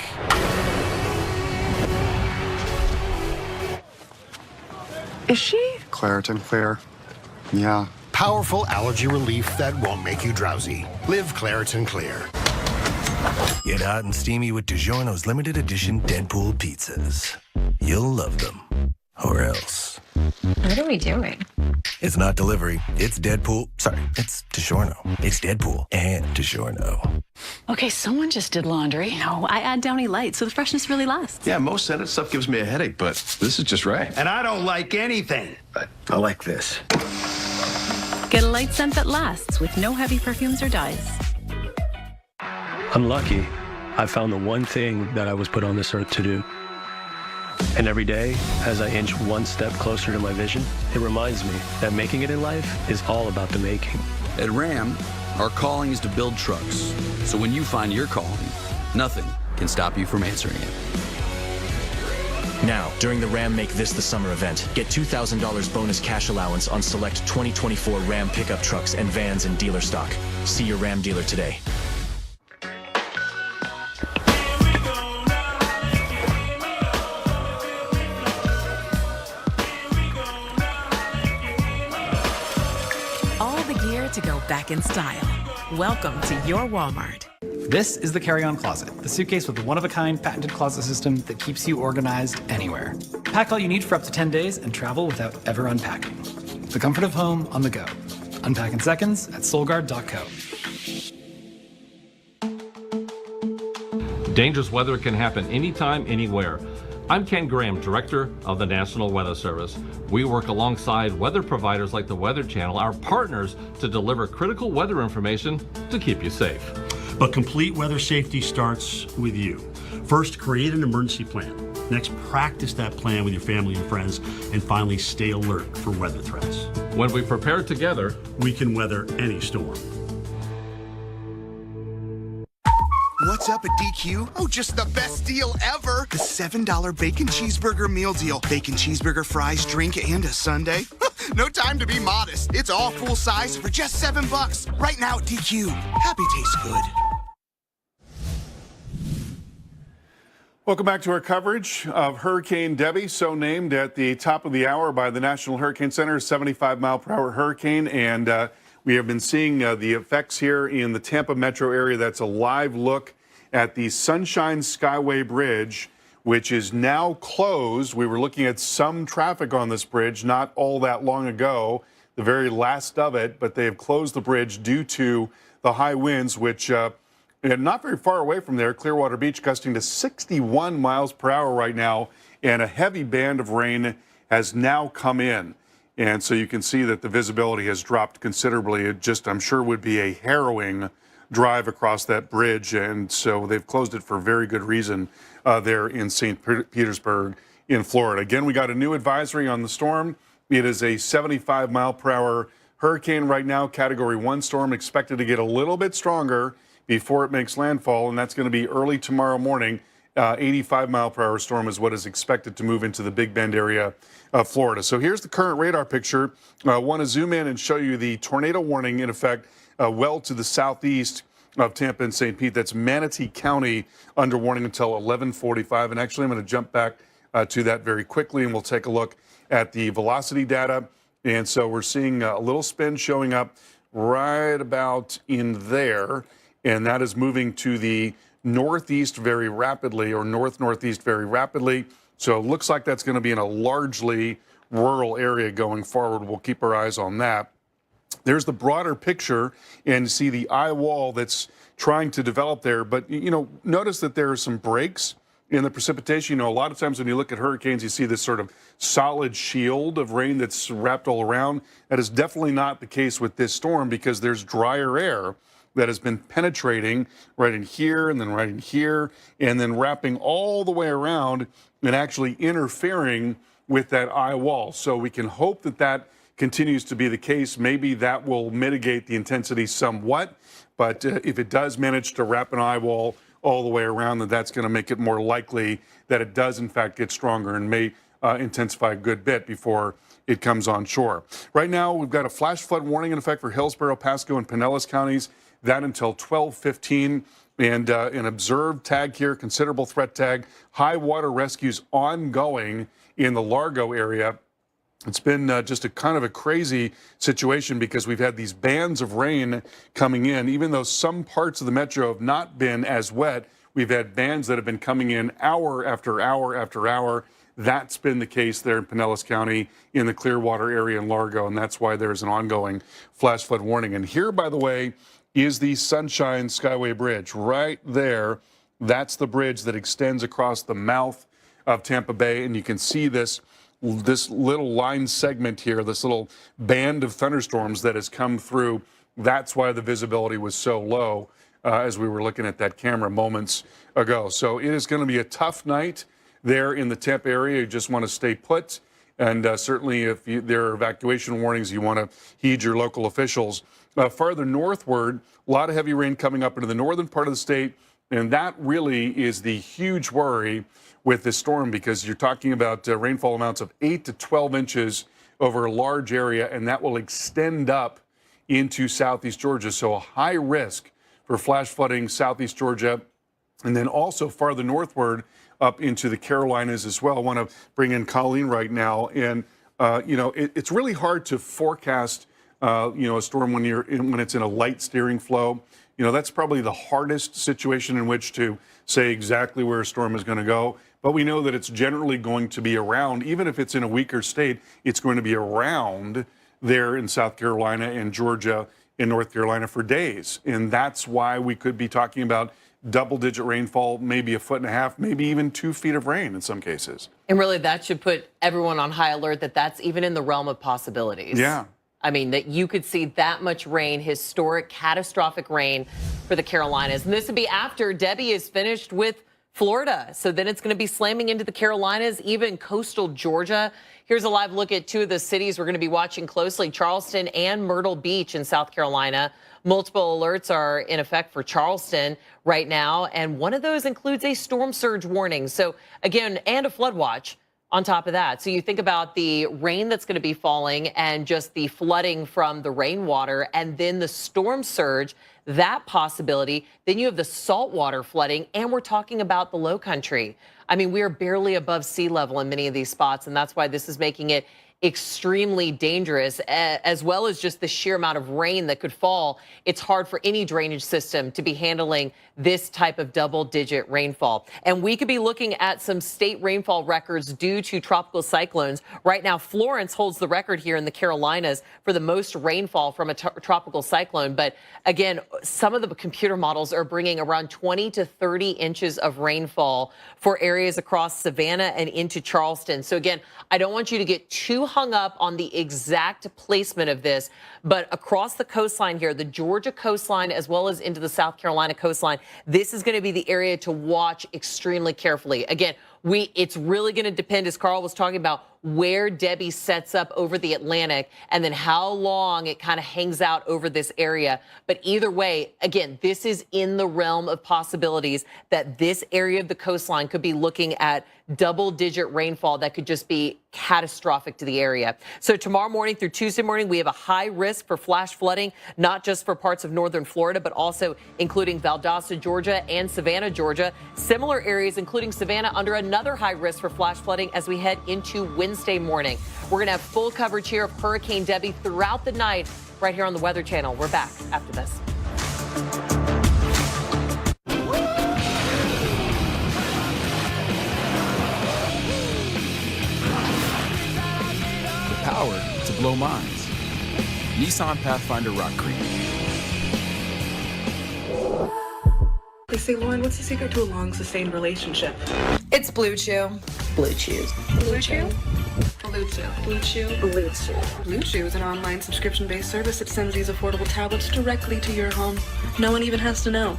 Is she? Claritin Clear. Yeah. Powerful allergy relief that won't make you drowsy. Live Claritin Clear. Get hot and steamy with DiGiorno's limited edition Deadpool pizzas. You'll love them. Or else. What are we doing? It's not delivery. It's Deadpool. Sorry, it's DiGiorno. It's Deadpool and DiGiorno. Okay, someone just did laundry. No, I add Downy Light so the freshness really lasts. Yeah, most scented stuff gives me a headache, but this is just right. And I don't like anything, but I like this. Get a light scent that lasts with no heavy perfumes or dyes. I'm lucky. I found the one thing that I was put on this earth to do. And every day, as I inch one step closer to my vision, it reminds me that making it in life is all about the making. At Ram, our calling is to build trucks. So when you find your calling, nothing can stop you from answering it. Now, during the Ram Make This the Summer event, get $2,000 bonus cash allowance on select 2024 Ram pickup trucks and vans in dealer stock. See your Ram dealer today. To go back in style. Welcome to your Walmart. This is the carry-on closet, the suitcase with the one-of-a-kind patented closet system that keeps you organized anywhere. Pack all you need for up to 10 days and travel without ever unpacking. The comfort of home on the go. Unpack in seconds at soulguard.co. Dangerous weather can happen anytime, anywhere. I'm Ken Graham, Director of the National Weather Service. We work alongside weather providers like the Weather Channel, our partners, to deliver critical weather information to keep you safe. But complete weather safety starts with you. First, create an emergency plan. Next, practice that plan with your family and friends. And finally, stay alert for weather threats. When we prepare together, we can weather any storm. What's up at DQ? Oh, just the best deal ever. The $7 bacon cheeseburger meal deal. Bacon cheeseburger, fries, drink, and a sundae. No time to be modest. It's all full size for just $7. Right now at DQ. Happy tastes good. Welcome back to our coverage of Hurricane Debbie, so named at the top of the hour by the National Hurricane Center, 75-mile-per-hour hurricane. And we have been seeing the effects here in the Tampa metro area. That's a live look at the Sunshine Skyway Bridge, which is now closed. We were looking at some traffic on this bridge not all that long ago, the very last of it, but they have closed the bridge due to the high winds, which not very far away from there, Clearwater Beach gusting to 61 miles per hour right now, and a heavy band of rain has now come in. And so you can see that the visibility has dropped considerably. It just, I'm sure, would be a harrowing drive across that bridge. And so they've closed it for very good reason there in St. Petersburg. in Florida. Again, we got a new advisory on the storm. It is a 75-mile-per-hour hurricane right now, Category 1 storm, expected to get a little bit stronger before it makes landfall, and that's going to be early tomorrow morning. 85-mile-per-hour storm is what is expected to move into the Big Bend area of Florida. So here's the current radar picture. I want to zoom in and show you the tornado warning in effect well to the southeast of Tampa and St. Pete. That's Manatee County under warning until 11:45. And actually, I'm going to jump back to that very quickly, and we'll take a look at the velocity data. And so we're seeing a little spin showing up right about in there, and that is moving to the northeast very rapidly, or north-northeast very rapidly. So it looks like that's going to be in a largely rural area going forward. We'll keep our eyes on that. There's the broader picture, and see the eye wall that's trying to develop there. But, you know, notice that there are some breaks in the precipitation. You know, a lot of times when you look at hurricanes, you see this sort of solid shield of rain that's wrapped all around. That is definitely not the case with this storm, because there's drier air that has been penetrating right in here and then right in here, and then wrapping all the way around and actually interfering with that eye wall. So we can hope that that continues to be the case. Maybe that will mitigate the intensity somewhat, but if it does manage to wrap an eye wall all the way around, then that's going to make it more likely that it does in fact get stronger and may intensify a good bit before it comes on shore. Right now, we've got a flash flood warning in effect for Hillsborough, Pasco, and Pinellas counties. That until 12:15, and an observed tag here, considerable threat tag. High water rescues ongoing in the Largo area. It's been just a kind of a crazy situation, because we've had these bands of rain coming in. Even though some parts of the metro have not been as wet, we've had bands that have been coming in hour after hour after hour. That's been the case there in Pinellas County, in the Clearwater area in Largo, and that's why there's an ongoing flash flood warning. And here, by the way, is the Sunshine Skyway Bridge right there. That's the bridge that extends across the mouth of Tampa Bay, and you can see this little line segment here, this little band of thunderstorms that has come through. That's why the visibility was so low as we were looking at that camera moments ago. So it is going to be a tough night there in the Tampa area. You just want to stay put, and certainly if there are evacuation warnings, you want to heed your local officials. Farther northward, a lot of heavy rain coming up into the northern part of the state, and that really is the huge worry with this storm, because you're talking about rainfall amounts of 8 to 12 inches over a large area, and that will extend up into southeast Georgia. So a high risk for flash flooding southeast Georgia, and then also farther northward up into the Carolinas as well. I want to bring in Colleen right now, and you know, it's really hard to forecast you know, a storm when it's in a light steering flow. You know, that's probably the hardest situation in which to say exactly where a storm is going to go. But we know that it's generally going to be around, even if it's in a weaker state, it's going to be around there in South Carolina and Georgia and North Carolina for days. And that's why we could be talking about double-digit rainfall, maybe 1.5 feet, maybe even 2 feet of rain in some cases. And really, that should put everyone on high alert that that's even in the realm of possibilities. Yeah. I mean, that you could see that much rain, historic, catastrophic rain for the Carolinas. And this would be after Debbie is finished with Florida. So then it's going to be slamming into the Carolinas, even coastal Georgia. Here's a live look at two of the cities we're going to be watching closely, Charleston and Myrtle Beach in South Carolina. Multiple alerts are in effect for Charleston right now, and one of those includes a storm surge warning. So again, and a flood watch on top of that. So you think about the rain that's going to be falling and just the flooding from the rainwater, and then the storm surge, that possibility. Then you have the saltwater flooding, and we're talking about the low country. I mean, we are barely above sea level in many of these spots, and that's why this is making it extremely dangerous, as well as just the sheer amount of rain that could fall. It's hard for any drainage system to be handling this type of double-digit rainfall. And we could be looking at some state rainfall records due to tropical cyclones. Right now, Florence holds the record here in the Carolinas for the most rainfall from a tropical cyclone. But again, some of the computer models are bringing around 20 to 30 inches of rainfall for areas across Savannah and into Charleston. So again, I don't want you to get too hung up on the exact placement of this, but across the coastline here, the Georgia coastline, as well as into the South Carolina coastline, this is going to be the area to watch extremely carefully. Again, It's really going to depend, as Carl was talking about, where Debbie sets up over the Atlantic and then how long it kind of hangs out over this area. But either way, again, this is in the realm of possibilities that this area of the coastline could be looking at double-digit rainfall that could just be catastrophic to the area. So tomorrow morning through Tuesday morning, we have a high risk for flash flooding, not just for parts of northern Florida, but also including Valdosta, Georgia, and Savannah, Georgia. Similar areas, including Savannah, under another high risk for flash flooding as we head into Wednesday morning. We're going to have full coverage here of Hurricane Debbie throughout the night right here on the Weather Channel. We're back after this. Power to blow minds. Nissan Pathfinder Rock Creek. They say, Lauren, what's the secret to a long, sustained relationship? It's Blue Chew. Blue Chew. Blue Chew? Blue Chew. Blue Chew. Blue Chew. Blue Chew is an online subscription-based service that sends these affordable tablets directly to your home. No one even has to know.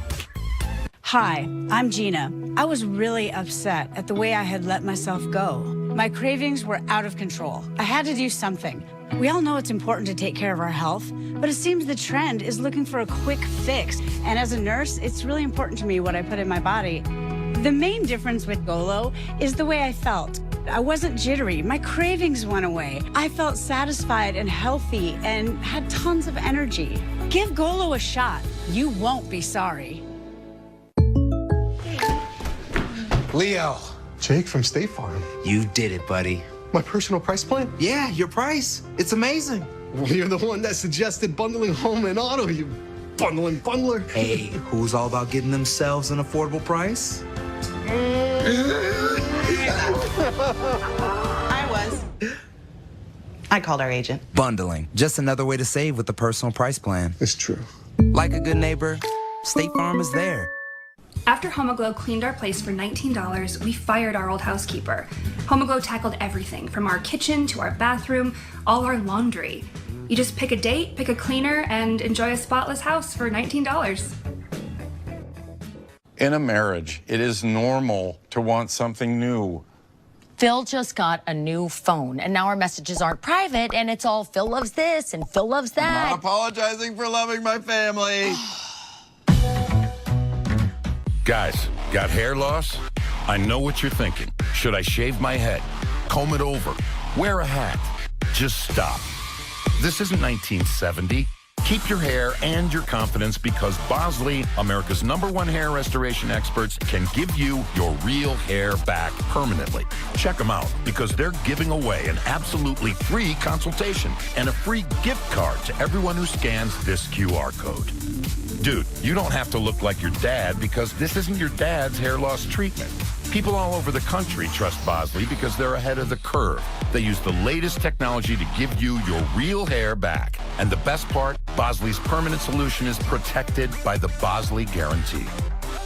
Hi, I'm Gina. I was really upset at the way I had let myself go. My cravings were out of control. I had to do something. We all know it's important to take care of our health, but it seems the trend is looking for a quick fix. And as a nurse, it's really important to me what I put in my body. The main difference with Golo is the way I felt. I wasn't jittery. My cravings went away. I felt satisfied and healthy and had tons of energy. Give Golo a shot. You won't be sorry. Leo. Jake from State Farm. You did it, buddy. My personal price plan? Yeah, your price. It's amazing. Well, you're the one that suggested bundling home and auto, you bundling bundler. Hey, who's all about getting themselves an affordable price? I was. I called our agent. Bundling. Just another way to save with the personal price plan. It's true. Like a good neighbor, State Farm is there. After Homoglow cleaned our place for $19, we fired our old housekeeper. Homoglow tackled everything, from our kitchen to our bathroom, all our laundry. You just pick a date, pick a cleaner, and enjoy a spotless house for $19. In a marriage, it is normal to want something new. Phil just got a new phone, and now our messages aren't private, and it's all Phil loves this and Phil loves that. I'm not apologizing for loving my family. Guys, got hair loss? I know what you're thinking. Should I shave my head? Comb it over? Wear a hat? Just stop. This isn't 1970. Keep your hair and your confidence because Bosley, America's #1 hair restoration experts, can give you your real hair back permanently. Check them out because they're giving away an absolutely free consultation and a free gift card to everyone who scans this QR code. Dude, you don't have to look like your dad because this isn't your dad's hair loss treatment. People all over the country trust Bosley because they're ahead of the curve. They use the latest technology to give you your real hair back. And the best part, Bosley's permanent solution is protected by the Bosley Guarantee.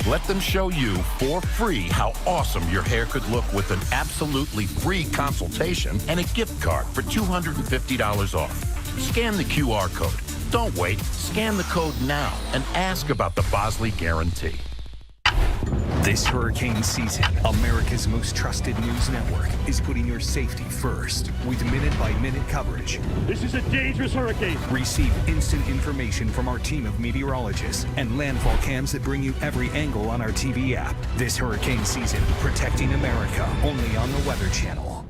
Let them show you for free how awesome your hair could look with an absolutely free consultation and a gift card for $250 off. Scan the QR code. Don't wait. Scan the code now and ask about the Bosley Guarantee. This hurricane season, America's most trusted news network is putting your safety first with minute-by-minute coverage. This is a dangerous hurricane. Receive instant information from our team of meteorologists and landfall cams that bring you every angle on our TV app. This hurricane season, protecting America, only on the Weather Channel.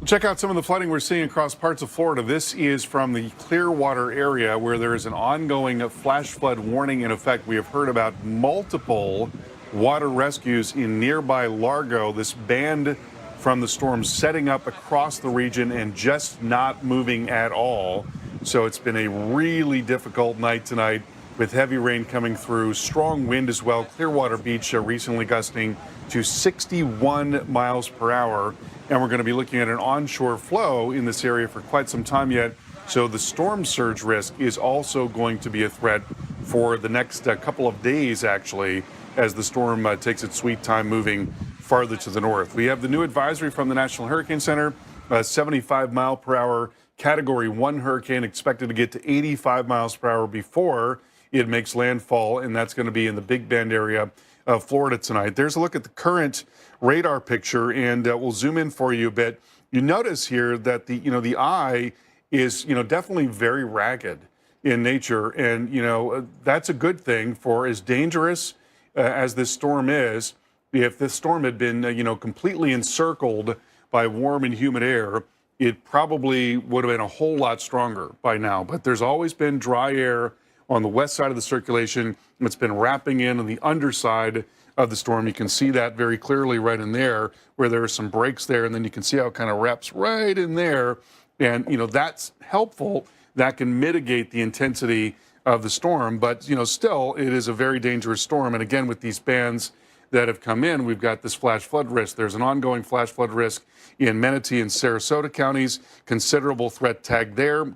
Check out some of the flooding we're seeing across parts of Florida. This is from the Clearwater area where there is an ongoing flash flood warning in effect. We have heard about multiple water rescues in nearby Largo. This band from the storm setting up across the region and just not moving at all. So it's been a really difficult night tonight with heavy rain coming through, strong wind as well. Clearwater Beach recently gusting to 61 miles per hour. And we're going to be looking at an onshore flow in this area for quite some time yet. So the storm surge risk is also going to be a threat for the next couple of days, actually, as the storm takes its sweet time moving farther to the north. We have the new advisory from the National Hurricane Center, 75 mile per hour Category 1 hurricane expected to get to 85 miles per hour before it makes landfall, and that's going to be in the Big Bend area of Florida tonight. There's a look at the current radar picture, and we'll zoom in for you a bit. You notice here that the eye is definitely very ragged in nature, and that's a good thing for as dangerous as this storm is. If this storm had been completely encircled by warm and humid air, it probably would have been a whole lot stronger by now. But there's always been dry air on the west side of the circulation. It's been wrapping in on the underside of the storm. You can see that very clearly right in there where there are some breaks there, and then you can see how it kind of wraps right in there. And that's helpful. That can mitigate the intensity of the storm, but still it is a very dangerous storm. And again, with these bands that have come in, we've got this flash flood risk. There's an ongoing flash flood risk in Manatee and Sarasota counties, considerable threat tag there,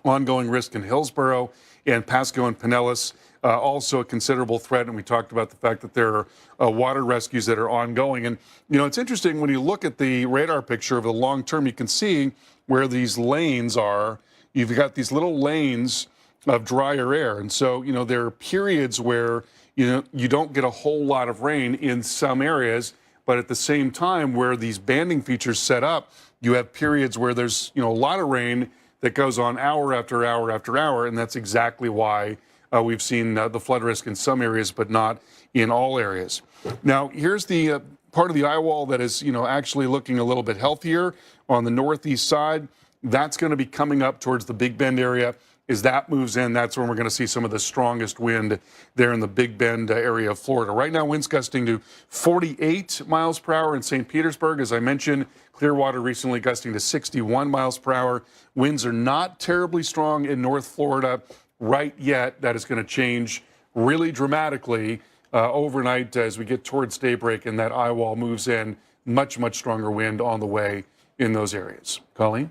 ongoing risk in Hillsborough and Pasco and Pinellas, also a considerable threat. And we talked about the fact that there are water rescues that are ongoing. And it's interesting when you look at the radar picture of the long term, you can see where these lanes are. You've got these little lanes of drier air. And so, there are periods where you don't get a whole lot of rain in some areas, but at the same time where these banding features set up, you have periods where there's a lot of rain that goes on hour after hour after hour, and that's exactly why we've seen the flood risk in some areas, but not in all areas. Now, here's the part of the eye wall that is actually looking a little bit healthier on the northeast side. That's going to be coming up towards the Big Bend area. As that moves in, that's when we're going to see some of the strongest wind there in the Big Bend area of Florida. Right now, winds gusting to 48 miles per hour in St. Petersburg. As I mentioned, Clearwater recently gusting to 61 miles per hour. Winds are not terribly strong in North Florida right yet. That is going to change really dramatically overnight as we get towards daybreak and that eye wall moves in. Much, much stronger wind on the way in those areas. Colleen?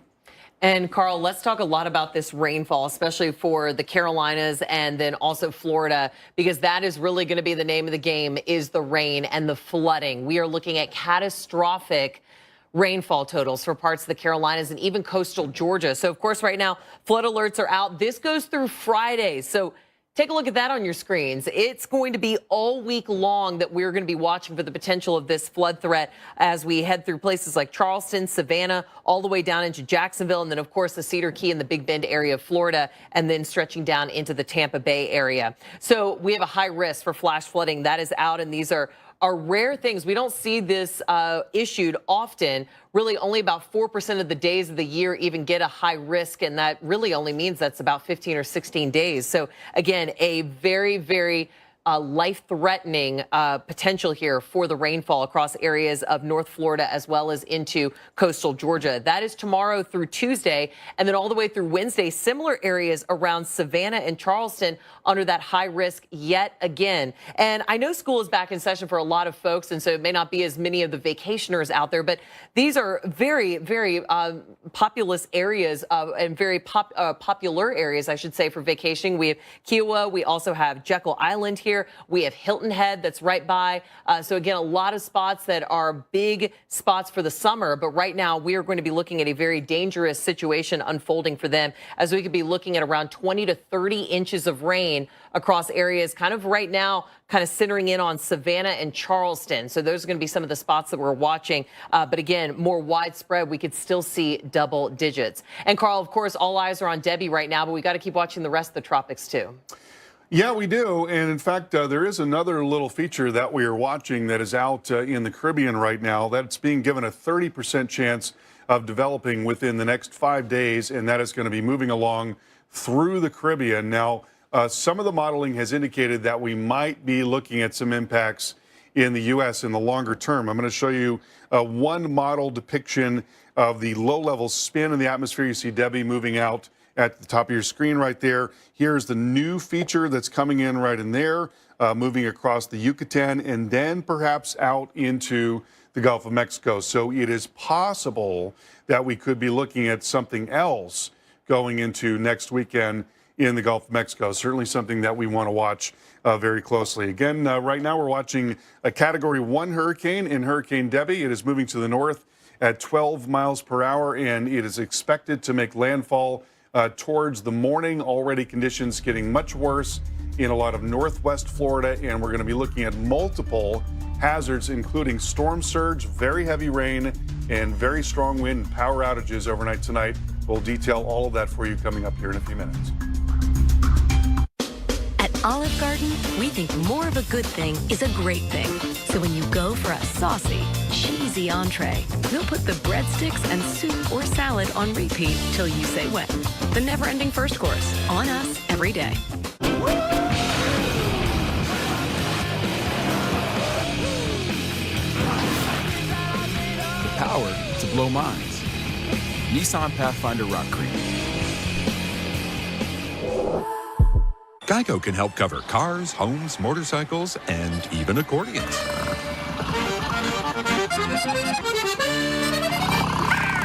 And Carl, let's talk a lot about this rainfall, especially for the Carolinas and then also Florida, because that is really going to be the name of the game, is the rain and the flooding. We are looking at catastrophic rainfall totals for parts of the Carolinas and even coastal Georgia. So, of course, right now, flood alerts are out. This goes through Friday. So take a look at that on your screens. It's going to be all week long that we're going to be watching for the potential of this flood threat as we head through places like Charleston, Savannah, all the way down into Jacksonville, and then, of course, the Cedar Key and the Big Bend area of Florida, and then stretching down into the Tampa Bay area. So we have a high risk for flash flooding. That is out, and these are rare things. We don't see this issued often. Really, only about 4% of the days of the year even get a high risk, and that really only means that's about 15 or 16 days. So, again, a very, very life-threatening potential here for the rainfall across areas of North Florida as well as into coastal Georgia. That is tomorrow through Tuesday, and then all the way through Wednesday, similar areas around Savannah and Charleston under that high risk yet again. And I know school is back in session for a lot of folks, and so it may not be as many of the vacationers out there, but these are very, very populous areas and very popular areas, I should say, for vacationing. We have Kiowa. We also have Jekyll Island here. We have Hilton Head that's right by. So, again, a lot of spots that are big spots for the summer. But right now, we are going to be looking at a very dangerous situation unfolding for them, as we could be looking at around 20 to 30 inches of rain across areas kind of right now, kind of centering in on Savannah and Charleston. So those are going to be some of the spots that we're watching. But again, more widespread, we could still see double digits. And Carl, of course, all eyes are on Debbie right now, but we got to keep watching the rest of the tropics too. Yeah, we do. And in fact, there is another little feature that we are watching that is out in the Caribbean right now that's being given a 30% chance of developing within the next 5 days, and that is going to be moving along through the Caribbean. Now, some of the modeling has indicated that we might be looking at some impacts in the U.S. in the longer term. I'm going to show you one model depiction of the low-level spin in the atmosphere. You see Debbie moving out at the top of your screen right there. Here's the new feature that's coming in right in there, moving across the Yucatan and then perhaps out into the Gulf of Mexico. So it is possible that we could be looking at something else going into next weekend in the Gulf of Mexico. Certainly something that we want to watch very closely. Again, right now we're watching a Category 1 hurricane in Hurricane Debbie. It is moving to the north at 12 miles per hour, and it is expected to make landfall towards the morning. Already conditions getting much worse in a lot of northwest Florida, and we're going to be looking at multiple hazards, including storm surge, very heavy rain, and very strong wind and power outages overnight tonight. We'll detail all of that for you coming up here in a few minutes. At Olive Garden, we think more of a good thing is a great thing. So when you go for a saucy, cheesy entree, we'll put the breadsticks and soup or salad on repeat till you say when. The never-ending first course, on us every day. The power to blow minds. Nissan Pathfinder Rock Creek. Geico can help cover cars, homes, motorcycles, and even accordions.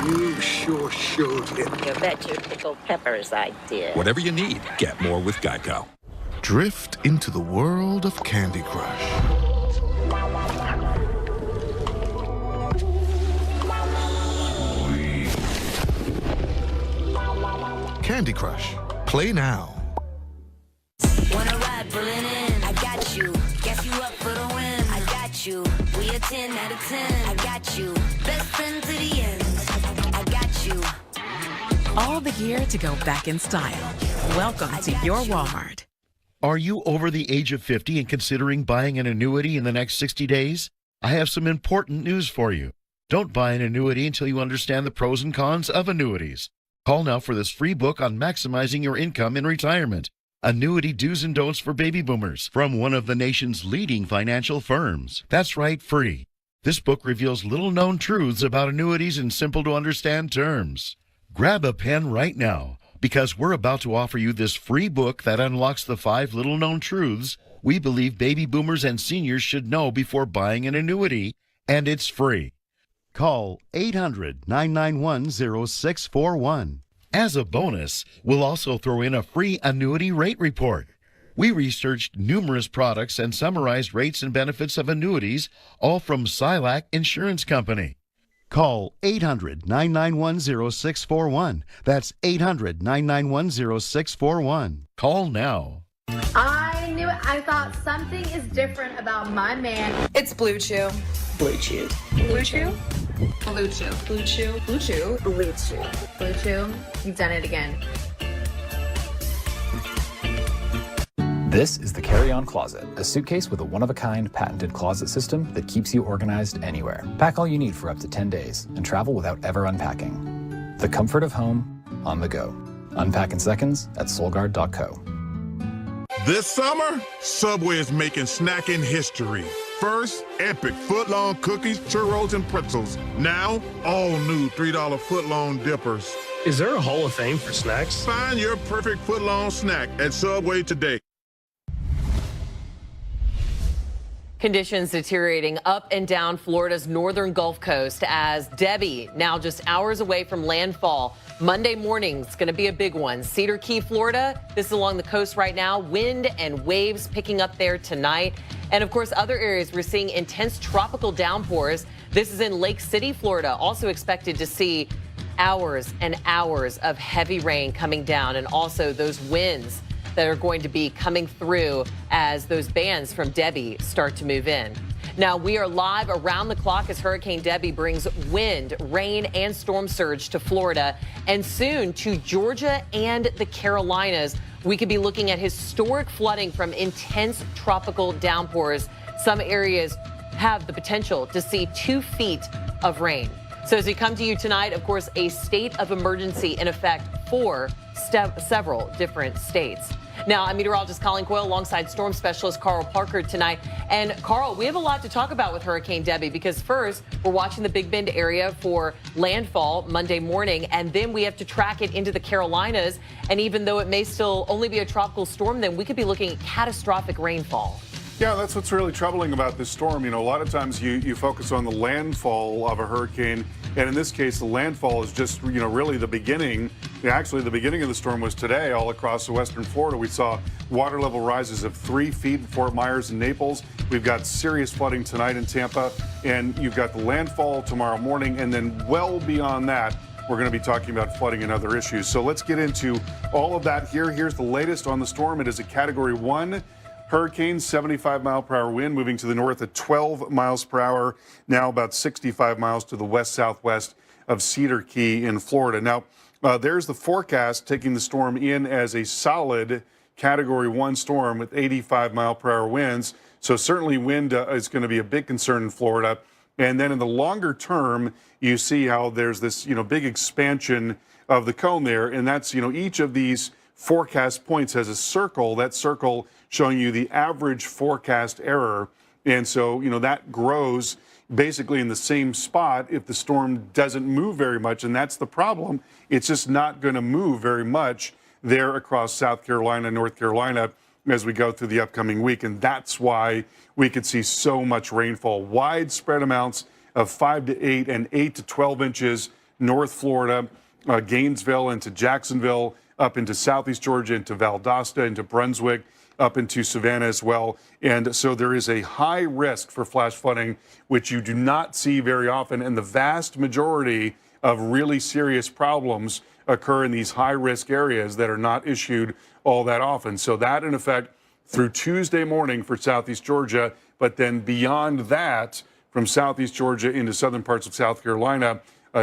You sure showed him. You bet your pickled peppers I did. Whatever you need, get more with Geico. Drift into the world of Candy Crush. Candy Crush. Play now. Wanna ride, pulling in. I got you. Guess you up for the win. I got you. We a 10 out of 10. I got you. Best friend to the end. I got you. All the gear to go back in style. Welcome to your Walmart. Are you over the age of 50 and considering buying an annuity in the next 60 days? I have some important news for you. Don't buy an annuity until you understand the pros and cons of annuities. Call now for this free book on maximizing your income in retirement. Annuity Do's and Don'ts for Baby Boomers from one of the nation's leading financial firms. That's right, free. This book reveals little-known truths about annuities in simple-to-understand terms. Grab a pen right now, because we're about to offer you this free book that unlocks the 5 little-known truths we believe baby boomers and seniors should know before buying an annuity, and it's free. Call 800-991-0641. As a bonus, we'll also throw in a free annuity rate report. We researched numerous products and summarized rates and benefits of annuities, all from Silac Insurance Company. Call 800-991-0641. That's 800-991-0641. Call now. I knew it. I thought something is different about my man. It's Blue Chew. Blue Chew. Blue Chew? Blue Chew. Blue Chew. Blue Chew. Blue Chew. Blue Chew. You've done it again. This is the Carry-On Closet, a suitcase with a one-of-a-kind patented closet system that keeps you organized anywhere. Pack all you need for up to 10 days and travel without ever unpacking. The comfort of home on the go. Unpack in seconds at Solgaard.co. This summer, Subway is making snacking history. First, epic foot-long cookies, churros, and pretzels. Now, all new $3 foot-long dippers. Is there a Hall of Fame for snacks? Find your perfect foot-long snack at Subway today. Conditions deteriorating up and down Florida's northern Gulf Coast as Debbie, now just hours away from landfall. Monday morning is going to be a big one. Cedar Key, Florida. This is along the coast right now. Wind and waves picking up there tonight. And of course, other areas we're seeing intense tropical downpours. This is in Lake City, Florida. Also expected to see hours and hours of heavy rain coming down, and also those winds that are going to be coming through as those bands from Debbie start to move in. Now, we are live around the clock as Hurricane Debbie brings wind, rain, and storm surge to Florida and soon to Georgia and the Carolinas. we could be looking at historic flooding from intense tropical downpours. Some areas have the potential to see 2 feet of rain. So as we come to you tonight, of course, a state of emergency in effect for several different states. Now, I'm meteorologist Colleen Coyle alongside storm specialist Carl Parker tonight. And Carl, we have a lot to talk about with Hurricane Debbie because first, we're watching the Big Bend area for landfall Monday morning, and then we have to track it into the Carolinas. And even though it may still only be a tropical storm, then we could be looking at catastrophic rainfall. Yeah, that's what's really troubling about this storm. You know, a lot of times you focus on the landfall of a hurricane, and in this case, the landfall is just, you know, really the beginning. Actually, the beginning of the storm was today all across the western Florida. We saw water level rises of 3 feet in Fort Myers and Naples. We've got serious flooding tonight in Tampa, and you've got the landfall tomorrow morning, and then well beyond that, we're going to be talking about flooding and other issues. So let's get into all of that here. Here's the latest on the storm. It is a Category 1 hurricane, 75-mile-per-hour wind, moving to the north at 12 miles per hour, now about 65 miles to the west-southwest of Cedar Key in Florida. Now, there's the forecast taking the storm in as a solid Category 1 storm with 85-mile-per-hour winds. So certainly wind is going to be a big concern in Florida. And then in the longer term, you see how there's this, you know, big expansion of the cone there. And that's, you know, each of these forecast points has a circle, that circle showing you the average forecast error. And so, you know, that grows basically in the same spot if the storm doesn't move very much. And that's the problem. It's just not going to move very much there across South Carolina, North Carolina as we go through the upcoming week. And that's why we could see so much rainfall, widespread amounts of 5 to 8 and 8 to 12 inches, North Florida, Gainesville into Jacksonville, up into Southeast Georgia, into Valdosta, into Brunswick, up into Savannah as well. And so there is a high risk for flash flooding, which you do not see very often. And the vast majority of really serious problems occur in these high-risk areas that are not issued all that often. So that, in effect, through Tuesday morning for Southeast Georgia, but then beyond that, from Southeast Georgia into southern parts of South Carolina,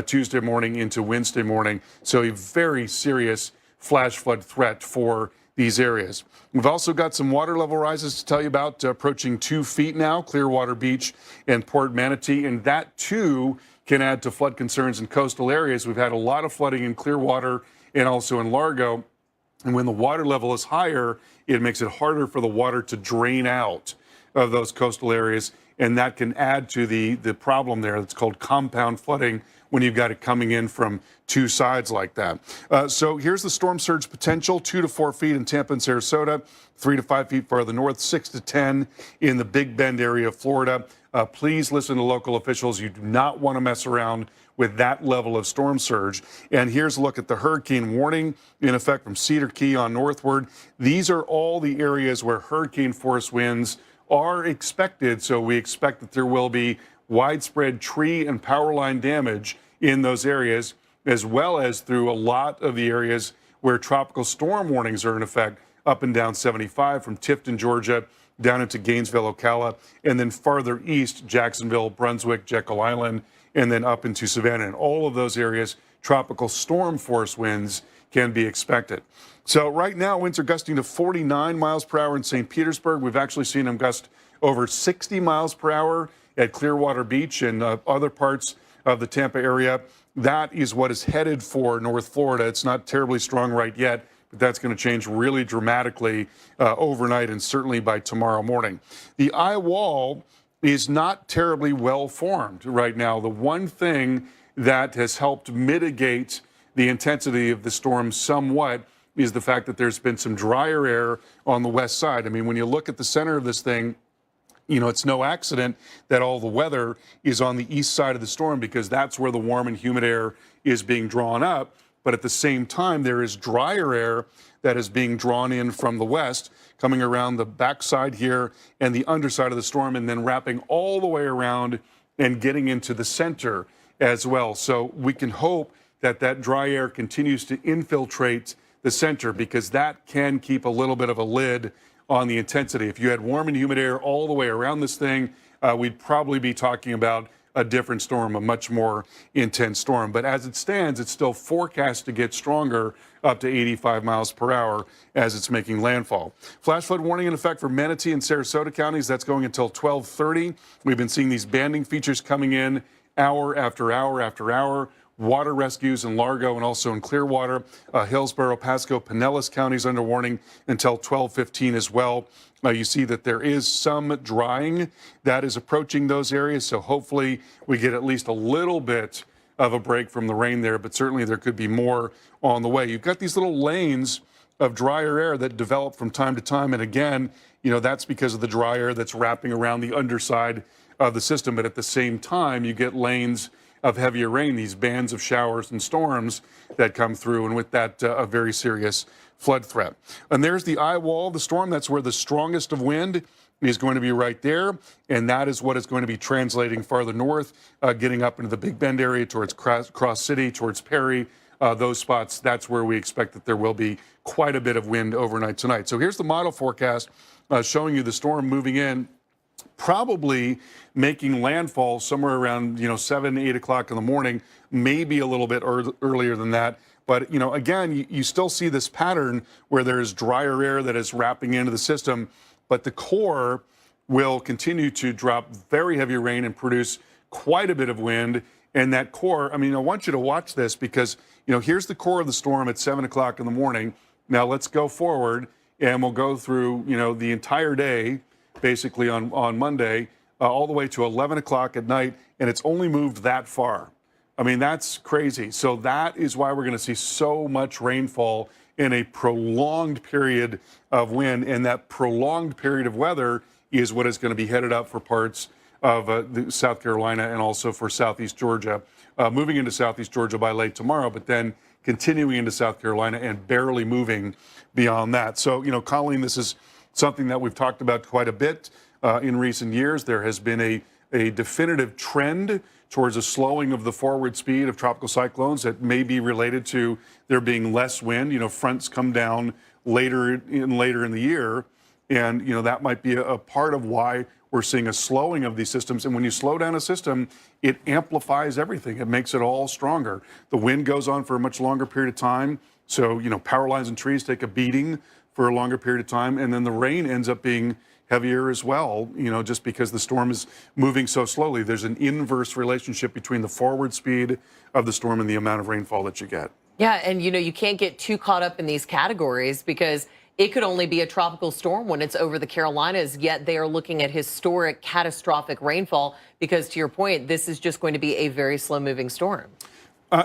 Tuesday morning into Wednesday morning. So a very serious flash flood threat for these areas. We've also got some water level rises to tell you about, approaching 2 feet now, Clearwater Beach and Port Manatee, and that too can add to flood concerns in coastal areas. We've had a lot of flooding in Clearwater and also in Largo, and when the water level is higher, it makes it harder for the water to drain out of those coastal areas, and that can add to the problem there. That's called compound flooding when you've got it coming in from two sides like that. So here's the storm surge potential: 2 to 4 feet in Tampa and Sarasota, 3 to 5 feet farther north, 6 to 10 in the Big Bend area of Florida. Please listen to local officials. You do not want to mess around with that level of storm surge. And here's a look at the hurricane warning in effect from Cedar Key on northward. These are all the areas where hurricane force winds are expected. So we expect that there will be widespread tree and power line damage in those areas, as well as through a lot of the areas where tropical storm warnings are in effect, up and down 75 from Tifton, Georgia, down into Gainesville, Ocala, and then farther east, Jacksonville, Brunswick, Jekyll Island, and then up into Savannah. In all of those areas, tropical storm force winds can be expected. So right now, winds are gusting to 49 miles per hour in St. Petersburg. We've actually seen them gust over 60 miles per hour at Clearwater Beach and other parts of the Tampa area. That is what is headed for North Florida. It's not terribly strong right yet, but that's going to change really dramatically overnight and certainly by tomorrow morning. The eye wall is not terribly well formed right now. The one thing that has helped mitigate the intensity of the storm somewhat is the fact that there's been some drier air on the west side. I mean, when you look at the center of this thing, you know, it's no accident that all the weather is on the east side of the storm, because that's where the warm and humid air is being drawn up. But at the same time, there is drier air that is being drawn in from the west, coming around the backside here and the underside of the storm, and then wrapping all the way around and getting into the center as well. So we can hope that that dry air continues to infiltrate the center, because that can keep a little bit of a lid on the intensity. If you had warm and humid air all the way around this thing, we'd probably be talking about a different storm, a much more intense storm. But as it stands, it's still forecast to get stronger up to 85 miles per hour as it's making landfall. Flash flood warning in effect for Manatee and Sarasota counties. That's going until 12:30. We've been seeing these banding features coming in hour after hour after hour. Water rescues in Largo and also in Clearwater, Hillsborough, Pasco, Pinellas counties under warning until 12:15 as well. You see that there is some drying that is approaching those areas, so hopefully we get at least a little bit of a break from the rain there, but certainly there could be more on the way. You've got these little lanes of drier air that develop from time to time, and again, that's because of the dry air that's wrapping around the underside of the system, but at the same time, you get lanes of heavier rain, these bands of showers and storms that come through, and with that, a very serious flood threat. And there's the eye wall of the storm. That's where the strongest of wind is going to be right there, and that is what is going to be translating farther north, getting up into the Big Bend area towards Cross City, towards Perry, those spots. That's where we expect that there will be quite a bit of wind overnight tonight. So here's the model forecast showing you the storm moving in, probably making landfall somewhere around 7, 8 o'clock in the morning, maybe a little bit earlier than that. But again, you still see this pattern where there is drier air that is wrapping into the system, but the core will continue to drop very heavy rain and produce quite a bit of wind. And that core, I want you to watch this because here's the core of the storm at 7 o'clock in the morning. Now let's go forward and we'll go through the entire day, basically on Monday, all the way to 11 o'clock at night, and it's only moved that far. That's crazy. So that is why we're going to see so much rainfall in a prolonged period of wind, and that prolonged period of weather is what is going to be headed up for parts of South Carolina and also for southeast Georgia, moving into southeast Georgia by late tomorrow, but then continuing into South Carolina and barely moving beyond that. So, Colleen, this is something that we've talked about quite a bit in recent years. There has been a definitive trend towards a slowing of the forward speed of tropical cyclones that may be related to there being less wind. Fronts come down later in the year, and that might be a part of why we're seeing a slowing of these systems. And when you slow down a system, it amplifies everything. It makes it all stronger. The wind goes on for a much longer period of time. So, power lines and trees take a beating for a longer period of time, and then the rain ends up being heavier as well, just because the storm is moving so slowly. There's an inverse relationship between the forward speed of the storm and the amount of rainfall that you get. Yeah, and you can't get too caught up in these categories because it could only be a tropical storm when it's over the Carolinas, yet they are looking at historic catastrophic rainfall because, to your point, this is just going to be a very slow-moving storm.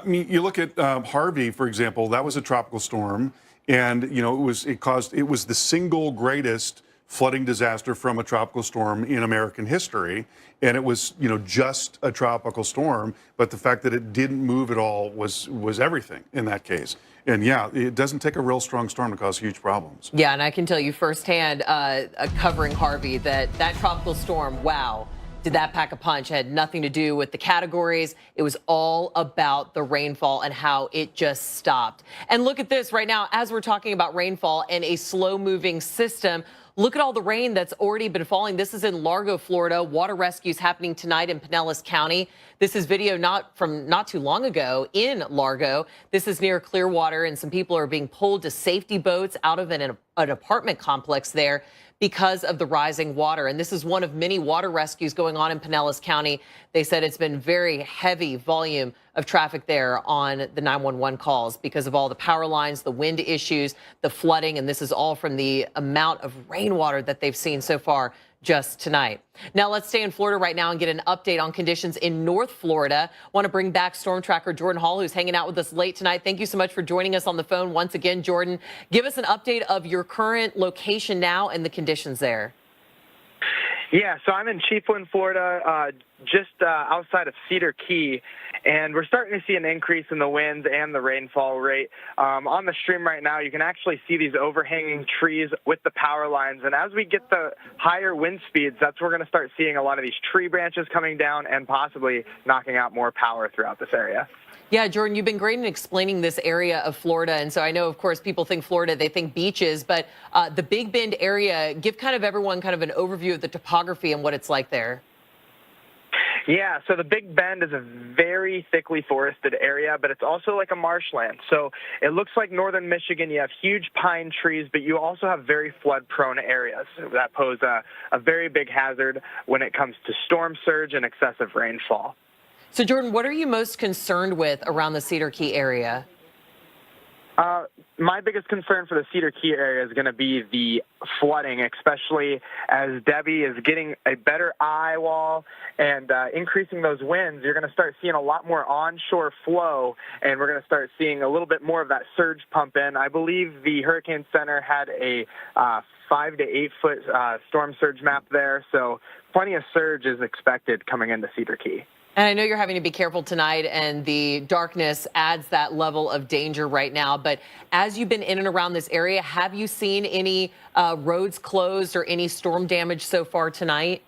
You look at Harvey, for example. That was a tropical storm, and it was the single greatest flooding disaster from a tropical storm in American history, and it was just a tropical storm, but the fact that it didn't move at all was everything in that case. And yeah, it doesn't take a real strong storm to cause huge problems. Yeah, and I can tell you firsthand, covering Harvey, that tropical storm, wow, did that pack a punch. It had nothing to do with the categories. It was all about the rainfall and how it just stopped. And look at this right now, as we're talking about rainfall and a slow-moving system. Look at all the rain that's already been falling. This is in Largo, Florida. Water rescues happening tonight in Pinellas County. This is video not too long ago in Largo. This is near Clearwater, and some people are being pulled to safety boats out of an apartment complex there because of the rising water. And this is one of many water rescues going on in Pinellas County. They said it's been very heavy volume of traffic there on the 911 calls because of all the power lines, the wind issues, the flooding, and this is all from the amount of rainwater that they've seen so far just tonight. Now let's stay in Florida right now and get an update on conditions in North Florida. Want to bring back storm tracker Jordan Hall, who's hanging out with us late tonight. Thank you so much for joining us on the phone once again, Jordan. Give us an update of your current location now and the conditions there. Yeah, so I'm in Chiefland, Florida, just outside of Cedar Key, and we're starting to see an increase in the winds and the rainfall rate. On the stream right now, you can actually see these overhanging trees with the power lines, and as we get the higher wind speeds, that's where we're going to start seeing a lot of these tree branches coming down and possibly knocking out more power throughout this area. Yeah, Jordan, you've been great in explaining this area of Florida. And so I know, of course, people think Florida, they think beaches, but the Big Bend area, give kind of everyone kind of an overview of the topography and what it's like there. Yeah, so the Big Bend is a very thickly forested area, but it's also like a marshland. So it looks like northern Michigan, you have huge pine trees, but you also have very flood-prone areas that pose a very big hazard when it comes to storm surge and excessive rainfall. So, Jordan, what are you most concerned with around the Cedar Key area? My biggest concern for the Cedar Key area is going to be the flooding, especially as Debbie is getting a better eye wall and increasing those winds. You're going to start seeing a lot more onshore flow, and we're going to start seeing a little bit more of that surge pump in. I believe the Hurricane Center had a 5 to 8 foot storm surge map there, so plenty of surge is expected coming into Cedar Key. And I know you're having to be careful tonight, and the darkness adds that level of danger right now. But as you've been in and around this area, have you seen any roads closed or any storm damage so far tonight?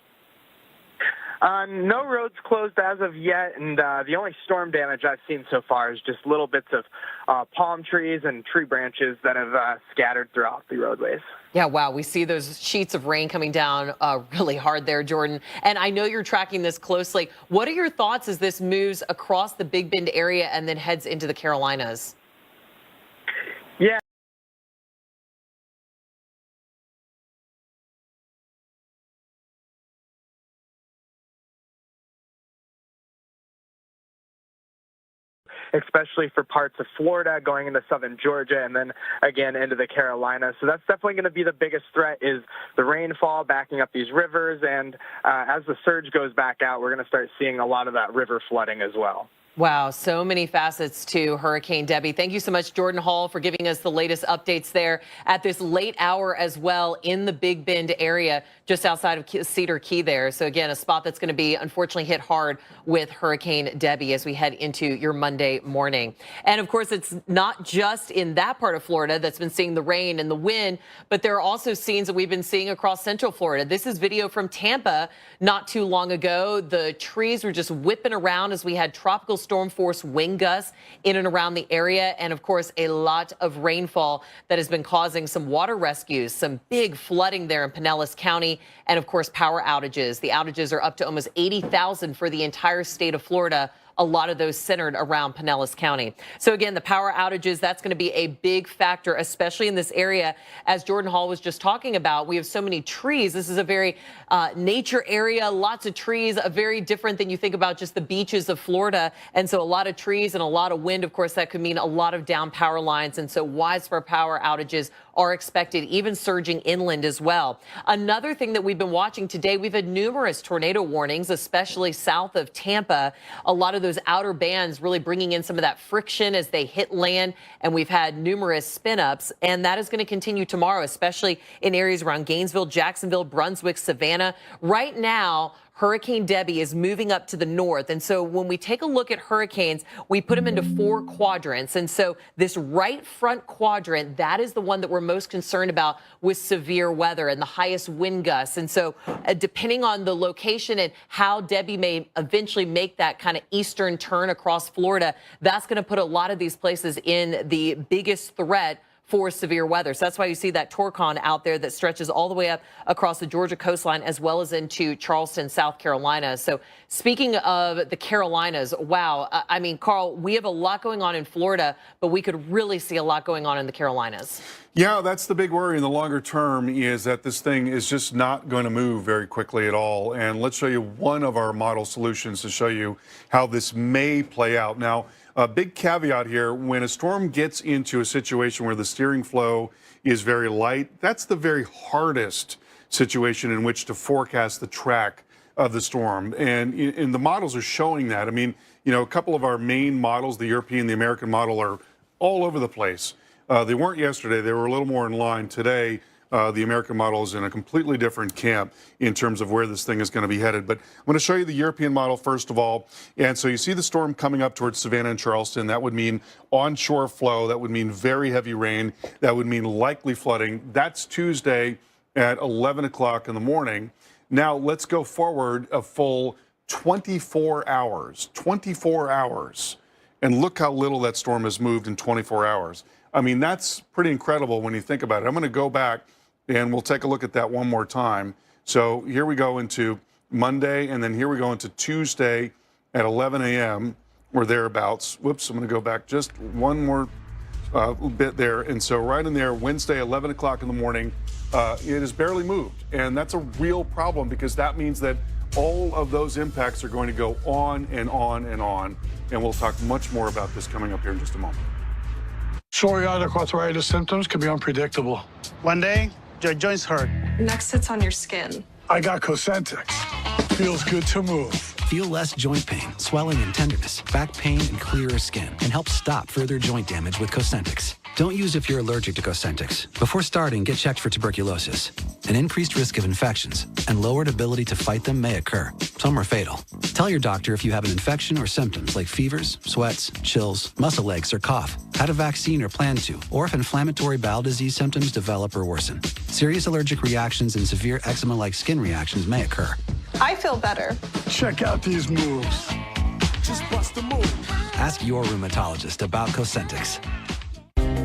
No roads closed as of yet, and the only storm damage I've seen so far is just little bits of palm trees and tree branches that have scattered throughout the roadways. Yeah, wow, we see those sheets of rain coming down really hard there, Jordan. And I know you're tracking this closely. What are your thoughts as this moves across the Big Bend area and then heads into the Carolinas? Yeah. Especially for parts of Florida, going into southern Georgia, and then again into the Carolinas. So that's definitely going to be the biggest threat, is the rainfall backing up these rivers, and as the surge goes back out, we're going to start seeing a lot of that river flooding as well. Wow, so many facets to Hurricane Debbie. Thank you so much, Jordan Hall, for giving us the latest updates there at this late hour as well in the Big Bend area, just outside of Cedar Key there. So again, a spot that's going to be unfortunately hit hard with Hurricane Debbie as we head into your Monday morning. And of course, it's not just in that part of Florida that's been seeing the rain and the wind, but there are also scenes that we've been seeing across Central Florida. This is video from Tampa not too long ago. The trees were just whipping around as we had tropical storm force wind gusts in and around the area, and of course a lot of rainfall that has been causing some water rescues, some big flooding there in Pinellas County, and of course power outages. The outages are up to almost 80,000 for the entire state of Florida. A lot of those centered around Pinellas County. So again, the power outages, that's going to be a big factor, especially in this area. As Jordan Hall was just talking about, we have so many trees. This is a very nature area, lots of trees, very different than you think about just the beaches of Florida. And so a lot of trees and a lot of wind, of course, that could mean a lot of down power lines. And so widespread power outages are expected, even surging inland as well. Another thing that we've been watching today, we've had numerous tornado warnings, especially south of Tampa. A lot of those outer bands really bringing in some of that friction as they hit land, and we've had numerous spin-ups, and that is going to continue tomorrow, especially in areas around Gainesville, Jacksonville, Brunswick, Savannah. Right now, Hurricane Debbie is moving up to the north. And so when we take a look at hurricanes, we put them into 4 quadrants. And so this right front quadrant, that is the one that we're most concerned about with severe weather and the highest wind gusts. And so depending on the location and how Debbie may eventually make that kind of eastern turn across Florida, that's going to put a lot of these places in the biggest threat for severe weather. So that's why you see that torcon out there that stretches all the way up across the Georgia coastline as well as into Charleston, South Carolina. So speaking of the Carolinas, wow. I mean, Carl, we have a lot going on in Florida, but we could really see a lot going on in the Carolinas. Yeah, that's the big worry in the longer term, is that this thing is just not going to move very quickly at all. And let's show you one of our model solutions to show you how this may play out. Now, a big caveat here: when a storm gets into a situation where the steering flow is very light, that's the very hardest situation in which to forecast the track of the storm. And the models are showing that. I mean, you know, a couple of our main models, the European, the American model, are all over the place. They weren't yesterday. They were a little more in line. Today, the American model is in a completely different camp in terms of where this thing is going to be headed. But I'm going to show you the European model first of all. And so you see the storm coming up towards Savannah and Charleston. That would mean onshore flow. That would mean very heavy rain. That would mean likely flooding. That's Tuesday at 11 o'clock in the morning. Now let's go forward a full 24 hours. 24 hours. And look how little that storm has moved in 24 hours. I mean, that's pretty incredible when you think about it. I'm going to go back and we'll take a look at that one more time. So here we go into Monday, and then here we go into Tuesday at 11 a.m. or thereabouts. Whoops, I'm going to go back just one more bit there. And so right in there, Wednesday, 11 o'clock in the morning, it has barely moved. And that's a real problem because that means that all of those impacts are going to go on and on and on. And we'll talk much more about this coming up here in just a moment. Psoriatic arthritis symptoms can be unpredictable. One day, your joints hurt. Next sits on your skin. I got Cosentix. Feels good to move. Feel less joint pain, swelling and tenderness, back pain, and clearer skin, and help stop further joint damage with Cosentix. Don't use if you're allergic to Cosentix. Before starting, get checked for tuberculosis. An increased risk of infections and lowered ability to fight them may occur. Some are fatal. Tell your doctor if you have an infection or symptoms like fevers, sweats, chills, muscle aches, or cough, had a vaccine or plan to, or if inflammatory bowel disease symptoms develop or worsen. Serious allergic reactions and severe eczema-like skin reactions may occur. I feel better. Check out these moves. Just bust a move. Ask your rheumatologist about Cosentix.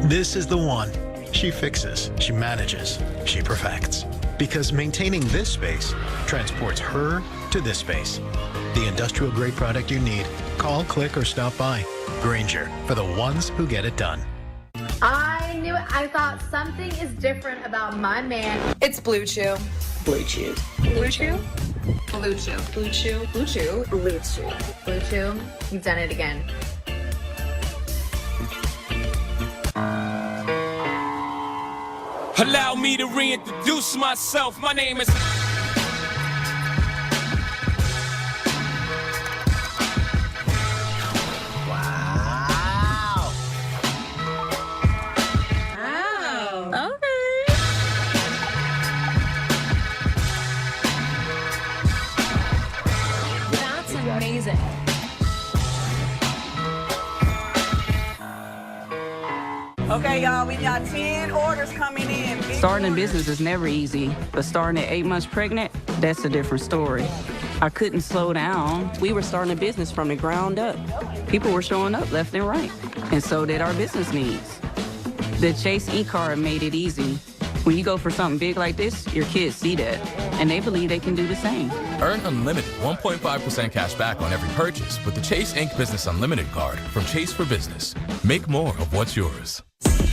This is the one. She fixes, she manages, she perfects. Because maintaining this space transports her to this space. The industrial grade product you need. Call, click, or stop by. Grainger, for the ones who get it done. I knew it. I thought something is different about my man. It's Blue Chew. Blue Chew. Blue Chew? Blue Chew. Blue Chew. Blue Chew. Blue Chew. Blue Chew, you've done it again. Allow me to reintroduce myself. My name is... Wow. Wow. Okay. That's amazing. Okay, y'all, we got 10 orders coming in. Starting a business is never easy, but starting at 8 months pregnant, that's a different story. I couldn't slow down. We were starting a business from the ground up. People were showing up left and right, and so did our business needs. The Chase e-card made it easy. When you go for something big like this, your kids see that, and they believe they can do the same. Earn unlimited 1.5% cash back on every purchase with the Chase Inc. Business Unlimited card from Chase for Business. Make more of what's yours.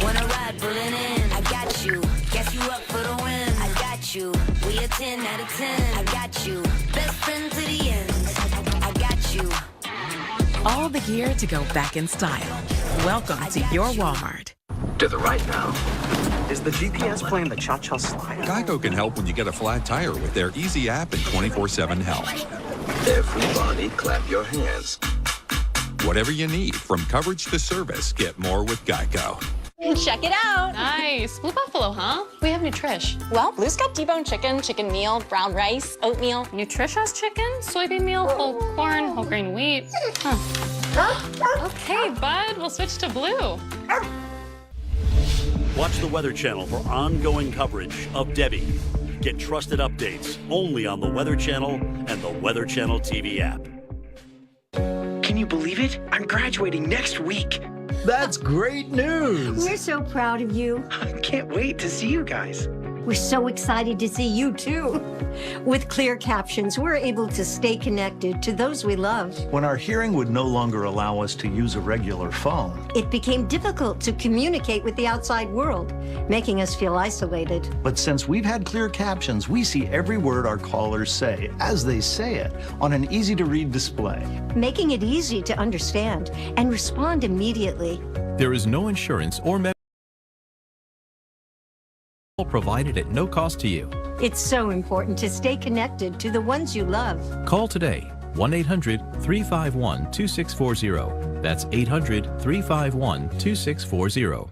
Wanna ride, pulling in. I got you. Guess you up for the win. I got you. We a 10 out of 10. I got you. Best friend to the end. I got you. All the gear to go back in style. Welcome to your Walmart. To the right now. Is the GPS playing the cha-cha slide? Geico can help when you get a flat tire with their easy app and 24/7 help. Everybody clap your hands. Whatever you need, from coverage to service, get more with Geico. Check it out. Nice. Blue Buffalo, huh? We have Nutrish. Well, Blue's got deboned chicken, chicken meal, brown rice, oatmeal. Nutrish has chicken, soybean meal, whole corn, whole grain wheat. Huh. Okay, bud, we'll switch to Blue. Watch the Weather Channel for ongoing coverage of DEBBY. Get trusted updates only on the Weather Channel and the Weather Channel TV app. Can you believe it? I'm graduating next week. That's great news. We're so proud of you. I can't wait to see you guys. We're so excited to see you too. With clear captions, we're able to stay connected to those we love. When our hearing would no longer allow us to use a regular phone, it became difficult to communicate with the outside world, making us feel isolated. But since we've had clear captions, we see every word our callers say as they say it on an easy-to-read display, making it easy to understand and respond immediately. There is no insurance or medical provided at no cost to you. It's so important to stay connected to the ones you love. Call today, 1-800-351-2640. That's 800-351-2640.